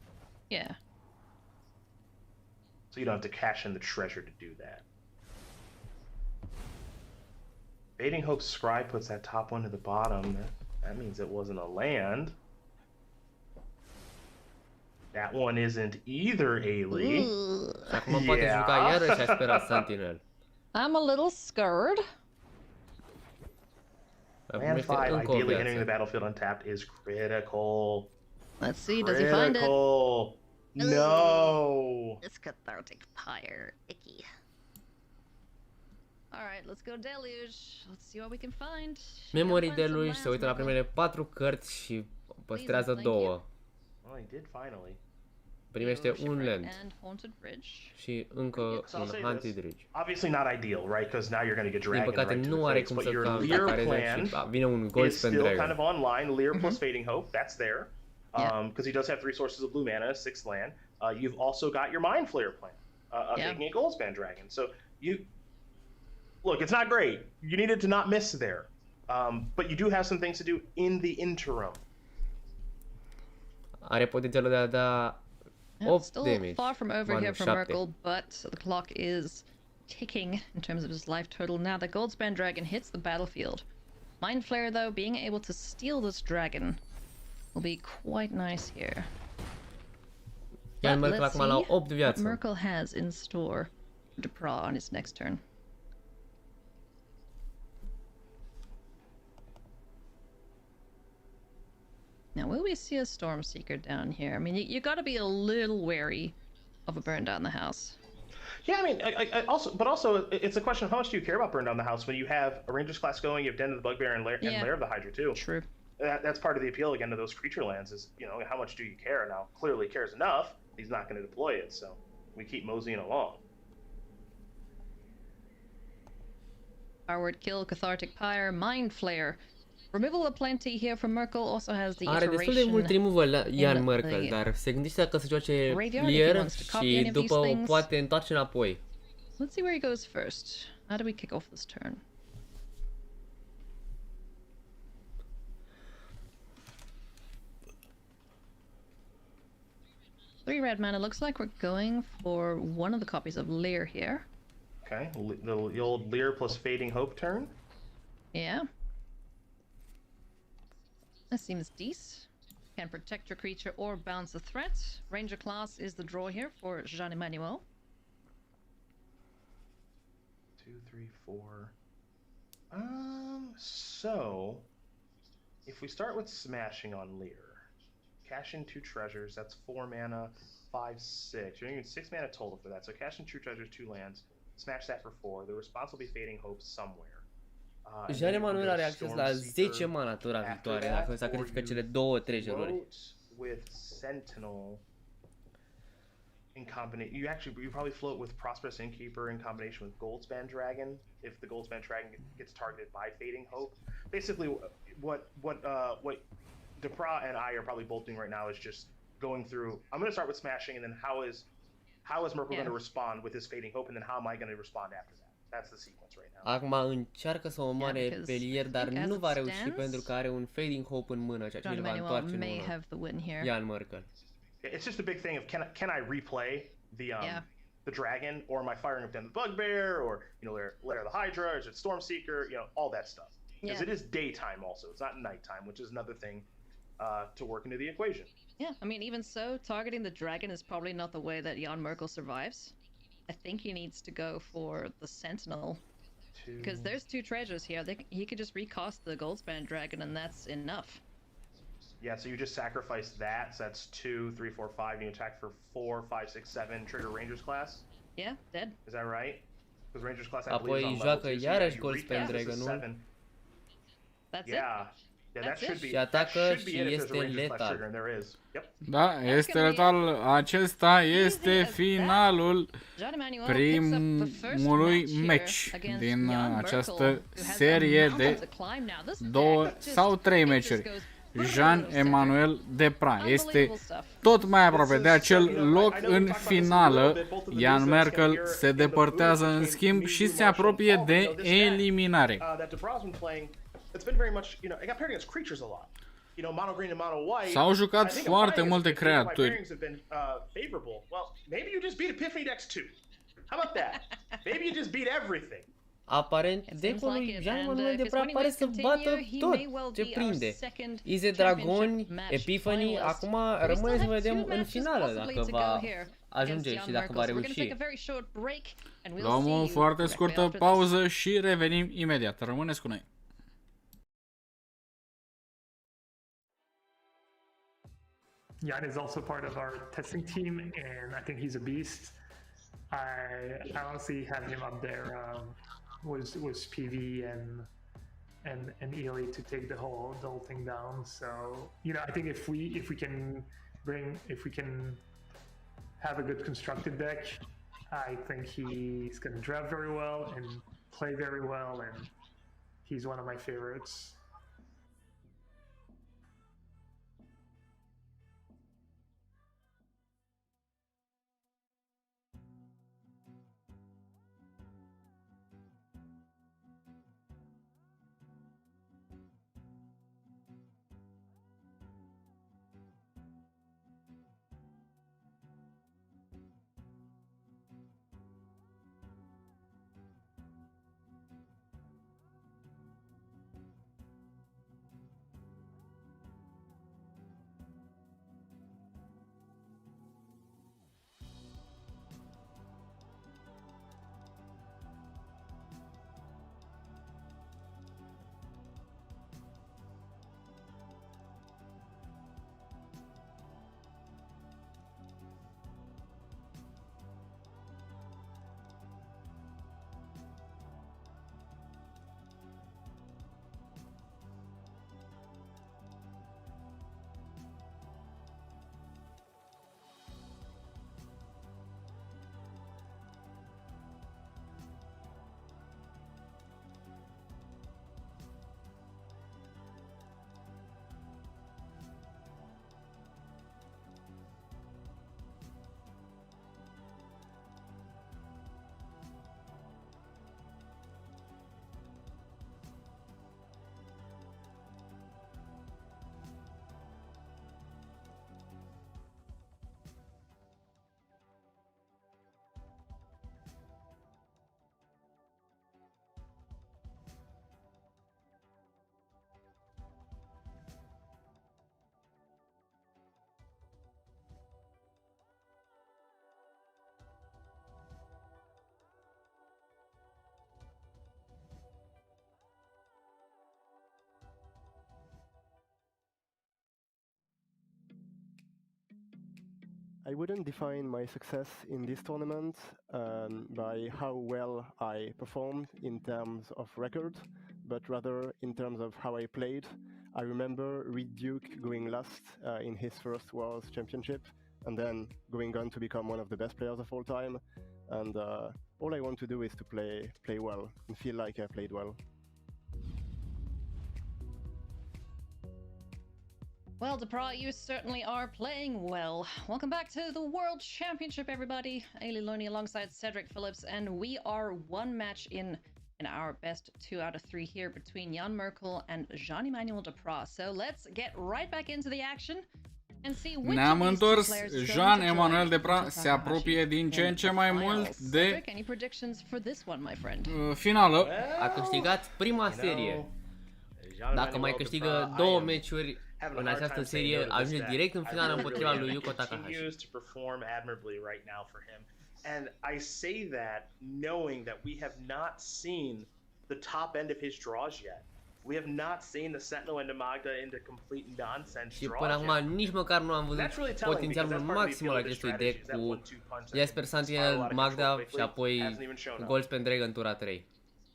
Yeah. So you don't have to cash in the treasure to do that. Fading Hope Scry puts that top one to the bottom. That means it wasn't a land. That one isn't either, Ailey. Acum poate juca iarăși Despera Sentinel. I'm a little scared. Land 5, ideally entering the battlefield untapped, is critical. Let's see, does he find it? No! This Cathartic Pyre. Icky. Alright, let's go Deluge. Let's see what we can find. Memory Deluge se uită la primele 4 cărți și păstrează 2. Well, he did finally. Primește un land și încă un Haunted Ridge. Obviously not ideal, right? Because now you're going to get dragon. Din păcate nu are cum să careze și vine un Gold Goldspan Dragon. Still kind of online. Lear plus Fading Hope, that's there. Because he does have 3 sources of blue mana, 6th land. You've also got your Mind Flayer plan, making a Goldspan Dragon. So you look, it's not great. You needed to not miss there, but you do have some things to do in the interim. Are potențialul de a da 8 still damage. Far from over here from Merkel, but the clock is ticking in terms of his life total. Now the Goldspan Dragon hits the battlefield. Mind Flayer, though, being able to steal this dragon will be quite nice here. Iar Merkel acum la 8 what viață. Merkel has in store to Pra on his next turn. Now, will we see a Stormseeker down here? I mean, you got to be a little wary of a burn down the house. Yeah, I mean, also, it's a question of how much do you care about burn down the house when you have a Rangers class going, you have Den of the Bugbear and Lair of the Hydra too. True. That's part of the appeal again to those creature lands is, you know, how much do you care? Now, clearly cares enough. He's not going to deploy it, so we keep moseying along. Forward kill, Cathartic Pyre, Mind Flayer. Removal of plenty here from Merkel also has the Are destul de mult removal la Ian Merkel, dar se gândește că se joace Lear și după poate întoarce înapoi. Let's see where he goes first. How do we kick off this turn? Three red mana. Looks like we're going for one of the copies of Lear here. Okay, the old Lear plus Fading Hope turn. Yeah. That seems decent. Can protect your creature or bounce a threat. Ranger class is the draw here for Jean-Emmanuel. 2, 3, 4. So if we start with smashing on Lear, cash in 2 treasures, that's 4 mana, 5, 6. You're gonna get 6 mana total for that. So cash in 2 treasures, 2 lands, smash that for 4. The response will be Fading Hope somewhere. Jean-Emmanuel are acces la 10 mana tura viitoare dacă sacrifică cele 2 treasure-uri. With Sentinel in combination, you probably float with Prosperous Innkeeper in combination with Goldspan Dragon if the Goldspan Dragon gets targeted by Fading Hope. Basically, what Depra and I are probably both doing right now is just going through. I'm going to start with smashing, and then how is Merkel going to respond with his Fading Hope, and then how am I going to respond after that? That's the sequence right now. Acum încearcă să omoare pe Lear, dar nu va reuși pentru că are un Fading Hope în mână, ceea ce îl va întoarce în mână. Ian Merkel. It's just a big thing of can I replay the dragon, or am I firing up Den of the Bugbear, or Lair of the Hydra, or is it Stormseeker, all that stuff. Because it is daytime also, it's not nighttime, which is another thing to work into the equation. Yeah, I mean, even so, targeting the dragon is probably not the way that Jan Merkel survives. I think he needs to go for the Sentinel. Because there's 2 treasures here. He could just recast the Goldspan Dragon and that's enough. Yeah, so you just sacrifice that. So that's 2, 3, 4, 5. And you attack for 4, 5, 6, 7. Trigger Rangers class. Yeah, dead. Is that right? Because Rangers class, I believe, is on level 2. Apoi joacă iarăși Goldspan Dragon-ul. That's it. Yeah, that should be. Și atacă și este letal. Da, este letal. Acesta este finalul primului match din această serie de 2 sau 3 meciuri. Jean-Emmanuel Depra. Este tot mai aproape de acel loc în finală. Jan Merkel se depărtează în schimb și se apropie de eliminare. S-au jucat foarte multe creaturi. Aparent, decul lui Jean-Emmanuel Depra pare să bată tot ce prinde. Ize Dragoni, Epiphany, acum rămâne să vedem în finală dacă va ajunge și dacă va reuși. Luăm o foarte scurtă pauză și revenim imediat. Rămâneți cu noi. Jan is also part of our testing team, and I think he's a beast. I honestly have him up there. Was PV and Ely to take the whole thing down. So I think if we can have a good constructed deck, I think he's gonna draft very well and play very well, and he's one of my favorites. I wouldn't define my success in this tournament by how well I performed in terms of record, but rather in terms of how I played. I remember Reed Duke going last in his first World Championship, and then going on to become one of the best players of all time. And all I want to do is to play well and feel like I played well. Well, Depra, you certainly are playing well. Welcome back to the World Championship, everybody. Ailey Loney alongside Cedric Phillips, and we are one match in our best 2 out of 3 here between Jan Merkel and Jean-Emmanuel Depra. So let's get right back into the action and see which Ne-am întors. Jean-Emmanuel Depra se apropie din ce în ce mai mult de finală. A câștigat prima serie. Dacă mai câștigă 2 meciuri în această serie, ajunge direct în finală împotriva lui Yuko Takahashi. And I say that knowing that we have not seen the top end of his draws yet. We have not seen the Sentinel into Magda into complete nonsense și până acum nici măcar nu am văzut potențialul maxim al acestui deck cu Jesper Sentinel, Magda și apoi Goldspan Dragon tura 3.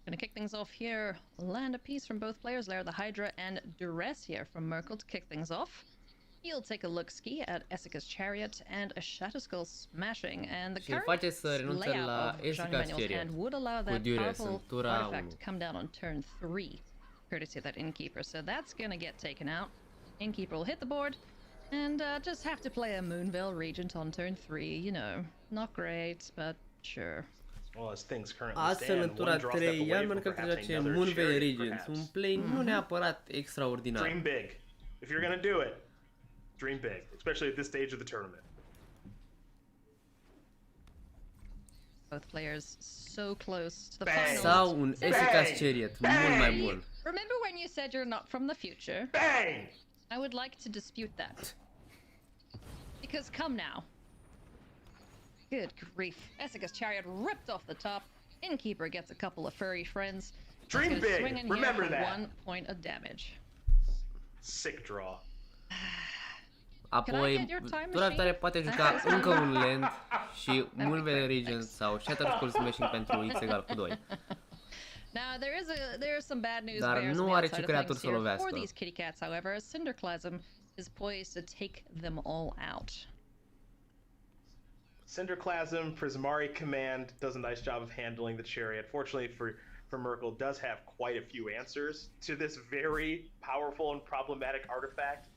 Gonna kick things off here. Land a piece from both players there. The Hydra and Duress here from Merkel to kick things off. He'll take a look-ski at Essica's Chariot and a Shatterskull smashing, and the current layout of Jean-Emmanuel's hand would allow that powerful artifact to come down on turn 3, courtesy of that Innkeeper. So that's gonna get taken out. Innkeeper will hit the board, and just have to play a Moonveil Regent on turn 3. You know, not great, but sure. Well, as things currently Astfel, în tura 3, Ian Merkel trebuie să face Moonveil Regent, un play nu neapărat extraordinar. Dream big. If you're gonna do it, dream big, especially at this stage of the tournament. Both players so close to the finals. Sau un Efficace Chariot, mult mai bun. Remember when you said you're not from the future? Bang! I would like to dispute that. Because come now. Good grief. Essica's Chariot ripped off the top. Innkeeper gets a couple of furry friends. Dream big! Swing in Remember here for that! 1 point of damage. Sick draw. Apoi, tura viitoare poate juca încă un land și Moonveil Regent sau Shattered Skull Smashing pentru X egal cu 2. Now there is some bad news Dar bears nu on the are outside ce of creatur things să here lovească. for these kitty cats, however, Cinderclasm is poised to take them all out. Cinderclasm, Prismari Command does a nice job of handling the Chariot. Fortunately for Merkel, does have quite a few answers to this very powerful and problematic artifact.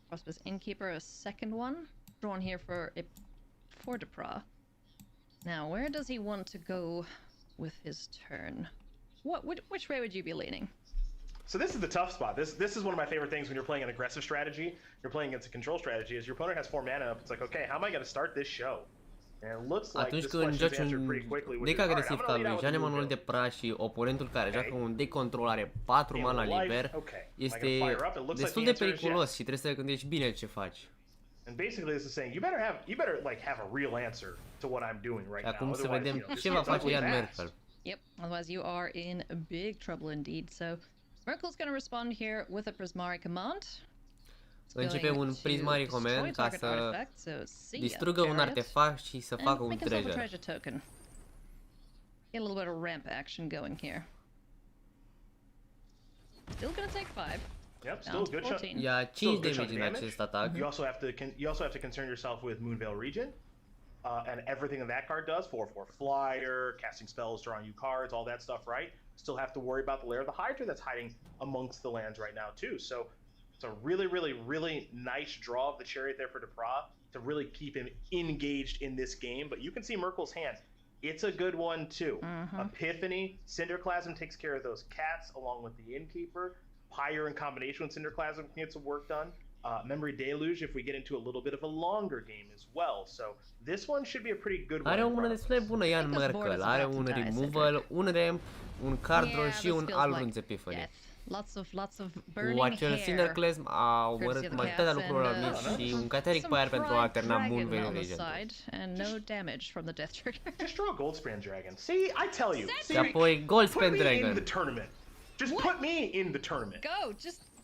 Prosperous Innkeeper, a second one, drawn here for Depra. Now, where does he want to go with his turn? Which way would you be leaning? So this is the tough spot. This is one of my favorite things when you're playing an aggressive strategy, you're playing against a control strategy, is your opponent has 4 mana up, it's like, okay, how am I going to start this show? And it looks like Atunci this când question's joci answered un pretty quickly, which deck is, agresiv alright, ca I'm gonna lui lead out with Janemanul de Moonveil. Pra și oponentul care joacă un deck control are 4 mana liber, este destul de periculos și trebuie să gândești bine ce faci. And basically this is saying you better like have a real answer to what I'm doing right now. Acum să Otherwise, vedem you know, ce va face Ian fast. Merkel. Yep, otherwise you are in big trouble indeed. So Merkel's going to respond here with a Prismari Command. Începe un Prismari Command ca să distrugă un artefact și să facă un treasure. Token. Get a little bit of ramp action going here. Still going to take 5. Yep, still good shot. Ia 5 damage în acest atac. You also have to concern yourself with Moonveil Regent. And everything that that card does, 4/4 flyer, casting spells, drawing you cards, all that stuff, right? Still have to worry about the lair of the Hydra that's hiding amongst the lands right now too. So it's a really, really, really nice draw of the Chariot there for Depra to really keep him engaged in this game. But you can see Merkel's hand. It's a good one too. Epiphany, Cinderclasm takes care of those cats along with the Innkeeper. Pyre in combination with Cinderclasm can get some work done. Memory Deluge if we get into a little bit of a longer game as well. So this one should be a pretty good one. Are o mână destul de bună Ian Merkel. Are un removal, un ramp, un card draw și un Alrund's Epiphany. Lots of burning Cu acel Cinderclasm a omorât majoritatea lucrurilor mici și un Cateric Pyre pentru a alterna Moonveil Regent. And no damage from the Death Trigger. Just draw a Goldspan Dragon. See, I tell you. Și apoi Goldspan Dragon. Put me in the tournament. Just put me in the tournament. Go,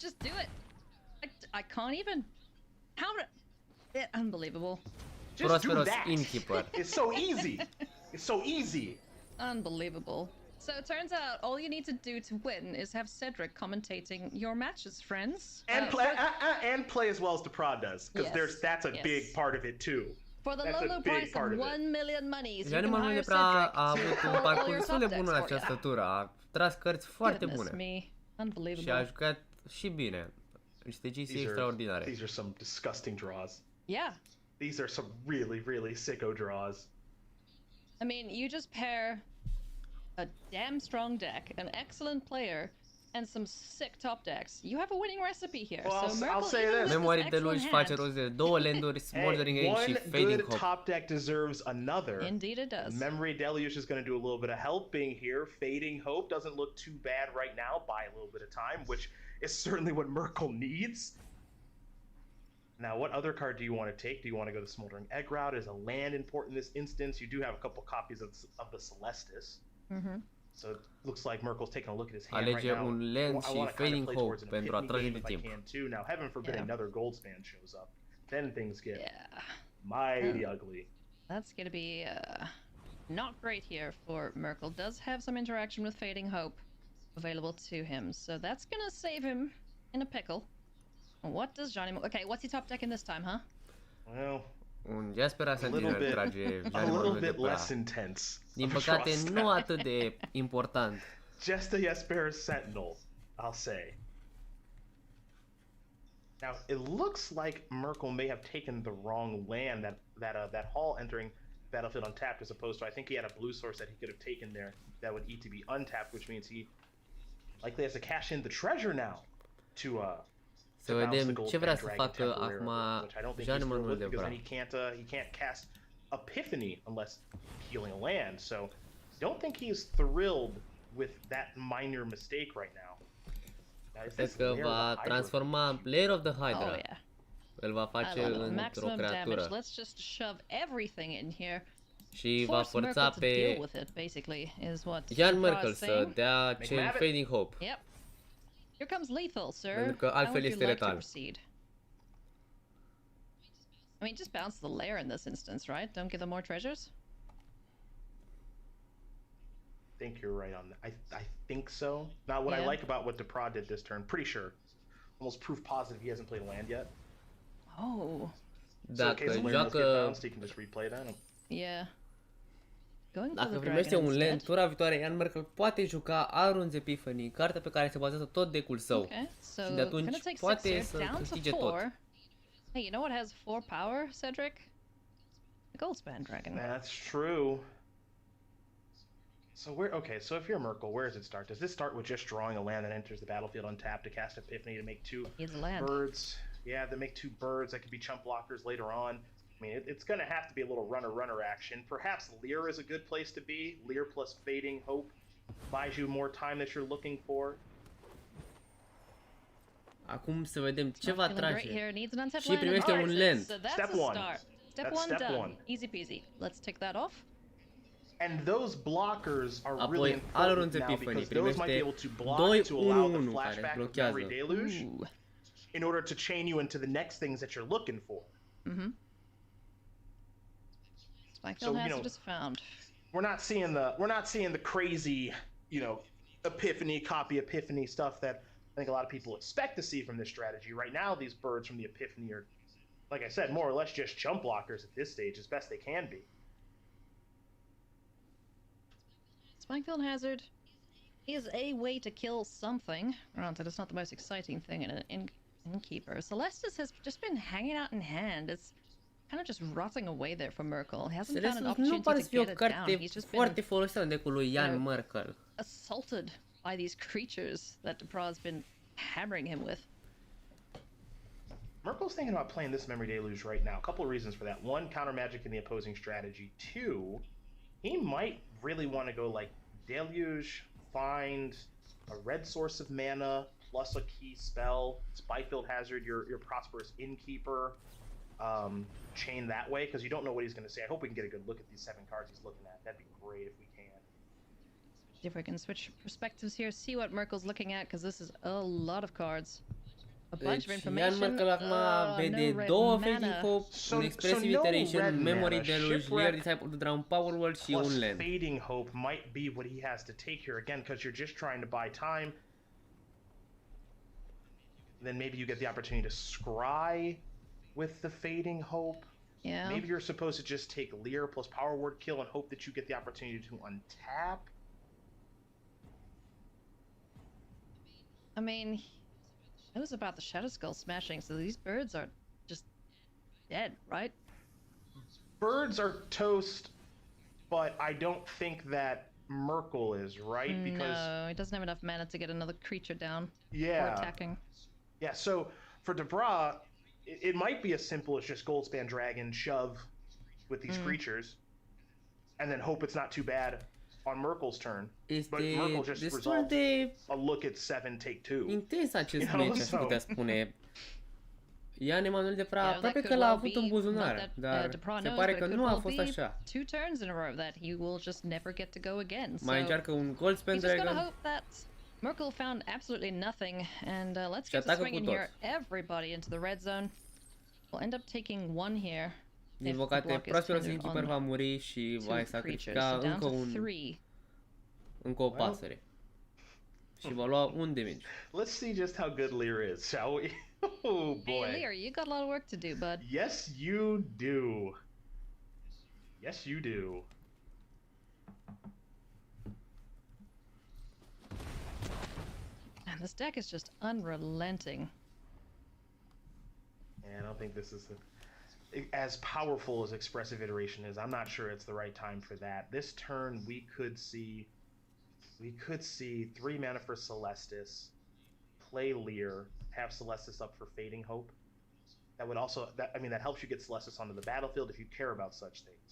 just do it. I can't even. How? Unbelievable. Just do that. Innkeeper. It's so easy. It's so easy. Unbelievable. So it turns out all you need to do to win is have Cedric commentating your matches, friends. And play as well as Depra does, because that's a big part of it too. For the low price of 1 million monies, you can Janemanul hire de Pra Cedric a avut un to pull all parcurs your destul top de decks bun în for you. această tură. A tras cărți foarte Goodness bune. me. Unbelievable. Și a jucat și bine. Niște decizii extraordinare. These are some disgusting draws. Yeah. These are some really, really sicko draws. I mean, you just pair a damn strong deck, an excellent player, and some sick top decks. You have a winning recipe here. Well, so I'll say this. Memory Deluge face rost de 2 landuri, Smoldering Age și Fading One Hope. good top deck deserves another. Indeed it does. Memory Deluge is going to do a little bit of helping here. Fading Hope doesn't look too bad right now. Buy a little bit of time, which is certainly what Merkel needs. Now, what other card do you want to take? Do you want to go the Smoldering Egg route? Is a land important in this instance? You do have a couple copies of the Celestis. So it looks like Merkel's taking a look at his hand Alege right now. un land și Fading Hope pentru a trage de timp. Now, heaven forbid another Goldspan shows up. Then things get mighty ugly. That's going to be not great here for Merkel. Does have some interaction with Fading Hope available to him. So that's going to save him in a pickle. What does Johnny... Okay, what's he top decking this time, huh? Well... Un Jaspera Sentinel trage a little bit less intense. Din păcate, nu atât de important. Just a Jaspera Sentinel, I'll say. Now it looks like Merkel may have taken the wrong land, that Hall entering battlefield untapped, as opposed to, I think he had a blue source that he could have taken there that would need to be untapped, which means he likely has to cash in the treasure now to să vedem ce vrea să facă acum Jean-Manuel de Bra. He can't cast Epiphany unless healing a land, so don't think he's thrilled with that minor mistake right now. Cred că va transforma în Lair of the Hydra. Îl va face într-o creatură. Let's just shove everything in here. Și va forța pe Jan Merkel să dea cel Fading Hope. Yep. Here comes lethal, sir. Pentru că altfel este letal. I mean, just bounce the lair in this instance, right? Don't give them more treasures? I think you're right on that. I think so. Now, what I like about what Depra did this turn, pretty sure, almost proof positive he hasn't played a land yet. Oh. Dacă joacă... He can just replay that. Yeah. Dacă primește un land, tura viitoare, Jan Merkel poate juca Arun's Epiphany, cartea pe care se bazează tot deck-ul său. So și de atunci poate să câștige tot. Hey, you know what has 4 power, Cedric? The Goldspan Dragon. That's true. So so if you're Merkel, where does it start? Does this start with just drawing a land that enters the battlefield untapped to cast Epiphany to make 2 birds? Yeah, to make 2 birds that could be chump blockers later on. I mean, it's going to have to be a little runner action. Perhaps Lear is a good place to be. Lear plus Fading Hope buys you more time that you're looking for. Acum să vedem ce va trage. Și primește un land. Step 1. Step 1 done. Easy peasy. Let's take that off. And those blockers are really important now Epiphany because those might be able to block to allow the flashback of Memory Deluge in order to chain you into the next things that you're looking for. So just found. We're not seeing the crazy, Epiphany, copy Epiphany stuff that I think a lot of people expect to see from this strategy. Right now, these birds from the Epiphany are, like I said, more or less just jump blockers at this stage, as best they can be. Spikefield Hazard is a way to kill something. Granted, it's not the most exciting thing in an Innkeeper. Celestis has just been hanging out in hand. It's kind of just rotting away there for Merkel. He hasn't found an opportunity to get it down. He's just been assaulted by these creatures that Depra's been hammering him with. Merkel's thinking about playing this Memory Deluge right now. A couple of reasons for that. 1, counter magic in the opposing strategy. 2, he might really want to go like Deluge, find a red source of mana, plus a key spell, Spyfield Hazard, your Prosperous Innkeeper, chain that way, because you don't know what he's going to say. I hope we can get a good look at these 7 cards he's looking at. That'd be great if we can. See if we can switch perspectives here, see what Merkel's looking at, because this is a lot of cards. A bunch of information. Jan Merkel acum vede 2 Fading Hope, un Expressive Iteration, Memory Deluge, Lear Disciple to Drown, Power World și un land. Fading Hope might be what he has to take here again, because you're just trying to buy time. Then maybe you get the opportunity to scry with the Fading Hope. Yeah. Maybe you're supposed to just take Lear plus Power Word Kill and hope that you get the opportunity to untap. I mean, it was about the Shadow Skull smashing, so these birds are just dead, right? Birds are toast, but I don't think that Merkel is, right? Because no, he doesn't have enough mana to get another creature down. Yeah. Or attacking. Yeah, so for Depra, it might be as simple as just Goldspan Dragon shove with these creatures, and then hope it's not too bad on Merkel's turn. But Merkel just resolves a look at 7, take 2. Intens acest meci, aș putea spune. Jan Emanuel Depra aproape că l-a avut în buzunar, dar se pare că nu a fost așa. 2 turns in a row that he will just never get to go again. Mai încearcă un Goldspan Dragon. Merkel found absolutely nothing, and let's get to swing in here. Everybody into the red zone. We'll end up taking 1 here. Din păcate, Prosperous Innkeeper va muri și va sacrifica încă o pasăre. Și va lua un damage. Let's see just how good Lear is, shall we? Oh boy. Hey Lear, you got a lot of work to do, bud. Yes, you do. Yes, you do. And this deck is just unrelenting. And I don't think this is as powerful as expressive iteration is. I'm not sure it's the right time for that. This turn we could see 3 mana for Celestis, play Lear, have Celestis up for Fading Hope. That would also, that helps you get Celestis onto the battlefield if you care about such things.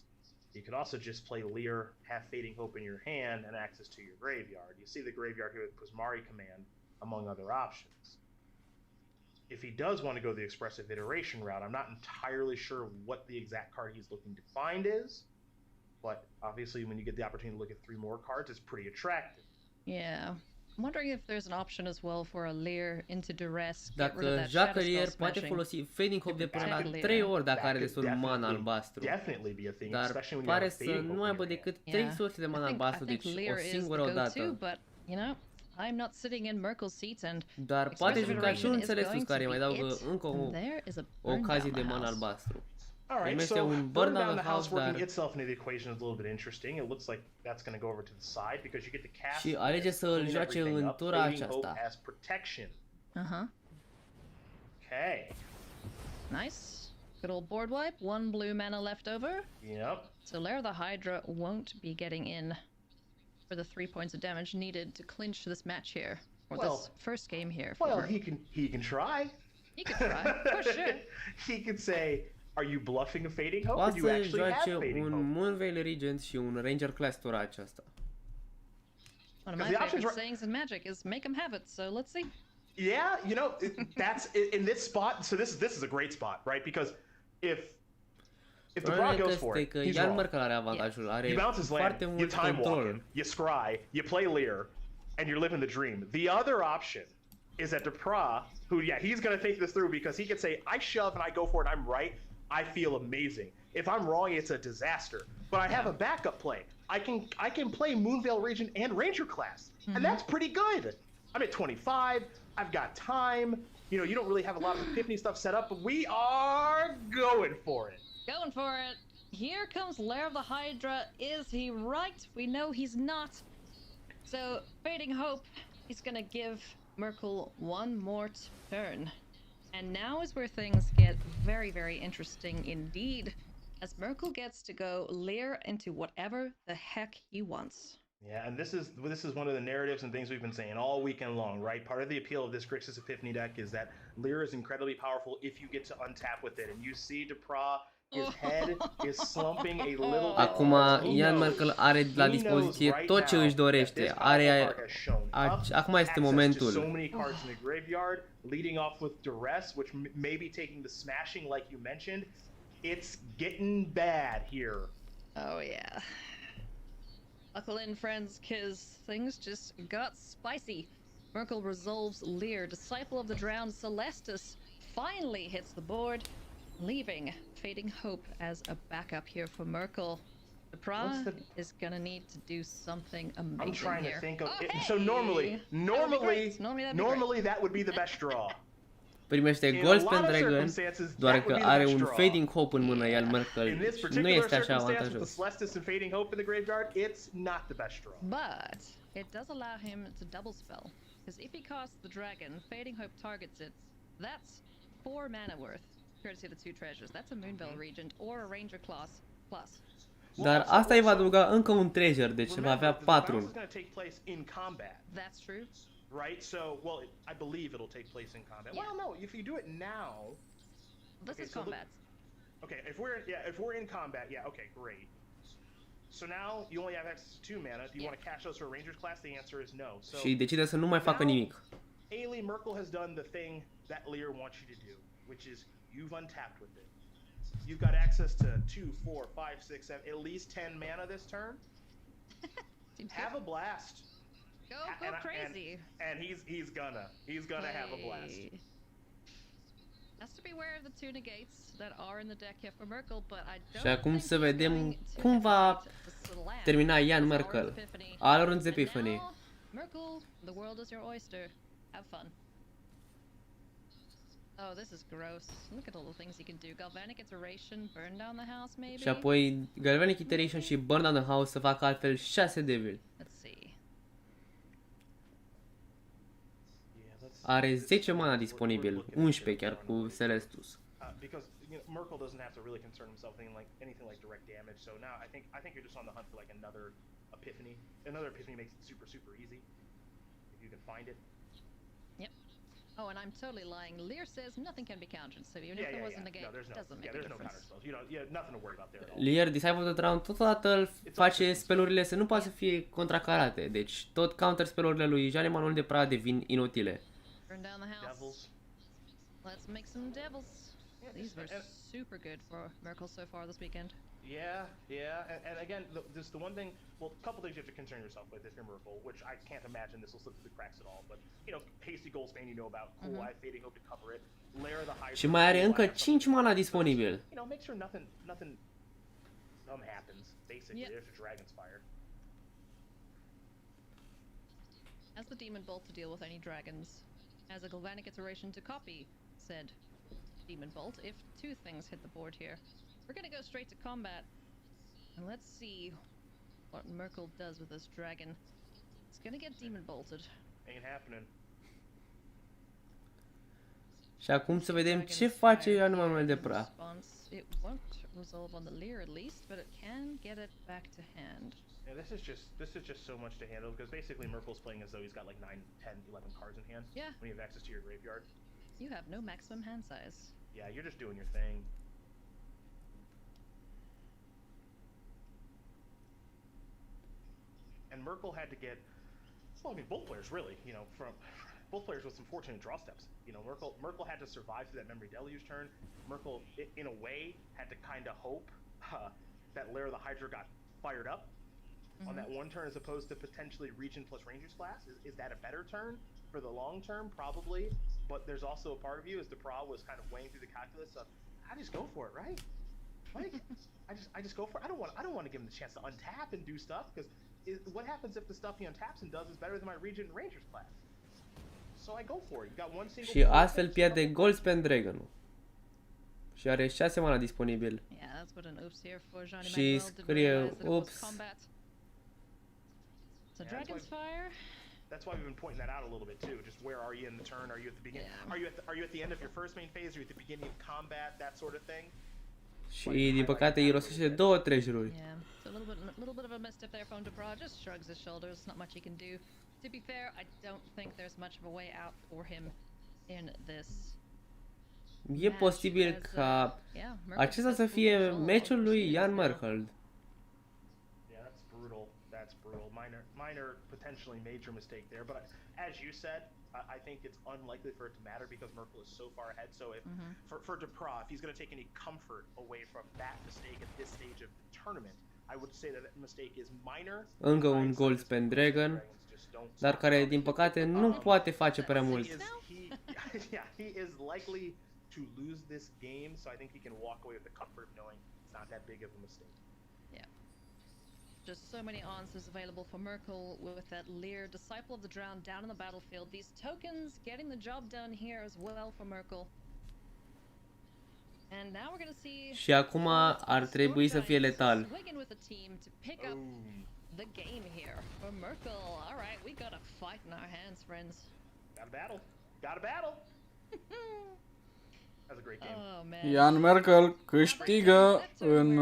You could also just play Lear, have Fading Hope in your hand, and access to your graveyard. You see the graveyard here with Prismari Command, among other options. If he does want to go the expressive iteration route, I'm not entirely sure what the exact card he's looking to find is, but obviously when you get the opportunity to look at 3 more cards, it's pretty attractive. Yeah. I'm wondering if there's an option as well for a Lear into duress. Dacă joacă Lear, poate folosi Fading Hope de până la 3 ori dacă are destul mana albastru. Dar pare să nu aibă decât 3 surse de mana albastru, deci o singură dată. I'm not sitting in Merkel's seat and dar poate juca și un Celestus care mai adaugă încă o ocazie de mana albastru. All right, so burn down the house working itself into the equation is a little bit interesting. It looks like that's going to go over to the side because you get to cast și alege să îl joace în tura aceasta. As protection. Okay. Nice. Good old board wipe. 1 blue mana left over. Yep. So Lair the Hydra won't be getting in for the 3 points of damage needed to clinch this match here, or this first game here. He can try. He can try, for sure. He could say, are you bluffing a Fading Hope, or do you actually have Fading Hope? Un Moonveil Regent și un Ranger Class tura aceasta. One of my favorite sayings in Magic is make them have it, so let's see. Yeah, that's in this spot. So this is a great spot, right? Because if the Bra goes for it, he's wrong. You bounce his land, you time walk him, you scry, you play Lear, and you're living the dream. The other option is that Depra, who, he's going to think this through because he could say, I shove and I go for it, I'm right, I feel amazing. If I'm wrong, it's a disaster. But I have a backup play. I can play Moonveil Regent and Ranger Class, and that's pretty good. I'm at 25, I've got time, you don't really have a lot of Epiphany stuff set up, but we are going for it. Going for it. Here comes Lair of the Hydra. Is he right? We know he's not. So, Fading Hope, he's gonna give Merkel 1 more turn. And now is where things get very, very interesting indeed, as Merkel gets to go Lear into whatever the heck he wants. Yeah, and this is one of the narratives and things we've been saying all weekend long, right? Part of the appeal of this Grixis Epiphany deck is that Lear is incredibly powerful if you get to untap with it. And you see Depra, his head is slumping a little bit. Acum Ian Merkel are la dispoziție tot ce își dorește. Acum este momentul. So many cards in the graveyard, leading off with duress, which may be taking the smashing like you mentioned. It's getting bad here. Oh yeah. Buckle in, friends, cause things just got spicy. Merkel resolves Lear. Disciple of the Drowned Celestis finally hits the board, leaving Fading Hope as a backup here for Merkel. Depra is gonna need to do something amazing here. I'm trying to think of it. So normally that would be the best draw. Primește Goldspan Dragon, doar că are un Fading Hope în mână, iar Merkel nu este așa avantajos. Celestis and Fading Hope in the graveyard, it's not the best draw. But it does allow him to double spell, because if he casts the dragon, Fading Hope targets it. That's 4 mana worth, courtesy of the 2 treasures. That's a Moonveil Regent or a Ranger Class plus. Dar asta îi va adăuga încă un treasure, deci va avea 4. That's true. Right, so I believe it'll take place in combat. Yeah. Well, no, if you do it now. This is combat. Okay, if we're in combat, okay, great. So now you only have access to 2 mana. Do you want to cash those for Rangers class? The answer is no. So și decide să nu mai facă nimic. Ailey Merkel has done the thing that Lear wants you to do, which is you've untapped with it. You've got access to 2, 4, 5, 6, 7, at least 10 mana this turn. Have a blast. Go crazy. And he's gonna have a blast. Has to beware of the 2 negates that are in the deck here for Merkel, but I don't. Și acum să vedem cum va termina Ian Merkel. Alorun's Epiphany. Merkel, the world is your oyster. Have fun. Oh, this is gross. Look at all the things you can do. Galvanic Iteration, burn down the house, maybe? Și apoi Galvanic Iteration și Burn Down the House să facă altfel 6 devil. Let's see. Are 10 mana disponibil, 11 chiar cu Celestus. because Merkel doesn't have to really concern himself with anything like direct damage. So now I think you're just on the hunt for like another epiphany. Another epiphany makes it super easy if you can find it. Yep. Oh, and I'm totally lying. Lear says nothing can be countered, so even if there wasn't a game, it doesn't make a there's no difference. counter spells. Nothing to worry about there. Lear, Disciple of the Drown, totodată îl face spelurile să nu poată să fie contracarate. Deci tot counter spelurile lui Jean Emanuel de Pra devin inutile. Burn down the house. Devils. Let's make some devils. These were super good for Merkel so far this weekend. Yeah, and again, this the one thing. Well, a couple things you have to concern yourself with if you're Merkel, which I can't imagine this will slip through the cracks at all. But hasty goal Spain you know about. Cool eye fading, hope to cover it. Layer the high. Și mai are încă 5 mana disponibil. Make sure nothing dumb happens. Basically, there's a Dragon's Fire. Has the Demon Bolt to deal with any dragons. Has a Galvanic Iteration to copy said Demon Bolt if 2 things hit the board here. We're gonna go straight to combat. And let's see what Merkel does with this dragon. It's gonna get Demon Bolted. Ain't happening. Și acum să vedem ce face Jean Emanuel de Pra. It won't resolve on the Lear at least, but it can get it back to hand. Yeah, this is just so much to handle because basically Merkel's playing as though he's got like 9, 10, 11 cards in hand. Yeah. When you have access to your graveyard. You have no maximum hand size. Yeah, you're just doing your thing. And Merkel had to get, well, I mean, both players really, from both players with some fortunate draw steps. Merkel had to survive through that Memory Deluge turn. Merkel, in a way, had to kind of hope that Lair of the Hydra got fired up on that one turn as opposed to potentially Region plus Rangers class. Is that a better turn for the long term? Probably. But there's also a part of you, as DePra was kind of weighing through the calculus of, I just go for it, right? Like, I just go for it. I don't want to give him the chance to untap and do stuff because what happens if the stuff he untaps and does is better than my Region Rangers class? So I go for it. You got one single. Și astfel pierde Goldspan Dragon-ul. Și are 6 mana disponibil. Yeah, that's what an oops here for Jean Și scrie oops. So Dragon's Fire. That's why we've been pointing that out a little bit too. Just where are you in the turn? Are you at the beginning? Yeah. Are you at the end of your first main phase? Are you at the beginning of combat? That sort of thing. Și din păcate irosește 2 treasure-uri. Yeah, so a little bit of a misstep there from DePra. Just shrugs his shoulders. Not much he can do. To be fair, I don't think there's much of a way out for him in this. E posibil ca acesta să fie meciul lui Jan Merkel. Yeah, that's brutal. That's brutal. Minor, potentially major mistake there. But as you said, I think it's unlikely for it to matter because Merkel is so far ahead. So if for DePra, if he's going to take any comfort away from that mistake at this stage of the tournament, I would say that mistake is minor. Încă un Goldspan Dragon, dar care din păcate nu poate face prea mult. Yeah, he is likely to lose this game, so I think he can walk away with the comfort of knowing it's not that big of a mistake. Yeah. Just so many answers available for Merkel with that Lear, Disciple of the Drowned down in the battlefield. These tokens getting the job done here as well for Merkel. And now we're going to see. Și acum ar trebui să fie letal. With the team to pick up the game here for Merkel. All right, we got a fight in our hands, friends. Got a battle. Got a battle. That's a great game. Oh, man. Jan Merkel câștigă în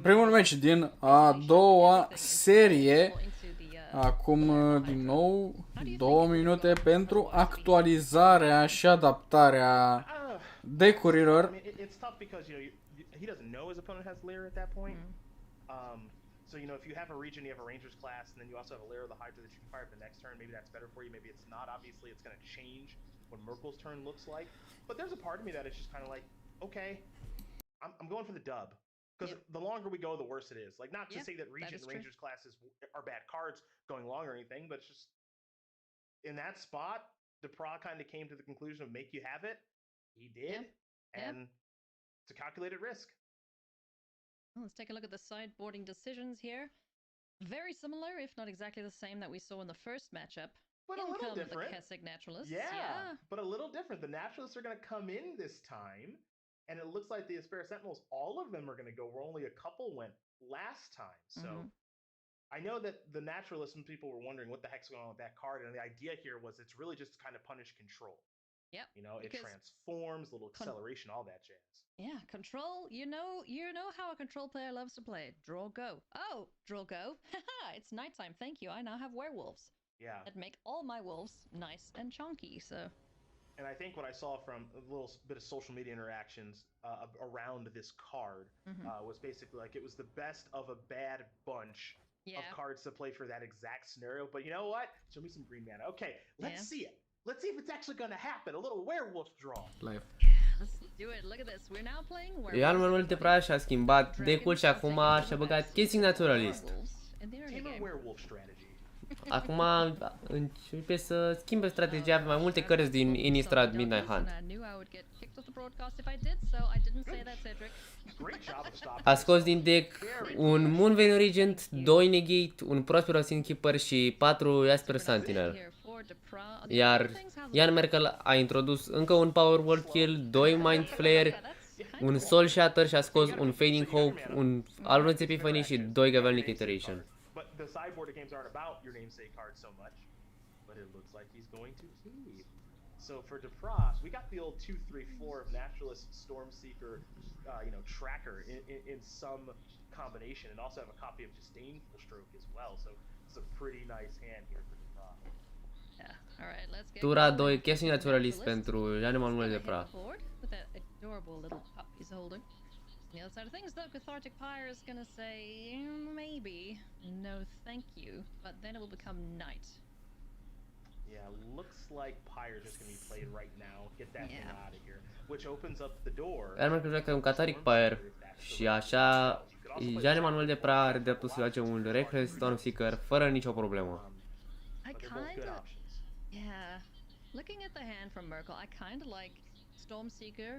primul meci din a doua serie. Acum, din nou, 2 minute pentru actualizarea și adaptarea decurilor. It's tough because he doesn't know his opponent has Lair at that point. So if you have a region, you have a Rangers class, and then you also have a Lair of the Hydra that you can fire up the next turn. Maybe that's better for you. Maybe it's not. Obviously, it's going to change what Merkel's turn looks like. But there's a part of me that is just kind of like, okay, I'm going for the dub. Because the longer we go, the worse it is. Like, not to say that Region Rangers classes are bad cards going long or anything, but it's just in that spot, DePra kind of came to the conclusion of make you have it. He did, and it's a calculated risk. Well, let's take a look at the sideboarding decisions here. Very similar, if not exactly the same, that we saw in the first matchup. But a little different. The Kessig Naturalists. Yeah, but a little different. The Naturalists are going to come in this time, and it looks like the Aspera Sentinels, all of them are going to go where only a couple went last time. So I know that the Naturalists, some people were wondering what the heck's going on with that card, and the idea here was it's really just to kind of punish control. Yep. You know, it transforms, little acceleration, all that jazz. Yeah, control. You know how a control player loves to play. Draw, go. Oh, draw, go. Haha, it's nighttime. Thank you. I now have werewolves. Yeah. That make all my wolves nice and chunky. So. And I think what I saw from a little bit of social media interactions around this card was basically like it was the best of a bad bunch of cards to play for that exact scenario. But you know what? Show me some green mana. Okay, let's see it. Let's see if it's actually going to happen. A little werewolf draw. Live. Let's do it. Look at this. We're now playing werewolf. Iar mai multe prea și-a schimbat deck-ul și acum și-a băgat chestii naturalist. Werewolf strategy. Acum începe să schimbe strategia pe mai multe cărți din Innistrad Midnight Hunt. A scos din deck un Moonveil Regent, 2 Negate, un Prosperous Innkeeper și 4 Esper Sentinel. Iar Ian Merkel a introdus încă un Power Word Kill, 2 Mind Flayer, un Soul Shatter și a scos un Fading Hope, un Alrun's Epiphany și 2 Gavelnic Iteration. But the sideboard games aren't about your namesake card so much, but it looks like he's going to keep. So for Defrost, we got the old 2-3-4 of Naturalist, Stormseeker, Tracker in some combination, and also have a copy of Disdainful Stroke as well. So it's a pretty nice hand here for Defrost. Yeah. All right, let's get. Tura 2 chestii naturalist pentru Animal Mult de Praf. With that adorable little pup he's holding. On the other side of things, though, Cathartic Pyre is gonna say maybe no, thank you, but then it will become night. Yeah, looks like Pyre's just gonna be played right now. Get that thing out of here, which opens up the door. Iar mai joacă un Cathartic Pyre și așa Animal Mult de Praf are dreptul să joace un Reckless Stormseeker fără nicio problemă. Yeah, looking at the hand from Merkel, I kind of like Stormseeker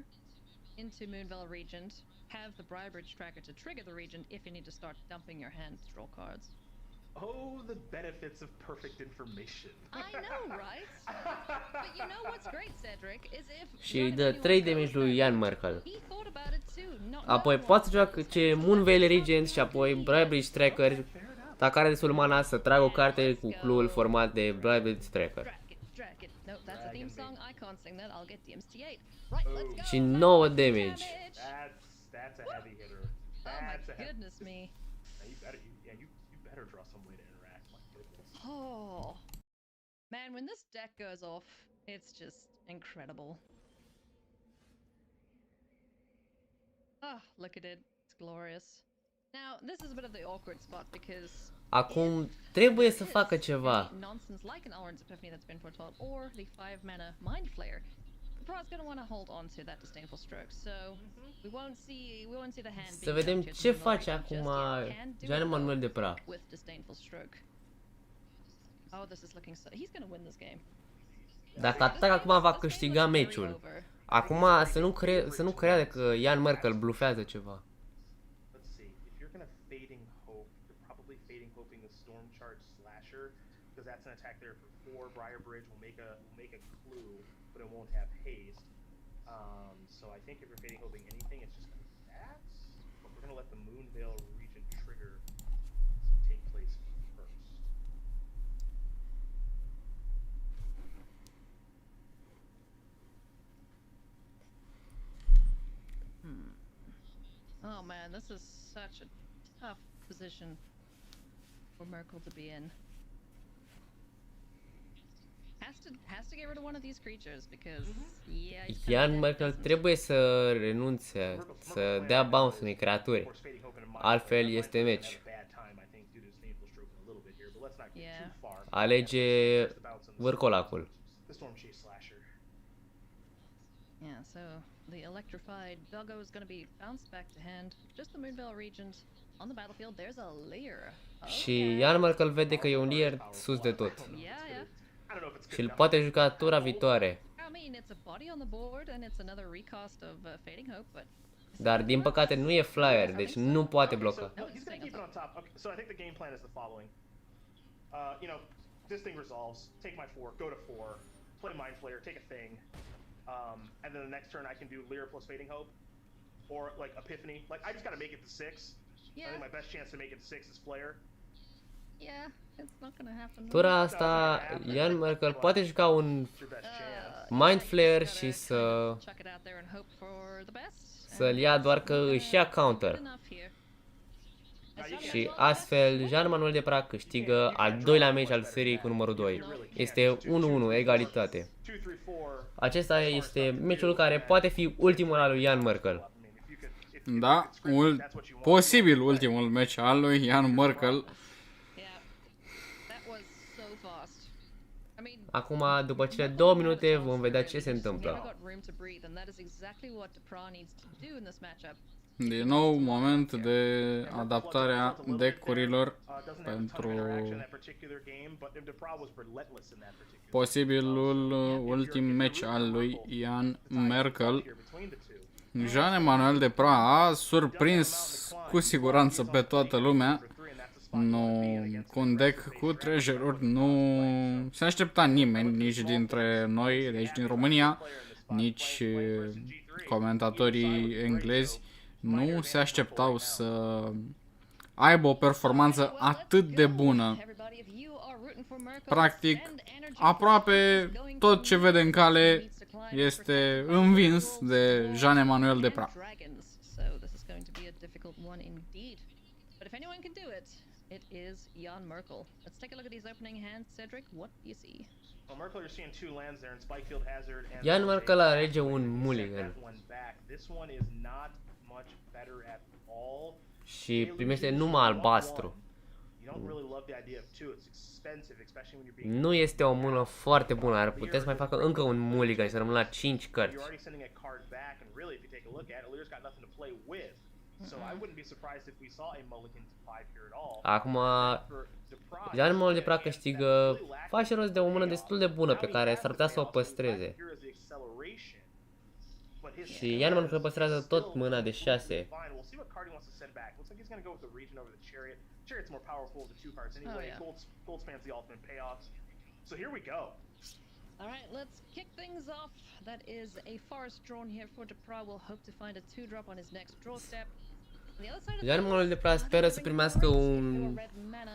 into Moonveil Regent. Have the Briarbridge Tracker to trigger the Regent if you need to start dumping your hand to draw cards. Oh, the benefits of perfect information. I know, right? But you know what's great, Cedric, is if Și îi dă 3 damage lui Ian Merkel. Apoi poate să joace Moonveil Regent și apoi Briarbridge Tracker, dacă are destul mana să tragă o carte cu cluul format de Briarbridge Tracker. Și 9 damage. That's a heavy hitter. That's a goodness me. You better draw some way to interact. My goodness. Oh, man, when this deck goes off, it's just incredible. Oh, look at it. It's glorious. Now, this is a bit of the awkward spot because acum trebuie să facă ceva. Nonsense like an Alrun's Epiphany that's been foretold or the 5 mana Mind Flayer. Pro's gonna want to hold on to that Disdainful Stroke, so we won't see the hand. Să vedem ce face acum Animal Mult de Praf. With Disdainful Stroke. Oh, this is looking so. He's gonna win this game. Dacă atacă acum va câștiga meciul. Acum să nu creadă că Ian Merkel blufează ceva. Let's see. If you're gonna Fading Hope, you're probably Fading Hoping the Storm Charge Slasher, because that's an attack there for 4. Briarbridge will make a clue, but it won't have haste. So I think if you're Fading Hoping anything, it's just gonna be that. But we're gonna let the Moonveil Regent trigger take place first. Oh man, this is such a tough position for Merkel to be in. Has to get rid of one of these creatures because Ian Merkel trebuie să renunțe, să dea bounce unei creaturi. Altfel este meci. Alege vârcolacul. Yeah, so the electrified doggo is going to be bounced back to hand. Just the Moonveil Regent on the battlefield. There's a layer. Și Ian Merkel vede că e un layer sus de tot. Yeah. Și îl poate juca tura viitoare. Dar din păcate nu e flyer, deci nu poate bloca. So I think the game plan is the following. This thing resolves, take my 4, go to 4, play Mind Flayer, take a thing, and then the next turn I can do Leer plus Fading Hope, or like Epiphany. Like I just gotta make it to 6. I think my best chance to make it to 6 is Flayer. Yeah, it's not gonna happen. Tura asta, Ian Merkel poate juca un Mind Flare și să-l ia doar că își ia counter. Și astfel, Jean Manuel Depra câștigă al doilea meci al seriei cu numărul 2. Este 1-1, egalitate. Acesta este meciul care poate fi ultimul al lui Jan Merkel. Da, posibil ultimul meci al lui Jan Merkel. Acum, după cele 2 minute, vom vedea ce se întâmplă. Din nou, moment de adaptare a decurilor pentru posibilul ultim meci al lui Jan Merkel. Jean Emmanuel Depra a surprins cu siguranță pe toată lumea. Cu un deck cu treasure-uri nu se aștepta nimeni, nici dintre noi, deci din România, nici comentatorii englezi nu se așteptau să aibă o performanță atât de bună. Practic, aproape tot ce vede în cale este învins de Jean Emmanuel Depra. It is Jan Merkel. Let's take a look at these opening hands. Cedric, what do you see? Well, Merkel, you're seeing two lands there in Spikefield Hazard and Jan Merkel alege un mulligan. This one is not much better at all. Și primește numai albastru. Nu este o mână foarte bună, ar putea să mai facă încă un mulligan și să rămână la 5 cărți. Acum, Jean Emmanuel Depra câștigă, face rost de o mână destul de bună pe care s-ar putea să o păstreze. Și Jan Merkel păstrează tot mâna de 6. Alright, let's kick things off. That is a forest drawn here for Depra. We'll hope to find a 2-drop on his next draw step. Jean Emmanuel Depra speră să primească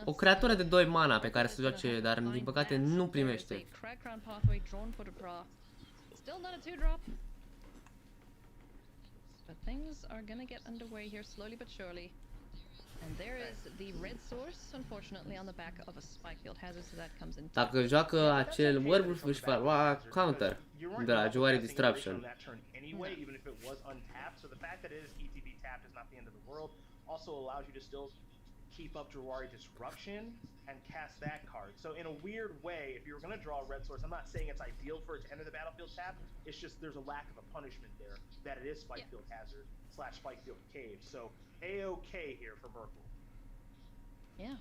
o creatură de 2 mana pe care să joace, dar din păcate nu primește. But things are gonna get underway here slowly but surely. And there is the red source, unfortunately, on the back of a Spikefield Hazard, so that comes in. Dacă joacă acel Werewolf, își va lua counter de la Juari Disruption. Even if it was untapped, so the fact that it is ETB tapped is not the end of the world. Also allows you to still keep up Jawari Disruption and cast that card. So in a weird way, if you're going to draw a red source, I'm not saying it's ideal for it to enter the battlefield tapped. It's just there's a lack of a punishment there that it is Spikefield Hazard / Spikefield Cave. So A-OK here for Merkel. Yeah.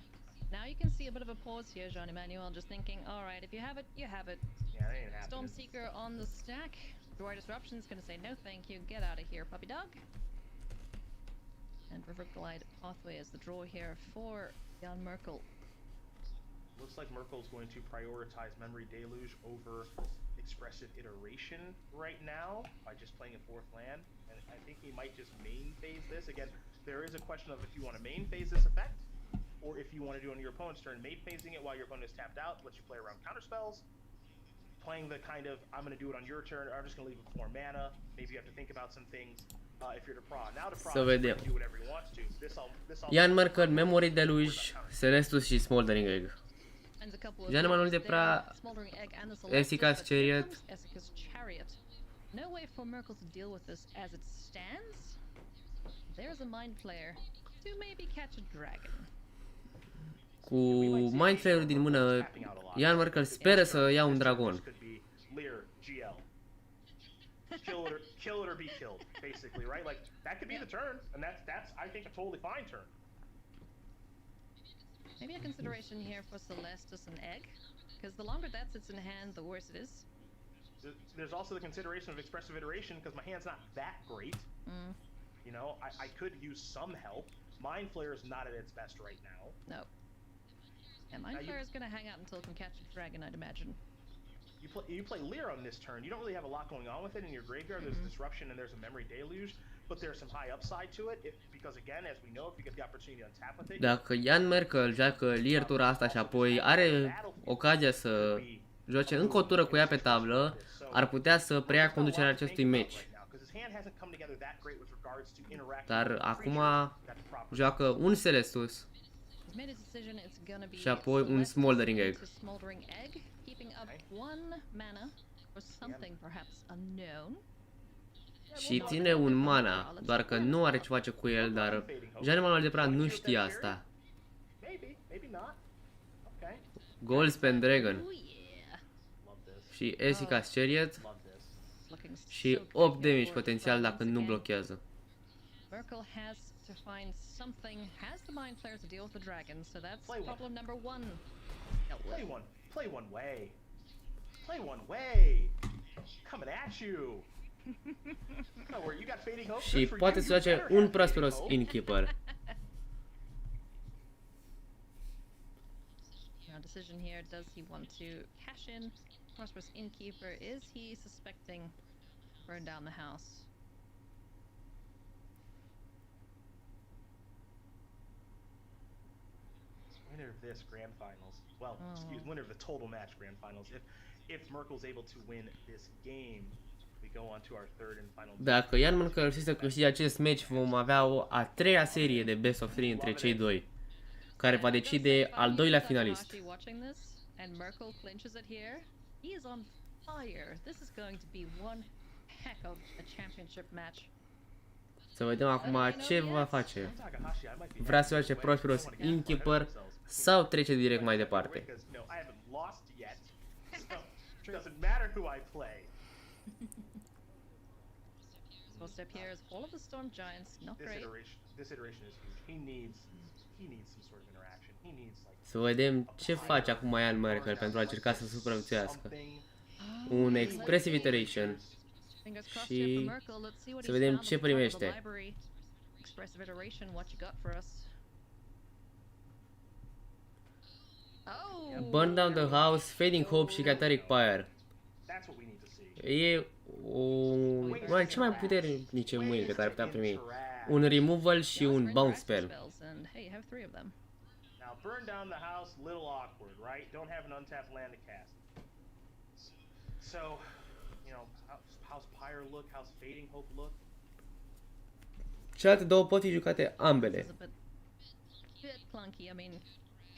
Now you can see a bit of a pause here, Jean Emmanuel, just thinking, all right, if you have it, you have it. Yeah, that ain't happening. Stormseeker on the stack. Jawari Disruption's gonna say no thank you, get out of here, puppy dog. And River Glide Pathway is the draw here for Jan Merkel. Looks like Merkel's going to prioritize Memory Deluge over Expressive Iteration right now by just playing a 4th land. And I think he might just main phase this. Again, there is a question of if you want to main phase this effect, or if you want to do it on your opponent's turn, main phasing it while your opponent is tapped out, lets you play around counter spells. Playing the kind of, I'm going to do it on your turn, or I'm just going to leave it 4 mana. Maybe you have to think about some things if you're Depra. Now Depra can do whatever he wants to. Jan Merkel, Memory Deluge, Celestus și Smoldering Egg. Jean Emmanuel Depra, Essica's Chariot. No way for Merkel to deal with this as it stands. There's a Mind Flayer to maybe catch a dragon. Cu Mind Flayer din mână, Jan Merkel speră să ia un dragon. Kill it or be killed, basically, right? Like that could be the turn, and that's I think a totally fine turn. Maybe a consideration here for Celestus and Egg, because the longer that sits in hand, the worse it is. There's also the consideration of Expressive Iteration, because my hand's not that great. You know, I could use some help. Mind Flayer is not at its best right now. No. Yeah, Mind Flayer is going to hang out until it can catch a dragon, I'd imagine. You play Lear on this turn. You don't really have a lot going on with it in your graveyard. There's Disruption and there's a Memory Deluge, but there's some high upside to it. Because again, as we know, if you get the opportunity to untap with it. Dacă Jan Merkel joacă Lear tura asta și apoi are ocazia să joace încă o tură cu ea pe tablă, ar putea să preia conducerea acestui meci. Dar acum joacă un Celestus și apoi un Smoldering Egg. Și ține un mana, doar că nu are ce face cu el, dar Jean-Emmanuel de Prat nu știe asta. Goldspan Dragon și Esika's Chariot și 8 damage potențial dacă nu blochează. Merkel has to find something, has the mind flayer to deal with the dragon, so that's problem number one. Play one way. Play one way. Coming at you. Și poate să joace un Prosperous Innkeeper. Decision here, does he want to cash in Prosperous Innkeeper? Is he suspecting burn down the house? Winner of this grand finals. Well, excuse winner of the total match grand finals. If Merkel's able to win this game, we go on to our third and final. Dacă Jan Merkel reușește să câștige acest match, vom avea o a treia serie de best of 3 între cei doi, care va decide al doilea finalist. Să vedem acum ce va face. Vrea să joace Prosperous Innkeeper sau trece direct mai departe. Step here is all of the Storm Giants, not great. This iteration is huge. He needs some sort of interaction. He needs like. Să vedem ce face acum Jan Merkel pentru a încerca să supraviețuiască. Un Expressive Iteration. Și să vedem ce primește. Burn Down the House, Fading Hope și Cathartic Pyre. E una cea mai puternice mâini pe care ar putea primi. Un Removal și un Bounce Spell. Now burn down the house, little awkward, right? Don't have an untapped land to cast. So, you know, how's Pyre look? How's Fading Hope look? Celelalte două pot fi jucate ambele. Bit clunky. I mean,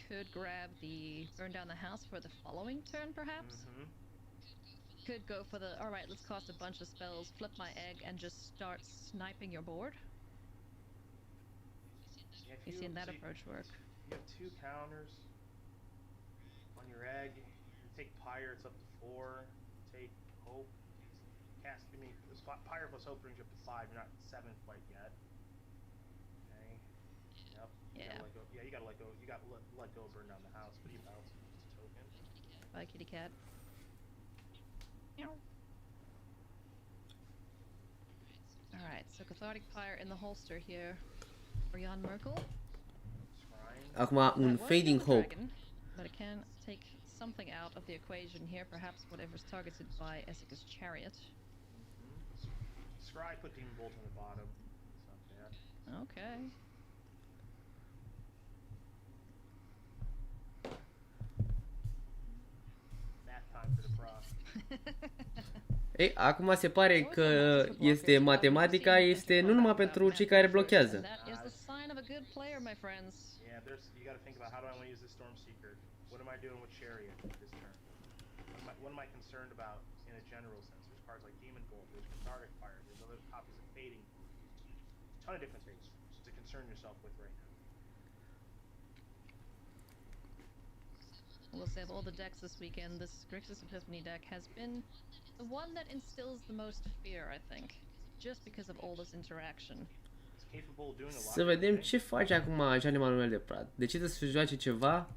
could grab the burn down the house for the following turn, perhaps. Could go for the, all right, let's cast a bunch of spells, flip my egg, and just start sniping your board. You've seen that approach work. You have 2 counters on your egg. You take Pyre, it's up to 4. Take Hope. Cast, I mean, Pyre plus Hope brings you up to 5. You're not 7 quite yet. Okay. Yep. You gotta let go. You gotta let go, burn down the house. But you bounce just a token. Bye, kitty cat. Alright, so Cathartic Pyre in the holster here for Jan Merkel. Acum un Fading Hope. But it can take something out of the equation here, perhaps whatever's targeted by Esika's Chariot. Scry put Demon Bolt on the bottom. It's not bad. Okay. Math time for the prof. Ei, acum se pare că este matematica, este nu numai pentru cei care blochează. You got to think about how do I want to use this Storm Seeker? What am I doing with Chariot this turn? What am I concerned about in a general sense? There's cards like Demon Bolt, there's Cathartic Pyre, there's other copies of Fading. A ton of different things to concern yourself with right now. We'll say of all the decks this weekend, this Grixis Epiphany deck has been the one that instills the most fear, I think, just because of all this interaction. Să vedem ce face acum Jean-Emmanuel de Prat. Decide să joace ceva.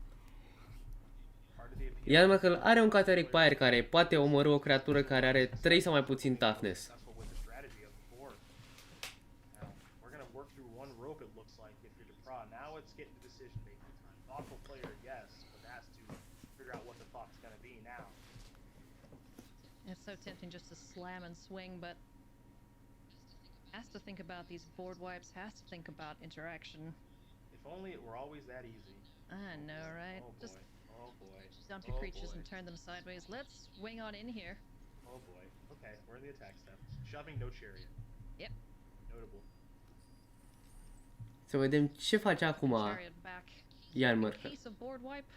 Jan Merkel are un Cathartic Pyre care poate omorî o creatură care are 3 sau mai puțin toughness. It's so tempting just to slam and swing, but has to think about these board wipes, has to think about interaction. If only it were always that easy. I know, right? Oh boy. Just Oh boy. Dump your creatures and turn them sideways. Let's swing on in here. Oh boy. Okay, we're in the attack step. Shoving, no chariot. Yep. Notable. Să vedem ce face acum Ian Merkel. Case of board wipe.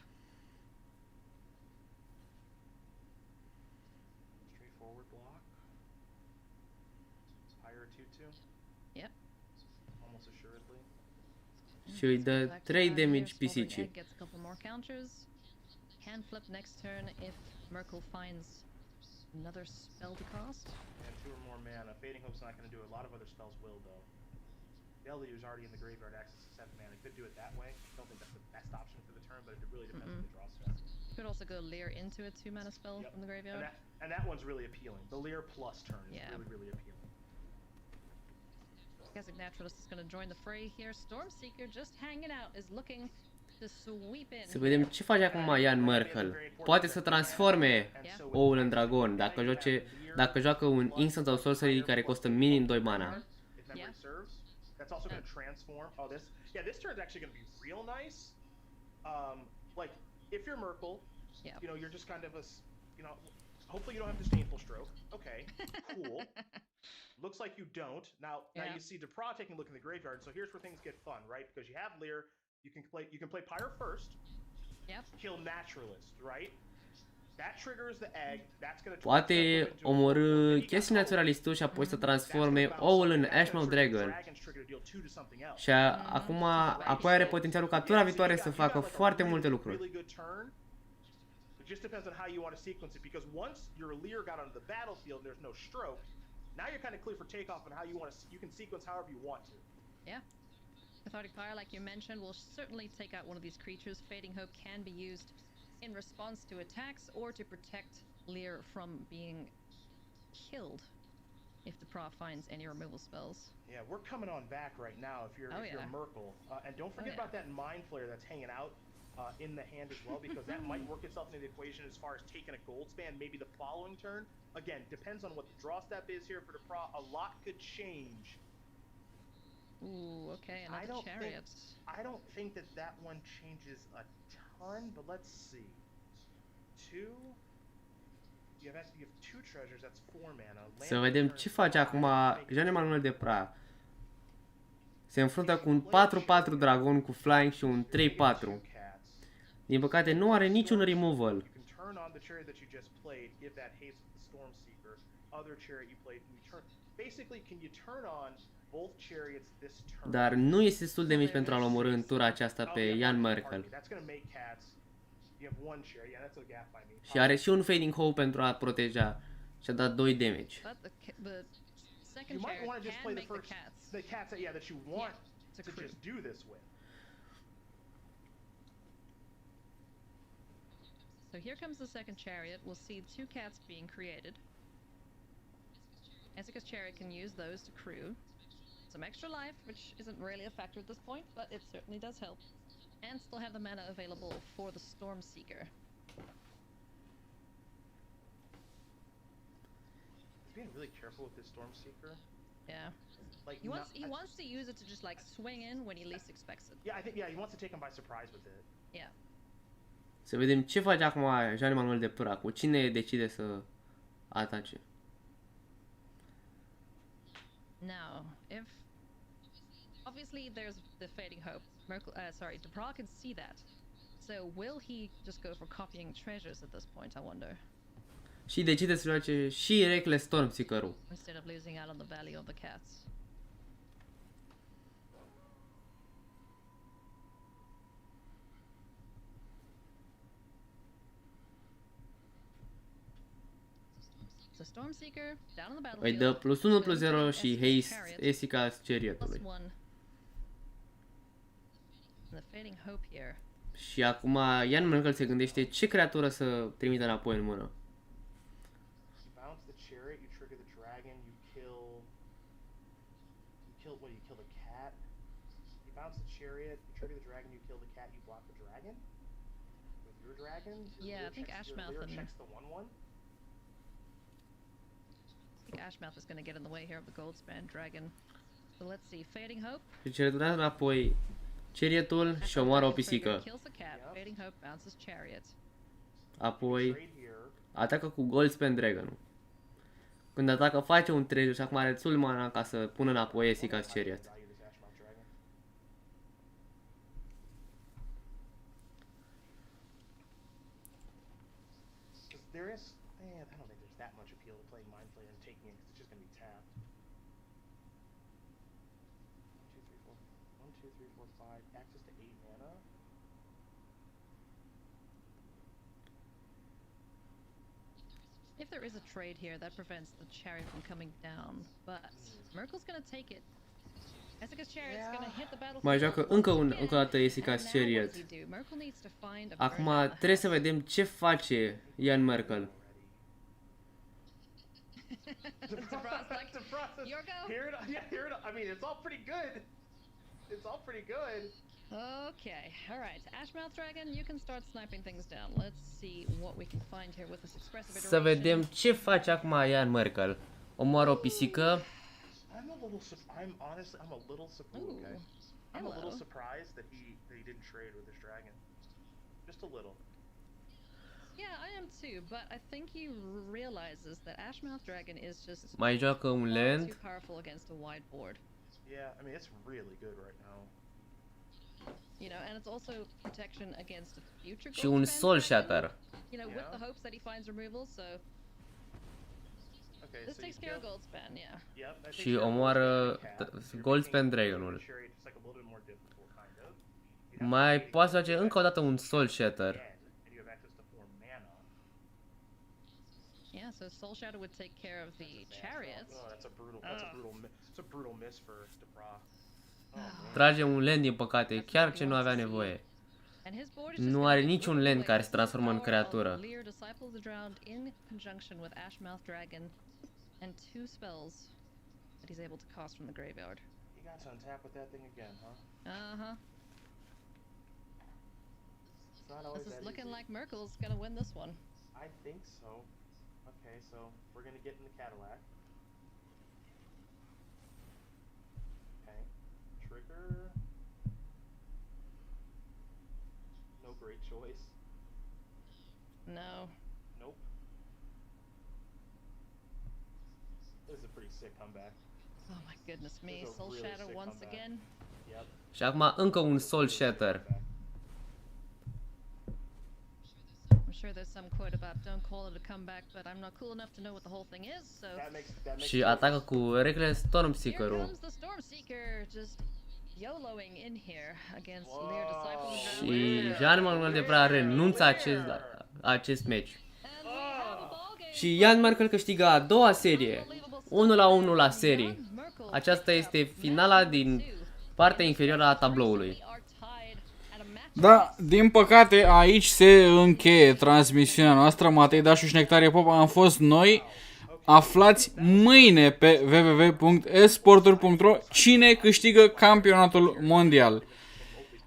Straightforward block. Fire 2/2. Yep. Almost assuredly. Și îi dă 3 damage pisicii. Gets a couple more counters. Can flip next turn if Merkel finds another spell to cast. And 2 or more mana. Fading Hope's not going to do it. A lot of other spells will, though. Deluge already in the graveyard, access to 7 mana. Could do it that way. Don't think that's the best option for the turn, but it really depends on the draw step. Could also go Leer into a 2 mana spell from the graveyard. And that one's really appealing. The Leer plus turn is really appealing. Guessing Naturalist is going to join the fray here. Stormseeker just hanging out is looking to sweep in. Să vedem ce face acum Ian Merkel. Poate să transforme oul în dragon dacă joacă un instant sau sorcery care costă minim 2 mana. That's also going to transform. Oh, this turn is actually going to be real nice. Like, if you're Merkel, you know, you're just kind of hopefully you don't have disdainful stroke. Okay, cool. Looks like you don't. Now you see Depra taking a look in the graveyard. So here's where things get fun, right? Because you have Leer, you can play Pyre first. Yep. Kill Naturalist, right? That triggers the egg. That's going to Poate omorâ chestii naturalistul și apoi să transforme oul în Ashmouth Dragon. Și acum apoi are potențialul ca tura viitoare să facă foarte multe lucruri. It just depends on how you want to sequence it, because once your Leer got onto the battlefield and there's no stroke, now you're kind of clear for takeoff on how you can sequence however you want to. Yeah. Cathartic Fire, like you mentioned, will certainly take out one of these creatures. Fading Hope can be used in response to attacks or to protect Leer from being killed if the Pro finds any removal spells. Yeah, we're coming on back right now if you're Merkel. And don't forget about that Mind Flayer that's hanging out in the hand as well, because that might work itself into the equation as far as taking a gold span maybe the following turn. Again, depends on what the draw step is here for the Pro. A lot could change. Ooh, okay, another chariot. I don't think that one changes a ton, but let's see. You have 2 treasures, that's 4 mana. Să vedem ce face acum Jean Emanuel de Pra. Se înfruntă cu un 4/4 dragon cu flying și un 3/4. Din păcate nu are niciun removal. Dar nu este destul de mic pentru a-l omorî în tura aceasta pe Ian Merkel. Și are și un Fading Hope pentru a proteja. Și-a dat 2 damage. You might want to just play the cats that you want to just do this with. So here comes the second chariot. We'll see 2 cats being created. Ezeka's chariot can use those to crew some extra life, which isn't really a factor at this point, but it certainly does help. And still have the mana available for the Stormseeker. He's being really careful with this Stormseeker. Yeah. Like he wants to use it to just like swing in when he least expects it. Yeah, I think he wants to take him by surprise with it. Yeah. Să vedem ce face acum Jean Emanuel de Pra, cu cine decide să atace. Now, if obviously there's the Fading Hope. Depra can see that. So will he just go for copying treasures at this point, I wonder? Și decide să joace și Reckless Stormseeker-ul. Instead of losing out on the Valley of the Cats. So Stormseeker down on the battlefield. Îi dă +1/+0 și haste Ezeka's chariotului. Și acum Ian Merkel se gândește ce creatură să trimită înapoi în mână. Yeah, I think Ashmouth Ashmouth is going to get in the way here of the Goldspan Dragon. So let's see, Fading Hope. Și ce returnează înapoi Chariotul și omoară o pisică. Apoi atacă cu Goldspan Dragon-ul. Când atacă face un treasure și acum are destul mana ca să pună înapoi Jessica's Chariot. There is, I don't think there's that much appeal to playing Mind Flayer and taking it because it's just going to be tapped. 1, 2, 3, 4, 5, access to 8 mana. If there is a trade here, that prevents the chariot from coming down, but Merkel's going to take it. Jessica's chariot's going to hit the battlefield. Mai joacă încă o dată Jessica's Chariot. Acum trebuie să vedem ce face Ian Merkel. I mean, it's all pretty good. It's all pretty good. Okay, all right. Ashmouth Dragon, you can start sniping things down. Let's see what we can find here with this expressive iteration. Să vedem ce face acum Ian Merkel. Omoară o pisică. I'm honestly, I'm a little surprised. Okay. I'm a little surprised that he didn't trade with his dragon. Just a little. Yeah, I am too, but I think he realizes that Ashmouth Dragon is just Mai joacă un land. too powerful against a wide board. Yeah, I mean it's really good right now. You know, and it's also protection against future Și un Soul Shatter. You know, with the hopes that he finds removal, so this takes care of Goldspan, yeah. Și omoară Goldspan Dragon-ul. Mai poate să face încă o dată un Soul Shatter. Yeah, so Soul Shadow would take care of the chariots. Oh, that's a brutal miss for Depra. Trage un land din păcate, chiar ce nu avea nevoie. Nu are niciun land care se transformă în creatură. And 2 spells that he's able to cast from the graveyard. You got to untap with that thing again, huh? Uh-huh. It's not always This is that looking easy. like Merkel's gonna win this one. I think so. Okay, so we're gonna get in the Cadillac. Okay. Trigger. No great choice. No. Nope. This is a pretty sick comeback. Oh my goodness me. This is a Soul really Shadow sick once comeback. again. Yep. Și acum încă un Soul Shatter. I'm sure there's some quote about don't call it a comeback, but I'm not cool enough to know what the whole thing is, so That makes Și atacă cu Reckless Stormseeker-ul. comes the Stormseeker just YOLOing in here against Lear Disciple. Și Jean Manuel de Prea renunță acest match. Și Ian Merkel câștigă a doua serie, 1-1 la serie. Aceasta este finala din partea inferioară a tabloului. Da, din păcate aici se încheie transmisiunea noastră. Matei Dașu și Nectarie Popa am fost noi. Aflați mâine pe www.esporturi.ro cine câștigă campionatul mondial.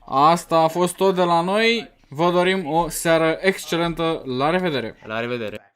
Asta a fost tot de la noi. Vă dorim o seară excelentă. La revedere! La revedere!